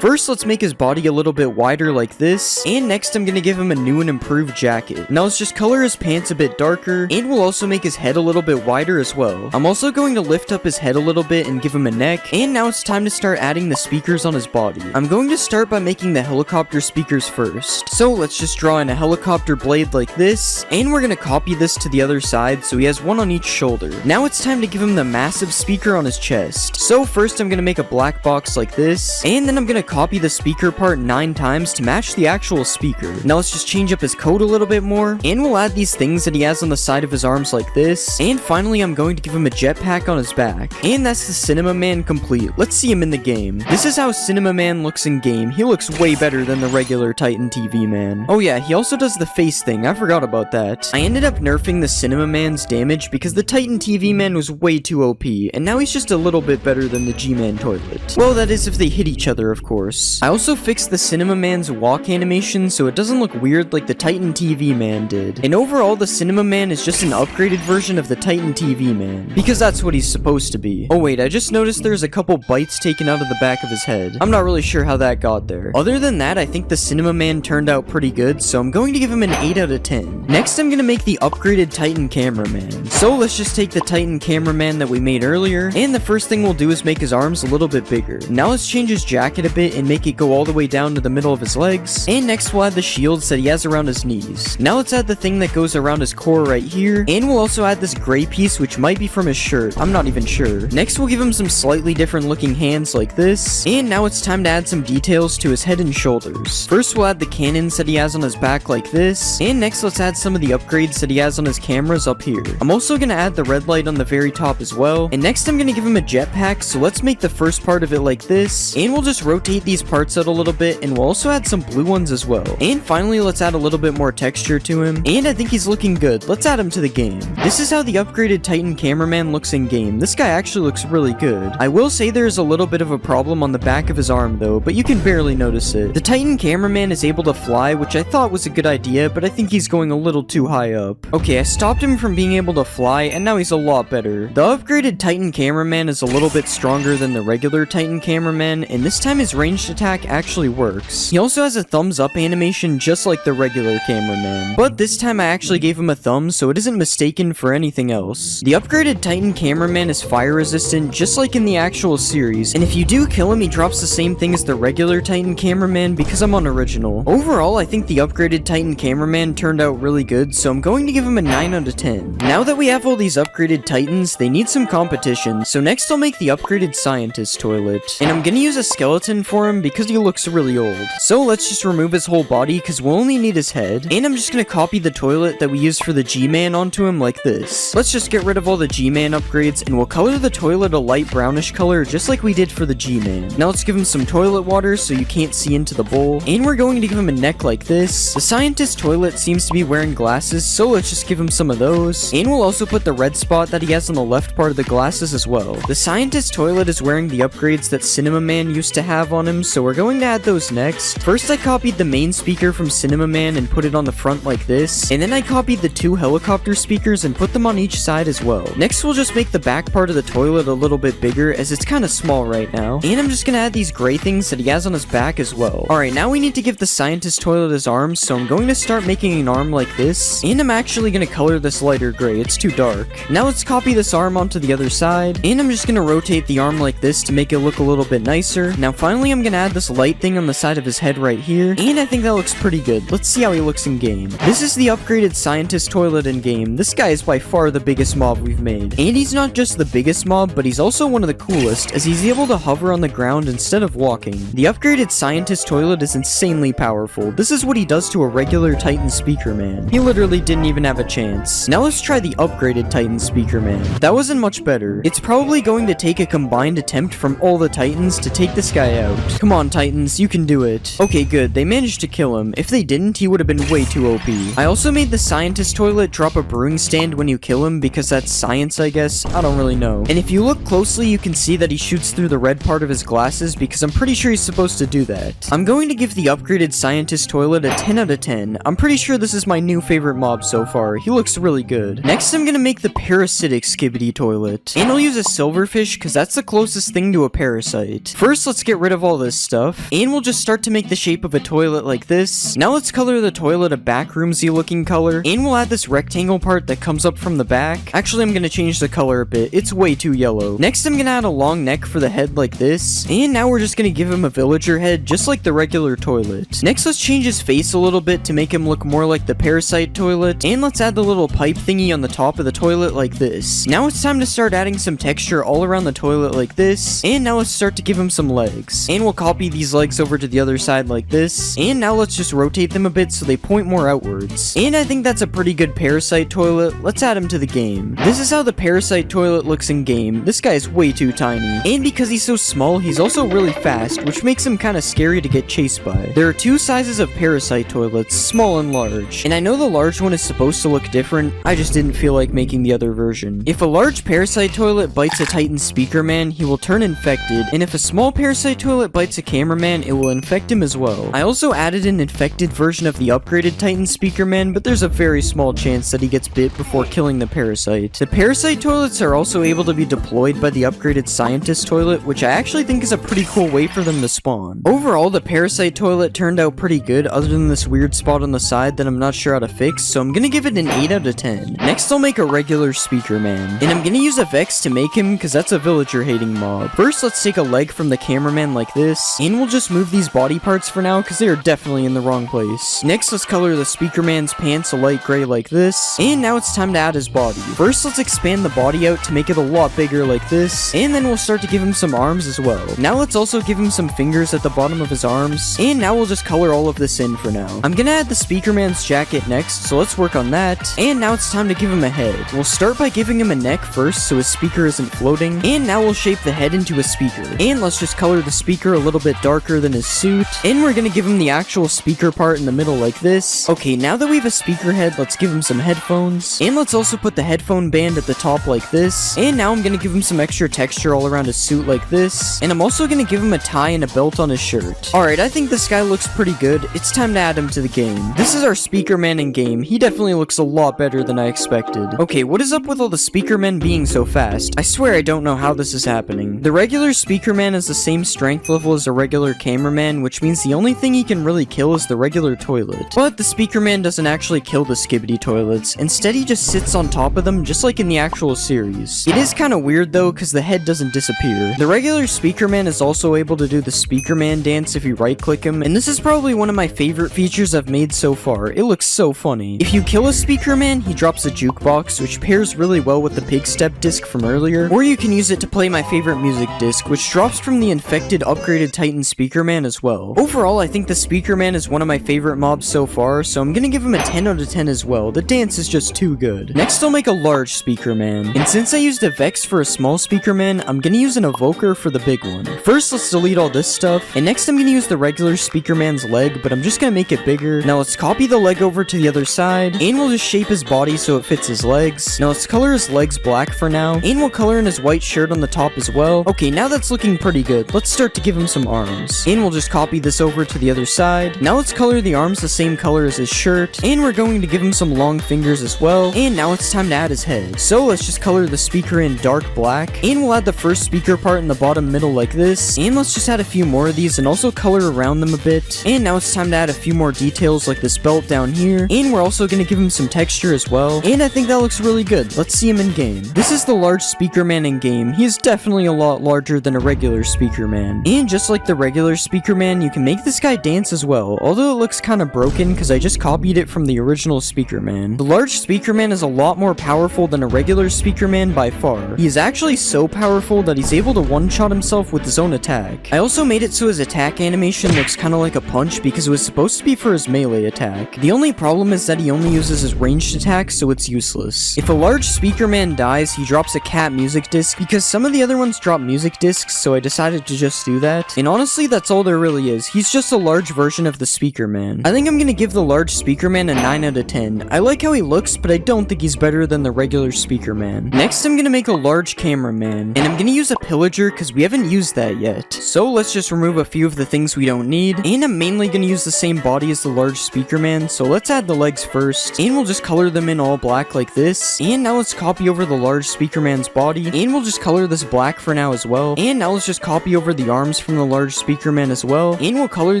First, let's make his body a little bit wider like this, and next I'm gonna give him a new and improved jacket. Now let's just color his pants a bit darker, and we'll also make his head a little bit wider as well. I'm also going to lift up his head a little bit and give him a neck, and now it's time to start adding the speakers on his body. I'm going to start by making the helicopter speakers first. So let's just draw in a helicopter blade like this, and we're gonna copy this to the other side so he has one on each shoulder. Now it's time to give him the massive speaker on his chest. So first I'm gonna make a black box like this, and then I'm gonna copy the speaker part 9 times to match the actual speaker. Now let's just change up his coat a little bit more, and we'll add these things that he has on the side of his arms like this, and finally I'm going to give him a jetpack on his back. And that's the Cinema Man complete. Let's see him in the game. This is how Cinema Man looks in game. He looks way better than the regular Titan TV man. Oh yeah, he also does the face thing. I forgot about that. I ended up nerfing the Cinema Man's damage because the Titan TV man was way too OP, and now he's just a little bit better than the G-Man toilet. Well, that is if they hit each other, of course. I also fixed the Cinema Man's walk animation so it doesn't look weird like the Titan TV man did. And overall, overall, the Cinema Man is just an upgraded version of the Titan TV Man, because that's what he's supposed to be. Oh wait, I just noticed there's a couple bites taken out of the back of his head. I'm not really sure how that got there. Other than that, I think the Cinema Man turned out pretty good, so I'm going to give him an 8 out of 10. Next, I'm gonna make the upgraded Titan Cameraman. So let's just take the Titan Cameraman that we made earlier, and the first thing we'll do is make his arms a little bit bigger. Now let's change his jacket a bit and make it go all the way down to the middle of his legs, and next we'll add the shields that he has around his knees. Now let's add the thing that goes around his core right here, and we'll also add this gray piece which might be from his shirt, I'm not even sure. Next we'll give him some slightly different looking hands like this, and now it's time to add some details to his head and shoulders. First we'll add the cannons that he has on his back like this, and next let's add some of the upgrades that he has on his cameras up here. I'm also gonna add the red light on the very top as well, and next I'm gonna give him a jetpack, so let's make the first part of it like this, and we'll just rotate these parts out a little bit, and we'll also add some blue ones as well. And finally let's add a little bit more texture to him, and I think he's looking good. Let's add him to the game. This is how the upgraded Titan Cameraman looks in game. This guy actually looks really good. I will say there's a little bit of a problem on the back of his arm though, but you can barely notice it. The Titan Cameraman is able to fly, which I thought was a good idea, but I think he's going a little too high up. Okay, I stopped him from being able to fly, and now he's a lot better. The upgraded Titan Cameraman is a little bit stronger than the regular Titan Cameraman, and this time his ranged attack actually works. He also has a thumbs up animation just like the regular Cameraman, but this time I actually gave him a thumb so it isn't mistaken for anything else. The upgraded Titan Cameraman is fire resistant just like in the actual series, and if you do kill him he drops the same thing as the regular Titan Cameraman because I'm on original. Overall, I think the upgraded Titan Cameraman turned out really good, so I'm going to give him a 9 out of 10. Now that we have all these upgraded Titans, they need some competition, so next I'll make the upgraded Scientist Toilet. And I'm gonna use a skeleton for him because he looks really old. So let's just remove his whole body because we'll only need his head. And I'm just gonna copy the toilet that we used for the G-Man onto him like this. Let's just get rid of all the G-Man upgrades and we'll color the toilet a light brownish color just like we did for the G-Man. Now let's give him some toilet water so you can't see into the bowl. And we're going to give him a neck like this. The Scientist Toilet seems to be wearing glasses, so let's just give him some of those. And we'll also put the red spot that he has on the left part of the glasses as well. The Scientist Toilet is wearing the upgrades that Cinema Man used to have on him, so we're going to add those next. First I copied the main speaker from Cinema Man and put it on the front like this, and then I copied the 2 helicopter speakers and put them on each side as well. Next we'll just make the back part of the toilet a little bit bigger as it's kind of small right now. And I'm just gonna add these gray things that he has on his back as well. Alright, now we need to give the Scientist Toilet his arms, so I'm going to start making an arm like this, and I'm actually gonna color this lighter gray, it's too dark. Now let's copy this arm onto the other side, and I'm just gonna rotate the arm like this to make it look a little bit nicer. Now finally I'm gonna add this light thing on the side of his head right here, and I think that looks pretty good. Let's see how he looks in game. This is the upgraded Scientist Toilet in game. This guy is by far the biggest mob we've made. And he's not just the biggest mob, but he's also one of the coolest, as he's able to hover on the ground instead of walking. The upgraded Scientist Toilet is insanely powerful. This is what he does to a regular Titan Speaker Man. He literally didn't even have a chance. Now let's try the upgraded Titan Speaker Man. That wasn't much better. It's probably going to take a combined attempt from all the Titans to take this guy out. Come on Titans, you can do it. Okay, good. They managed to kill him. If they didn't, he would have been way too OP. I also made the Scientist Toilet drop a brewing stand when you kill him because that's science, I guess. I don't really know. And if you look closely, you can see that he shoots through the red part of his glasses because I'm pretty sure he's supposed to do that. I'm going to give the upgraded Scientist Toilet a 10 out of 10. I'm pretty sure this is my new favorite mob so far. He looks really good. Next, I'm gonna make the Parasitic Skibidi Toilet. And I'll use a silverfish because that's the closest thing to a parasite. First, let's get rid of all this stuff. And we'll just start to make the shape of a toilet like this. Now let's color the toilet a backroomsy looking color. And we'll add this rectangle part that comes up from the back. Actually, I'm gonna change the color a bit. It's way too yellow. Next, I'm gonna add a long neck for the head like this. And now we're just gonna give him a villager head just like the regular toilet. Next, let's change his face a little bit to make him look more like the parasite toilet. And let's add the little pipe thingy on the top of the toilet like this. Now it's time to start adding some texture all around the toilet like this. And now let's start to give him some legs. And we'll copy these legs over to the other side like this. And now let's just rotate them a bit so they point more outwards. And I think that's a pretty good parasite toilet. Let's add him to the game. This is how the parasite toilet looks in game. This guy is way too tiny. And because he's so small, he's also really fast, which makes him kind of scary to get chased by. There are 2 sizes of parasite toilets, small and large. And I know the large one is supposed to look different, I just didn't feel like making the other version. If a large parasite toilet bites a Titan Speaker Man, he will turn infected, and if a small parasite toilet bites a cameraman, it will infect him as well. I also added an infected version of the upgraded Titan Speaker Man, but there's a very small chance that he gets bit before killing the parasite. The parasite toilets are also able to be deployed by the upgraded scientist toilet, which I actually think is a pretty cool way for them to spawn. Overall, the parasite toilet turned out pretty good, other than this weird spot on the side that I'm not sure how to fix, so I'm gonna give it an 8 out of 10. Next, I'll make a regular speaker man, and I'm gonna use a Vex to make him because that's a villager hating mob. First, let's take a leg from the cameraman like this, and we'll just move these body parts for now because they are definitely in the wrong place. Next, let's color the speaker man's pants a light gray like this, and now it's time to add his body. First, let's expand the body out to make it a lot bigger like this, and then we'll start to give him some arms as well. Now let's also give him some fingers at the bottom of his arms, and now we'll just color all of this in for now. I'm gonna add the speaker man's jacket next, so let's work on that, and now it's time to give him a head. We'll start by giving him a neck first so his speaker isn't floating, and now we'll shape the head into a speaker. And let's just color the speaker a little bit darker than his suit, and we're gonna give him the actual speaker part in the middle like this. Okay, now that we have a speaker head, let's give him some headphones, and let's also put the headphone band at the top like this, and now I'm gonna give him some extra texture all around his suit like this, and I'm also gonna give him a tie and a belt on his shirt. Alright, I think this guy looks pretty good. It's time to add him to the game. This is our speaker man in game. He definitely looks a lot better than I expected. Okay, what is up with all the speaker men being so fast? I swear I don't know how this is happening. The regular speaker man has the same strength level as a regular cameraman, which means the only thing he can really kill is the regular toilet. But the speaker man doesn't actually kill the skibbity toilets. Instead, he just sits on top of them, just like in the actual series. It is kind of weird though, because the head doesn't disappear. The regular speaker man is also able to do the speaker man dance if you right click him, and this is probably one of my favorite features I've made so far. It looks so funny. If you kill a speaker man, he drops a jukebox, which pairs really well with the pig step disc from earlier, or you can use it to play my favorite music disc, which drops from the infected upgraded Titan speaker man as well. Overall, I think the speaker man is one of my favorite mobs so far, so I'm gonna give him a 10 out of 10 as well. The dance is just too good. Next, I'll make a large speaker man, and since I used a Vex for a small speaker man, I'm gonna use an evoker for the big one. First, let's delete all this stuff, and next I'm gonna use the regular speaker man's leg, but I'm just gonna make it bigger. Now let's copy the leg over to the other side, and we'll just shape his body so it fits his legs. Now let's color his legs black for now, and we'll color in his white shirt on the top as well. Okay, now that's looking pretty good. Let's start to give him some arms, and we'll just copy this over to the other side. Now let's color the arms the same color as his shirt, and we're going to give him some long fingers as well, and now it's time to add his head. So let's just color the speaker in dark black, and we'll add the first speaker part in the bottom middle like this, and let's just add a few more of these and also color around them a bit. And now it's time to add a few more details like this belt down here, and we're also going to give him some texture as well, and I think that looks really good. Let's see him in game. This is the large speaker man in game. He is definitely a lot larger than a regular speaker man, and just like the regular speaker man, you can make this guy dance as well, although it looks kind of broken because I just copied it from the original speaker man. The large speaker man is a lot more powerful than a regular speaker man by far. He is actually so powerful that he's able to one-shot himself with his own attack. I also made it so his attack animation looks kind of like a punch because it was supposed to be for his melee attack. The only problem is that he only uses his ranged attack, so it's useless. If a large speaker man dies, he drops a cat music disc because some of the other ones drop music discs, so I decided to just do that. And honestly, that's all there really is. He's just a large version of the speaker man. I think I'm gonna give the large speaker man a 9 out of 10. I like how he looks, but I don't think he's better than the regular speaker man. Next, I'm gonna make a large cameraman, and I'm gonna use a pillager because we haven't used that yet. So let's just remove a few of the things we don't need, and I'm mainly gonna use the same body as the large speaker man, so let's add the legs first, and we'll just color them in all black like this. And now let's copy over the large speaker man's body, and we'll just color this black for now as well. And now let's just copy over the arms from the large speaker man as well, and we'll color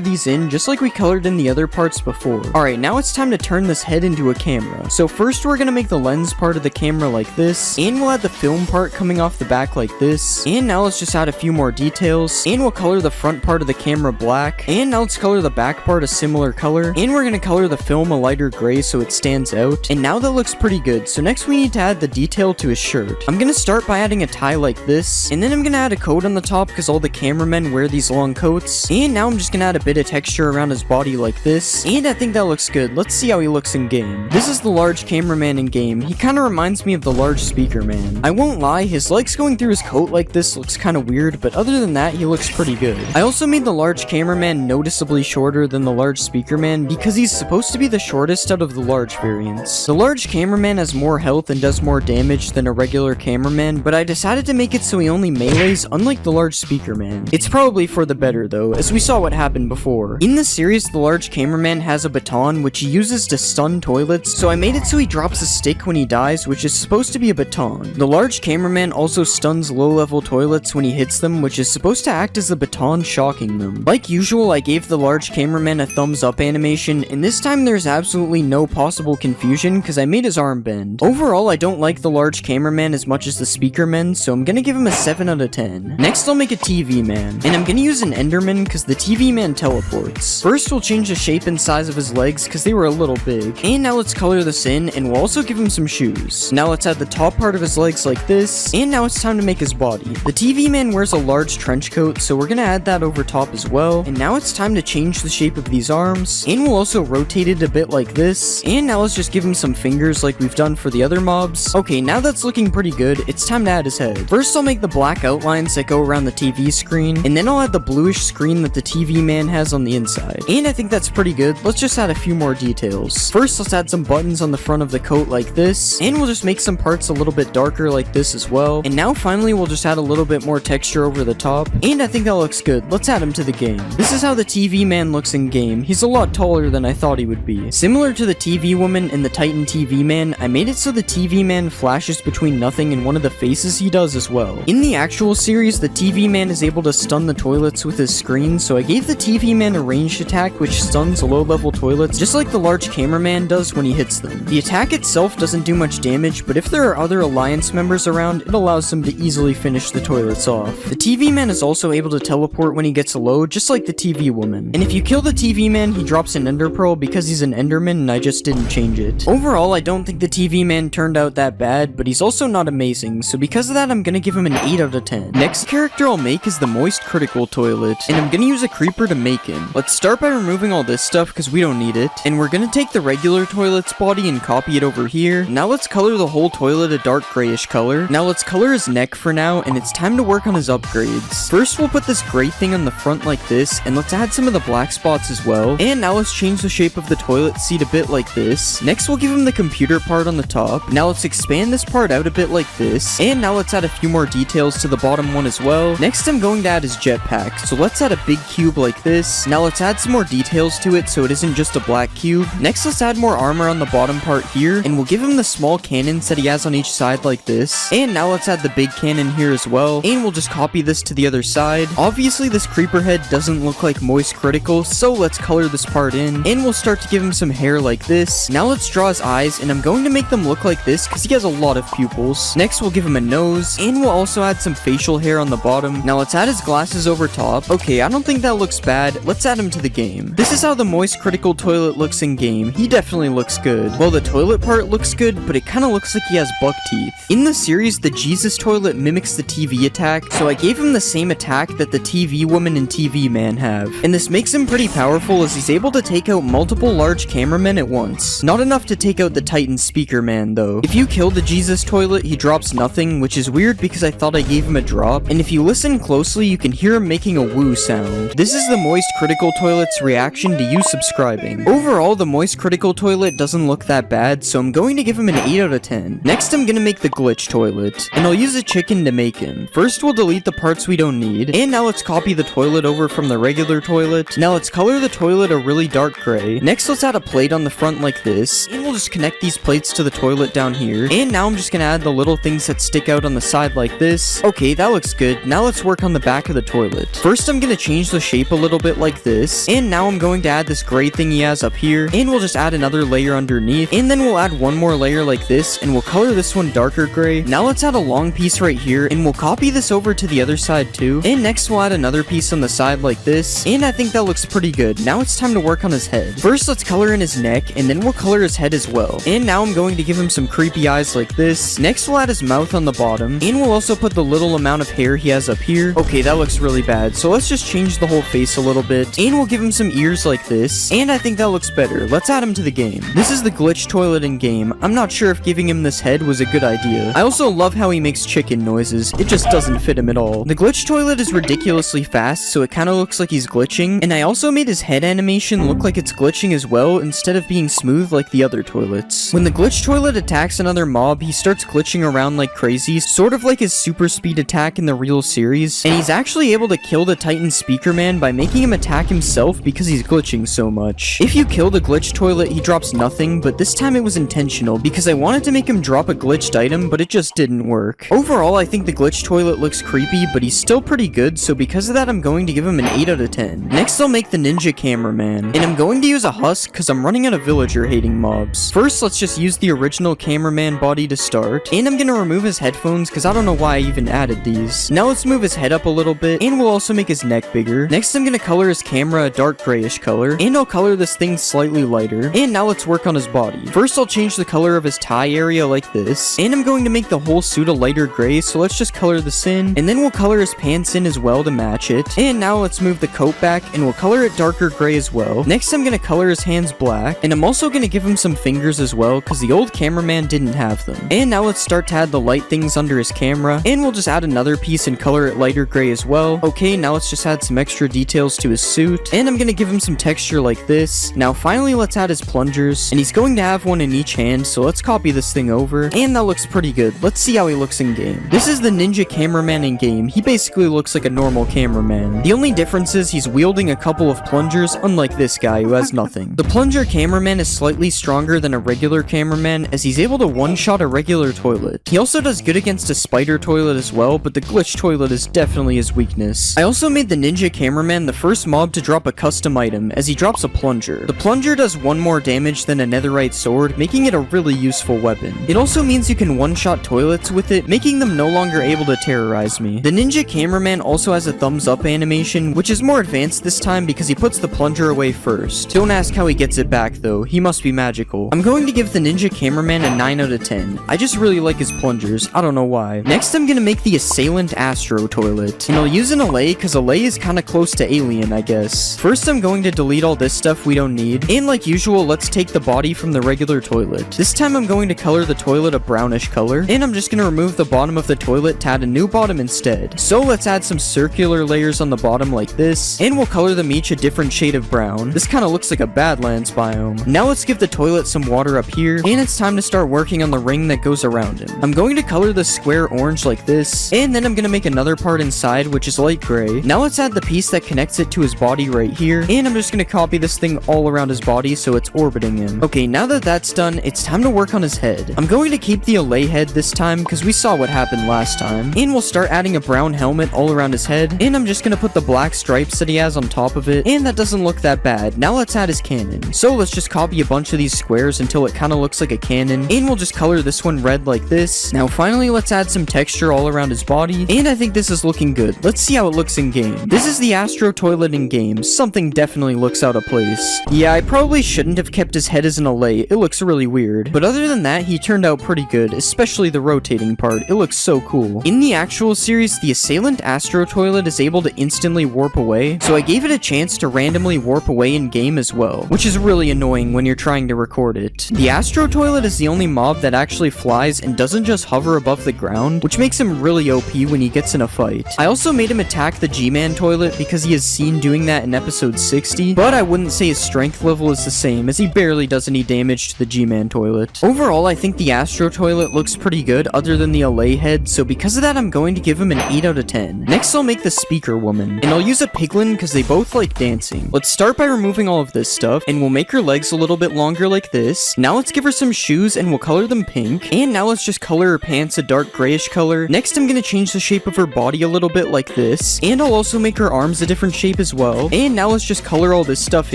these in just like we colored in the other parts before. Alright, now it's time to turn this head into a camera. So first we're gonna make the lens part of the camera like this, and we'll add the film part coming off the back like this. And now let's just add a few more details, and we'll color the front part of the camera black, and now let's color the back part a similar color, and we're gonna color the film a lighter gray so it stands out. And now that looks pretty good, so next we need to add the detail to his shirt. I'm gonna start by adding a tie like this, and then I'm gonna add a coat on the top because all the cameramen wear these long coats. And now I'm just gonna add a bit of texture around his body like this, and I think that looks good. Let's see how he looks in game. This is the large cameraman in game. He kind of reminds me of the large speaker man. I won't lie, his legs going through his coat like this looks kind of weird, but other than that, he looks pretty good. I also made the large cameraman noticeably shorter than the large speaker man because he's supposed to be the shortest out of the large variants. The large cameraman has more health and does more damage than a regular cameraman, but I decided to make it so he only melees, unlike the large speaker man. It's probably for the better though, as we saw what happened before. In the series, the large cameraman has a baton which he uses to stun stun toilets, so I made it so he drops a stick when he dies, which is supposed to be a baton. The large cameraman also stuns low-level toilets when he hits them, which is supposed to act as the baton shocking them. Like usual, I gave the large cameraman a thumbs up animation, and this time there's absolutely no possible confusion because I made his arm bend. Overall, I don't like the large cameraman as much as the speaker men, so I'm gonna give him a 7 out of 10. Next, I'll make a TV man, and I'm gonna use an Enderman because the TV man teleports. First, we'll change the shape and size of his legs because they were a little big. And now let's color this in, and we'll also give him some shoes. Now let's add the top part of his legs like this, and now it's time to make his body. The TV man wears a large trench coat, so we're gonna add that over top as well. And now it's time to change the shape of these arms, and we'll also rotate it a bit like this. And now let's just give him some fingers like we've done for the other mobs. Okay, now that's looking pretty good, it's time to add his head. First, I'll make the black outlines that go around the TV screen, and then I'll add the bluish screen that the TV man has on the inside. And I think that's pretty good. Let's just add a few more details. First, let's add some buttons on the front of the coat like this, and we'll just make some parts a little bit darker like this as well. And now finally, we'll just add a little bit more texture over the top, and I think that looks good. Let's add him to the game. This is how the TV man looks in game. He's a lot taller than I thought he would be. Similar to the TV woman and the Titan TV man, I made it so the TV man flashes between nothing and one of the faces he does as well. In the actual series, the TV man is able to stun the toilets with his screen, so I gave the TV man a ranged attack which stuns low-level toilets just like the large cameraman does when he hits them. The attack itself doesn't do much damage, but if there are other alliance members around, it allows them to easily finish the toilets off. The TV man is also able to teleport when he gets low, just like the TV woman. And if you kill the TV man, he drops an ender pearl because he's an enderman and I just didn't change it. Overall, I don't think the TV man turned out that bad, but he's also not amazing, so because of that, I'm gonna give him an 8 out of 10. Next character I'll make is the moist critical toilet, and I'm gonna use a creeper to make him. Let's start by removing all this stuff because we don't need it, and we're gonna take the regular toilet's body and copy it over here. Now let's color the whole toilet a dark grayish color. Now let's color his neck for now, and it's time to work on his upgrades. First, we'll put this gray thing on the front like this, and let's add some of the black spots as well. And now let's change the shape of the toilet seat a bit like this. Next, we'll give him the computer part on the top. Now let's expand this part out a bit like this, and now let's add a few more details to the bottom one as well. Next, I'm going to add his jetpack, so let's add a big cube like this. Now let's add some more details to it so it isn't just a black cube. Next, let's add more armor on the bottom part here, and we'll give him the small cannons that he has on each side like this. And now let's add the big cannon here as well, and we'll just copy this to the other side. Obviously, this creeper head doesn't look like moist critical, so let's color this part in, and we'll start to give him some hair like this. Now let's draw his eyes, and I'm going to make them look like this because he has a lot of pupils. Next, we'll give him a nose, and we'll also add some facial hair on the bottom. Now let's add his glasses over top. Okay, I don't think that looks bad. Let's add him to the game. This is how the moist critical toilet looks in game. He definitely looks good. Well, the toilet part looks good, but it kind of looks like he has buck teeth. In the series, the Jesus toilet mimics the TV attack, so I gave him the same attack that the TV woman and TV man have. And this makes him pretty powerful as he's able to take out multiple large cameramen at once. Not enough to take out the Titan speaker man though. If you kill the Jesus toilet, he drops nothing, which is weird because I thought I gave him a drop. And if you listen closely, you can hear him making a woo sound. This is the moist critical toilet's reaction to you subscribing. Overall, the moist critical toilet doesn't look that bad, so I'm going to give him an 8 out of 10. Next, I'm gonna make the glitch toilet, and I'll use a chicken to make him. First, we'll delete the parts we don't need, and now let's copy the toilet over from the regular toilet. Now let's color the toilet a really dark gray. Next, let's add a plate on the front like this, and we'll just connect these plates to the toilet down here. And now I'm just gonna add the little things that stick out on the side like this. Okay, that looks good. Now let's work on the back of the toilet. First, I'm gonna change the shape a little bit like this, and now I'm going to add this gray thing he has up here, and we'll just add another layer underneath, and then we'll add one more layer like this, and we'll color this one darker gray. Now let's add a long piece right here, and we'll copy this over to the other side too. And next we'll add another piece on the side like this, and I think that looks pretty good. Now it's time to work on his head. First, let's color in his neck, and then we'll color his head as well. And now I'm going to give him some creepy eyes like this. Next, we'll add his mouth on the bottom, and we'll also put the little amount of hair he has up here. Okay, that looks really bad, so let's just change the whole face a little bit, and we'll give him some ears like this, and I think that looks better. Let's add him to the game. This is the glitch toilet in game. I'm not sure if giving him this head was a good idea. I also love how he makes chicken noises. It just doesn't fit him at all. The glitch toilet is ridiculously fast, so it kind of looks like he's glitching, and I also made his head animation look like it's glitching as well, instead of being smooth like the other toilets. When the glitch toilet attacks another mob, he starts glitching around like crazy, sort of like his super speed attack in the real series, and he's actually able to kill the Titan speaker man by making him attack himself because he's glitching so much. If you kill the glitch toilet, he he drops nothing, but this time it was intentional because I wanted to make him drop a glitched item, but it just didn't work. Overall, I think the glitch toilet looks creepy, but he's still pretty good, so because of that, I'm going to give him an 8 out of 10. Next, I'll make the ninja cameraman, and I'm going to use a husk because I'm running out of villager hating mobs. First, let's just use the original cameraman body to start, and I'm gonna remove his headphones because I don't know why I even added these. Now let's move his head up a little bit, and we'll also make his neck bigger. Next, I'm gonna color his camera a dark grayish color, and I'll color this thing slightly lighter. And now let's work on his body. First, I'll change the color of his tie area like this, and I'm going to make the whole suit a lighter gray, so let's just color this in, and then we'll color his pants in as well to match it. And now let's move the coat back, and we'll color it darker gray as well. Next, I'm gonna color his hands black, and I'm also gonna give him some fingers as well, because the old cameraman didn't have them. And now let's start to add the light things under his camera, and we'll just add another piece and color it lighter gray as well. Okay, now let's just add some extra details to his suit, and I'm gonna give him some texture like this. Now finally, let's add his plungers, and he's going to have one in each hand, so let's copy this thing over, and that looks pretty good. Let's see how he looks in game. This is the ninja cameraman in game. He basically looks like a normal cameraman. The only difference is he's wielding a couple of plungers, unlike this guy who has nothing. The plunger cameraman is slightly stronger than a regular cameraman, as he's able to one-shot a regular toilet. He also does good against a spider toilet as well, but the glitch toilet is definitely his weakness. I also made the ninja cameraman the first mob to drop a custom item, as he drops a plunger. The plunger does 1 more damage than a netherite sword, making it a really useful weapon. It also means you can one-shot toilets with it, making them no longer able to terrorize me. The ninja cameraman also has a thumbs up animation, which is more advanced this time because he puts the plunger away first. Don't ask how he gets it back though, he must be magical. I'm going to give the ninja cameraman a 9 out of 10. I just really like his plungers, I don't know why. Next, I'm gonna make the assailant astro toilet, and I'll use an allay because allay is kinda close to alien, I guess. First, I'm going to delete all this stuff we don't need, and like usual, let's take the body from the regular toilet. This time I'm going to color the toilet a brownish color, and I'm just gonna remove the bottom of the toilet to add a new bottom instead. So let's add some circular layers on the bottom like this, and we'll color them each a different shade of brown. This kinda looks like a Badlands biome. Now let's give the toilet some water up here, and it's time to start working on the ring that goes around him. I'm going to color the square orange like this, and then I'm gonna make another part inside, which is light gray. Now let's add the piece that connects it to his body right here, and I'm just gonna copy this thing all around his body so it's orbiting him. Okay, now that that's done, it's time to work on his head. I'm going to keep the allay head this time because we saw what happened last time, and we'll start adding a brown helmet all around his head, and I'm just gonna put the black stripes that he has on top of it, and that doesn't look that bad. Now let's add his cannon. So let's just copy a bunch of these squares until it kind of looks like a cannon, and we'll just color this one red like this. Now finally, let's add some texture all around his body, and I think this is looking good. Let's see how it looks in game. This is the astro toilet in game. Something definitely looks out of place. Yeah, I probably shouldn't have kept his head as an allay. It looks really weird. But other than that, he turned out pretty good, especially the rotating part. It looks so cool. In the actual series, the assailant astro toilet is able to instantly warp away, so I gave it a chance to randomly warp away in game as well, which is really annoying when you're trying to record it. The astro toilet is the only mob that actually flies and doesn't just hover above the ground, which makes him really OP when he gets in a fight. I also made him attack the G-Man toilet because he is seen doing that in episode 60, but I wouldn't say his strength level is the same, as he barely does any damage to the G-Man toilet. Overall, I think the astro toilet looks pretty good other than the allay head, so because of that, I'm going to give him an 8 out of 10. Next, I'll make the speaker woman, and I'll use a piglin because they both like dancing. Let's start by removing all of this stuff, and we'll make her legs a little bit longer like this. Now let's give her some shoes, and we'll color them pink, and now let's just color her pants a dark grayish color. Next, I'm gonna change the shape of her body a little bit like this, and I'll also make her arms a different shape as well. And now let's just color all this stuff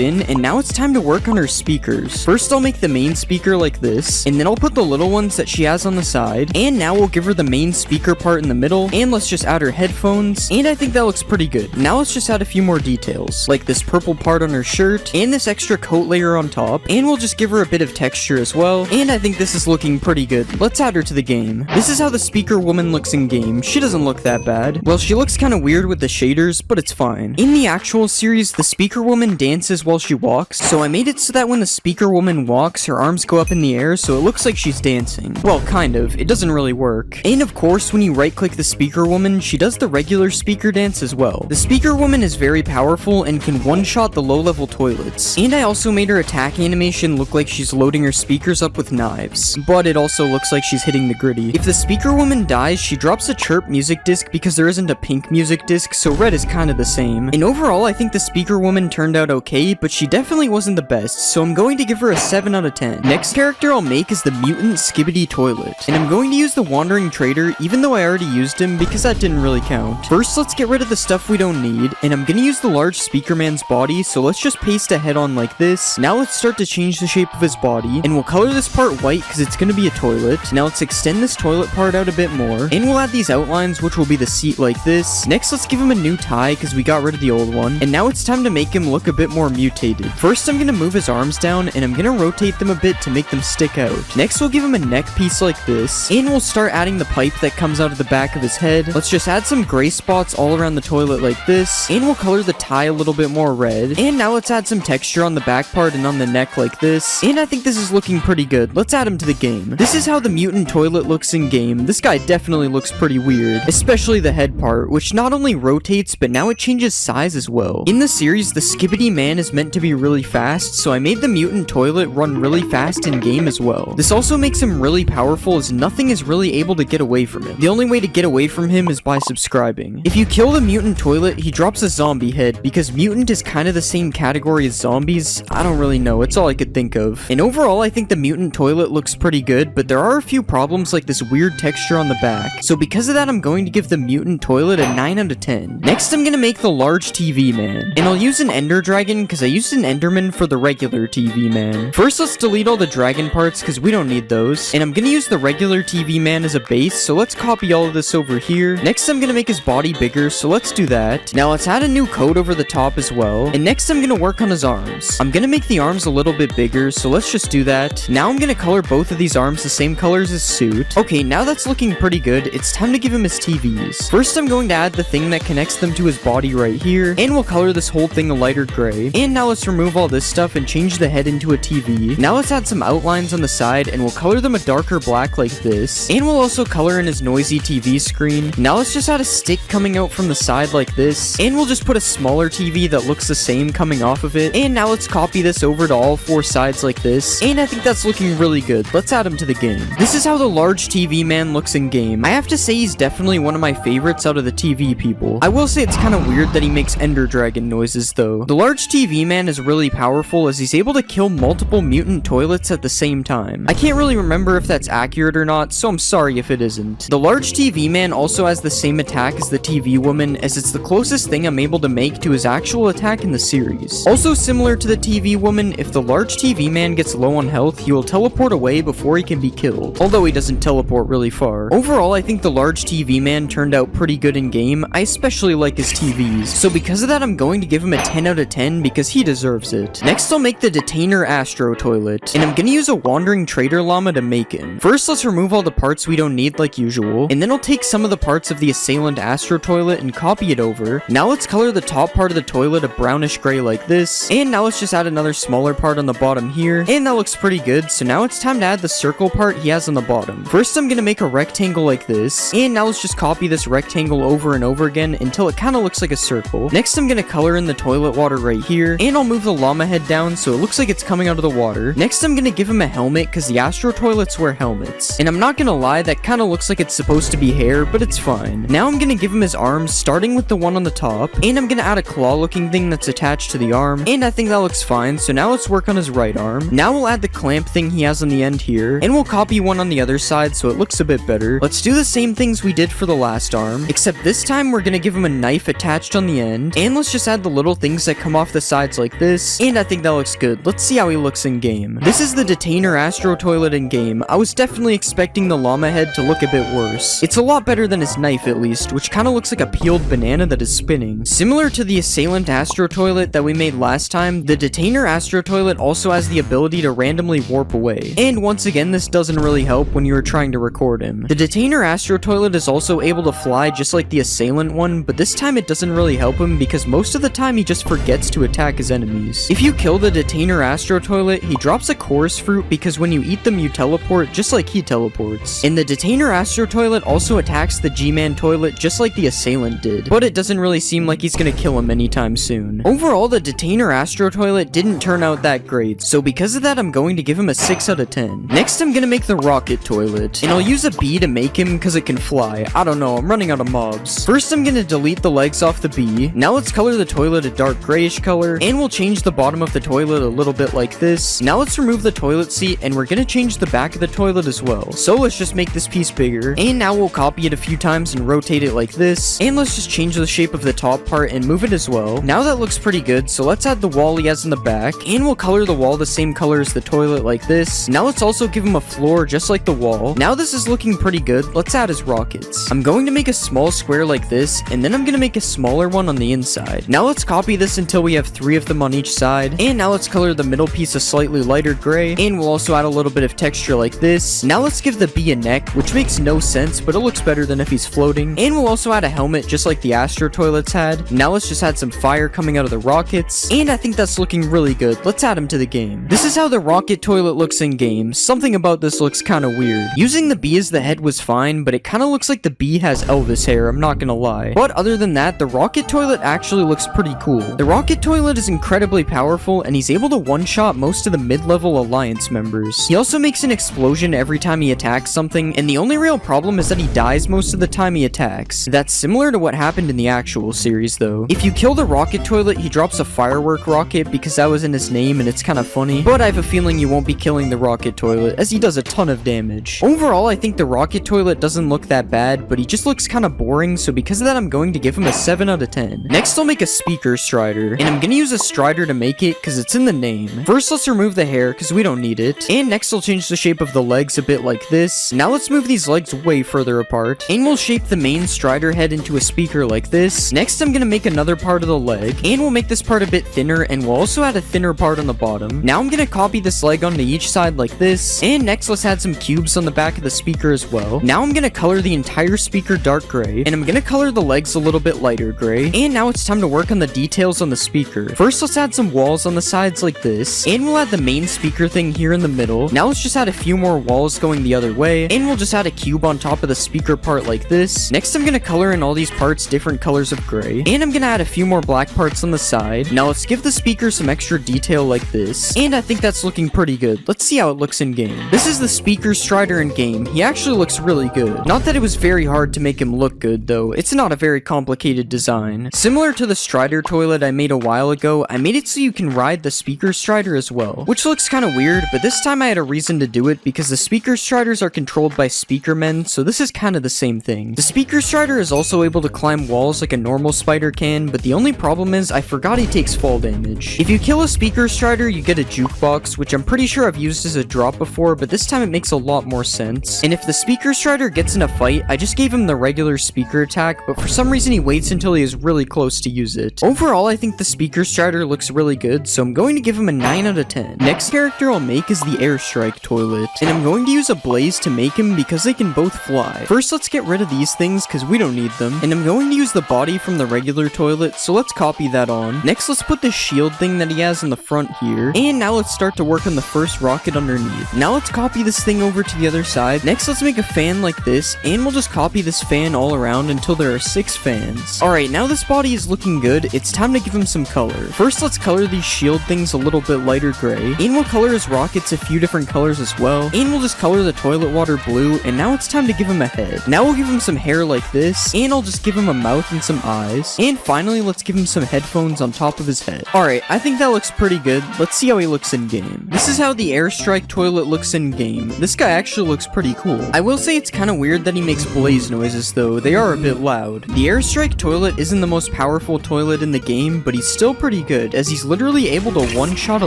in, and now it's time to work on her speakers. First, I'll make the main speaker like this, and then I'll put the little ones that she has on the side, and now we'll give her the main speaker part in the middle, and let's just add her headphones, and I think that looks pretty good. Now let's just add a few more details, like this purple part on her shirt, and this extra coat layer on top, and we'll just give her a bit of texture as well, and I think this is looking pretty good. Let's add her to the game. This is how the speaker woman looks in game. She doesn't look that bad. Well, she looks kind of weird with the shaders, but it's fine. In the actual series, the speaker woman dances while she walks, so I made it so that when the speaker woman walks, her arms go up in the air, so it looks like she's dancing. Well, kind of. It doesn't really work. And of course, when you right-click the speaker woman, she does the regular speaker dance as well. The speaker woman is very powerful and can one-shot the low-level toilets. And I also made her attack animation look like she's loading her speakers up with knives, but it also looks like she's hitting the gritty. If the speaker woman dies, she drops a chirp music disc because there isn't a pink music disc, so red is kind of the same. And overall, I think the speaker woman turned out okay, but she definitely wasn't the best, so I'm going to give her a 7 out of 10. Next character I'll make is the mutant Skibbity Toilet, and I'm going to use the Wandering Trader even though I already used him because that didn't really count. First, let's get rid of the stuff we don't need, and I'm gonna use the large speaker man's body, so let's just paste a head on like this. Now let's start to change the shape of his body, and we'll color this part white because it's gonna be a toilet. Now let's extend this toilet part out a bit more, and we'll add these outlines which will be the seat like this. Next, let's give him a new tie because we got rid of the old one, and now it's time to make him look a bit more mutated. First, I'm gonna move his arms down, and I'm gonna rotate them a bit to make them stick out. Next, we'll give him a neck piece like this, and we'll start adding the pipe that comes out of the back of his head. Let's just add some gray spots all around the toilet like this, and we'll color the tie a little bit more red. And now let's add some texture on the back part and on the neck like this, and I think this is looking pretty good. Let's add him to the game. This is how the mutant toilet looks in game. This guy definitely looks pretty weird, especially the head part, which not only rotates, but now it changes size as well. In the series, the Skibbity Man is meant to be really fast, so I made the mutant toilet run really fast in game as well. This also makes him really powerful as nothing is really able to get away from him. The only way to get away from him is by subscribing. If you kill the mutant toilet, he drops a zombie head because mutant is kind of the same category as zombies. I don't really know, it's all I could think of. And overall, I think the mutant toilet looks pretty good, but there are a few problems like this weird texture on the back. So because of that, I'm going to give the mutant toilet a 9 out of 10. Next, I'm gonna make the large TV man, and I'll use an ender dragon because I used an enderman for the regular TV man. First, let's delete all the dragon parts because we don't need those, and I'm gonna use the regular TV man as a base, so let's copy all of this over here. Next, I'm gonna make his body bigger, so let's do that. Now let's add a new coat over the top as well, and next I'm gonna work on his arms. I'm gonna make the arms a little bit bigger, so let's just do that. Now I'm gonna color both of these arms the same color as his suit. Okay, now that's looking pretty good. It's time to give him his TVs. First, I'm going to add the thing that connects them to his body right here, and we'll color this whole thing a lighter gray. And now let's remove all this stuff and change the head into a TV. Now let's add some outlines on the side, and we'll color them a darker black like this. And we'll also color in his noisy TV screen. Now let's just add a stick coming out from the side like this, and we'll just put a smaller TV that looks the same coming off of it. And now let's copy this over to all four sides like this, and I think that's looking really good. Let's add him to the game. This is how the large TV man looks in game. I have to say he's definitely one of my favorites out of the TV people. I will say it's kind of weird that he makes ender dragon noises though. The large TV man is really powerful as he's able to kill multiple mutant toilets at the same time. I can't really remember if that's accurate or not, so I'm sorry if it isn't. The large TV man also has the same attack as the TV woman, as it's the closest thing I'm able to make to his actual attack in the series. Also similar to the TV woman, if the large TV man gets low on health, he will teleport away before he can be killed, although he doesn't teleport really far. Overall, I think the large TV man turned out pretty good in game. I especially like his TVs, so because of that, I'm going to give him a 10 out of 10 because he deserves it. Next, I'll make the Detainer Astro Toilet, and I'm gonna use a Wandering Trader Llama to make him. First, let's remove all the parts we don't need like usual, and then I'll take some of the parts of the Assailant Astro Toilet and copy it over. Now let's color the top part of the toilet a brownish gray like this, and now let's just add another smaller part on the bottom here, and that looks pretty good. So now it's time to add the circle part he has on the bottom. First, I'm gonna make a rectangle like this, and now let's just copy this rectangle over and over again until it kind of looks like a circle. Next, I'm gonna color in the toilet water right here, and I'll move the llama head down so it looks like it's coming out of the water. Next, I'm gonna give him a helmet because the Astro Toilets wear helmets, and I'm not gonna lie, that kind of looks like it's supposed to be hair, but it's fine. Now I'm gonna give him his arms, starting with the one on the top, and I'm gonna add a claw looking thing that's attached to the arm, and I think that looks fine. So now let's work on his right arm. Now we'll add the clamp thing he has on the end here, and we'll copy one on the other side so it looks a bit better. Let's do the same things we did for the last arm, except this time we're gonna give him a knife attached on the end, and let's just add the little things that come off the sides like this, and I think that looks good. Let's see how he looks in game. This is the Detainer Astro Toilet in game. I was definitely expecting the llama head to look a bit worse. It's a lot better than his knife at least, which kind of looks like a peeled banana that is spinning. Similar to the Assailant Astro Toilet that we made last time, the Detainer Astro Toilet also has the ability to randomly warp away. And once again, this doesn't really help when you are trying to record him. The Detainer Astro Toilet is also able to fly just like the Assailant one, but this time it doesn't really help him because most of the time he just forgets to attack his enemies. If you kill the Detainer Astro Toilet, he drops a chorus fruit because when you eat them you teleport just like he teleports. And the Detainer Astro Toilet also attacks the G-Man Toilet just like the Assailant did, but it doesn't really seem like he's gonna kill him anytime soon. Overall, the Detainer Astro Toilet didn't turn out that great, so because of that I'm going to give him a 6 out of 10. Next, I'm gonna make the Rocket Toilet, and I'll use a bee to make him because it can fly. I don't know, I'm running out of mobs. First, I'm gonna delete the legs off the bee. Now let's color the toilet a dark grayish color, and we'll change the bottom of the toilet a little bit like this. Now let's remove the toilet seat, and we're gonna change the back of the toilet as well. So let's just make this piece bigger, and now we'll copy it a few times and rotate it like this, and let's just change the shape of the top part and move it as well. Now that looks pretty good, so let's add the wall he has in the back, and we'll color the wall the same color as the toilet like this. Now let's also give him a floor just like the wall. Now this is looking pretty good. Let's add his rockets. I'm going to make a small square like this, and then I'm gonna make a smaller one on the inside. Now let's copy this until we have 3 of them on each side, and now let's color the middle piece a slightly lighter gray, and we'll also add a little bit of texture like this. Now let's give the bee a neck, which makes no sense, but it looks better than if he's floating, and we'll also add a helmet just like the Astro toilets had. Now let's just add some fire coming out of the rockets, and I think that's looking really good. Let's add him to the game. This is how the rocket toilet looks in game. Something about this looks kind of weird. Using the bee as the head was fine, but it kind of looks like the bee has Elvis hair, I'm not gonna lie. But other than that, the rocket toilet actually looks pretty cool. The rocket toilet is incredibly powerful, and he's able to one-shot most of the mid-level alliance members. He also makes an explosion every time he attacks something, and the only real problem is that he dies most of the time he attacks. That's similar to what happened in the actual series though. If you kill the rocket toilet, he drops a firework rocket because that was in his name and it's kind of funny, but I have a feeling you won't be killing the rocket toilet as he does a ton of damage. Overall, I think the rocket toilet doesn't look that bad, but he just looks kind of boring, so because of that I'm going to give him a 7 out of 10. Next I'll make a speaker strider, and I'm gonna use a strider to make it because it's in the name. First let's remove the hair because we don't need it, and next I'll change the shape of the legs a bit like this. Now let's move these legs way further apart, and we'll shape the main strider head into a speaker like this. Next I'm gonna make another part of the leg, and we'll make this part a bit thinner, and we'll also add a thinner part on the bottom. Now I'm gonna copy this leg onto each side like this, and next let's add some cubes on the back of the speaker as well. Now I'm gonna color the entire speaker dark gray, and I'm gonna color the legs a little bit lighter gray, and now it's time to work on the details on the speaker. First let's add some walls on the sides like this, and we'll add the main speaker thing here in the middle. Now let's just add a few more walls going the other way, and we'll just add a cube on top of the speaker part like this. Next I'm gonna color in all these parts different colors of gray, and I'm gonna add a few more black parts on the side. Now let's give the speaker some extra detail like this, and I think that's looking pretty good. Let's see how it looks in game. This is the speaker strider in game. He actually looks really good. Not that it was very hard to make him look good though. It's not a very complicated design. Similar to the strider toilet I made a while ago, I made it so you can ride the speaker strider as well, which looks kind of weird, but this time I had a reason to do it because the speaker striders are controlled by speaker men, so this is kind of the same thing. The speaker strider is also able to climb walls like a normal spider can, but the only problem is I forgot he takes fall damage. If you kill a speaker strider, you get a jukebox, which I'm pretty sure I've used as a drop before, but this time it makes a lot more sense. And if the speaker strider gets in a fight, I just gave him the regular speaker attack, but for some reason he waits until he is really close to use it. Overall, I think the speaker strider looks really good, so I'm going to give him a 9 out of 10. Next character I'll make is the airstrike toilet, and I'm going to use a blaze to make him because they can both fly. First, let's get rid of these things because we don't need them, and I'm going to use the body from the regular toilet, so let's copy that on. Next, let's put the shield thing that he has in the front here, and now let's start to work on the first rocket underneath. Now let's copy this thing over to the other side. Next, let's make a fan like this, and we'll just copy this fan all around until there are 6 fans. Alright, now this body is looking good, it's time to give him some color. First, let's color these shield things a little bit lighter gray, and we'll color his rockets a few different colors as well, and we'll just color the toilet water blue, and now it's time to give him a head. Now we'll give him some hair like this, and I'll just give him a mouth and some eyes, and finally let's give him some headphones on top of his head. Alright, I think that looks pretty good. Let's see how he looks in game. This is how the airstrike toilet looks in game. This guy actually looks pretty cool. I will say it's kind of weird that he makes blaze noises though, they are a bit loud. The airstrike toilet isn't the most powerful toilet in the game, but he's still pretty good, as he's literally able to one-shot a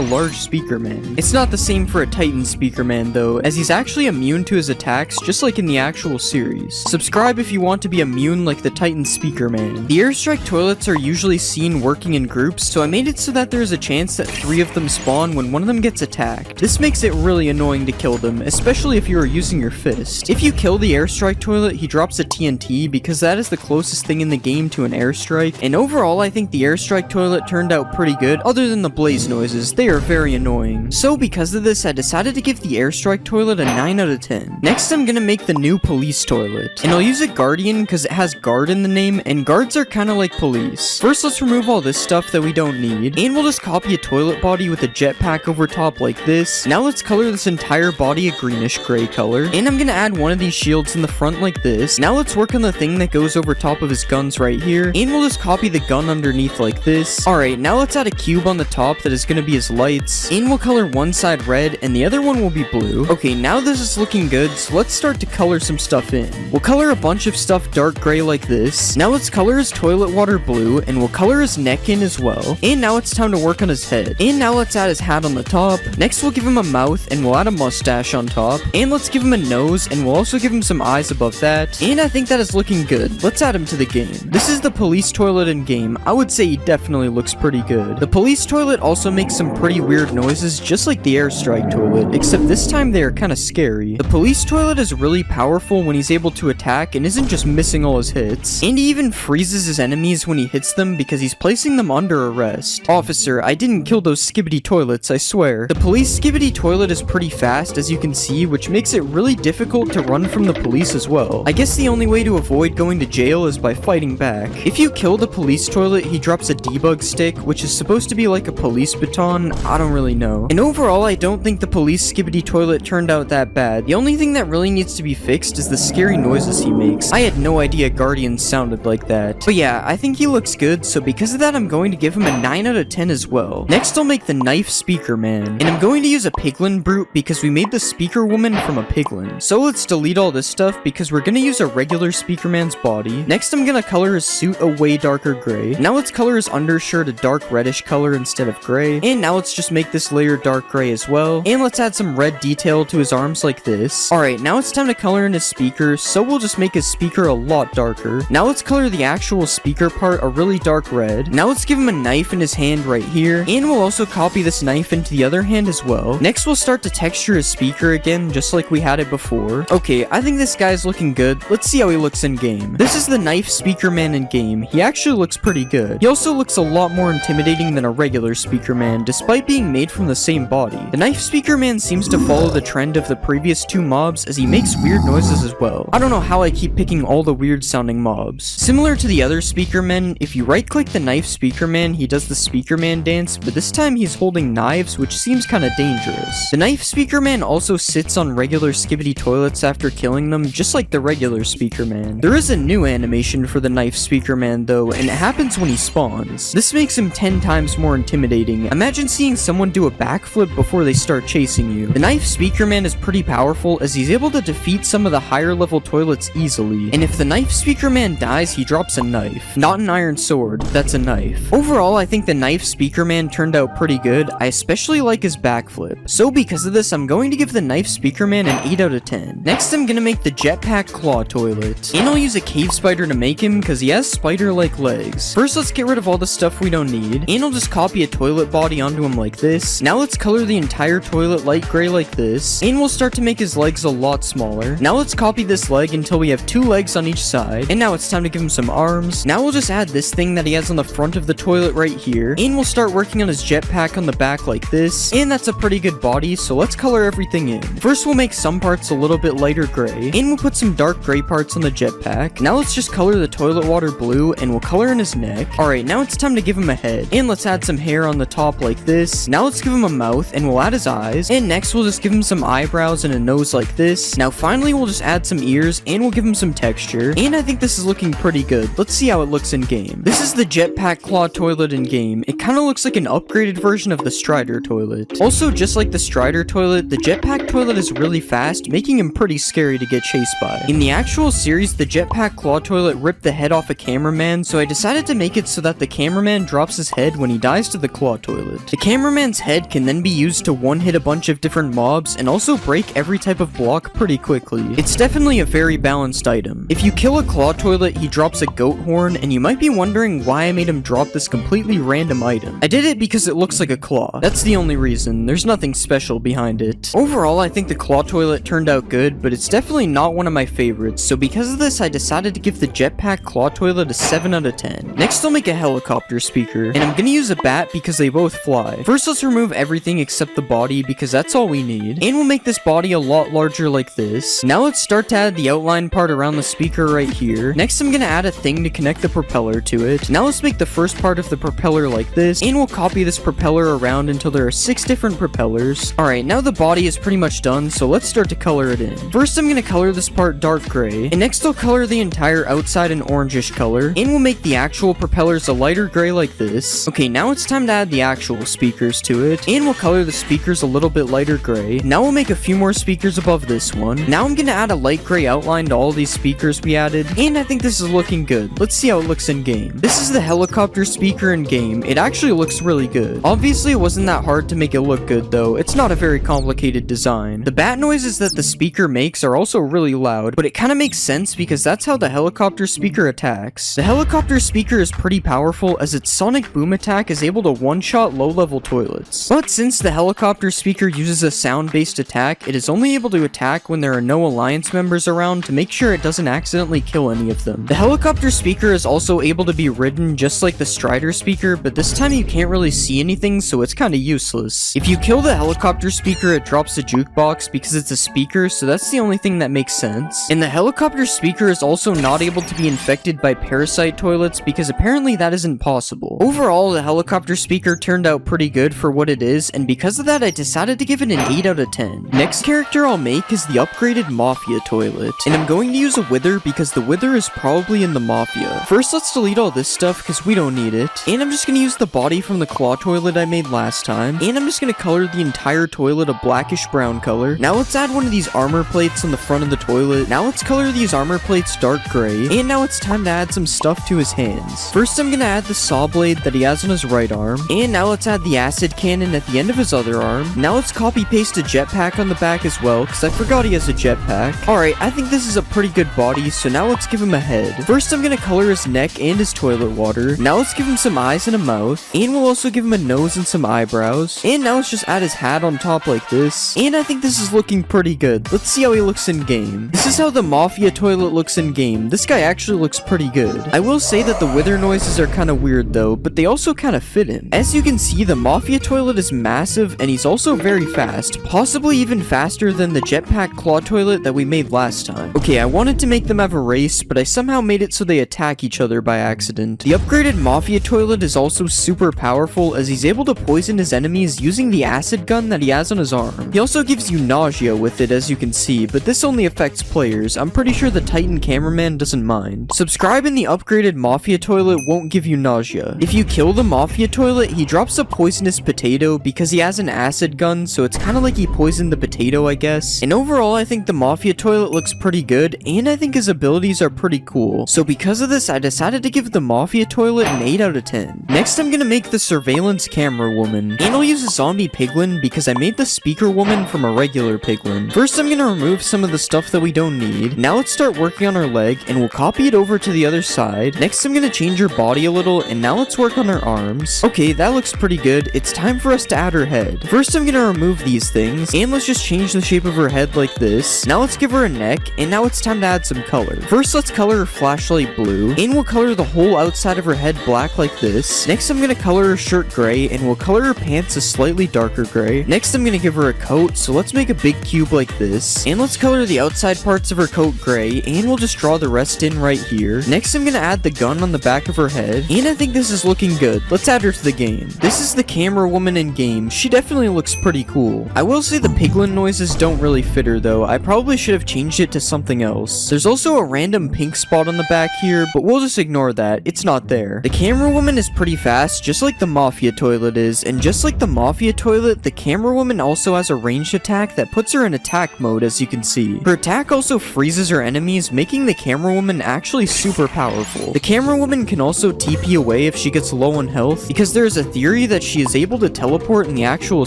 large speaker man. It's not the same for a Titan speaker man though, as he's actually immune to his attacks just like in the actual series. Subscribe if you want to be immune like the Titan speaker man. The airstrike toilets are usually seen working in groups, so I made it so that there's a chance that 3 of them spawn when one of them gets attacked. This makes it really annoying to kill them, especially if you are using your fist. If you kill the airstrike toilet, he drops a TNT because that is the closest thing in the game to an airstrike, and overall I think the airstrike toilet turned out pretty good other than the blaze noises. They are very annoying. So because of this, I decided to give the airstrike toilet a 9 out of 10. Next I'm gonna make the new police toilet, and I'll use a guardian because it has guard in the name, and guards are kind of like police. First let's remove all this stuff that we don't need, and we'll just copy a toilet body with a jetpack over top like this. Now let's color this entire body a greenish gray color, and I'm gonna add one of these shields in the front like this. Now let's work on the thing that goes over top of his guns right here, and we'll just copy the gun underneath like this. Alright, now let's add a cube on the top that is gonna gonna be his lights, and we'll color one side red and the other one will be blue. Okay, now this is looking good, so let's start to color some stuff in. We'll color a bunch of stuff dark gray like this. Now let's color his toilet water blue, and we'll color his neck in as well. And now it's time to work on his head. And now let's add his hat on the top. Next we'll give him a mouth, and we'll add a mustache on top. And let's give him a nose, and we'll also give him some eyes above that. And I think that is looking good. Let's add him to the game. This is the police toilet in game. I would say he definitely looks pretty good. The police toilet also makes some pretty weird noises, just like the airstrike toilet, except this time they are kind of scary. The police toilet is really powerful when he's able to attack and isn't just missing all his hits. And he even freezes his enemies when he hits them because he's placing them under arrest. Officer, I didn't kill those skibbity toilets, I swear. The police skibbity toilet is pretty fast, as you can see, which makes it really difficult to run from the police as well. I guess the only way to avoid going to jail is by fighting back. If you kill the police toilet, he drops a debug stick, which is supposed to be like a police baton. I don't really know. And overall, I don't think the police skibbity toilet turned out that bad. The only thing that really needs to be fixed is the scary noises he makes. I had no idea Guardians sounded like that. But yeah, I think he looks good, so because of that, I'm going to give him a 9 out of 10 as well. Next, I'll make the knife speaker man. And I'm going to use a piglin brute because we made the speaker woman from a piglin. So let's delete all this stuff because we're gonna use a regular speaker man's body. Next, I'm gonna color his suit a way darker gray. Now let's color his undershirt a dark reddish color instead of gray. And now let's just make this layer dark gray as well. And let's add some red detail to his arms like this. Alright, now it's time to color in his speaker, so we'll just make his speaker a lot darker. Now let's color the actual speaker part a really dark red. Now let's give him a knife in his hand right here. And we'll also copy this knife into the other hand as well. Next, we'll start to texture his speaker again, just like we had it before. Okay, I think this guy's looking good. Let's see how he looks in game. This is the knife speaker man in game. He actually looks pretty good. He also looks a lot more intimidating than a regular speaker man, despite being made from the same body. The knife speaker man seems to follow the trend of the previous two mobs, as he makes weird noises as well. I don't know how I keep picking all the weird sounding mobs. Similar to the other speaker men, if you right click the knife speaker man, he does the speaker man dance, but this time he's holding knives, which seems kinda dangerous. The knife speaker man also sits on regular skibbity toilets after killing them, just like the regular speaker man. There is a new animation for the knife speaker man though, and it happens when he spawns. This makes him 10 times more intimidating. Imagine seeing someone do a backflip before they start chasing you. The knife speaker man is pretty powerful, as he's able to defeat some of the higher level toilets easily. And if the knife speaker man dies, he drops a knife. Not an iron sword, that's a knife. Overall, I think the knife speaker man turned out pretty good. I especially like his backflip. So because of this, I'm going to give the knife speaker man an 8 out of 10. Next, I'm gonna make the jetpack claw toilet. And I'll use a cave spider to make him because he has spider-like legs. First, let's get rid of all the stuff we don't need. And I'll just copy a toilet body onto him like this. Now let's color the entire toilet light gray like this. And we'll start to make his legs a lot smaller. Now let's copy this leg until we have 2 legs on each side. And now it's time to give him some arms. Now we'll just add this thing that he has on the front of the toilet right here. And we'll start working on his jetpack on the back like this. And that's a pretty good body, so let's color everything in. First, we'll make some parts a little bit lighter gray. And we'll put some dark gray parts on the jetpack. Now let's just color the toilet water blue, and we'll color in his neck. Alright, now it's time to give him a head. And let's add some hair on the top like this. Now let's give him a mouth, and we'll add his eyes. And next, we'll just give him some eyebrows and a nose like this. Now finally, we'll just add some ears, and we'll give him some texture. And I think this is looking pretty good. Let's see how it looks in game. This is the jetpack claw toilet in game. It kind of looks like an upgraded version of the Strider toilet. Also, just like the Strider toilet, the jetpack toilet is really fast, making him pretty scary to get chased by. In the actual series, the jetpack claw toilet ripped the head off a cameraman, so I decided to make it so that the cameraman drops his head when he dies to the claw toilet. The cameraman's head can then be used to one-hit a bunch of different mobs and also break every type of block pretty quickly. It's definitely a very balanced item. If you kill a claw toilet, he drops a goat horn, and you might be wondering why I made him drop this completely random item. I did it because it looks like a claw. That's the only reason. There's nothing special behind it. Overall, I think the claw toilet turned out good, but it's definitely not one of my favorites, so because of this, I decided to give the jetpack claw toilet a 7 out of 10. Next, I'll make a helicopter speaker, and I'm gonna use a bat because they both fly. First, let's remove everything except the body because that's all we need, and we'll make this body a lot larger like this. Now let's start to add the outline part around the speaker right here. Next, I'm gonna add a thing to connect the propeller to it. Now let's make the first part of the propeller like this, and we'll copy this propeller around until there are 6 different propellers. Alright, now the body is pretty much done, so let's start to color it in. First, I'm gonna color this part dark gray, and next I'll color the entire outside an orangish color, and we'll make the actual propellers a lighter gray like this. Okay, now it's time to add the actual actual speakers to it. And we'll color the speakers a little bit lighter gray. Now we'll make a few more speakers above this one. Now I'm gonna add a light gray outline to all these speakers we added. And I think this is looking good. Let's see how it looks in game. This is the helicopter speaker in game. It actually looks really good. Obviously, it wasn't that hard to make it look good though. It's not a very complicated design. The bat noises that the speaker makes are also really loud, but it kind of makes sense because that's how the helicopter speaker attacks. The helicopter speaker is pretty powerful as its sonic boom attack is able to one-shot low-level toilets. But since the helicopter speaker uses a sound-based attack, it is only able to attack when there are no alliance members around to make sure it doesn't accidentally kill any of them. The helicopter speaker is also able to be ridden just like the Strider speaker, but this time you can't really see anything, so it's kinda useless. If you kill the helicopter speaker, it drops the jukebox because it's a speaker, so that's the only thing that makes sense. And the helicopter speaker is also not able to be infected by parasite toilets because apparently that isn't possible. Overall, the helicopter speaker turned out pretty good for what it is, and because of that I decided to give it an 8 out of 10. Next character I'll make is the upgraded Mafia toilet, and I'm going to use a Wither because the Wither is probably in the Mafia. First, let's delete all this stuff because we don't need it, and I'm just going to use the body from the claw toilet I made last time, and I'm just going to color the entire toilet a blackish brown color. Now let's add one of these armor plates on the front of the toilet. Now let's color these armor plates dark gray, and now it's time to add some stuff to his hands. First, I'm going to add the saw blade that he has on his right arm, and now let's add the acid cannon at the end of his other arm. Now let's copy paste a jetpack on the back as well, because I forgot he has a jetpack. Alright, I think this is a pretty good body, so now let's give him a head. First, I'm gonna color his neck and his toilet water. Now let's give him some eyes and a mouth, and we'll also give him a nose and some eyebrows. And now let's just add his hat on top like this, and I think this is looking pretty good. Let's see how he looks in game. This is how the Mafia toilet looks in game. This guy actually looks pretty good. I will say that the Wither noises are kind of weird though, but they also kind of fit him. As you can see, the Mafia toilet is massive, and he's also very fast, possibly even faster than the jetpack claw toilet that we made last time. Okay, I wanted to make them have a race, but I somehow made it so they attack each other by accident. The upgraded Mafia toilet is also super powerful as he's able to poison his enemies using the acid gun that he has on his arm. He also gives you nausea with it, as you can see, but this only affects players. I'm pretty sure the Titan cameraman doesn't mind. Subscribing the upgraded Mafia toilet won't give you nausea. If you kill the Mafia toilet, he drops a poisonous potato because he has an acid gun, so it's kind of like he poisoned the potato, I guess. And overall, I think the Mafia toilet looks pretty good, and I think his abilities are pretty cool. So because of this, I decided to give the Mafia toilet an 8 out of 10. Next, I'm gonna make the surveillance camera woman, and I'll use a zombie piglin because I made the speaker woman from a regular piglin. First, I'm gonna remove some of the stuff that we don't need. Now let's start working on her leg, and we'll copy it over to the other side. Next, I'm gonna change her body a little, and now let's work on her arms. Okay, that looks pretty good. It's time for us to add her head. First, I'm gonna remove these things, and let's just change the shape of her head like this. Now let's give her a neck, and now it's time to add some color. First, let's color her flashlight blue, and we'll color the whole outside of her head black like this. Next, I'm gonna color her shirt gray, and we'll color her pants a slightly darker gray. Next, I'm gonna give her a coat, so let's make a big cube like this, and let's color the outside parts of her coat gray, and we'll just draw the rest in right here. Next, I'm gonna add the gun on the back of her head, and I think this is looking good. Let's add her to the game. This is the camera woman in game. She definitely looks pretty cool. I will say the piglin noises don't really fit her though. I probably should have changed it to something else. There's also a random pink spot on the back here, but we'll just ignore that. It's not there. The camera woman is pretty fast, just like the Mafia toilet is, and just like the Mafia toilet, the camera woman also has a ranged attack that puts her in attack mode, as you can see. Her attack also freezes her enemies, making the camera woman actually super powerful. The camera woman can also TP away if she gets low on health, because there is a theory that she is able to teleport in the actual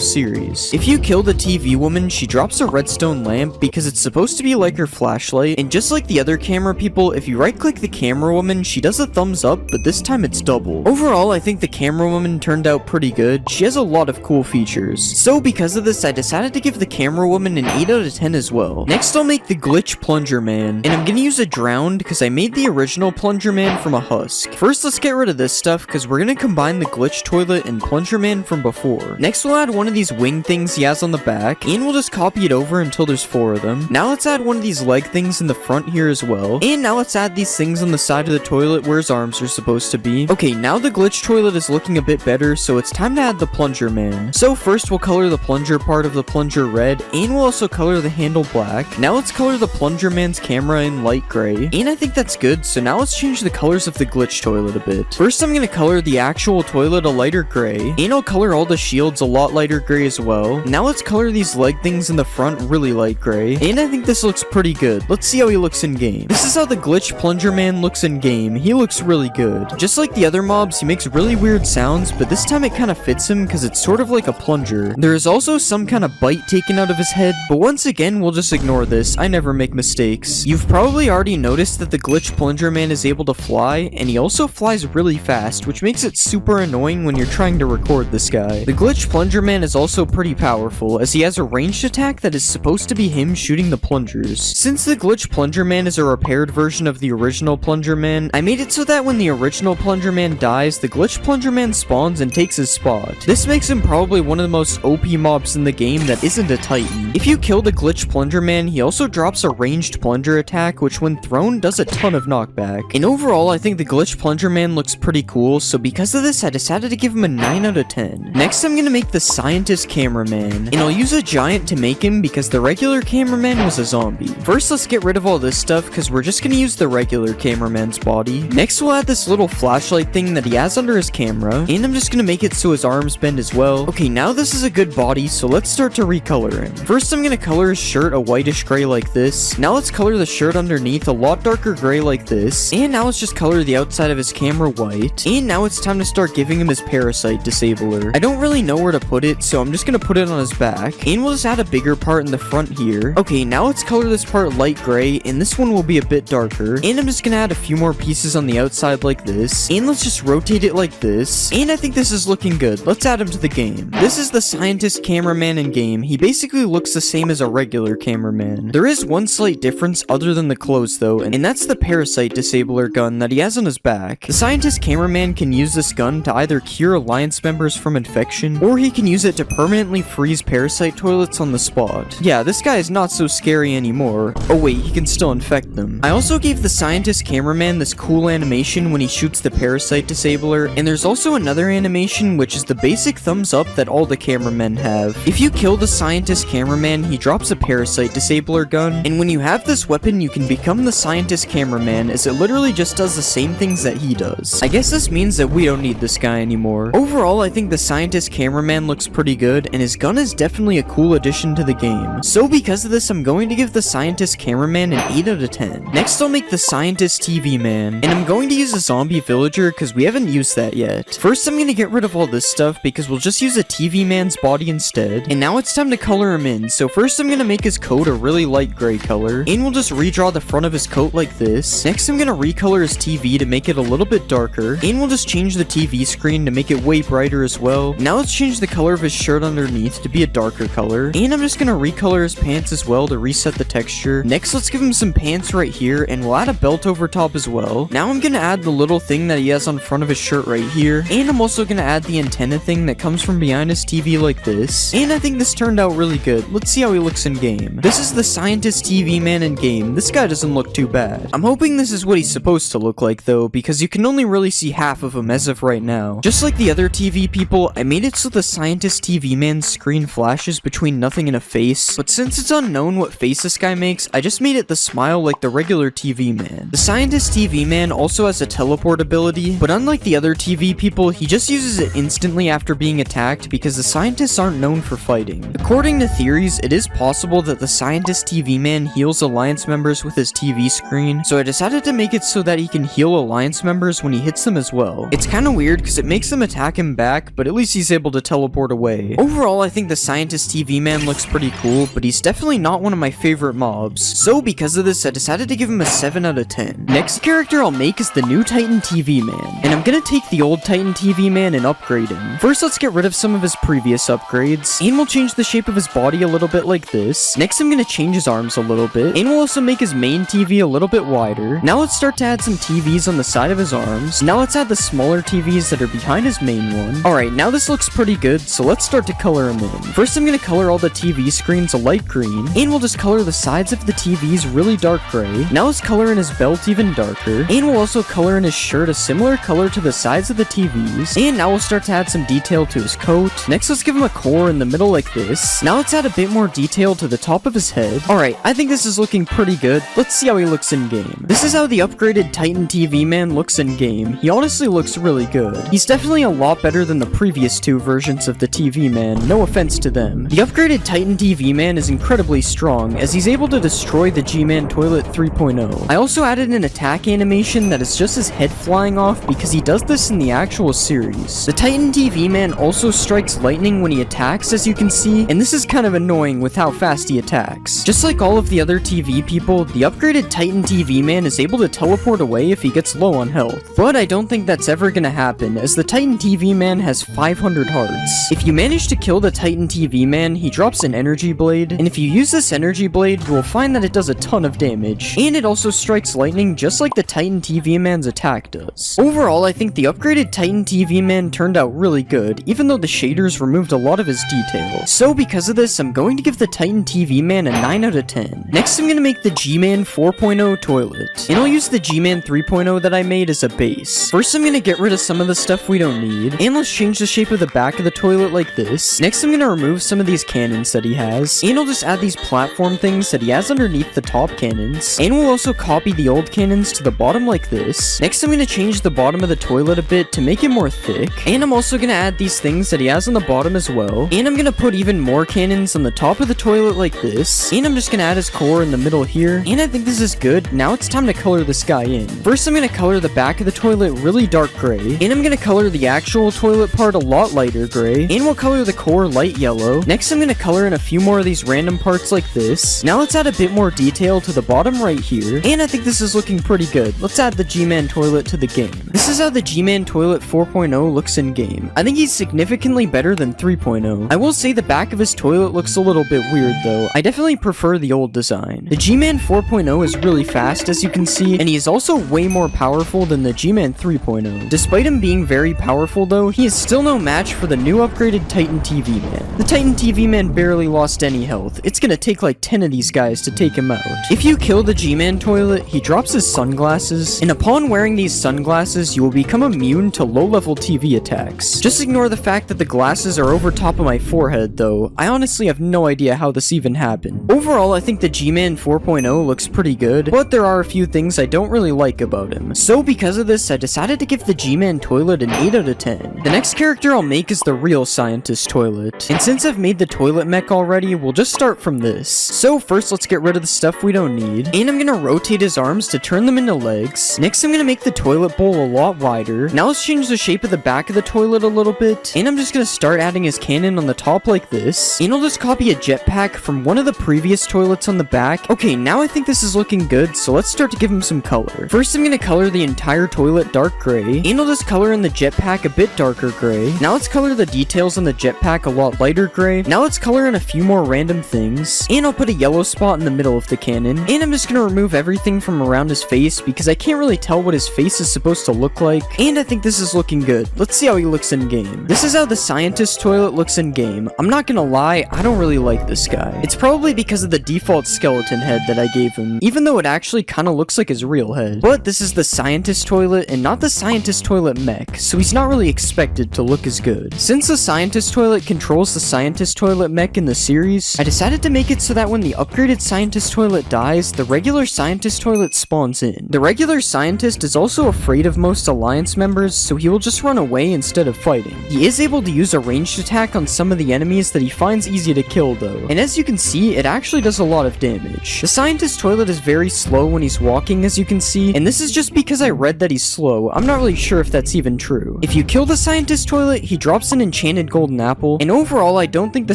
series. If you kill the TV woman, she drops a redstone lamp because it's supposed to be like her flashlight, and just like the other camera people, if you right click the camera woman, she does a thumbs up, but this time it's double. Overall, I think the camera woman turned out pretty good. She has a lot of cool features. So because of this, I decided to give the camera woman an 8 out of 10 as well. Next, I'll make the glitch plunger man, and I'm gonna use a drowned because I made the original plunger man from a husk. First, let's get rid of this stuff because we're gonna combine the glitch toilet and plunger man from before. Next, we'll add one of these wing things he has on the back, and we'll just copy it over until there's 4 of them. Now let's add one of these leg things in the front here as well, and now let's add these things on the side of the toilet where his arms are supposed to be. Okay, now the glitch toilet is looking a bit better, so it's time to add the plunger man. So first, we'll color the plunger part of the plunger red, and we'll also color the handle black. Now let's color the plunger man's camera in light gray, and I think that's good, so now let's change the colors of the glitch toilet a bit. First, I'm gonna color the actual toilet a lighter gray, gray. And I'll color all the shields a lot lighter gray as well. Now let's color these leg things in the front really light gray. And I think this looks pretty good. Let's see how he looks in game. This is how the glitch plunger man looks in game. He looks really good. Just like the other mobs, he makes really weird sounds, but this time it kind of fits him because it's sort of like a plunger. There is also some kind of bite taken out of his head, but once again, we'll just ignore this. I never make mistakes. You've probably already noticed that the glitch plunger man is able to fly, and he also flies really fast, which makes it super annoying when you're trying to record this guy. The glitch plunger man is also pretty powerful, as he has a ranged attack that is supposed to be him shooting the plungers. Since the glitch plunger man is a repaired version of the original plunger man, I made it so that when the original plunger man dies, the glitch plunger man spawns and takes his spot. This makes him probably one of the most OP mobs in the game that isn't a titan. If you kill the glitch plunger man, he also drops a ranged plunger attack, which when thrown does a ton of knockback. And overall, I think the glitch plunger man looks pretty cool, so because of this, I decided to give him a 9 out of 10. Next, I'm gonna make the scientist cameraman, and I'll use a giant to make him because the regular cameraman was a zombie. First, let's get rid of all this stuff because we're just gonna use the regular cameraman's body. Next, we'll add this little flashlight thing that he has under his camera, and I'm just gonna make it so his arms bend as well. Okay, now this is a good body, so let's start to recolor him. First, I'm gonna color his shirt a whitish gray like this. Now let's color the shirt underneath a lot darker gray like this, and now let's just color the outside of his camera white. And now it's time to start giving him his parasite disabler. I don't really know where to put it, so I'm just gonna put it on his back, and we'll just add a bigger part in the front here. Okay, now let's color this part light gray, and this one will be a bit darker. And I'm just gonna add a few more pieces on the outside like this, and let's just rotate it like this. And I think this is looking good. Let's add him to the game. This is the scientist cameraman in game. He basically looks the same as a regular cameraman. There is one slight difference other than the clothes though, and that's the parasite disabler gun that he has on his back. The scientist cameraman can use this gun to either cure alliance members from infection, or he can use it to permanently freeze parasite toilets on the spot. Yeah, this guy is not so scary anymore. Oh wait, he can still infect them. I also gave the scientist cameraman this cool animation when he shoots the parasite disabler, and there's also another animation which is the basic thumbs up that all the cameramen have. If you kill the scientist cameraman, he drops a parasite disabler gun, and when you have this weapon, you can become the scientist cameraman, as it literally just does the same things that he does. I guess this means that we don't need this guy anymore. Overall, I think the scientist cameraman looks pretty good, and his gun is definitely a cool addition to the game. So because of this, I'm going to give the scientist cameraman an 8 out of 10. Next, I'll make the scientist TV man, and I'm going to use a zombie villager because we haven't used that yet. First, I'm going to get rid of all this stuff because we'll just use a TV man's body instead. And now it's time to color him in. So first, I'm going to make his coat a really light gray color, and we'll just redraw the front of his coat like this. Next, I'm going to recolor his TV to make it a little bit darker, and we'll just change the TV screen to make it way brighter as well. Now let's change the color of his shirt underneath to be a darker color, and I'm just going to recolor his pants as well to reset the texture. Next, let's give him some pants right here, and we'll add a belt over top as well. Now I'm going to add the little thing that he has on front of his shirt right here, and I'm also going to add the antenna thing that comes from behind his TV like this, and I think this turned out really good. Let's see how he looks in game. This is the scientist TV man in game. This guy doesn't look too bad. I'm hoping this is what he's supposed to look like though, because you can only really see half of him as of right now. Just like the other TV people, I made it so the scientist TV man's screen flashes between nothing and a face, but since it's unknown what face this guy makes, I just made it the smile like the regular TV man. The scientist TV man also has a teleport ability, but unlike the other TV people, he just uses it instantly after being attacked because the scientists aren't known for fighting. According to theories, it is possible that the scientist TV man heals alliance members with his TV screen, so I decided to make it so that he can heal alliance members when he hits them as well. It's kinda weird because it makes them attack him back, but at least he's able to teleport away. Overall, I think the scientist TV man looks pretty cool, but he's definitely not one of my favorite mobs. So because of this, I decided to give him a 7 out of 10. Next character I'll make is the new Titan TV man, and I'm gonna take the old Titan TV man and upgrade him. First, let's get rid of some of his previous upgrades, and we'll change the shape of his body a little bit like this. Next, I'm gonna change his arms a little bit, and we'll also make his main TV a little bit wider. Now let's start to add some TVs on the side of his arms. Now let's add the smaller TVs that are behind his main one. Alright, now this looks pretty good, so let's start to color him in. First, I'm gonna color all the TV screens a light green, and we'll just color the sides of the TVs really dark gray. Now let's color in his belt even darker, and we'll also color in his shirt a similar color to the sides of the TVs. And now we'll start to add some detail to his coat. Next, let's give him a core in the middle like this. Now let's add a bit more detail to the top of his head. Alright, I think this is looking pretty good. Let's see how he looks in game. This is how the upgraded Titan TV man looks in game. He honestly looks really good. He's definitely a lot lot better than the previous two versions of the TV Man, no offense to them. The upgraded Titan TV Man is incredibly strong, as he's able to destroy the G-Man Toilet 3.0. I also added an attack animation that is just his head flying off because he does this in the actual series. The Titan TV Man also strikes lightning when he attacks, as you can see, and this is kind of annoying with how fast he attacks. Just like all of the other TV people, the upgraded Titan TV Man is able to teleport away if he gets low on health. But I don't think that's ever gonna happen, as the Titan TV Man has 500 hearts. If you manage to kill the Titan TV Man, he drops an energy blade, and if you use this energy blade, you will find that it does a ton of damage, and it also strikes lightning just like the Titan TV Man's attack does. Overall, I think the upgraded Titan TV Man turned out really good, even though the shaders removed a lot of his detail. So because of this, I'm going to give the Titan TV Man a 9 out of 10. Next, I'm going to make the G-Man 4.0 toilet, and I'll use the G-Man 3.0 that I made as a base. First, I'm going to get rid of some of the stuff we don't need, and let's change the shape of the back of the toilet like this. Next, I'm going to remove some of these cannons that he has, and I'll just add these platform things that he has underneath the top cannons, and we'll also copy the old cannons to the bottom like this. Next, I'm going to change the bottom of the toilet a bit to make it more thick, and I'm also going to add these things that he has on the bottom as well, and I'm going to put even more cannons on the top of the toilet like this, and I'm just going to add his core in the middle here, and I think this is good. Now it's time to color this guy in. First, I'm going to color the back of the toilet really dark gray, and I'm going to color the actual toilet part a lot lighter gray, and we'll color the core light yellow. Next, I'm going to color in a few more of these random parts like this. Now let's add a bit more detail to the bottom right here, and I think this is looking pretty good. Let's add the G-Man toilet to the game. This is how the G-Man toilet 4.0 looks in game. I think he's significantly better than 3.0. I will say the back of his toilet looks a little bit weird though. I definitely prefer the old design. The G-Man 4.0 is really fast, as you can see, and he is also way more powerful than the G-Man 3.0. Despite him being very powerful though, he is still no match for the new upgraded Titan TV Man. The Titan TV Man barely lost any health. It's gonna take like 10 of these guys to take him out. If you kill the G-Man toilet, he drops his sunglasses, and upon wearing these sunglasses, you will become immune to low-level TV attacks. Just ignore the fact that the glasses are over top of my forehead though. I honestly have no idea how this even happened. Overall, I think the G-Man 4.0 looks pretty good, but there are a few things I don't really like about him. So because of this, I decided to give the G-Man toilet an 8 out of 10. The next character I'll make is the real scientist toilet, and since I've made the toilet mech already, we'll just start from this. So first, let's get rid of the stuff we don't need, and I'm gonna rotate his arms to turn them into legs. Next, I'm gonna make the toilet bowl a lot wider. Now let's change the shape of the back of the toilet a little bit, and I'm just gonna start adding his cannon on the top like this, and I'll just copy a jetpack from one of the previous toilets on the back. Okay, now I think this is looking good, so let's start to give him some color. First, I'm gonna color the entire toilet dark gray, and I'll just color in the jetpack a bit darker gray. Now let's color the details on the jetpack a lot lighter gray. Now let's color in a few more random things, and I'll put a yellow spot in the middle of the cannon, and I'm just gonna remove everything from around his face because I can't really tell what his face is supposed to look like, and I think this is looking good. Let's see how he looks in game. This is how the scientist toilet looks in game. I'm not gonna lie, I don't really like this guy. It's probably because of the default skeleton head that I gave him, even though it actually kinda looks like his real head. But this is the scientist toilet and not the scientist toilet mech, so he's not really expected to look as good. Since the scientist toilet controls the scientist toilet mech in the series, I decided to make it so that when the upgraded scientist toilet dies, the regular scientist toilet spawns in. The regular scientist is also afraid of most alliance members, so he will just run away instead of fighting. He is able to use a ranged attack on some of the enemies that he finds easy to kill though, and as you can see, it actually does a lot of damage. The scientist toilet is very slow when he's walking, as you can see, and this is just because I read that he's slow. I'm not really sure if that's even true. If you kill the scientist toilet, he drops an enchanted golden apple, and overall I don't think the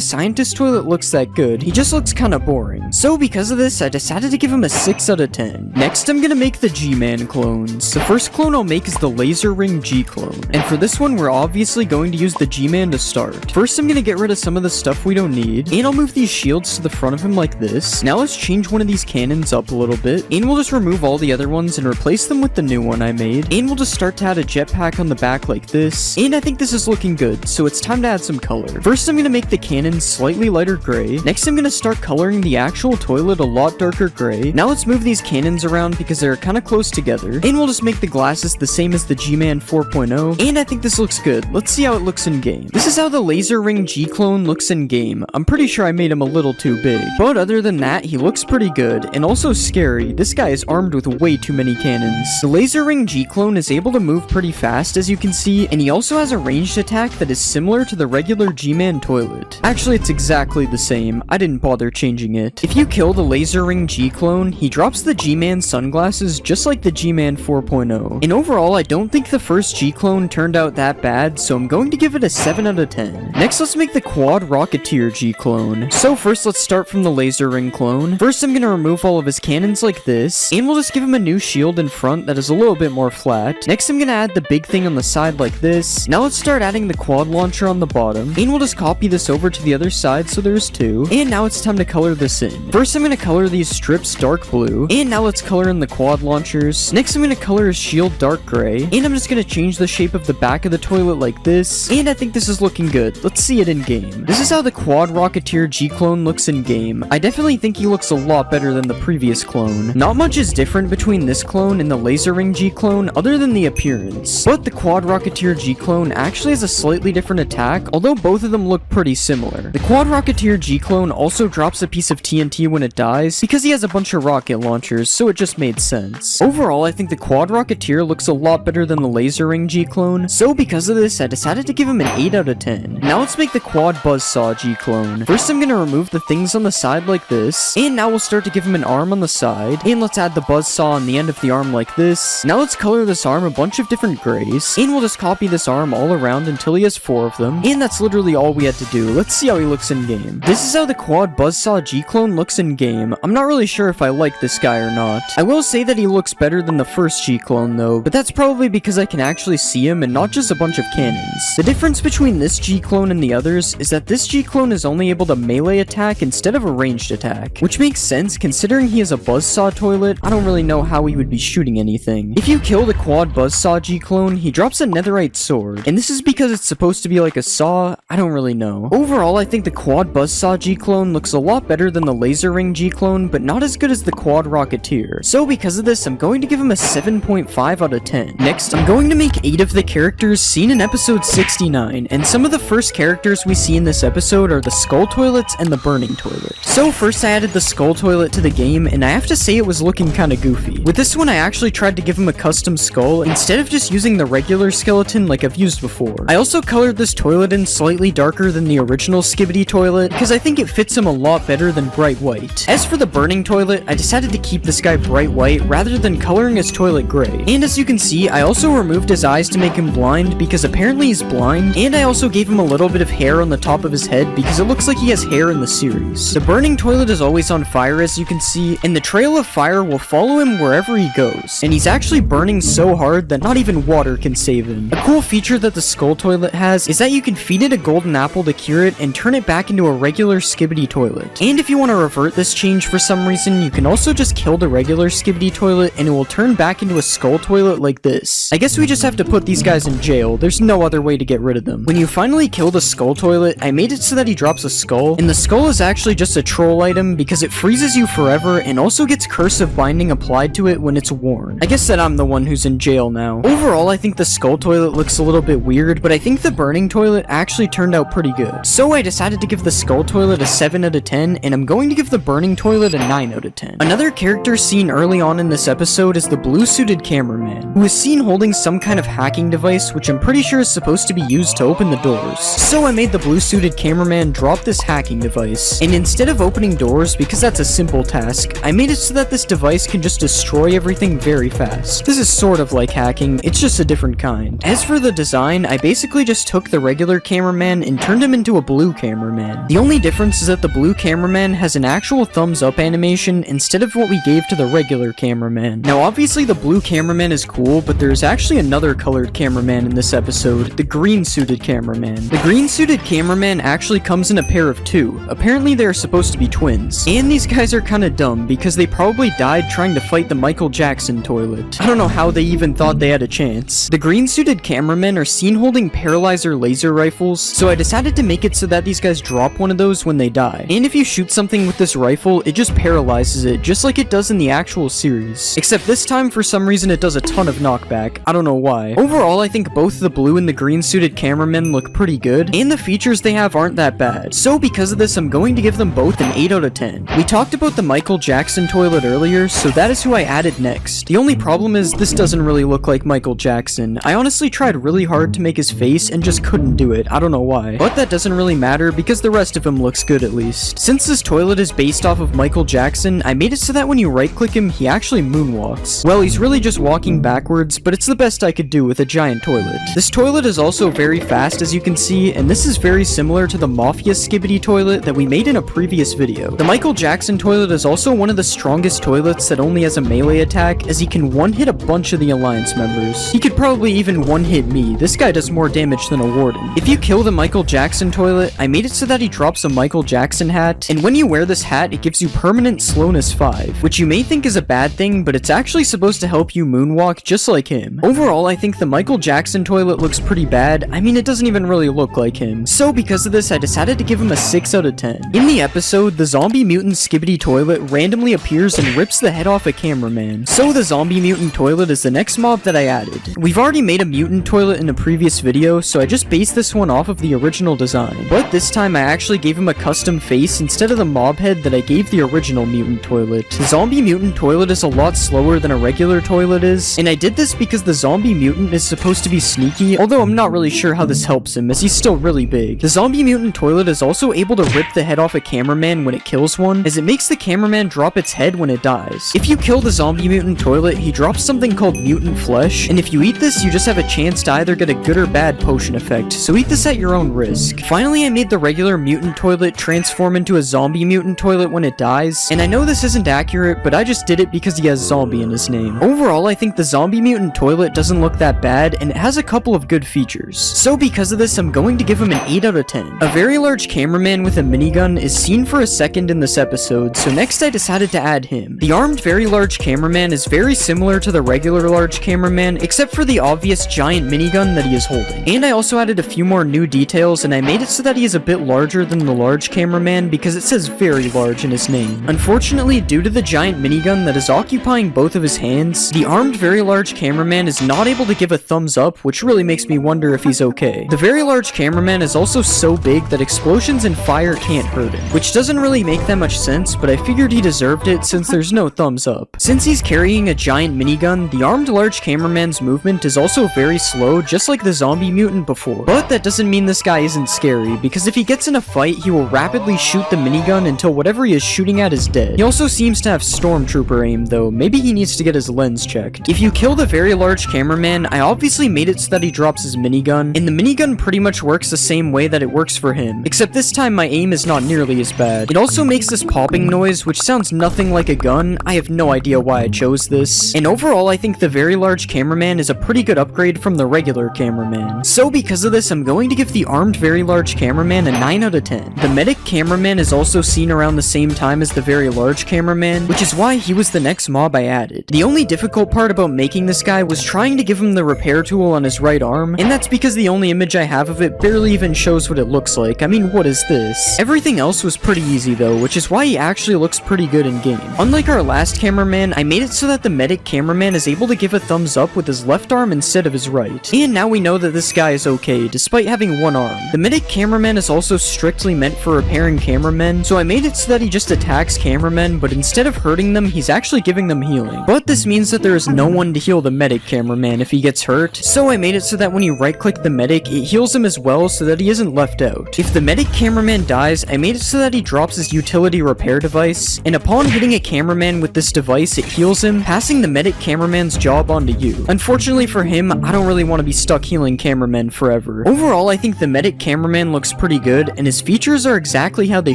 scientist toilet looks that good. He just looks kinda boring. So because of this, I decided to give him a 6 out of 10. Next, I'm gonna make the G-Man clones. The first clone I'll make is the Laser Ring G clone, and for this one, we're obviously going to use the G-Man to start. First, I'm gonna get rid of some of the stuff we don't need, and I'll move these shields to the front of him like this. Now let's change one of these cannons up a little bit, and we'll just remove all the other ones and replace them with the new one I made, and we'll just start to add a jetpack on the back like this, and I think this is looking good, so it's time to add some color. First, I'm gonna make the cannons slightly lighter gray. Next, I'm gonna start coloring the actual toilet a lot darker gray. Now let's move these cannons around because they're kind of close together, and we'll just make the glasses the same as the G-Man 4.0, and I think this looks good. Let's see how it looks in game. This is how the Laser Ring G clone looks in game. I'm pretty sure I made him a little too big, but other than that, he looks pretty good, and also scary. This guy is armed with way too many cannons. The Laser Ring G clone is able to move pretty fast, as you can see, and he he also has a ranged attack that is similar to the regular G-Man toilet. Actually, it's exactly the same. I didn't bother changing it. If you kill the Laser Ring G-Clone, he drops the G-Man sunglasses just like the G-Man 4.0. And overall, I don't think the first G-Clone turned out that bad, so I'm going to give it a 7 out of 10. Next, let's make the Quad Rocketeer G-Clone. So first, let's start from the Laser Ring clone. First, I'm gonna remove all of his cannons like this, and we'll just give him a new shield in front that is a little bit more flat. Next, I'm gonna add the big thing on the side like this. Now let's start adding the quad launcher on the bottom, and we'll just copy this over to the other side so there's two. And now it's time to color this in. First, I'm gonna color these strips dark blue, and now let's color in the quad launchers. Next, I'm gonna color his shield dark gray, and I'm just gonna change the shape of the back of the toilet like this, and I think this is looking good. Let's see it in game. This is how the Quad Rocketeer G-Clone looks in game. I definitely think he looks a lot better than the previous clone. Not much is different between this clone and the Laser Ring G-Clone other than the appearance, but the Quad Rocketeer G-Clone actually has a slightly different attack, although both of them look pretty similar. The Quad Rocketeer G-Clone also drops a piece of TNT when it dies, because he has a bunch of rocket launchers, so it just made sense. Overall, I think the Quad Rocketeer looks a lot better than the Laser Ring G-Clone, so because of this, I decided to give him an 8 out of 10. Now let's make the Quad Buzzsaw G-Clone. First, I'm gonna remove the things on the side like this, and now we'll start to give him an arm on the side, and let's add the buzzsaw on the end of the arm like this. Now let's color this arm a bunch of different grays, and we'll just copy this arm all around until he has 4 of them, and that's literally all we had to do. Let's see how he looks in game. This is how the Quad Buzzsaw G-Clone looks in game. I'm not really sure if I like this guy or not. I will say that he looks better than the first G-Clone though, but that's probably because I can actually see him and not just a bunch of cannons. The difference between this G-Clone and the others is that this G-Clone is only able to melee attack instead of a ranged attack, which makes sense considering he has a buzzsaw toilet. I don't really know how he would be shooting anything. If you kill the Quad Buzzsaw G-Clone, he drops a netherite sword, and this is because it's supposed to be like a saw. I don't really know. Overall, I think the Quad Buzzsaw G-Clone looks a lot better than the Laser Ring G-Clone, but not as good as the Quad Rocketeer. So because of this, I'm going to give him a 7.5 out of 10. Next, I'm going to make 8 of the characters seen in episode 69, and some of the first characters we see in this episode are the Skull Toilets and the Burning Toilet. So first I added the Skull Toilet to the game, and I have to say it was looking kinda goofy. With this one, I actually tried to give him a custom skull instead of just using the regular skeleton like I've used before. I also colored this toilet in slightly darker than the original Skibidi Toilet, because I think it fits him a lot better than bright white. As for the Burning Toilet, I decided to keep this guy bright white rather than coloring his toilet gray. And as you can see, I also removed his eyes to make him blind because apparently he's blind, and I also gave him a little bit of hair on the top of his head because it looks like he has hair in the series. The Burning Toilet is always on fire, as you can see, and the trail of fire will follow him wherever he goes, and he's actually burning so hard that not even water can save him. A cool feature that the Skull Toilet has is that you can feed it a golden apple to cure it and turn it back into a regular Skibidi Toilet. And if you want to revert this change for some reason, you can also just kill the regular Skibidi Toilet and it will turn back into a Skull Toilet like this. I guess we just have to put these guys in jail. There's no other way to get rid of them. When you finally kill the Skull Toilet, I made it so that he drops a skull, and the skull is actually just a troll item because it freezes you forever and also gets Curse of Binding applied to it when it's worn. I guess that I'm the one who's in jail now. Overall, I think the Skull Toilet looks a little bit weird, but I think the Burning Toilet actually turned out pretty good. So I decided to give the Skull Toilet a 7 out of 10, and I'm going to give the Burning Toilet a 9 out of 10. Another character seen early on in this episode is the blue-suited cameraman, who is seen holding some kind of hacking device, which I'm pretty sure is supposed to be used to open the doors. So I made the blue-suited cameraman drop this hacking device, and instead of opening doors, because that's a simple task, I made it so that this device can just destroy everything very fast. This is sort of like hacking, it's just a different kind. As for the design, I basically just took the regular cameraman and turned him into a blue cameraman. The only difference is that the blue cameraman has an actual thumbs up animation instead of what we gave to the regular cameraman. Now obviously the blue cameraman is cool, but there's actually another colored cameraman in this episode, the green suited cameraman. The green suited cameraman actually comes in a pair of 2. Apparently they're supposed to be twins. And these guys are kinda dumb because they probably died trying to fight the Michael Jackson toilet. I don't know how they even thought they had a chance. The green suited cameramen are seen holding paralyzer laser rifles, so I decided to make it so that these guys drop one of those when they die. And if you shoot something with this rifle, it just paralyzes it, just like it does in the actual series. Except this time, for some reason, it does a ton of knockback. I don't know why. Overall, I think both the blue and the green suited cameramen look pretty good, and the features they have aren't that bad. So because of this, I'm going to give them both an 8 out of 10. We talked about the Michael Jackson toilet earlier, so that is who I added next. The only problem is this doesn't really look like Michael Jackson. I honestly tried really hard to make his face and just couldn't do it. I don't know why. But that doesn't really matter because the rest of him looks good at least. Since this toilet is based off of Michael Jackson, I made it so that when you right click him, he actually moonwalks. Well, he's really just walking backwards, but it's the best I could do with a giant toilet. This toilet is also very fast, as you can see, and this is very similar to the Mafia Skibidi toilet that we made in a previous video. The Michael Jackson toilet is also one of the strongest toilets that only has a melee attack, as he can one-hit a bunch of the Alliance members. He could probably even one-hit me. This guy does more damage than a warden. If you kill the Michael Jackson toilet, I made it so that he drops a Michael Jackson hat, and when you wear this hat, it gives you permanent slowness 5, which you may think is a bad thing, but it's actually supposed to help you moonwalk just like him. Overall, I think the Michael Jackson toilet looks pretty bad. I mean, it doesn't even really look like him. So because of this, I decided to give him a 6 out of 10. In the episode, the zombie mutant Skibidi toilet randomly appears and rips the head off a cameraman. So the zombie mutant toilet is the next mob that I added. We've already made a mutant toilet in a previous video, so I just based this one off of the original design. But this time I actually gave him a custom face instead of the mob head that I gave the original mutant toilet. The zombie mutant toilet is a lot slower than a regular toilet is, and I did this because the zombie mutant is supposed to be sneaky, although I'm not really sure how this helps him as he's still really big. The zombie mutant toilet is also able to rip the head off a cameraman when it kills one, as it makes the cameraman drop its head when it dies. If you kill the zombie mutant toilet, he drops something called mutant flesh, and if you eat this, you just have a chance to either get a good or bad potion effect, so eat this at your own risk. Finally, I made the regular mutant toilet transform into a zombie mutant toilet when it dies, and I know this isn't accurate, but I just did it because he has zombie in his name. Overall, I think the zombie mutant toilet doesn't look that bad, and it has a couple of good features. So because of this, I'm going to give him an 8 out of 10. A very large cameraman with a minigun is seen for a second in this episode, so next I decided to add him. The armed very large cameraman is very similar to the regular large cameraman, except for the obvious giant minigun that he is holding. And I also added a few more new details, and I made it so that he is a bit larger than the large cameraman because it says very large in his name. Unfortunately, due to the giant minigun that is occupying both of his hands, the armed very large cameraman is not able to give a thumbs up, which really makes me wonder if he's okay. The very large cameraman is also so big that explosions and fire can't hurt him, which doesn't really make that much sense, but I figured he deserved it since there's no thumbs up. Since he's carrying a giant minigun, the armed large cameraman's movement is also very slow, just like the zombie mutant before. But that doesn't mean this guy isn't scary, because if he gets in a fight, he will rapidly shoot the minigun until whatever he is shooting at is dead. He also seems to have stormtrooper aim though, maybe he needs to get his lens checked. If you kill the very large cameraman, I obviously made it so that he drops his minigun, and the minigun pretty much works the same way that it works for him, except this time my aim is not nearly as bad. It also makes this popping noise, which sounds nothing like a gun. I have no idea why I chose this, and overall I think the very large cameraman is a pretty good upgrade from the regular cameraman. So because of this, I'm going to give the armed very large cameraman a 9 out of 10. The medic cameraman is also seen around the same time as the very large cameraman, which is why he was the next mob I added. The only difficult part about making this guy was trying to give him the repair tool on his right arm, and that's because the only image I have of it barely even shows what it looks like. I mean, what is this? Everything else was pretty easy though, which is why he actually looks pretty good in game. Unlike our last cameraman, I made it so that the medic cameraman is able to give a thumbs up with his left arm instead of his right. And now we know that this guy is okay, despite having one arm. The medic cameraman is also strictly meant for repairing cameramen, so I made it so that he just attacks cameramen, but instead of hurting them, he's actually giving them healing. But this means that there is no one to heal the medic cameraman if he gets hurt, so I made it so that when you right-click the medic, it heals him as well so that he isn't left out. If the medic cameraman dies, I made it so that he drops his utility repair device, and upon hitting a cameraman with this device, it heals him, passing the medic cameraman's job onto you. Unfortunately for him, I don't really want to be stuck healing cameramen forever. Overall, I think the medic cameraman looks pretty good, and his features are exactly how they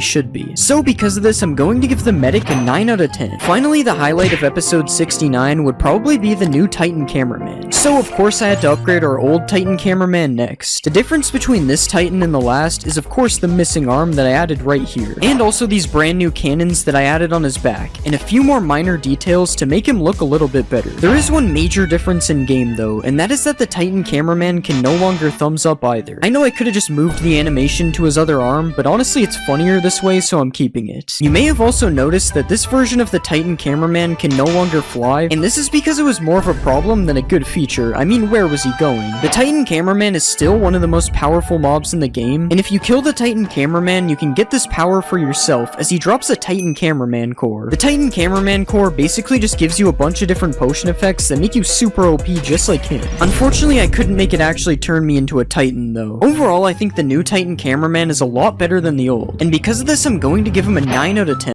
should be. So because of this, I'm going to give the medic a 9 out of 10. Finally, the highlight of episode 69 would probably be the new Titan cameraman. So of course I had to upgrade our old Titan cameraman next. The difference between this Titan and the last is of course the missing arm that I added right here, and also these brand new cannons that I added on his back, and a few more minor details to make him look a little bit better. There is one major difference in game though, and that is that the Titan cameraman can no longer thumbs up either. I know I could have just moved the animation to his other arm, but honestly it's funnier this way, so I'm keeping it. You may have also noticed that this version of the Titan cameraman can no longer fly, and this is because it was more of a problem than a good feature. I mean, where was he going? The Titan cameraman is still one of the most powerful mobs in the game, and if you kill the Titan cameraman, you can get this power for yourself as he drops a Titan cameraman core. The Titan cameraman core basically just gives you a bunch of different potion effects that make you super OP just like him. Unfortunately, Unfortunately, I couldn't make it actually turn me into a Titan though. Overall, I think the new Titan cameraman is a lot better than the old, and because of this I'm going to give him a 9 out of 10.